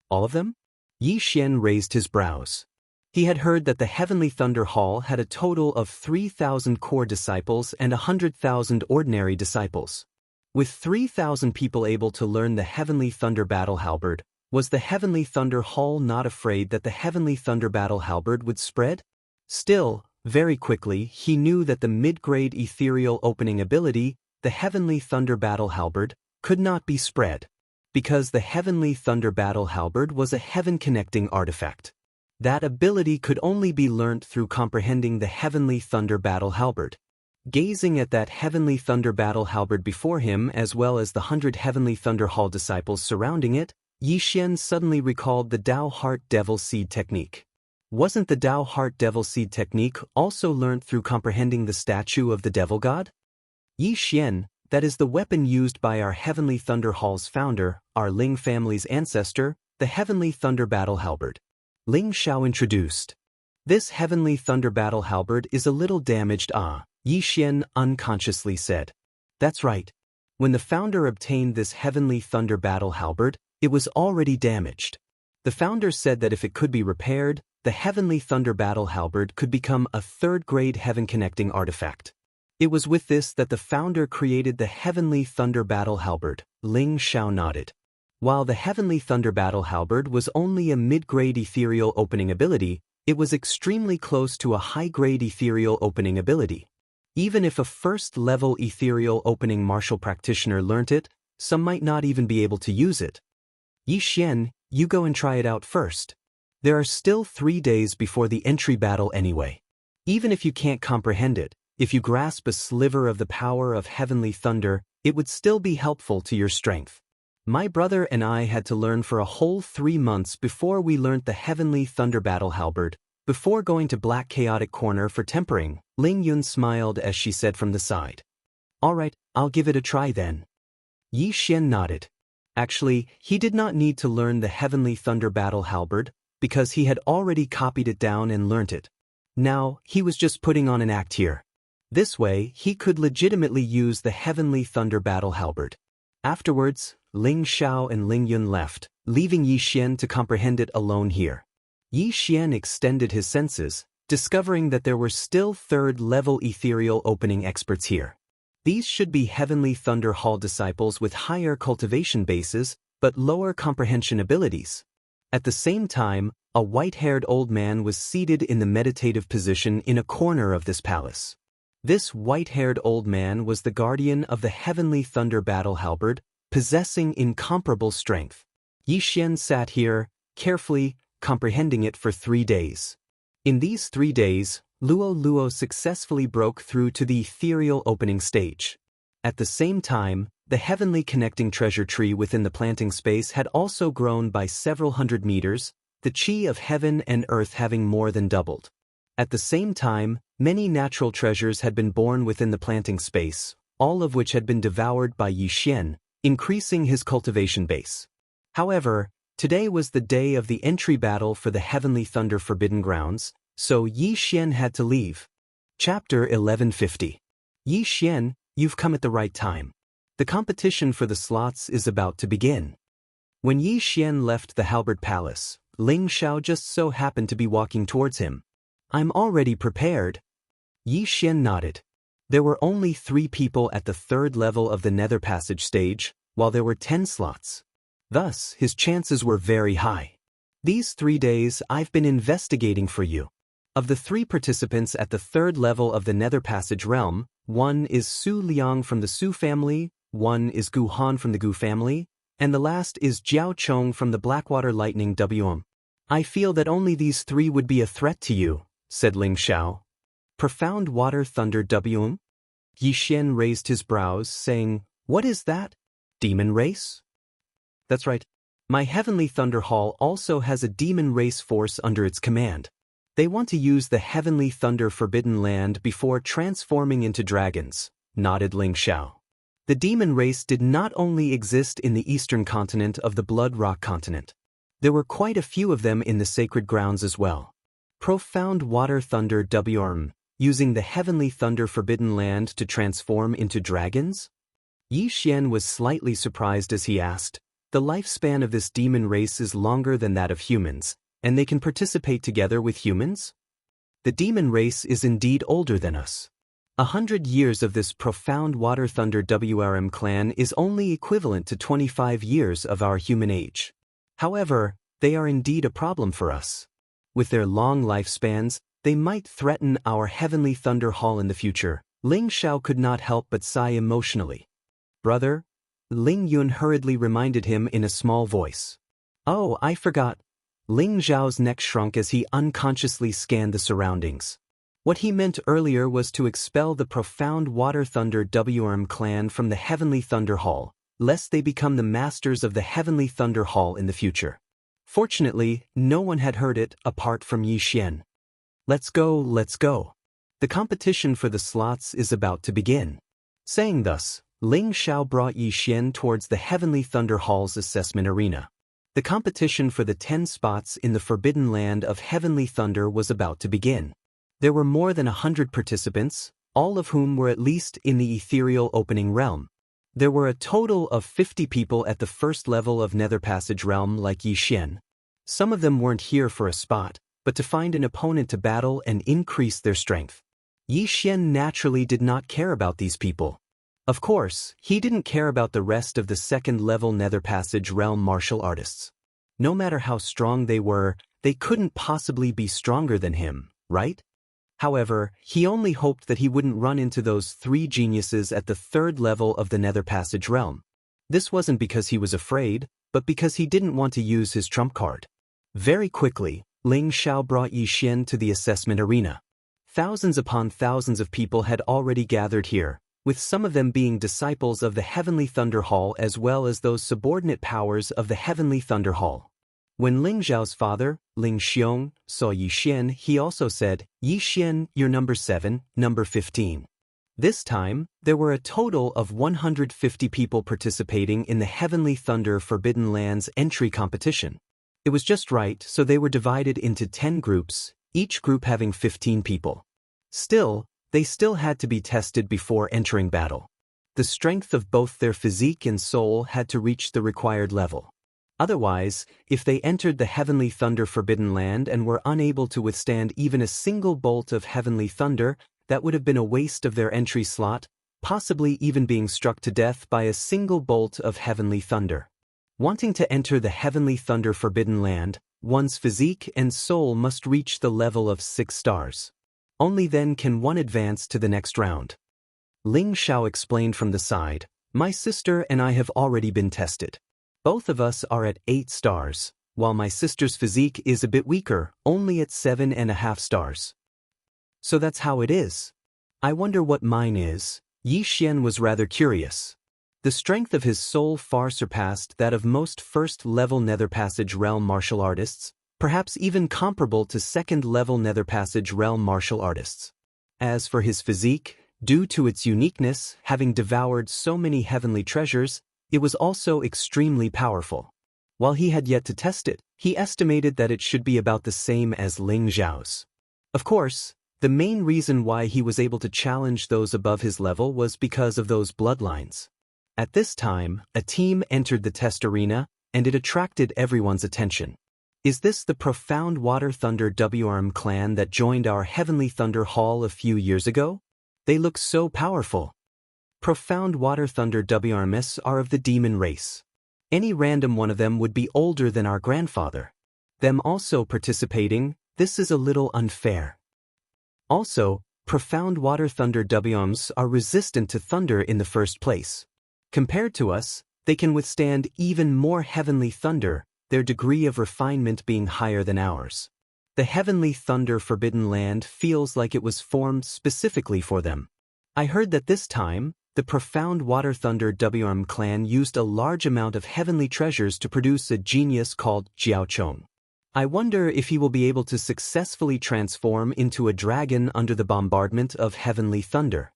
All of them? Yi Xian raised his brows. He had heard that the Heavenly Thunder Hall had a total of 3,000 core disciples and 100,000 ordinary disciples. With 3,000 people able to learn the Heavenly Thunder Battle Halberd, was the Heavenly Thunder Hall not afraid that the Heavenly Thunder Battle Halberd would spread? Still, very quickly he knew that the mid-grade ethereal opening ability, the Heavenly Thunder Battle Halberd, could not be spread, because the Heavenly Thunder Battle Halberd was a heaven-connecting artifact. That ability could only be learnt through comprehending the Heavenly Thunder Battle Halberd. Gazing at that heavenly thunder battle halberd before him as well as the 100 heavenly thunder hall disciples surrounding it, Yi Xian suddenly recalled the Dao Heart Devil Seed technique. Wasn't the Dao Heart Devil Seed technique also learnt through comprehending the statue of the devil god? Yi Xian, that is the weapon used by our Heavenly Thunder Hall's founder, our Ling family's ancestor, the Heavenly Thunder Battle Halberd. Ling Xiao introduced. This Heavenly Thunder Battle Halberd is a little damaged, Yi Xian unconsciously said. That's right. When the founder obtained this Heavenly Thunder Battle Halberd, it was already damaged. The founder said that if it could be repaired, the Heavenly Thunder Battle Halberd could become a third-grade heaven-connecting artifact. It was with this that the founder created the Heavenly Thunder Battle Halberd. Ling Xiao nodded. While the Heavenly Thunder Battle Halberd was only a mid-grade ethereal opening ability, it was extremely close to a high-grade ethereal opening ability. Even if a first-level ethereal opening martial practitioner learnt it, some might not even be able to use it. Yi Xian, you go and try it out first. There are still 3 days before the entry battle anyway. Even if you can't comprehend it, if you grasp a sliver of the power of heavenly thunder, it would still be helpful to your strength. My brother and I had to learn for a whole 3 months before we learnt the Heavenly Thunder Battle Halberd, before going to Black Chaotic Corner for tempering. Ling Yun smiled as she said from the side. Alright, I'll give it a try then. Yi Xian nodded. Actually, he did not need to learn the Heavenly Thunder Battle Halberd, because he had already copied it down and learnt it. Now, he was just putting on an act here. This way, he could legitimately use the Heavenly Thunder Battle Halberd. Afterwards, Ling Xiao and Ling Yun left, leaving Yi Xian to comprehend it alone here. Yi Xian extended his senses, discovering that there were still third-level ethereal opening experts here. These should be Heavenly Thunder Hall disciples with higher cultivation bases, but lower comprehension abilities. At the same time, a white-haired old man was seated in the meditative position in a corner of this palace. This white-haired old man was the guardian of the Heavenly Thunder Battle Halberd, possessing incomparable strength. Yi Xian sat here, carefully comprehending it for 3 days. In these 3 days, Luo successfully broke through to the ethereal opening stage. At the same time, the heavenly connecting treasure tree within the planting space had also grown by several hundred meters, the chi of heaven and earth having more than doubled. At the same time, many natural treasures had been born within the planting space, all of which had been devoured by Yi Xian, increasing his cultivation base. However, today was the day of the entry battle for the Heavenly Thunder Forbidden Grounds, so Yi Xian had to leave. Chapter 1150. Yi Xian, you've come at the right time. The competition for the slots is about to begin. When Yi Xian left the Halberd Palace, Ling Xiao just so happened to be walking towards him. I'm already prepared. Yi Xian nodded. There were only 3 people at the 3rd level of the Nether Passage stage, while there were 10 slots. Thus, his chances were very high. These 3 days I've been investigating for you. Of the 3 participants at the 3rd level of the Nether Passage realm, 1 is Su Liang from the Su family, 1 is Gu Han from the Gu family, and the last is Jiao Chong from the Blackwater Lightning WM. I feel that only these 3 would be a threat to you, said Ling Xiao. Profound Water Thunder WM? Yi Xian raised his brows, saying, What is that? Demon race? That's right. My Heavenly Thunder Hall also has a demon race force under its command. They want to use the Heavenly Thunder Forbidden Land before transforming into dragons, nodded Ling Xiao. The demon race did not only exist in the eastern continent of the Blood Rock continent. There were quite a few of them in the sacred grounds as well. Profound Water Thunder WRM, using the Heavenly Thunder Forbidden Land to transform into dragons? Yi Xian was slightly surprised as he asked, The lifespan of this demon race is longer than that of humans, and they can participate together with humans? The demon race is indeed older than us. 100 years of this Profound Water Thunder WRM clan is only equivalent to 25 years of our human age. However, they are indeed a problem for us. With their long lifespans, they might threaten our Heavenly Thunder Hall in the future. Ling Xiao could not help but sigh emotionally. Brother? Ling Yun hurriedly reminded him in a small voice. Oh, I forgot. Ling Zhao's neck shrunk as he unconsciously scanned the surroundings. What he meant earlier was to expel the profound Water Thunder WRM clan from the Heavenly Thunder Hall, lest they become the masters of the Heavenly Thunder Hall in the future. Fortunately, no one had heard it apart from Yi Xian. Let's go, let's go. The competition for the slots is about to begin. Saying thus, Ling Xiao brought Yi Xian towards the Heavenly Thunder Hall's assessment arena. The competition for the 10 spots in the Forbidden Land of Heavenly Thunder was about to begin. There were more than 100 participants, all of whom were at least in the ethereal opening realm. There were a total of 50 people at the first level of Nether Passage realm like Yi Xian. Some of them weren't here for a spot, but to find an opponent to battle and increase their strength. Yi Xian naturally did not care about these people. Of course, he didn't care about the rest of the second-level Nether Passage realm martial artists. No matter how strong they were, they couldn't possibly be stronger than him, right? However, he only hoped that he wouldn't run into those 3 geniuses at the third level of the Nether Passage realm. This wasn't because he was afraid, but because he didn't want to use his trump card. Very quickly, Ling Xiao brought Yi Xian to the assessment arena. Thousands upon thousands of people had already gathered here, with some of them being disciples of the Heavenly Thunder Hall as well as those subordinate powers of the Heavenly Thunder Hall. When Ling Xiao's father, Ling Xiong, saw Yi Xian, he also said, "Yi Xian, you're number 7, number 15. This time, there were a total of 150 people participating in the Heavenly Thunder Forbidden Lands entry competition. It was just right, so they were divided into 10 groups, each group having 15 people. Still, they still had to be tested before entering battle. The strength of both their physique and soul had to reach the required level. Otherwise, if they entered the Heavenly Thunder Forbidden Land and were unable to withstand even a single bolt of Heavenly Thunder, that would have been a waste of their entry slot, possibly even being struck to death by a single bolt of Heavenly Thunder. Wanting to enter the Heavenly Thunder Forbidden Land, one's physique and soul must reach the level of 6 stars. Only then can one advance to the next round. Ling Xiao explained from the side, "My sister and I have already been tested. Both of us are at 8 stars, while my sister's physique is a bit weaker, only at 7.5 stars. So that's how it is. I wonder what mine is." Yi Xian was rather curious. The strength of his soul far surpassed that of most first-level Nether Passage realm martial artists, perhaps even comparable to second-level Nether Passage realm martial artists. As for his physique, due to its uniqueness, having devoured so many heavenly treasures, it was also extremely powerful. While he had yet to test it, he estimated that it should be about the same as Ling Xiao's. Of course, the main reason why he was able to challenge those above his level was because of those bloodlines. At this time, a team entered the test arena, and it attracted everyone's attention. Is this the profound Water Thunder WRM clan that joined our Heavenly Thunder Hall a few years ago? They look so powerful. Profound Water Thunder WRMs are of the demon race. Any random one of them would be older than our grandfather. Them also participating, this is a little unfair. Also, Profound Water Thunder WRMs are resistant to thunder in the first place. Compared to us, they can withstand even more heavenly thunder, their degree of refinement being higher than ours. The Heavenly Thunder Forbidden Land feels like it was formed specifically for them. I heard that this time, the Profound Water Thunder WRM clan used a large amount of heavenly treasures to produce a genius called Jiaochong. I wonder if he will be able to successfully transform into a dragon under the bombardment of heavenly thunder.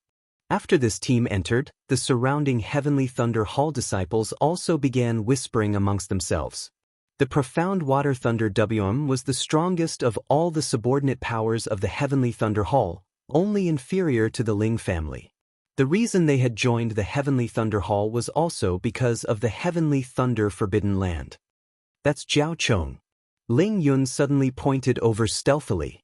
After this team entered, the surrounding Heavenly Thunder Hall disciples also began whispering amongst themselves. The Profound Water Thunder WM was the strongest of all the subordinate powers of the Heavenly Thunder Hall, only inferior to the Ling family. The reason they had joined the Heavenly Thunder Hall was also because of the Heavenly Thunder Forbidden Land. That's Jiao Chong. Ling Yun suddenly pointed over stealthily.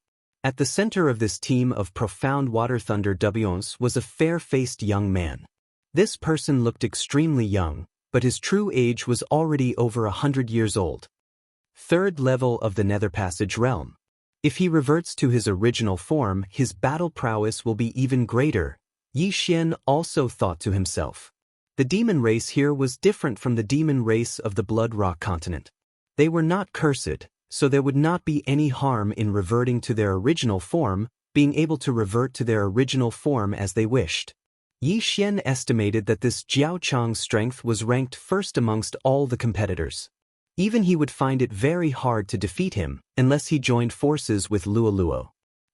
At the center of this team of Profound Water Thunder WMs was a fair-faced young man. This person looked extremely young, but his true age was already over 100 years old. Third level of the Nether Passage realm. If he reverts to his original form, his battle prowess will be even greater, Yi Xian also thought to himself. The demon race here was different from the demon race of the Blood Rock continent. They were not cursed, so there would not be any harm in reverting to their original form, being able to revert to their original form as they wished. Yi Xian estimated that this Jiao Chang's strength was ranked first amongst all the competitors. Even he would find it very hard to defeat him unless he joined forces with Luoluo.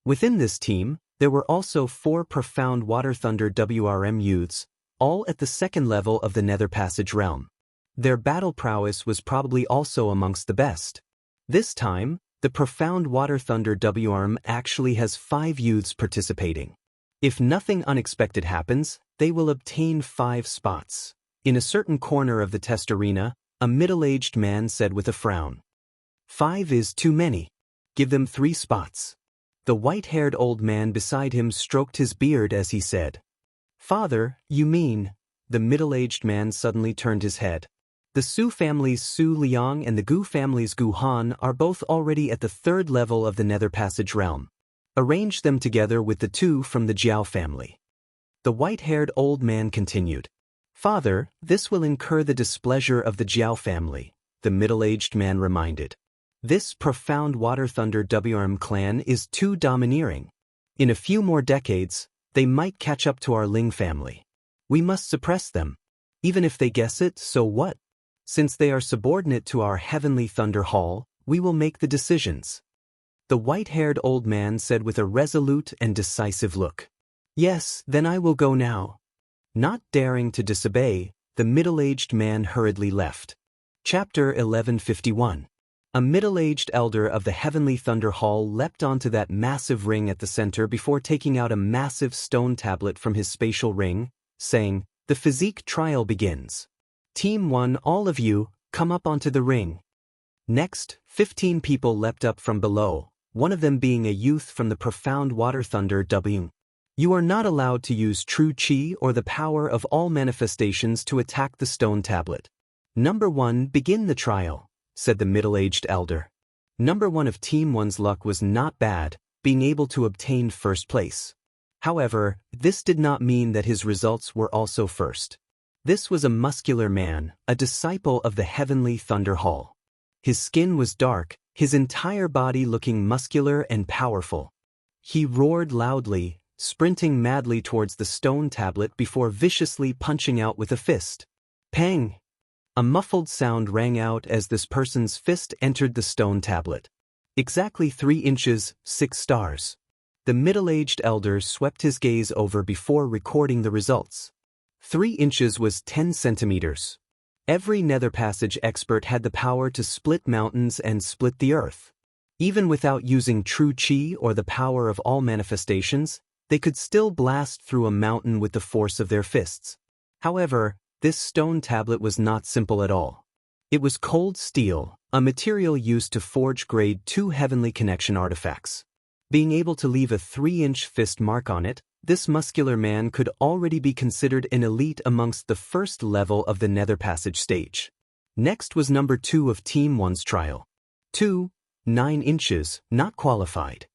Within this team, there were also 4 profound Water Thunder WRM youths, all at the second level of the Nether Passage realm. Their battle prowess was probably also amongst the best. This time, the profound Water Thunder WRM actually has 5 youths participating. If nothing unexpected happens, they will obtain 5 spots. In a certain corner of the test arena, a middle-aged man said with a frown. 5 is too many. Give them 3 spots. The white-haired old man beside him stroked his beard as he said. Father, you mean? The middle-aged man suddenly turned his head. The Su family's Su Liang and the Gu family's Gu Han are both already at the 3rd level of the Nether Passage realm. Arrange them together with the 2 from the Jiao family. The white-haired old man continued. Father, this will incur the displeasure of the Jiao family, the middle-aged man reminded. This profound Water Thunder WRM clan is too domineering. In a few more decades, they might catch up to our Ling family. We must suppress them. Even if they guess it, so what? Since they are subordinate to our Heavenly Thunder Hall, we will make the decisions. The white-haired old man said with a resolute and decisive look. Yes, then I will go now. Not daring to disobey, the middle-aged man hurriedly left. Chapter 1151. A middle-aged elder of the Heavenly Thunder Hall leapt onto that massive ring at the center before taking out a massive stone tablet from his spatial ring, saying, The physique trial begins. Team 1, all of you, come up onto the ring. Next, 15 people leapt up from below, one of them being a youth from the profound Water Thunder W. You are not allowed to use true Qi or the power of all manifestations to attack the stone tablet. Number 1, begin the trial, said the middle-aged elder. Number 1 of Team 1's luck was not bad, being able to obtain first place. However, this did not mean that his results were also first. This was a muscular man, a disciple of the Heavenly Thunder Hall. His skin was dark, his entire body looking muscular and powerful. He roared loudly, sprinting madly towards the stone tablet before viciously punching out with a fist. Pang! A muffled sound rang out as this person's fist entered the stone tablet. Exactly 3 inches, 6 stars. The middle-aged elder swept his gaze over before recording the results. 3 inches was 10 centimeters. Every Nether Passage expert had the power to split mountains and split the earth. Even without using true Qi or the power of all manifestations, they could still blast through a mountain with the force of their fists. However, this stone tablet was not simple at all. It was cold steel, a material used to forge grade 2 heavenly connection artifacts. Being able to leave a 3-inch fist mark on it, this muscular man could already be considered an elite amongst the first level of the Nether Passage stage. Next was number 2 of Team 1's trial. 2, 9 inches, not qualified.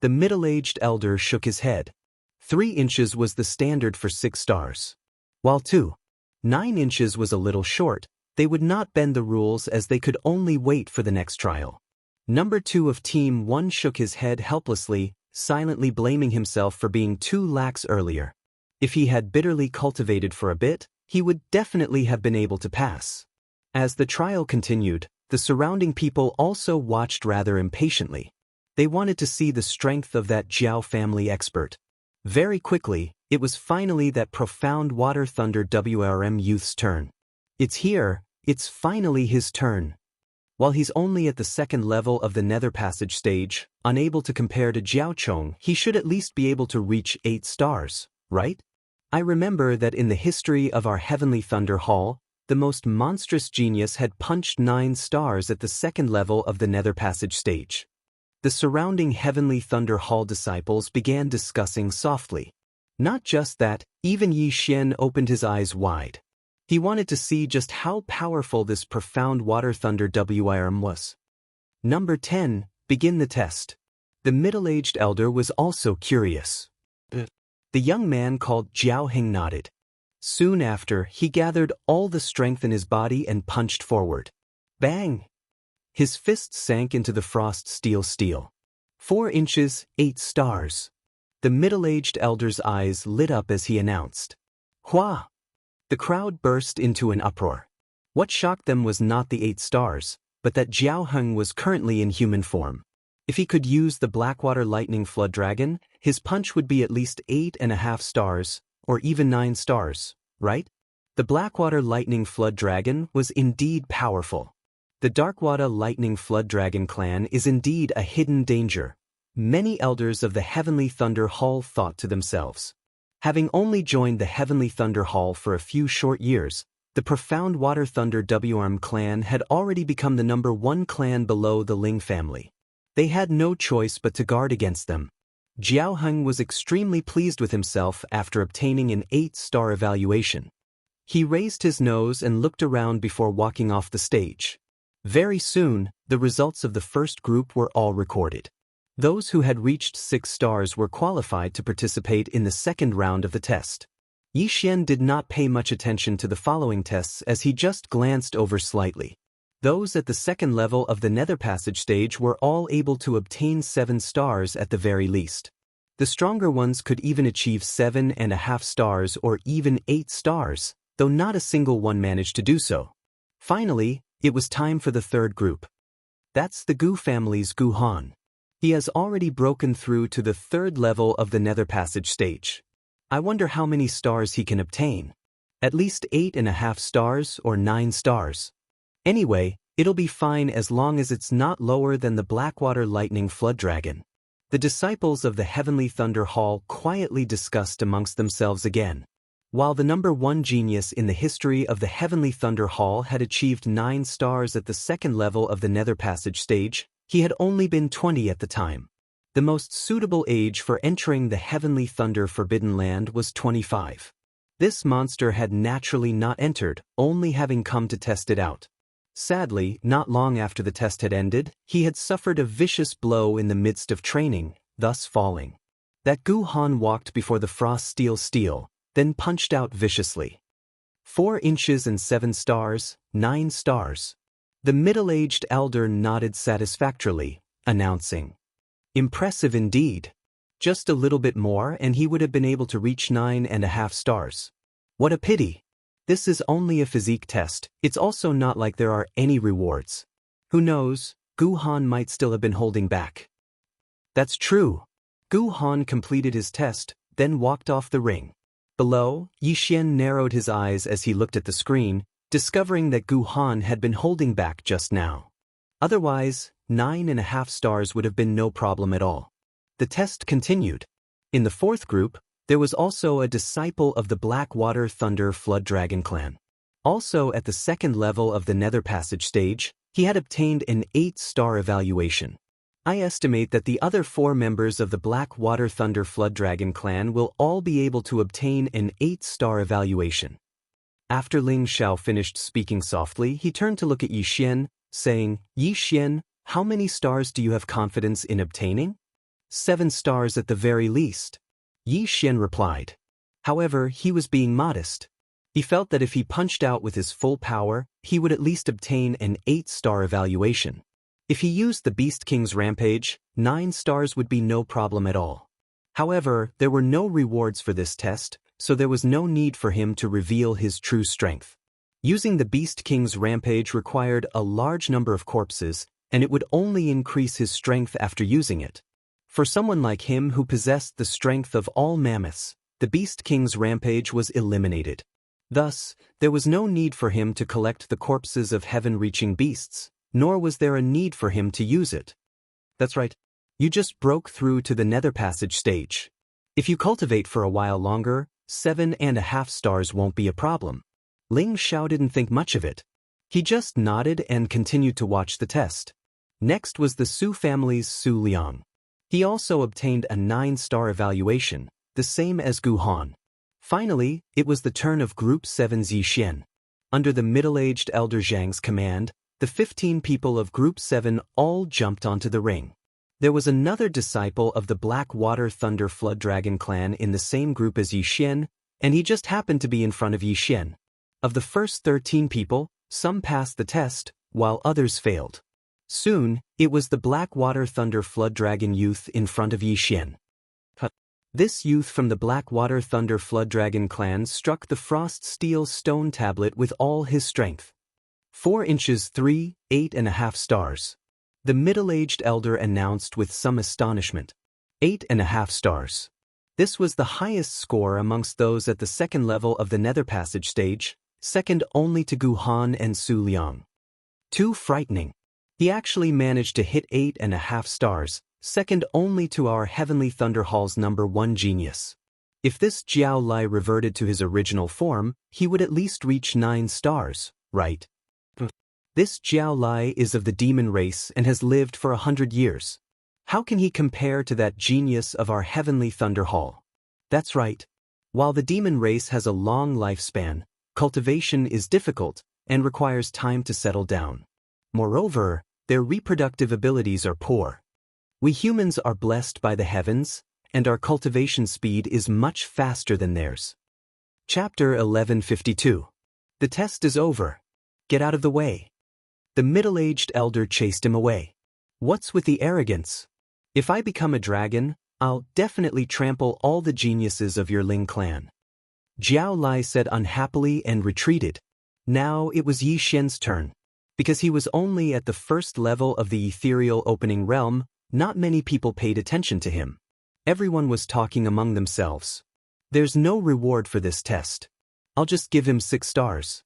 The middle-aged elder shook his head. 3 inches was the standard for 6 stars. While 2, 9 inches was a little short, they would not bend the rules as they could only wait for the next trial. Number 2 of Team 1 shook his head helplessly, silently blaming himself for being too lax earlier. If he had bitterly cultivated for a bit, he would definitely have been able to pass. As the trial continued, the surrounding people also watched rather impatiently. They wanted to see the strength of that Jiao family expert. Very quickly, it was finally that profound Water Thunder WRM youth's turn. It's here, it's finally his turn. While he's only at the 2nd level of the Nether Passage stage, unable to compare to Jiaochong, he should at least be able to reach 8 stars, right? I remember that in the history of our Heavenly Thunder Hall, the most monstrous genius had punched 9 stars at the 2nd level of the Nether Passage stage. The surrounding Heavenly Thunder Hall disciples began discussing softly. Not just that, even Yi Xian opened his eyes wide. He wanted to see just how powerful this profound Water Thunder WRM was. Number 10, begin the test. The middle-aged elder was also curious. The young man called Jiao Heng nodded. Soon after, he gathered all the strength in his body and punched forward. Bang! His fist sank into the frost steel. 4 inches, 8 stars. The middle-aged elder's eyes lit up as he announced, "Hua!" The crowd burst into an uproar. What shocked them was not the 8 stars, but that Jiao Heng was currently in human form. If he could use the Blackwater Lightning Flood Dragon, his punch would be at least 8.5 stars, or even 9 stars, right? The Blackwater Lightning Flood Dragon was indeed powerful. The Darkwater Lightning Flood Dragon clan is indeed a hidden danger. Many elders of the Heavenly Thunder Hall thought to themselves. Having only joined the Heavenly Thunder Hall for a few short years, the Profound Water Thunder WRM clan had already become the #1 clan below the Ling family. They had no choice but to guard against them. Jiao Heng was extremely pleased with himself after obtaining an 8-star evaluation. He raised his nose and looked around before walking off the stage. Very soon, the results of the first group were all recorded. Those who had reached 6 stars were qualified to participate in the second round of the test. Yixian did not pay much attention to the following tests as he just glanced over slightly. Those at the second level of the Nether Passage stage were all able to obtain 7 stars at the very least. The stronger ones could even achieve 7.5 stars or even 8 stars, though not a single one managed to do so. Finally, it was time for the third group. That's the Gu family's Gu Han. He has already broken through to the third level of the Nether Passage stage. I wonder how many stars he can obtain. At least 8.5 stars or 9 stars. Anyway, it'll be fine as long as it's not lower than the Blackwater Lightning Flood Dragon. The disciples of the Heavenly Thunder Hall quietly discussed amongst themselves again. While the #1 genius in the history of the Heavenly Thunder Hall had achieved 9 stars at the second level of the Nether Passage stage, he had only been 20 at the time. The most suitable age for entering the Heavenly Thunder Forbidden Land was 25. This monster had naturally not entered, only having come to test it out. Sadly, not long after the test had ended, he had suffered a vicious blow in the midst of training, thus falling. That Gu Han walked before the frost steel, then punched out viciously. 4 inches and 7 stars, 9 stars. The middle-aged elder nodded satisfactorily, announcing, "Impressive indeed. Just a little bit more and he would have been able to reach 9.5 stars. What a pity. This is only a physique test, it's also not like there are any rewards. Who knows, Gu Han might still have been holding back." That's true. Gu Han completed his test, then walked off the ring. Below, Yixian narrowed his eyes as he looked at the screen, discovering that Gu Han had been holding back just now. Otherwise, 9.5 stars would have been no problem at all. The test continued. In the fourth group, there was also a disciple of the Blackwater Thunder Flood Dragon clan. Also at the second level of the Nether Passage stage, he had obtained an 8-star evaluation. I estimate that the other 4 members of the Blackwater Thunder Flood Dragon clan will all be able to obtain an 8-star evaluation. After Ling Xiao finished speaking softly, he turned to look at Yixian, saying, "Yixian, how many stars do you have confidence in obtaining?" 7 stars at the very least. Yixian replied. However, he was being modest. He felt that if he punched out with his full power, he would at least obtain an 8-star evaluation. If he used the Beast King's Rampage, 9 stars would be no problem at all. However, there were no rewards for this test, so there was no need for him to reveal his true strength. Using the Beast King's Rampage required a large number of corpses, and it would only increase his strength after using it. For someone like him who possessed the strength of all mammoths, the Beast King's Rampage was eliminated. Thus, there was no need for him to collect the corpses of heaven-reaching beasts, nor was there a need for him to use it. That's right, you just broke through to the Nether Passage stage. If you cultivate for a while longer, 7.5 stars won't be a problem. Ling Xiao didn't think much of it. He just nodded and continued to watch the test. Next was the Su family's Su Liang. He also obtained a 9-star evaluation, the same as Gu Han. Finally, it was the turn of Group 7's Yixian. Under the middle-aged Elder Zhang's command, the 15 people of Group 7 all jumped onto the ring. There was another disciple of the Blackwater Thunder Flood Dragon clan in the same group as Yixian, and he just happened to be in front of Yixian. Of the first 13 people, some passed the test, while others failed. Soon, it was the Blackwater Thunder Flood Dragon youth in front of Yixian. This youth from the Blackwater Thunder Flood Dragon clan struck the frost steel stone tablet with all his strength. 4 inches 3.5 stars. The middle-aged elder announced with some astonishment. 8.5 stars. This was the highest score amongst those at the second level of the Nether Passage stage, second only to Gu Han and Su Liang. Too frightening. He actually managed to hit 8.5 stars, second only to our Heavenly Thunder Hall's #1 genius. If this Jiao Lai reverted to his original form, he would at least reach 9 stars, right? This Jiao Lai is of the demon race and has lived for 100 years. How can he compare to that genius of our Heavenly Thunder Hall? That's right. While the demon race has a long lifespan, cultivation is difficult and requires time to settle down. Moreover, their reproductive abilities are poor. We humans are blessed by the heavens, and our cultivation speed is much faster than theirs. Chapter 1152. The test is over. Get out of the way. The middle-aged elder chased him away. What's with the arrogance? If I become a dragon, I'll definitely trample all the geniuses of your Ling clan. Jiao Lai said unhappily and retreated. Now it was Yi Xian's turn. Because he was only at the first level of the ethereal opening realm, not many people paid attention to him. Everyone was talking among themselves. There's no reward for this test. I'll just give him 6 stars.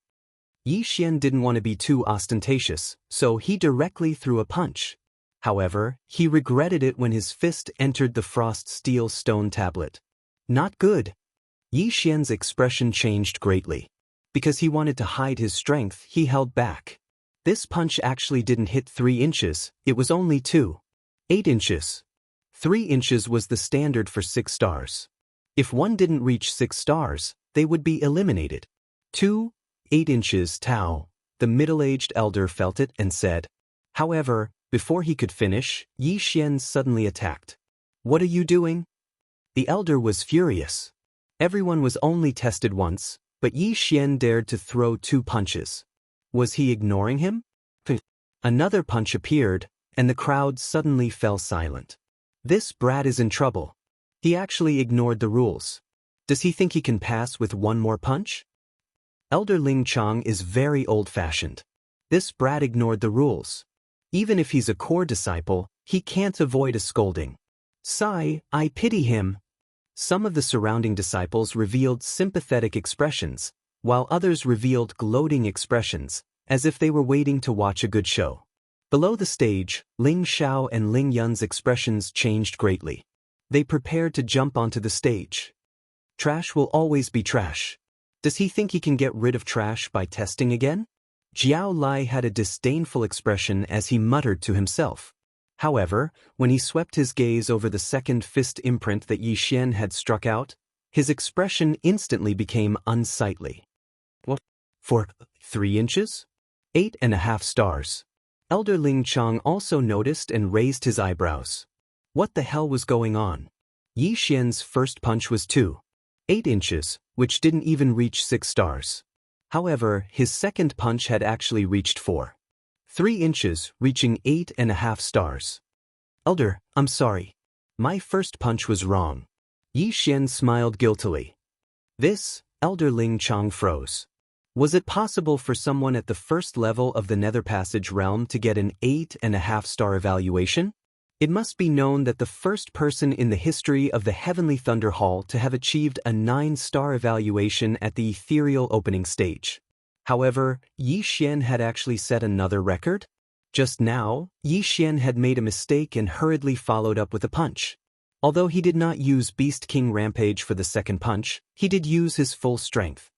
Yi Xian didn't want to be too ostentatious, so he directly threw a punch. However, he regretted it when his fist entered the frost steel stone tablet. Not good. Yi Xian's expression changed greatly. Because he wanted to hide his strength, he held back. This punch actually didn't hit 3 inches, it was only 2.8 inches. 3 inches was the standard for 6 stars. If one didn't reach 6 stars, they would be eliminated. 2.8 inches Tao. The middle-aged elder felt it and said. However, before he could finish, Yi Xian suddenly attacked. What are you doing? The elder was furious. Everyone was only tested once, but Yi Xian dared to throw 2 punches. Was he ignoring him? Another punch appeared, and the crowd suddenly fell silent. This brat is in trouble. He actually ignored the rules. Does he think he can pass with 1 more punch? Elder Ling Chang is very old-fashioned. This brat ignored the rules. Even if he's a core disciple, he can't avoid a scolding. Sigh, I pity him. Some of the surrounding disciples revealed sympathetic expressions, while others revealed gloating expressions, as if they were waiting to watch a good show. Below the stage, Ling Xiao and Ling Yun's expressions changed greatly. They prepared to jump onto the stage. Trash will always be trash. Does he think he can get rid of trash by testing again? Jiao Lai had a disdainful expression as he muttered to himself. However, when he swept his gaze over the second fist imprint that Yi Xian had struck out, his expression instantly became unsightly. What? For 3 inches? 8.5 stars. Elder Ling Chang also noticed and raised his eyebrows. What the hell was going on? Yi Xian's first punch was 2.8 inches, which didn't even reach 6 stars. However, his second punch had actually reached 4.3 inches, reaching 8.5 stars. Elder, I'm sorry. My first punch was wrong. Yi Xian smiled guiltily. This, Elder Ling Chang froze. Was it possible for someone at the first level of the Nether Passage realm to get an 8.5 star evaluation? It must be known that the first person in the history of the Heavenly Thunder Hall to have achieved a 9-star evaluation at the ethereal opening stage. However, Yi Xian had actually set another record. Just now, Yi Xian had made a mistake and hurriedly followed up with a punch. Although he did not use Beast King Rampage for the second punch, he did use his full strength.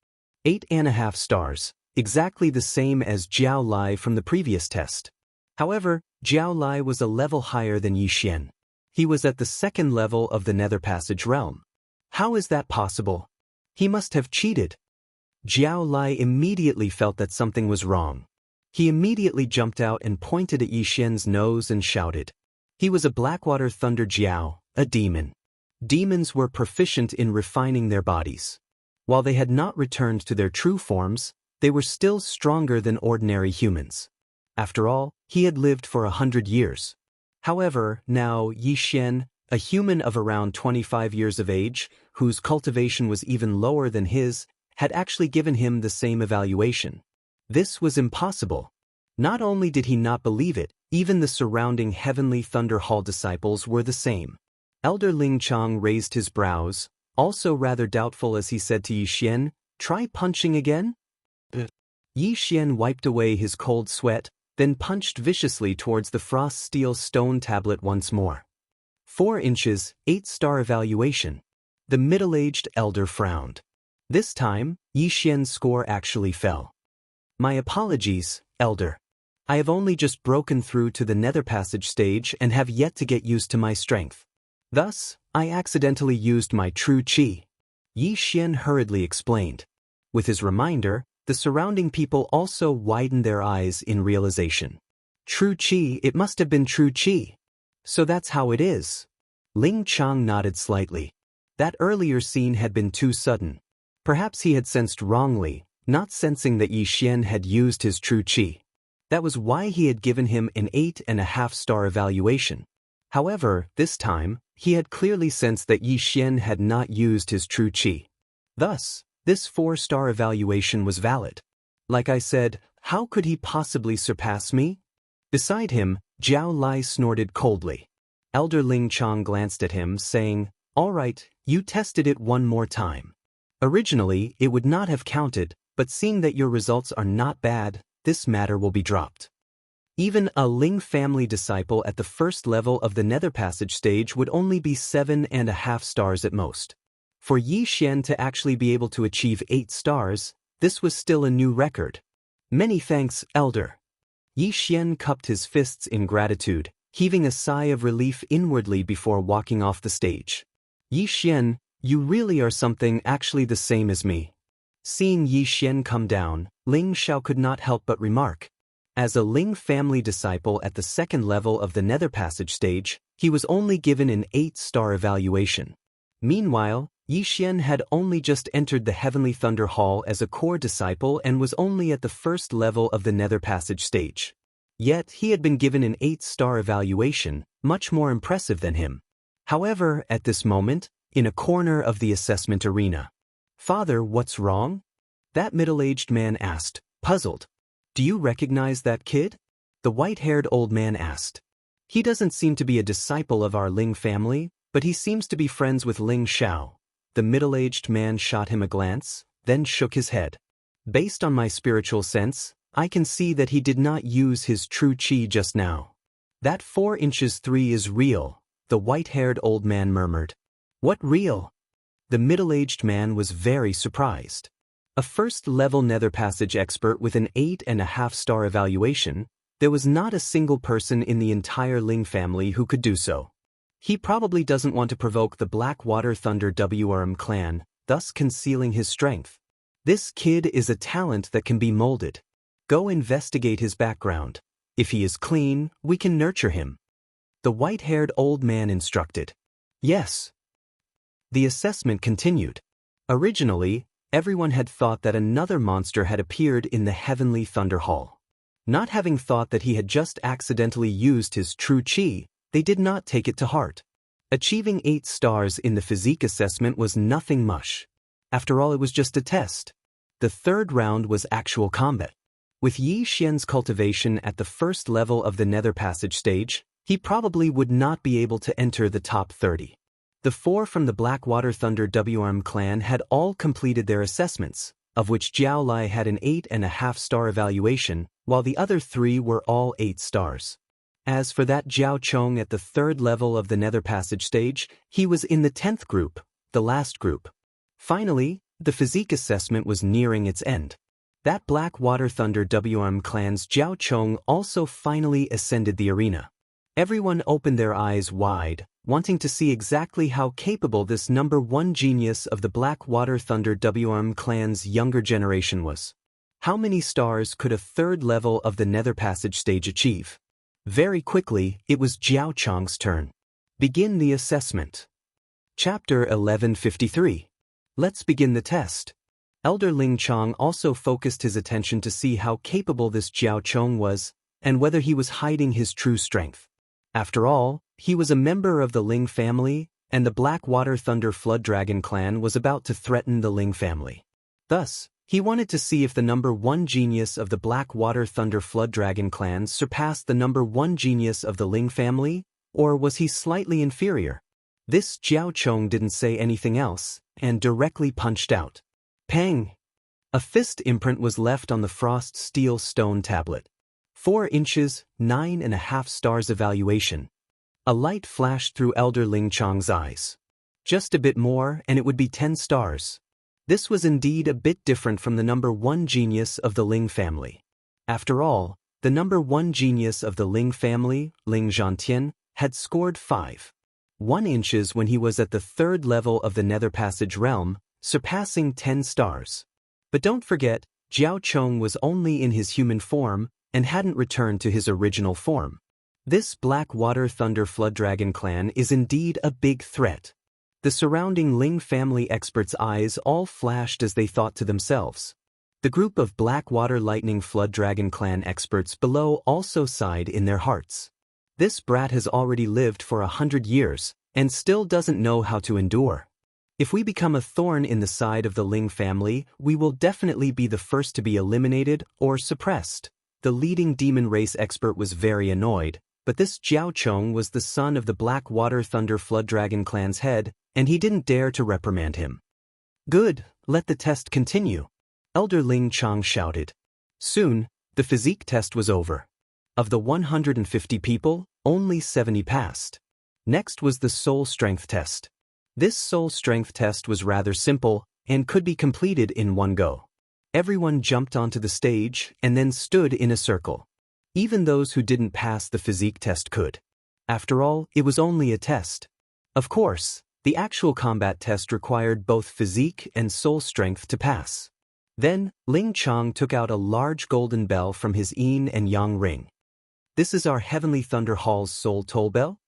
8.5 stars, exactly the same as Jiao Lai from the previous test. However, Jiao Lai was a level higher than Yi Xian. He was at the second level of the Nether Passage realm. How is that possible? He must have cheated. Jiao Lai immediately felt that something was wrong. He immediately jumped out and pointed at Yi Xian's nose and shouted. He was a Blackwater Thunder Jiao, a demon. Demons were proficient in refining their bodies. While they had not returned to their true forms, they were still stronger than ordinary humans. After all, he had lived for 100 years. However, now Yi Xian, A human of around 25 years of age, whose cultivation was even lower than his, had actually given him the same evaluation. This was impossible. Not only did he not believe it, even the surrounding Heavenly Thunder Hall disciples were the same. Elder Ling Chang raised his brows, also rather doubtful as he said to Yi Xian, "Try punching again?" Yi Xian wiped away his cold sweat, then punched viciously towards the frost steel stone tablet once more. 4 inches, 8-star evaluation. The middle-aged elder frowned. This time, Yi Xian's score actually fell. "My apologies, elder. I have only just broken through to the nether passage stage and have yet to get used to my strength. Thus, I accidentally used my true qi," Yi Xian hurriedly explained. With his reminder, the surrounding people also widened their eyes in realization. True qi, it must have been true qi. So that's how it is. Ling Chang nodded slightly. That earlier scene had been too sudden. Perhaps he had sensed wrongly, not sensing that Yi Xian had used his true qi. That was why he had given him an 8.5-star evaluation. However, this time, he had clearly sensed that Yi Xian had not used his true qi. Thus, this 4-star evaluation was valid. Like I said, how could he possibly surpass me? Beside him, Zhao Lai snorted coldly. Elder Ling Chang glanced at him, saying, "All right, you tested it one more time. Originally, it would not have counted, but seeing that your results are not bad, this matter will be dropped." Even a Ling family disciple at the first level of the nether passage stage would only be 7.5 stars at most. For Yi Xian to actually be able to achieve 8 stars, this was still a new record. "Many thanks, elder." Yi Xian cupped his fists in gratitude, heaving a sigh of relief inwardly before walking off the stage. "Yi Xian, you really are something actually the same as me." Seeing Yi Xian come down, Ling Xiao could not help but remark. As a Ling family disciple at the second level of the nether passage stage, he was only given an 8-star evaluation. Meanwhile, Yi Xian had only just entered the Heavenly Thunder Hall as a core disciple and was only at the first level of the nether passage stage. Yet he had been given an 8-star evaluation, much more impressive than him. However, at this moment, in a corner of the assessment arena. "Father, what's wrong?" that middle-aged man asked, puzzled. "Do you recognize that kid?" the white-haired old man asked. "He doesn't seem to be a disciple of our Ling family, but he seems to be friends with Ling Xiao." The middle-aged man shot him a glance, then shook his head. "Based on my spiritual sense, I can see that he did not use his true qi just now." "That 4 inches 3 is real," the white-haired old man murmured. "What real?" The middle-aged man was very surprised. A first-level nether passage expert with an 8.5-star evaluation, there was not a single person in the entire Ling family who could do so. He probably doesn't want to provoke the Blackwater Thunder WRM clan, thus concealing his strength. This kid is a talent that can be molded. Go investigate his background. If he is clean, we can nurture him. The white-haired old man instructed. Yes. The assessment continued. Originally, everyone had thought that another monster had appeared in the Heavenly Thunder Hall. Not having thought that he had just accidentally used his true qi, they did not take it to heart. Achieving 8 stars in the physique assessment was nothing much. After all, it was just a test. The third round was actual combat. With Yi Xian's cultivation at the first level of the nether passage stage, he probably would not be able to enter the top 30. The 4 from the Blackwater Thunder WRM clan had all completed their assessments, of which Zhao Lai had an 8.5-star evaluation, while the other 3 were all 8 stars. As for that Zhao Chong at the third level of the nether passage stage, he was in the 10th group, the last group. Finally, the physique assessment was nearing its end. That Blackwater Thunder WRM clan's Zhao Chong also finally ascended the arena. Everyone opened their eyes wide, wanting to see exactly how capable this number 1 genius of the Blackwater Thunder WRM clan's younger generation was. How many stars could a third level of the nether passage stage achieve? Very quickly, it was Zhao Chong's turn. Begin the assessment. Chapter 1153. Let's begin the test. Elder Ling Chang also focused his attention to see how capable this Zhao Chong was, and whether he was hiding his true strength. After all, He was a member of the Ling family, and the Blackwater Thunder Flood Dragon clan was about to threaten the Ling family. Thus, he wanted to see if the number 1 genius of the Blackwater Thunder Flood Dragon clan surpassed the number 1 genius of the Ling family, or was he slightly inferior? This Jiao Chong didn't say anything else, and directly punched out. Pang! A fist imprint was left on the frost steel stone tablet. 4 inches, 9.5 stars evaluation. A light flashed through Elder Ling Chong's eyes. Just a bit more and it would be 10 stars. This was indeed a bit different from the number 1 genius of the Ling family. After all, the number 1 genius of the Ling family, Ling Zhantian, had scored 5.1 inches when he was at the 3rd level of the Nether Passage realm, surpassing 10 stars. But don't forget, Jiao Chong was only in his human form and hadn't returned to his original form. This Blackwater Thunder Flood Dragon clan is indeed a big threat. The surrounding Ling family experts' eyes all flashed as they thought to themselves. The group of Blackwater Lightning Flood Dragon clan experts below also sighed in their hearts. This brat has already lived for 100 years, and still doesn't know how to endure. If we become a thorn in the side of the Ling family, we will definitely be the first to be eliminated or suppressed. The leading demon race expert was very annoyed, but this Jiao Chong was the son of the Blackwater Thunder Flood Dragon clan's head, and he didn't dare to reprimand him. Good, let the test continue, Elder Ling Chong shouted. Soon, the physique test was over. Of the 150 people, only 70 passed. Next was the soul strength test. This soul strength test was rather simple and could be completed in one go. Everyone jumped onto the stage and then stood in a circle. Even those who didn't pass the physique test could. After all, it was only a test. Of course, the actual combat test required both physique and soul strength to pass. Then, Ling Chong took out a large golden bell from his yin and yang ring. This is our Heavenly Thunder Hall's soul toll bell?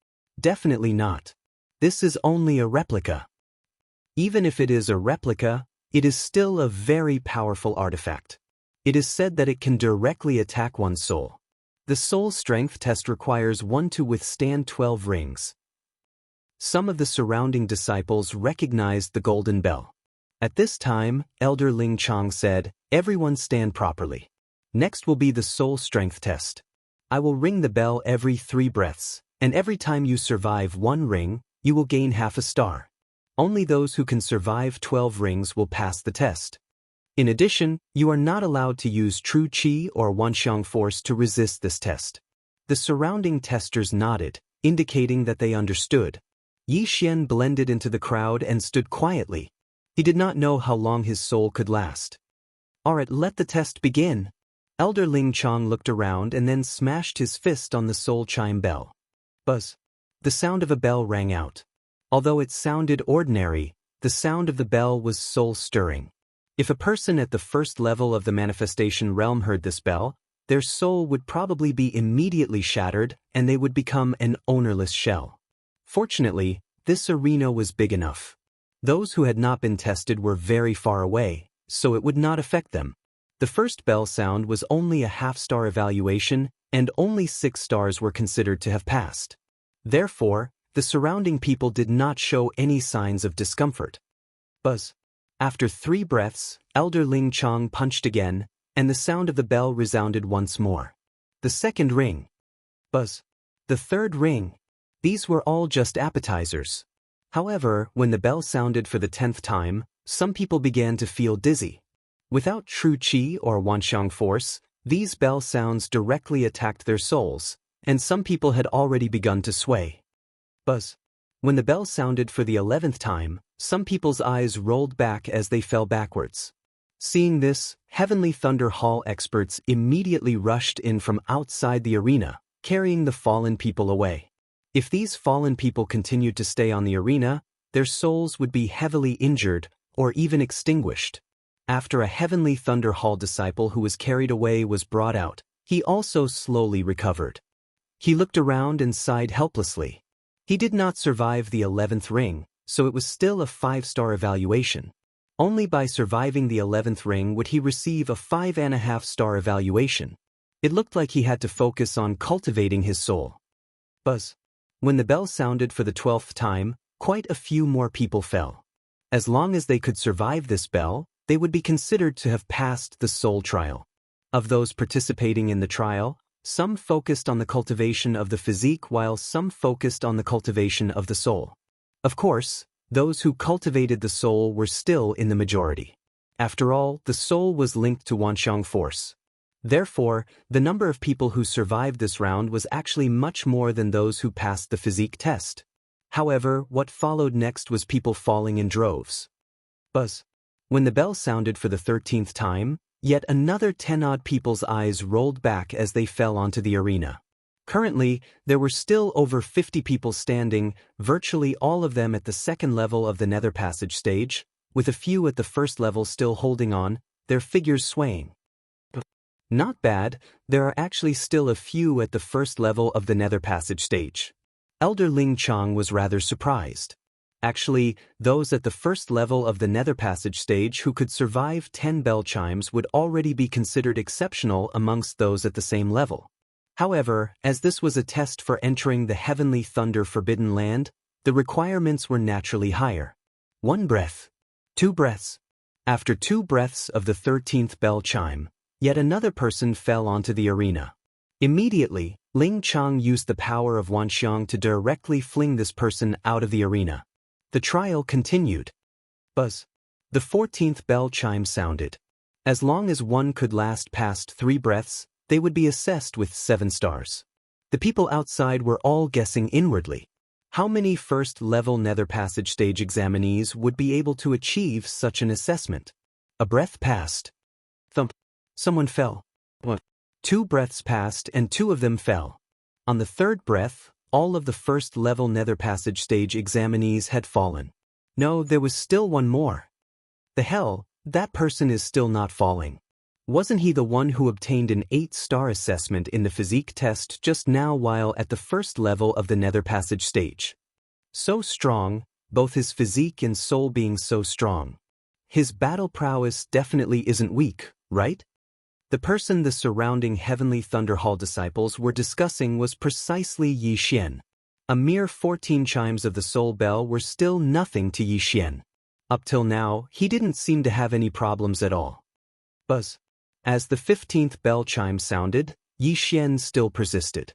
Definitely not. This is only a replica. Even if it is a replica, it is still a very powerful artifact. It is said that it can directly attack one's soul. The soul strength test requires one to withstand 12 rings. Some of the surrounding disciples recognized the golden bell. At this time, Elder Ling Chong said, "Everyone stand properly. Next will be the soul strength test. I will ring the bell every 3 breaths, and every time you survive 1 ring, you will gain half a star. Only those who can survive 12 rings will pass the test. In addition, you are not allowed to use true qi or wanxiang force to resist this test." The surrounding testers nodded, indicating that they understood. Yi Xian blended into the crowd and stood quietly. He did not know how long his soul could last. Alright, let the test begin. Elder Ling Chong looked around and then smashed his fist on the soul chime bell. Buzz. The sound of a bell rang out. Although it sounded ordinary, the sound of the bell was soul-stirring. If a person at the first level of the manifestation realm heard this bell, their soul would probably be immediately shattered and they would become an ownerless shell. Fortunately, this arena was big enough. Those who had not been tested were very far away, so it would not affect them. The first bell sound was only a half-star evaluation, and only 6 stars were considered to have passed. Therefore, the surrounding people did not show any signs of discomfort. Buzz. After 3 breaths, Elder Ling Chong punched again, and the sound of the bell resounded once more. The second ring. Buzz. The third ring. These were all just appetizers. However, when the bell sounded for the 10th time, some people began to feel dizzy. Without true qi or wanxiang force, these bell sounds directly attacked their souls, and some people had already begun to sway. Buzz. When the bell sounded for the 11th time, some people's eyes rolled back as they fell backwards. Seeing this, Heavenly Thunder Hall experts immediately rushed in from outside the arena, carrying the fallen people away. If these fallen people continued to stay on the arena, their souls would be heavily injured or even extinguished. After a Heavenly Thunder Hall disciple who was carried away was brought out, he also slowly recovered. He looked around and sighed helplessly. He did not survive the 11th ring, so it was still a 5-star evaluation. Only by surviving the 11th ring would he receive a 5.5-star evaluation. It looked like he had to focus on cultivating his soul. Buzz. When the bell sounded for the 12th time, quite a few more people fell. As long as they could survive this bell, they would be considered to have passed the soul trial. Of those participating in the trial, some focused on the cultivation of the physique while some focused on the cultivation of the soul. Of course, those who cultivated the soul were still in the majority. After all, the soul was linked to Wanxiang force. Therefore, the number of people who survived this round was actually much more than those who passed the physique test. However, what followed next was people falling in droves. Buzz. When the bell sounded for the 13th time, yet another 10-odd people's eyes rolled back as they fell onto the arena. Currently, there were still over 50 people standing, virtually all of them at the second level of the Nether Passage stage, with a few at the first level still holding on, their figures swaying. Not bad, there are actually still a few at the first level of the Nether Passage stage. Elder Ling Chang was rather surprised. Actually, those at the first level of the Nether Passage stage who could survive 10 bell chimes would already be considered exceptional amongst those at the same level. However, as this was a test for entering the Heavenly Thunder Forbidden Land, the requirements were naturally higher. 1 breath. 2 breaths. After 2 breaths of the 13th bell chime, yet another person fell onto the arena. Immediately, Ling Chang used the power of Wanxiang to directly fling this person out of the arena. The trial continued. Buzz. The 14th bell chime sounded. As long as one could last past 3 breaths, they would be assessed with 7 stars. The people outside were all guessing inwardly. How many first-level Nether Passage stage examinees would be able to achieve such an assessment? A breath passed. Thump. Someone fell. 2 breaths passed and 2 of them fell. On the 3rd breath, all of the first-level Nether Passage stage examinees had fallen. No, there was still one more. The hell, that person is still not falling. Wasn't he the one who obtained an 8-star assessment in the physique test just now while at the first level of the Nether Passage stage? So strong, both his physique and soul being so strong. His battle prowess definitely isn't weak, right? The person the surrounding Heavenly Thunder Hall disciples were discussing was precisely Yi Xian. A mere 14 chimes of the soul bell were still nothing to Yi Xian. Up till now, he didn't seem to have any problems at all. Buzz. As the 15th bell chime sounded, Yi Xian still persisted.